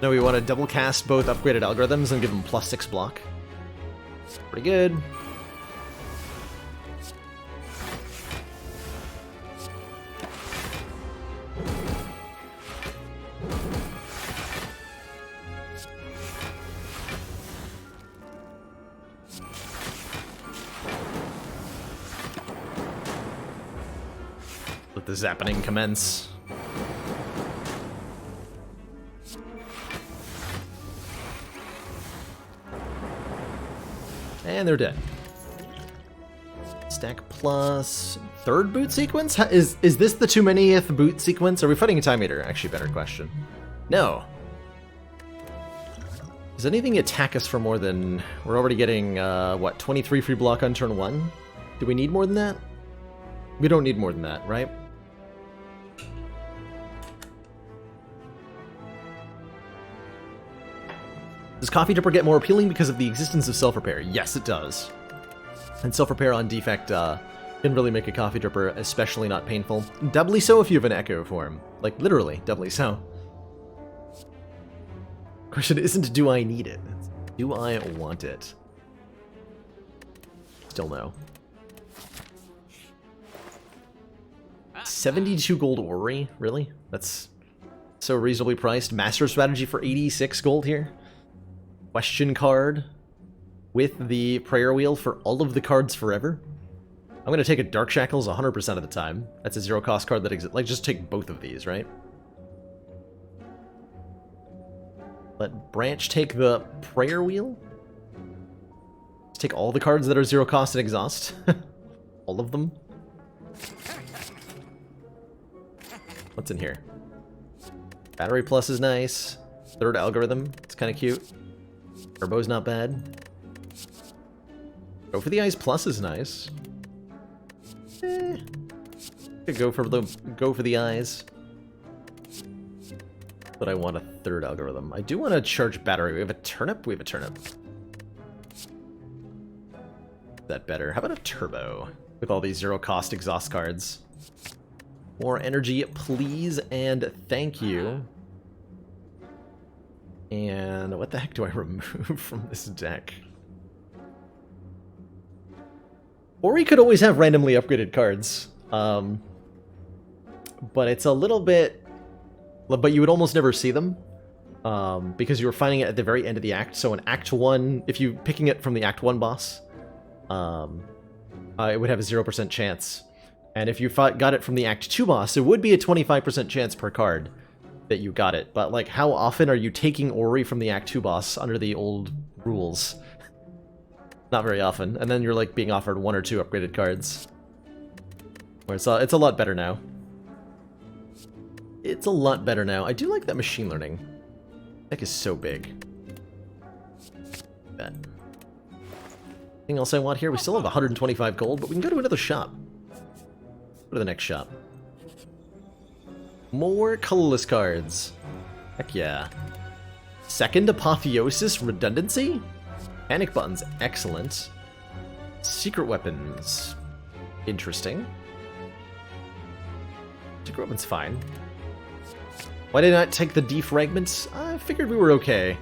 No, we want to double cast both upgraded algorithms and give them +6 block. Pretty good. Let the zappening commence. And they're dead. Stack plus 3rd boot sequence? Is this the too manyth boot sequence? Are we fighting a Time Eater? Actually, better question. No. Does anything attack us for more than... We're already getting, what, 23 free block on turn 1? Do we need more than that? We don't need more than that, right? Does Coffee Dripper get more appealing because of the existence of Self-Repair? Yes, it does. And Self-Repair on defect can really make a Coffee Dripper especially not painful. Doubly so if you have an Echo form. Like, literally, doubly so. Question isn't, do I need it? Do I want it? Still no. 72 gold Orrery? Really? That's so reasonably priced. Master Strategy for 86 gold here? Question card with the prayer wheel for all of the cards forever. I'm going to take a Dark Shackles 100% of the time. That's a 0 cost card that exists. Like, just take both of these, right? Let Branch take the prayer wheel. Let's take all the cards that are 0 cost and exhaust. All of them. What's in here? Battery plus is nice. Third algorithm, it's kind of cute. Turbo's not bad. Go for the eyes plus is nice. Could go for the eyes. But I want a third algorithm. I do want to charge battery. We have a turnip? We have a turnip. Is that better? How about a turbo? With all these zero-cost exhaust cards. More energy, please, and thank you. And what the heck do I remove from this deck? Or we could always have randomly upgraded cards. But it's a little bit... But you would almost never see them. Because you were finding it at the very end of the act. So in Act 1, if you're picking it from the Act 1 boss, it would have a 0% chance. And if you got it from the Act 2 boss, it would be a 25% chance per card that you got it. But, like, how often are you taking Ori from the Act 2 boss under the old rules? Not very often. And then you're, like, being offered 1 or 2 upgraded cards. Where it's a lot better now. It's a lot better now. I do like that machine learning. Deck is so big. Bet. Anything else I want here? We still have 125 gold, but we can go to another shop. Go to the next shop. More colorless cards. Heck yeah. Second Apotheosis Redundancy? Panic Buttons, excellent. Secret Weapons. Interesting. Secret Weapons, fine. Why did I not take the defragments? I figured we were okay.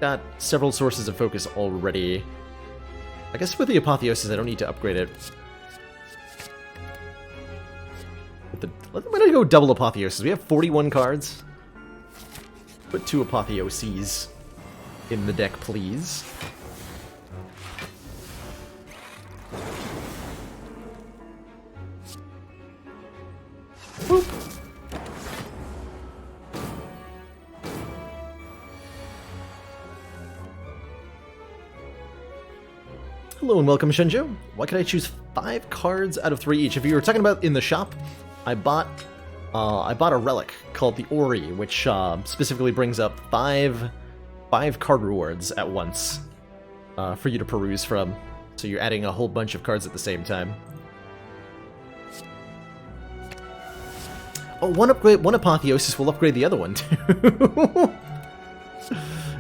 Got several sources of focus already. I guess with the Apotheosis I don't need to upgrade it. Why don't I go double Apotheosis? We have 41 cards. Put 2 Apotheoses in the deck, please. Boop. Hello and welcome, Shenjo. Why could I choose 5 cards out of 3 each? If you were talking about in the shop, I bought a relic called the Ori, which specifically brings up 5 card rewards at once for you to peruse from. So you're adding a whole bunch of cards at the same time. Oh, one Apotheosis will upgrade the other one too.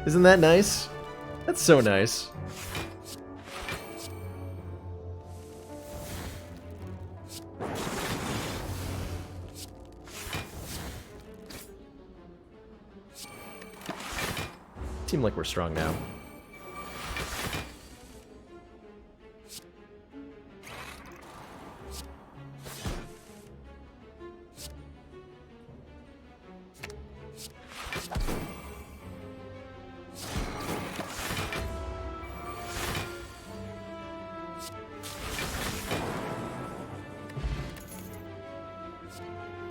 Isn't that nice? That's so nice. Seem like we're strong now.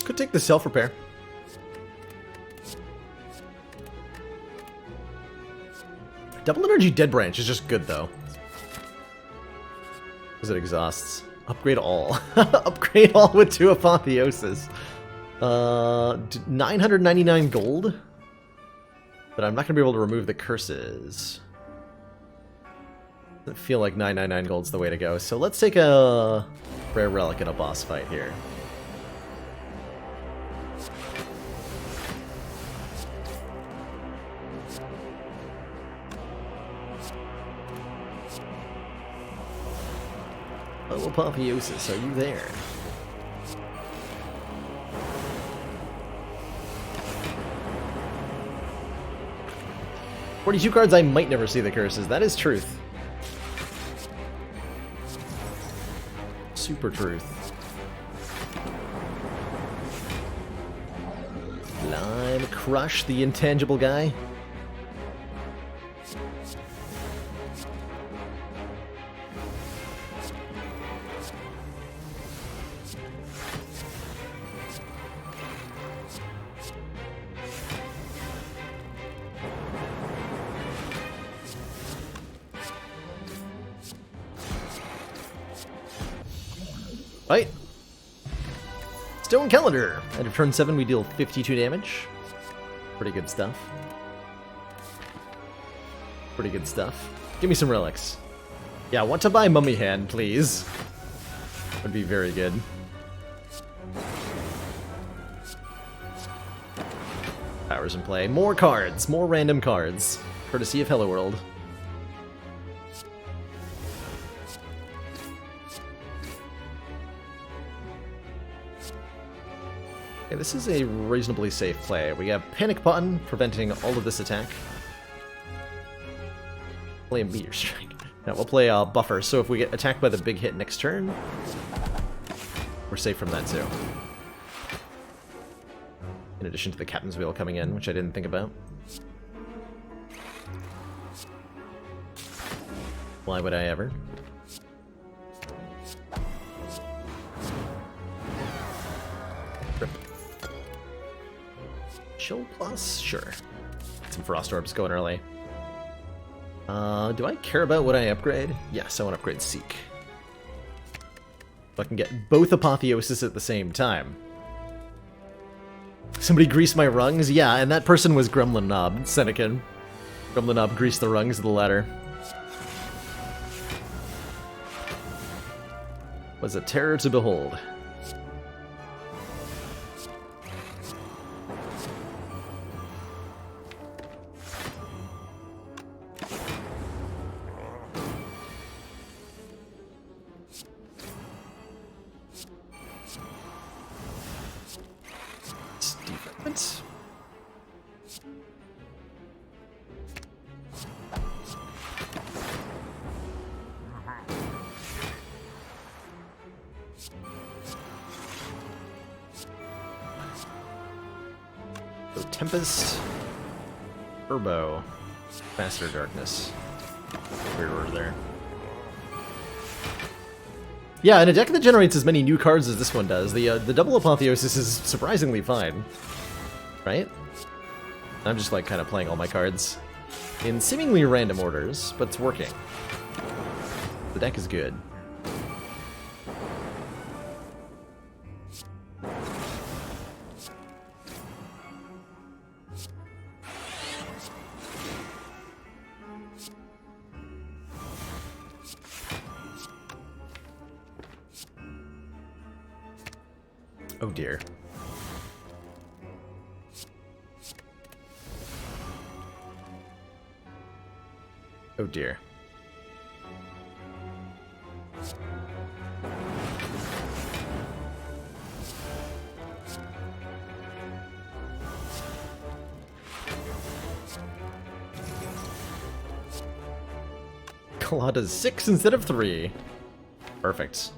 Could take the self-repair. Double Energy Dead Branch is just good, though. Because it exhausts. Upgrade all. Upgrade all with 2 Apotheosis. 999 gold? But I'm not going to be able to remove the curses. Doesn't feel like 999 gold's the way to go. So let's take a rare relic in a boss fight here. Oh, Apotheosis, are you there? "42 cards, I might never see the curses." That is truth. Super truth. Lime Crush, the intangible guy. Right. Stone Calendar! End of turn 7, we deal 52 damage. Pretty good stuff. Pretty good stuff. Give me some relics. Yeah, want to buy Mummy Hand, please. Would be very good. Powers in play. More cards! More random cards. Courtesy of Hello World. Okay, this is a reasonably safe play. We have Panic Button, preventing all of this attack. Play a Meteor Strike. Now we'll play a Buffer, so if we get attacked by the big hit next turn, we're safe from that too. In addition to the Captain's Wheel coming in, which I didn't think about. Why would I ever? Rip. Chill Plus? Sure. Some Frost Orbs going early. Do I care about what I upgrade? Yes, I want to upgrade Seek. If I can get both Apotheosis at the same time. Somebody greased my rungs? Yeah, and that person was Gremlin Knob, Senecan. Gremlin Knob greased the rungs of the ladder. Was a terror to behold. Tempest, Turbo, Faster Darkness. Weird order there. Yeah, in a deck that generates as many new cards as this one does, the double Apotheosis is surprisingly fine. Right? I'm just like kind of playing all my cards in seemingly random orders, but it's working. The deck is good. Oh dear. Oh dear. Colada's 6 instead of 3. Perfect.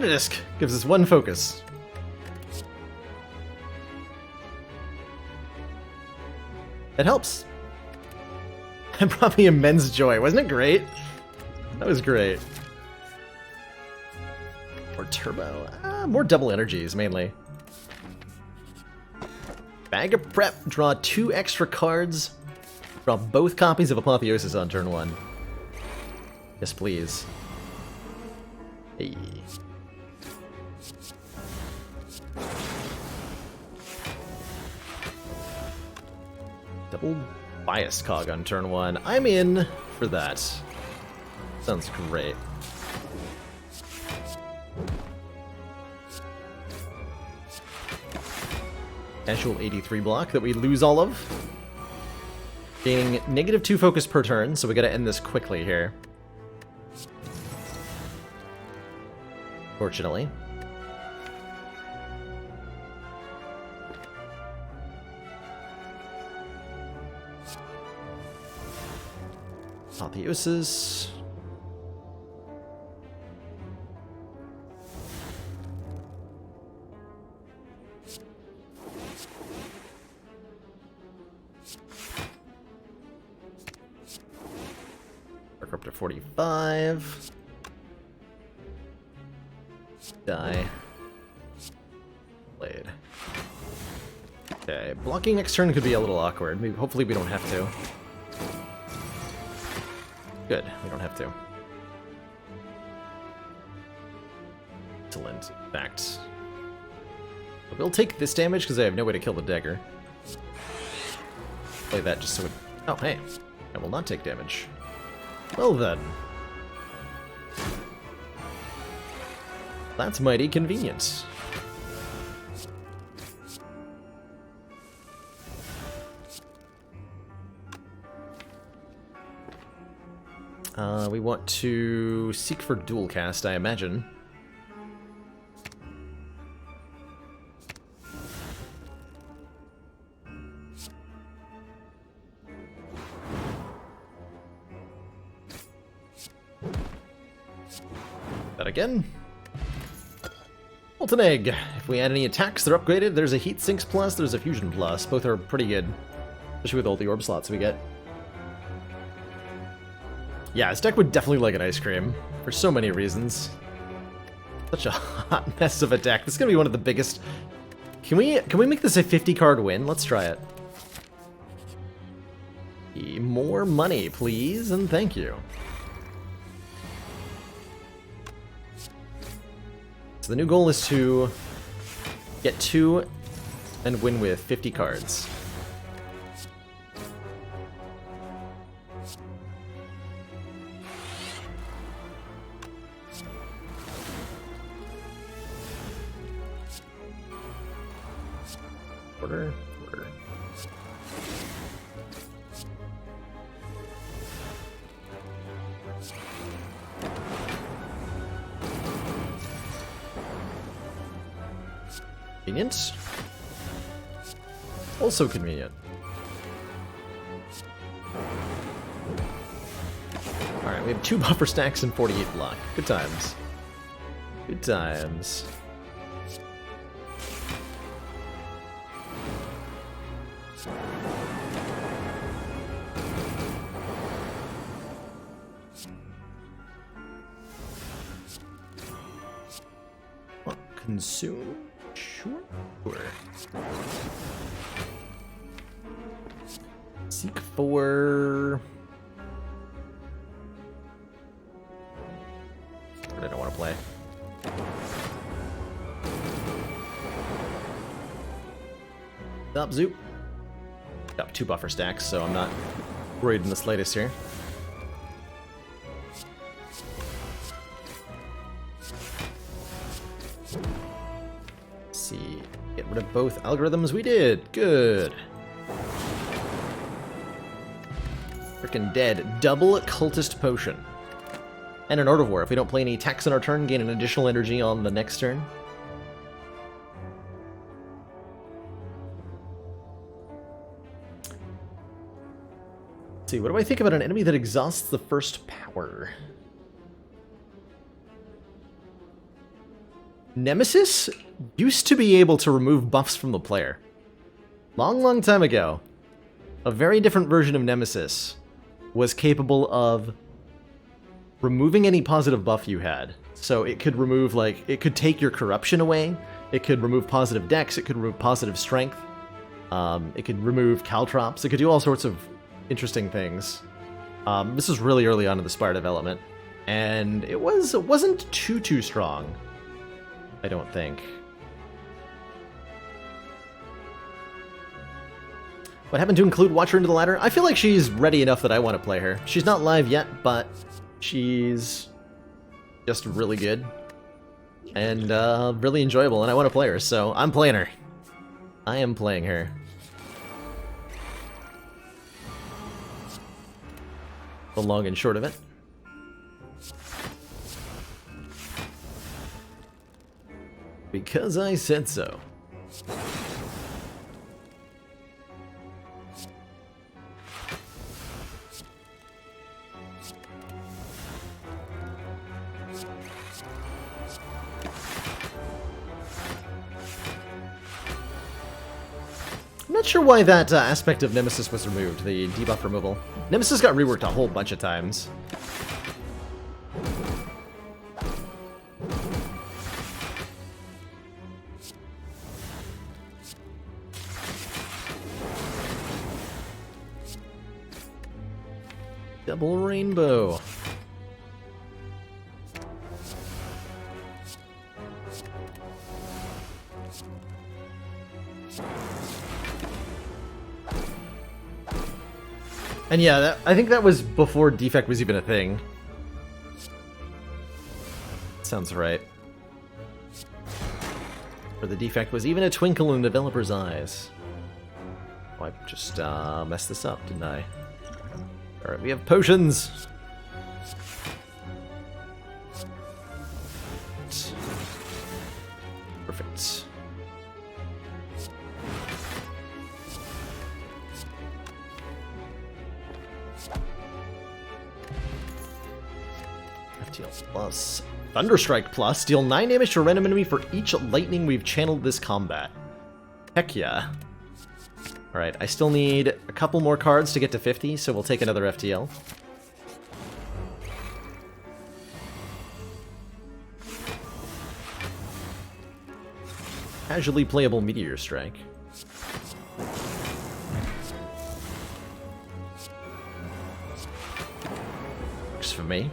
Disc gives us 1 focus. It helps. It brought me immense joy. Wasn't it great? That was great. More turbo. More double energies, mainly. Bag of Prep. Draw 2 extra cards. Draw both copies of Apotheosis on turn 1. Yes, please. Hey. Double Bias Cog on turn 1. I'm in for that. Sounds great. Casual 83 block that we lose all of. Gaining -2 focus per turn, so we gotta end this quickly here. Fortunately. Apotheosis. Work up to 45. Die. Blade. Okay, blocking next turn could be a little awkward. Maybe, hopefully we don't have to. Good, we don't have to. Excellent. In fact, we'll take this damage because I have no way to kill the dagger. Play that just so it... Oh, hey. I will not take damage. Well then. That's mighty convenient. We want to seek for dual cast, I imagine. That again. Molten Egg. If we add any attacks, they're upgraded. There's a Heat Sinks Plus, there's a Fusion Plus. Both are pretty good, especially with all the orb slots we get. Yeah, this deck would definitely like an ice cream, for so many reasons. Such a hot mess of a deck. This is gonna be one of the biggest... Can we make this a 50-card win? Let's try it. More money, please, and thank you. So the new goal is to get 2 and win with 50 cards. Order. Convenient. Also convenient. Alright, we have 2 buffer stacks and 48 block. Good times. Good times. Consume? Sure. Seek for... What I don't want to play. Stop, Zoop. Got 2 buffer stacks, so I'm not worried in the slightest here. See, get rid of both algorithms. We did. Good. Frickin' dead. Double cultist potion. And an Art of War. If we don't play any attacks on our turn, gain an additional energy on the next turn. Let's see, what do I think about an enemy that exhausts the first power? Nemesis used to be able to remove buffs from the player. Long time ago, a very different version of Nemesis was capable of removing any positive buff you had. So it could remove, like, it could take your corruption away, it could remove positive dex, it could remove positive strength, it could remove caltrops, it could do all sorts of interesting things. This was really early on in the Spire development, and it wasn't too strong. I don't think. What happened to include Watcher into the ladder? I feel like she's ready enough that I want to play her. She's not live yet, but she's just really good and really enjoyable, and I want to play her, so I'm playing her. I am playing her. The long and short of it. Because I said so. I'm not sure why that aspect of Nemesis was removed, the debuff removal. Nemesis got reworked a whole bunch of times. Double rainbow. And yeah, I think that was before defect was even a thing. Sounds right. Or the defect was even a twinkle in the developer's eyes. Oh, I just messed this up, didn't I? Alright, we have potions! Perfect. FTL plus. Thunderstrike plus. Deal 9 damage to a random enemy for each lightning we've channeled this combat. Heck yeah. Alright, I still need a couple more cards to get to 50, so we'll take another FTL. Casually playable Meteor Strike. Works for me.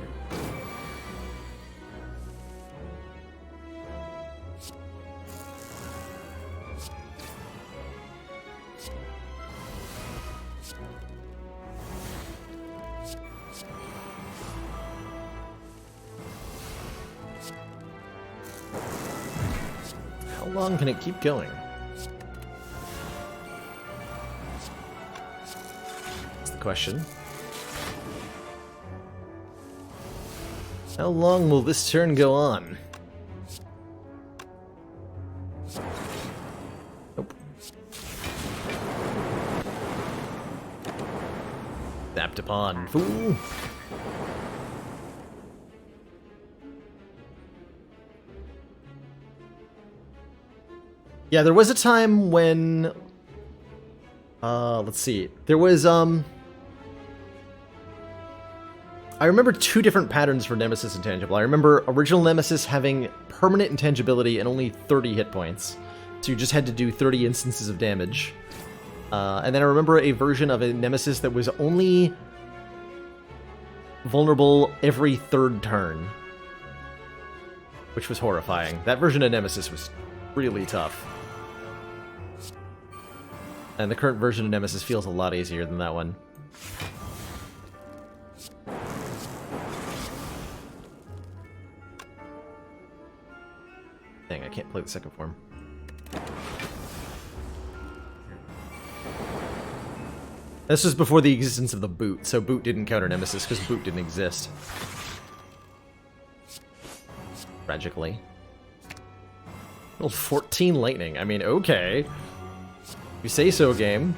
How long can it keep going? That's the question. How long will this turn go on? Nope. Zapped upon, fool! Yeah, there was a time when... let's see. There was, I remember two different patterns for Nemesis Intangible. I remember original Nemesis having permanent intangibility and only 30 hit points. So you just had to do 30 instances of damage. And then I remember a version of a Nemesis that was only vulnerable every third turn. Which was horrifying. That version of Nemesis was really tough. And the current version of Nemesis feels a lot easier than that one. Dang, I can't play the second form. This was before the existence of the boot, so boot didn't counter Nemesis because boot didn't exist. Tragically. Well, 14 lightning. I mean, okay. You say so, game.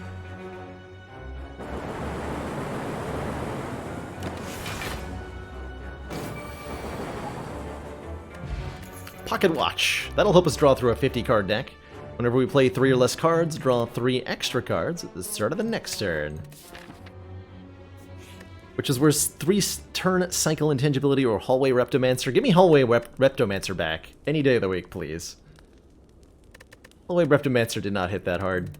Pocket Watch. That'll help us draw through a 50-card deck. Whenever we play 3 or less cards, draw 3 extra cards at the start of the next turn. Which is worth 3-turn cycle intangibility or Hallway Reptomancer. Give me Hallway Reptomancer back. Any day of the week, please. Hallway Reptomancer did not hit that hard.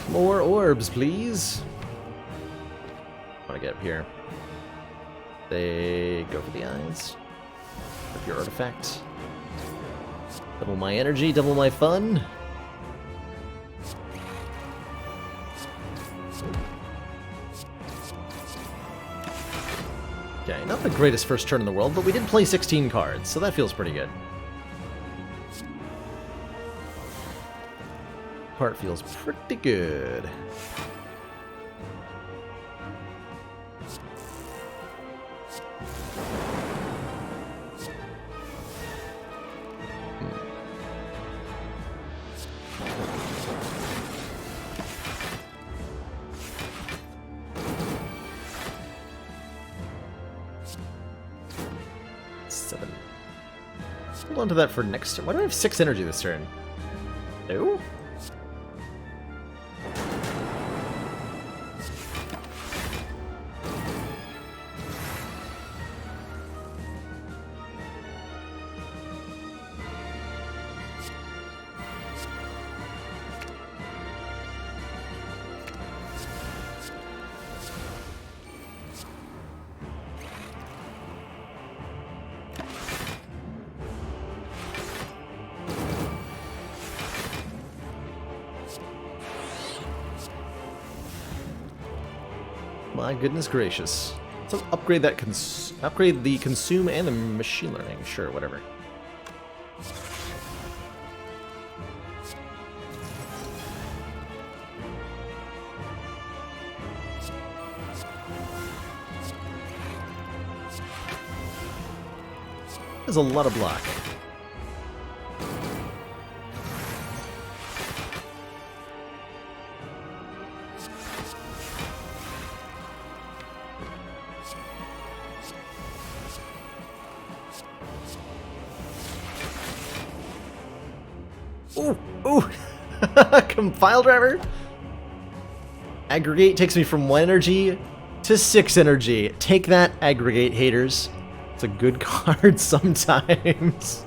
More orbs, please. I want to get up here. They go for the eyes. Up your artifact. Double my energy, double my fun. Okay, not the greatest first turn in the world, but we did play 16 cards, so that feels pretty good. part feels pretty good. Hold on to that for next turn. Why do I have 6 energy this turn? No? My goodness gracious. Let's upgrade that upgrade the consume and the machine learning. Sure, whatever. There's a lot of block. Ooh, ooh! File driver? Aggregate takes me from 1 energy to 6 energy. Take that, aggregate haters. It's a good card sometimes.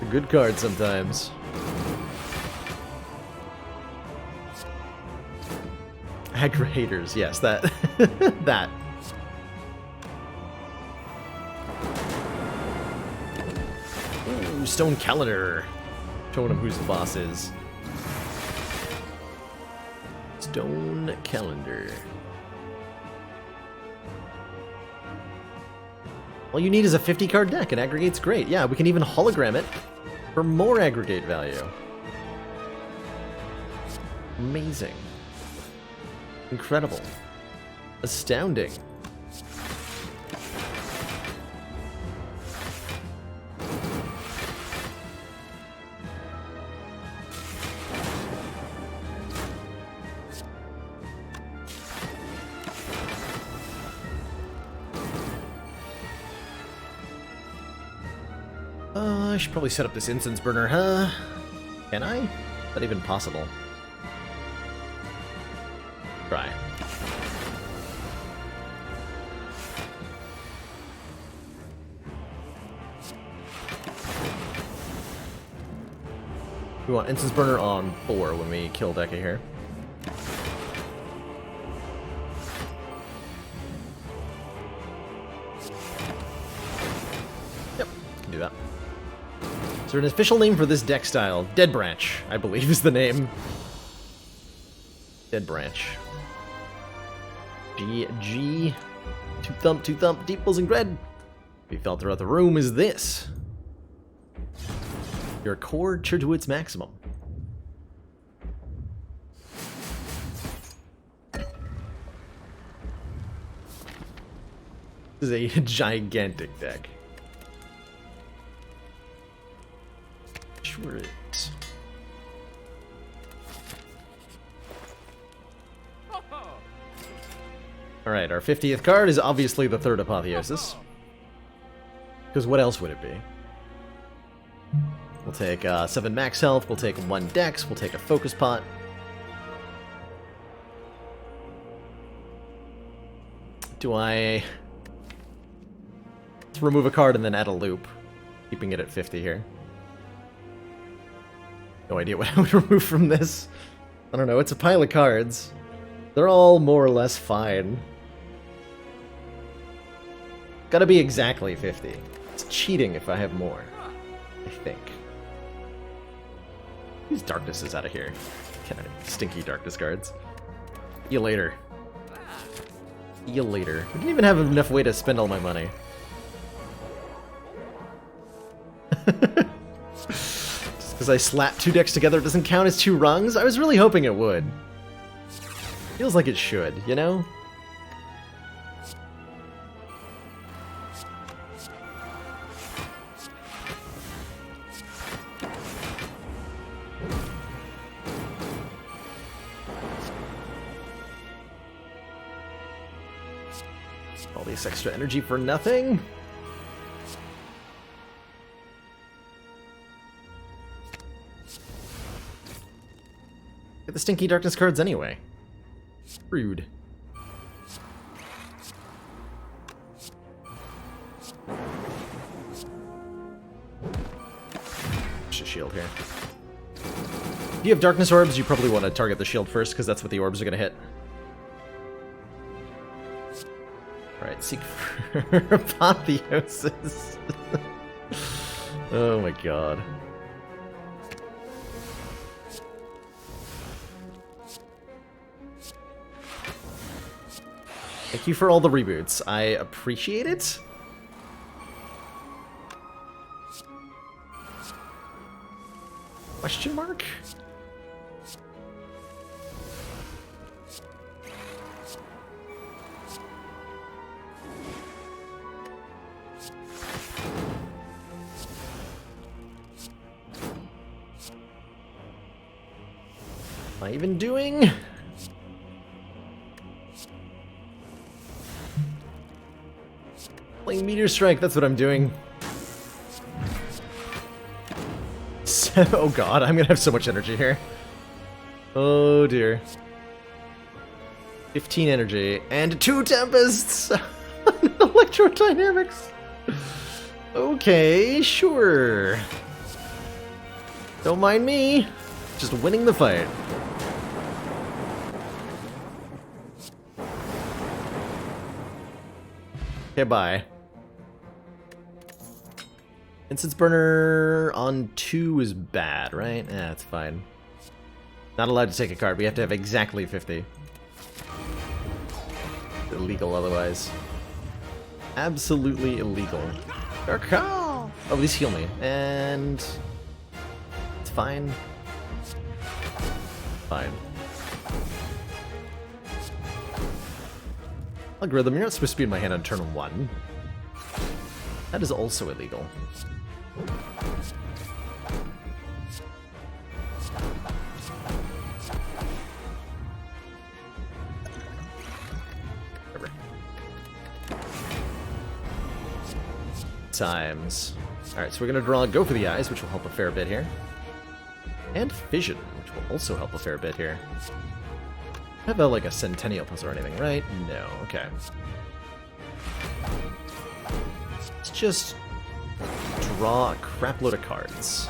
A good card sometimes. Aggregators, yes, that. that. Ooh, Stone Calendar. Showing him who's the boss is. Stone Calendar. All you need is a 50 card deck, and aggregate's great. Yeah, we can even hologram it for more aggregate value. Amazing. Incredible. Astounding. I should probably set up this incense burner, huh? Can I? Is that even possible? Try. We want incense burner on 4 when we kill Deca here. Yep, can do that. Is there an official name for this deck style? Dead Branch, I believe is the name. Dead Branch. GG. Two thump, deep pulls and gred. Be felt throughout the room is this. Your core to its maximum. This is a gigantic deck. Sure it. Alright, our 50th card is obviously the third Apotheosis. Because what else would it be? We'll take 7 max health, we'll take 1 dex, we'll take a focus pot. Do I... Let's remove a card and then add a loop. Keeping it at 50 here. No idea what I would remove from this. I don't know, it's a pile of cards. They're all more or less fine. Gotta be exactly 50. It's cheating if I have more. I think. These darknesses out of here. Stinky darkness cards. See you later. See you later. We didn't even have enough way to spend all my money. Because I slapped 2 decks together, it doesn't count as 2 rungs? I was really hoping it would. Feels like it should, you know? All this extra energy for nothing. Get the stinky darkness cards anyway. Rude. Just a shield here. If you have darkness orbs, you probably want to target the shield first, because that's what the orbs are going to hit. Alright, seek for apotheosis. Oh my god. Thank you for all the reboots. I appreciate it. Question mark? Am I even doing? Playing Meteor Strike, that's what I'm doing. So, oh god, I'm gonna have so much energy here. Oh dear. 15 energy, and 2 Tempests! Electrodynamics! Okay, sure. Don't mind me. Just winning the fight. Okay, bye. Instance burner on 2 is bad, right? Eh, that's fine. Not allowed to take a card. We have to have exactly 50. Illegal otherwise. Absolutely illegal. Oh, these heal me. And... it's fine. Fine. Algorithm, you're not supposed to be in my hand on turn 1. That is also illegal. Times. Alright, so we're gonna draw Go for the Eyes, which will help a fair bit here. And Fission, which will also help a fair bit here. Have like a Centennial Plus or anything, right? No, okay. Let's just draw a crap load of cards.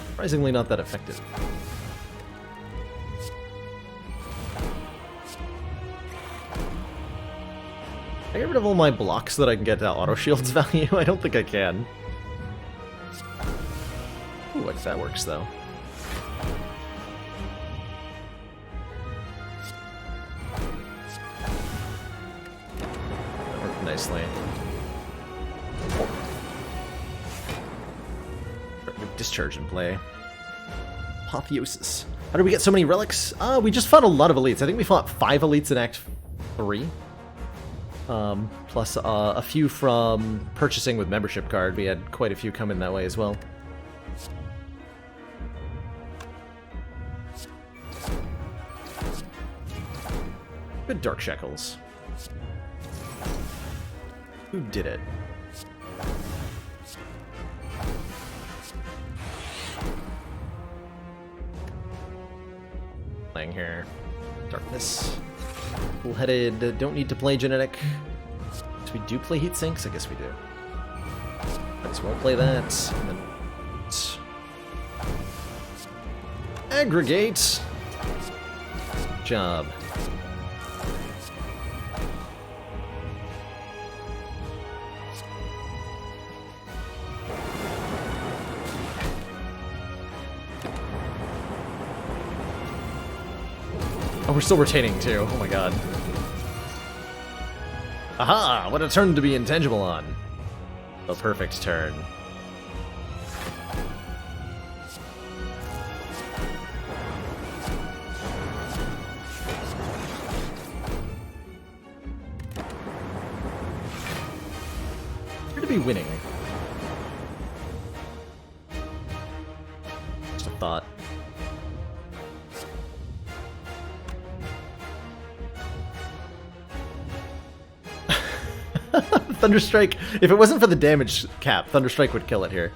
Surprisingly not that effective. Can I get rid of all my blocks so that I can get auto shields value? I don't think I can. Ooh, if that works though. That worked nicely. Discharge in play. Apotheosis. How did we get so many relics? We just fought a lot of elites. I think we fought 5 elites in Act 3. Plus a few from purchasing with membership card. We had quite a few come in that way as well. Good Dark Shackles. Who did it? Playing here. Darkness. Cool-headed. Don't need to play Genetic. So we do play Heat Sinks? I guess we do. Might as well play that. And then... aggregate. Job. Oh, we're still retaining too. Oh my god. Aha! What a turn to be intangible on. A perfect turn. Appear to be winning. Just a thought. Thunderstrike, if it wasn't for the damage cap, Thunderstrike would kill it here.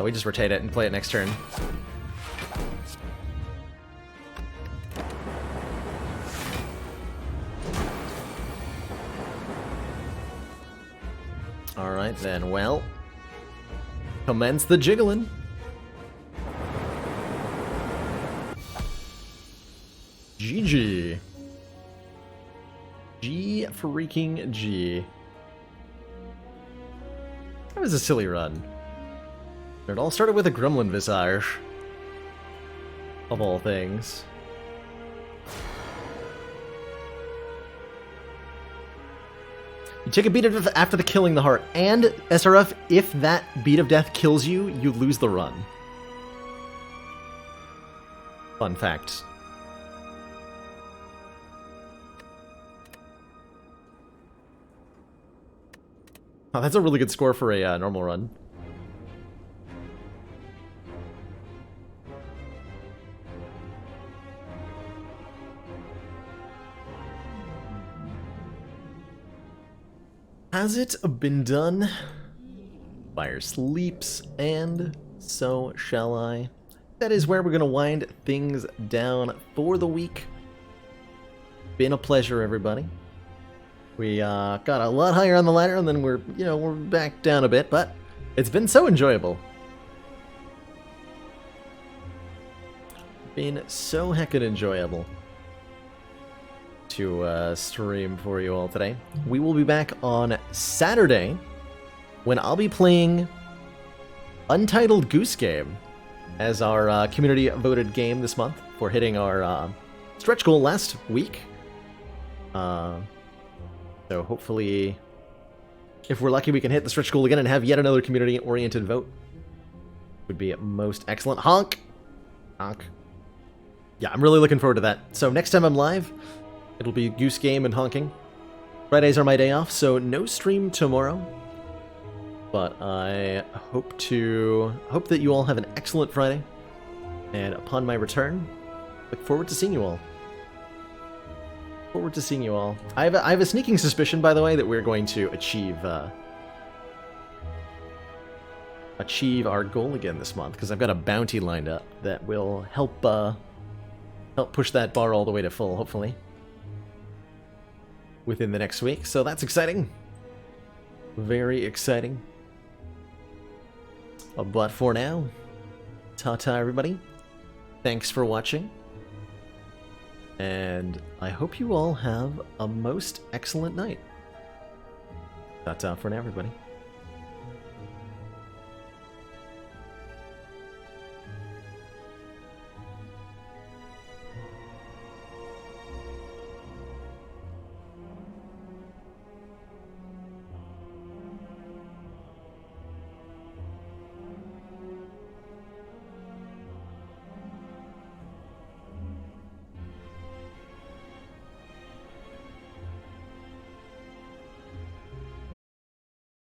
We just rotate it and play it next turn. Alright then, well. Commence the jiggling. GG. G freaking G. That was a silly run. It all started with a gremlin visage. Of all things. You take a beat of death after the killing the heart, and SRF, if that beat of death kills you, you lose the run. Fun fact. Oh, that's a really good score for a normal run. Has it been done? Spire sleeps, and so shall I. That is where we're going to wind things down for the week. Been a pleasure, everybody. We got a lot higher on the ladder, and then we're back down a bit, but it's been so enjoyable. Been so heckin' enjoyable to stream for you all today. We will be back on Saturday, when I'll be playing Untitled Goose Game as our community voted game this month for hitting our stretch goal last week. So hopefully, if we're lucky, we can hit the stretch goal again and have yet another community-oriented vote. Would be most excellent. Honk! Honk. Yeah, I'm really looking forward to that. So next time I'm live, it'll be Goose Game and honking. Fridays are my day off, so no stream tomorrow. But I hope that you all have an excellent Friday. And upon my return, look forward to seeing you all. Forward to seeing you all. I have a sneaking suspicion, by the way, that we're going to achieve our goal again this month, because I've got a bounty lined up that will help push that bar all the way to full, hopefully, within the next week. So that's exciting. Very exciting. But for now, ta-ta everybody. Thanks for watching. And I hope you all have a most excellent night. Ta-ta for now, everybody.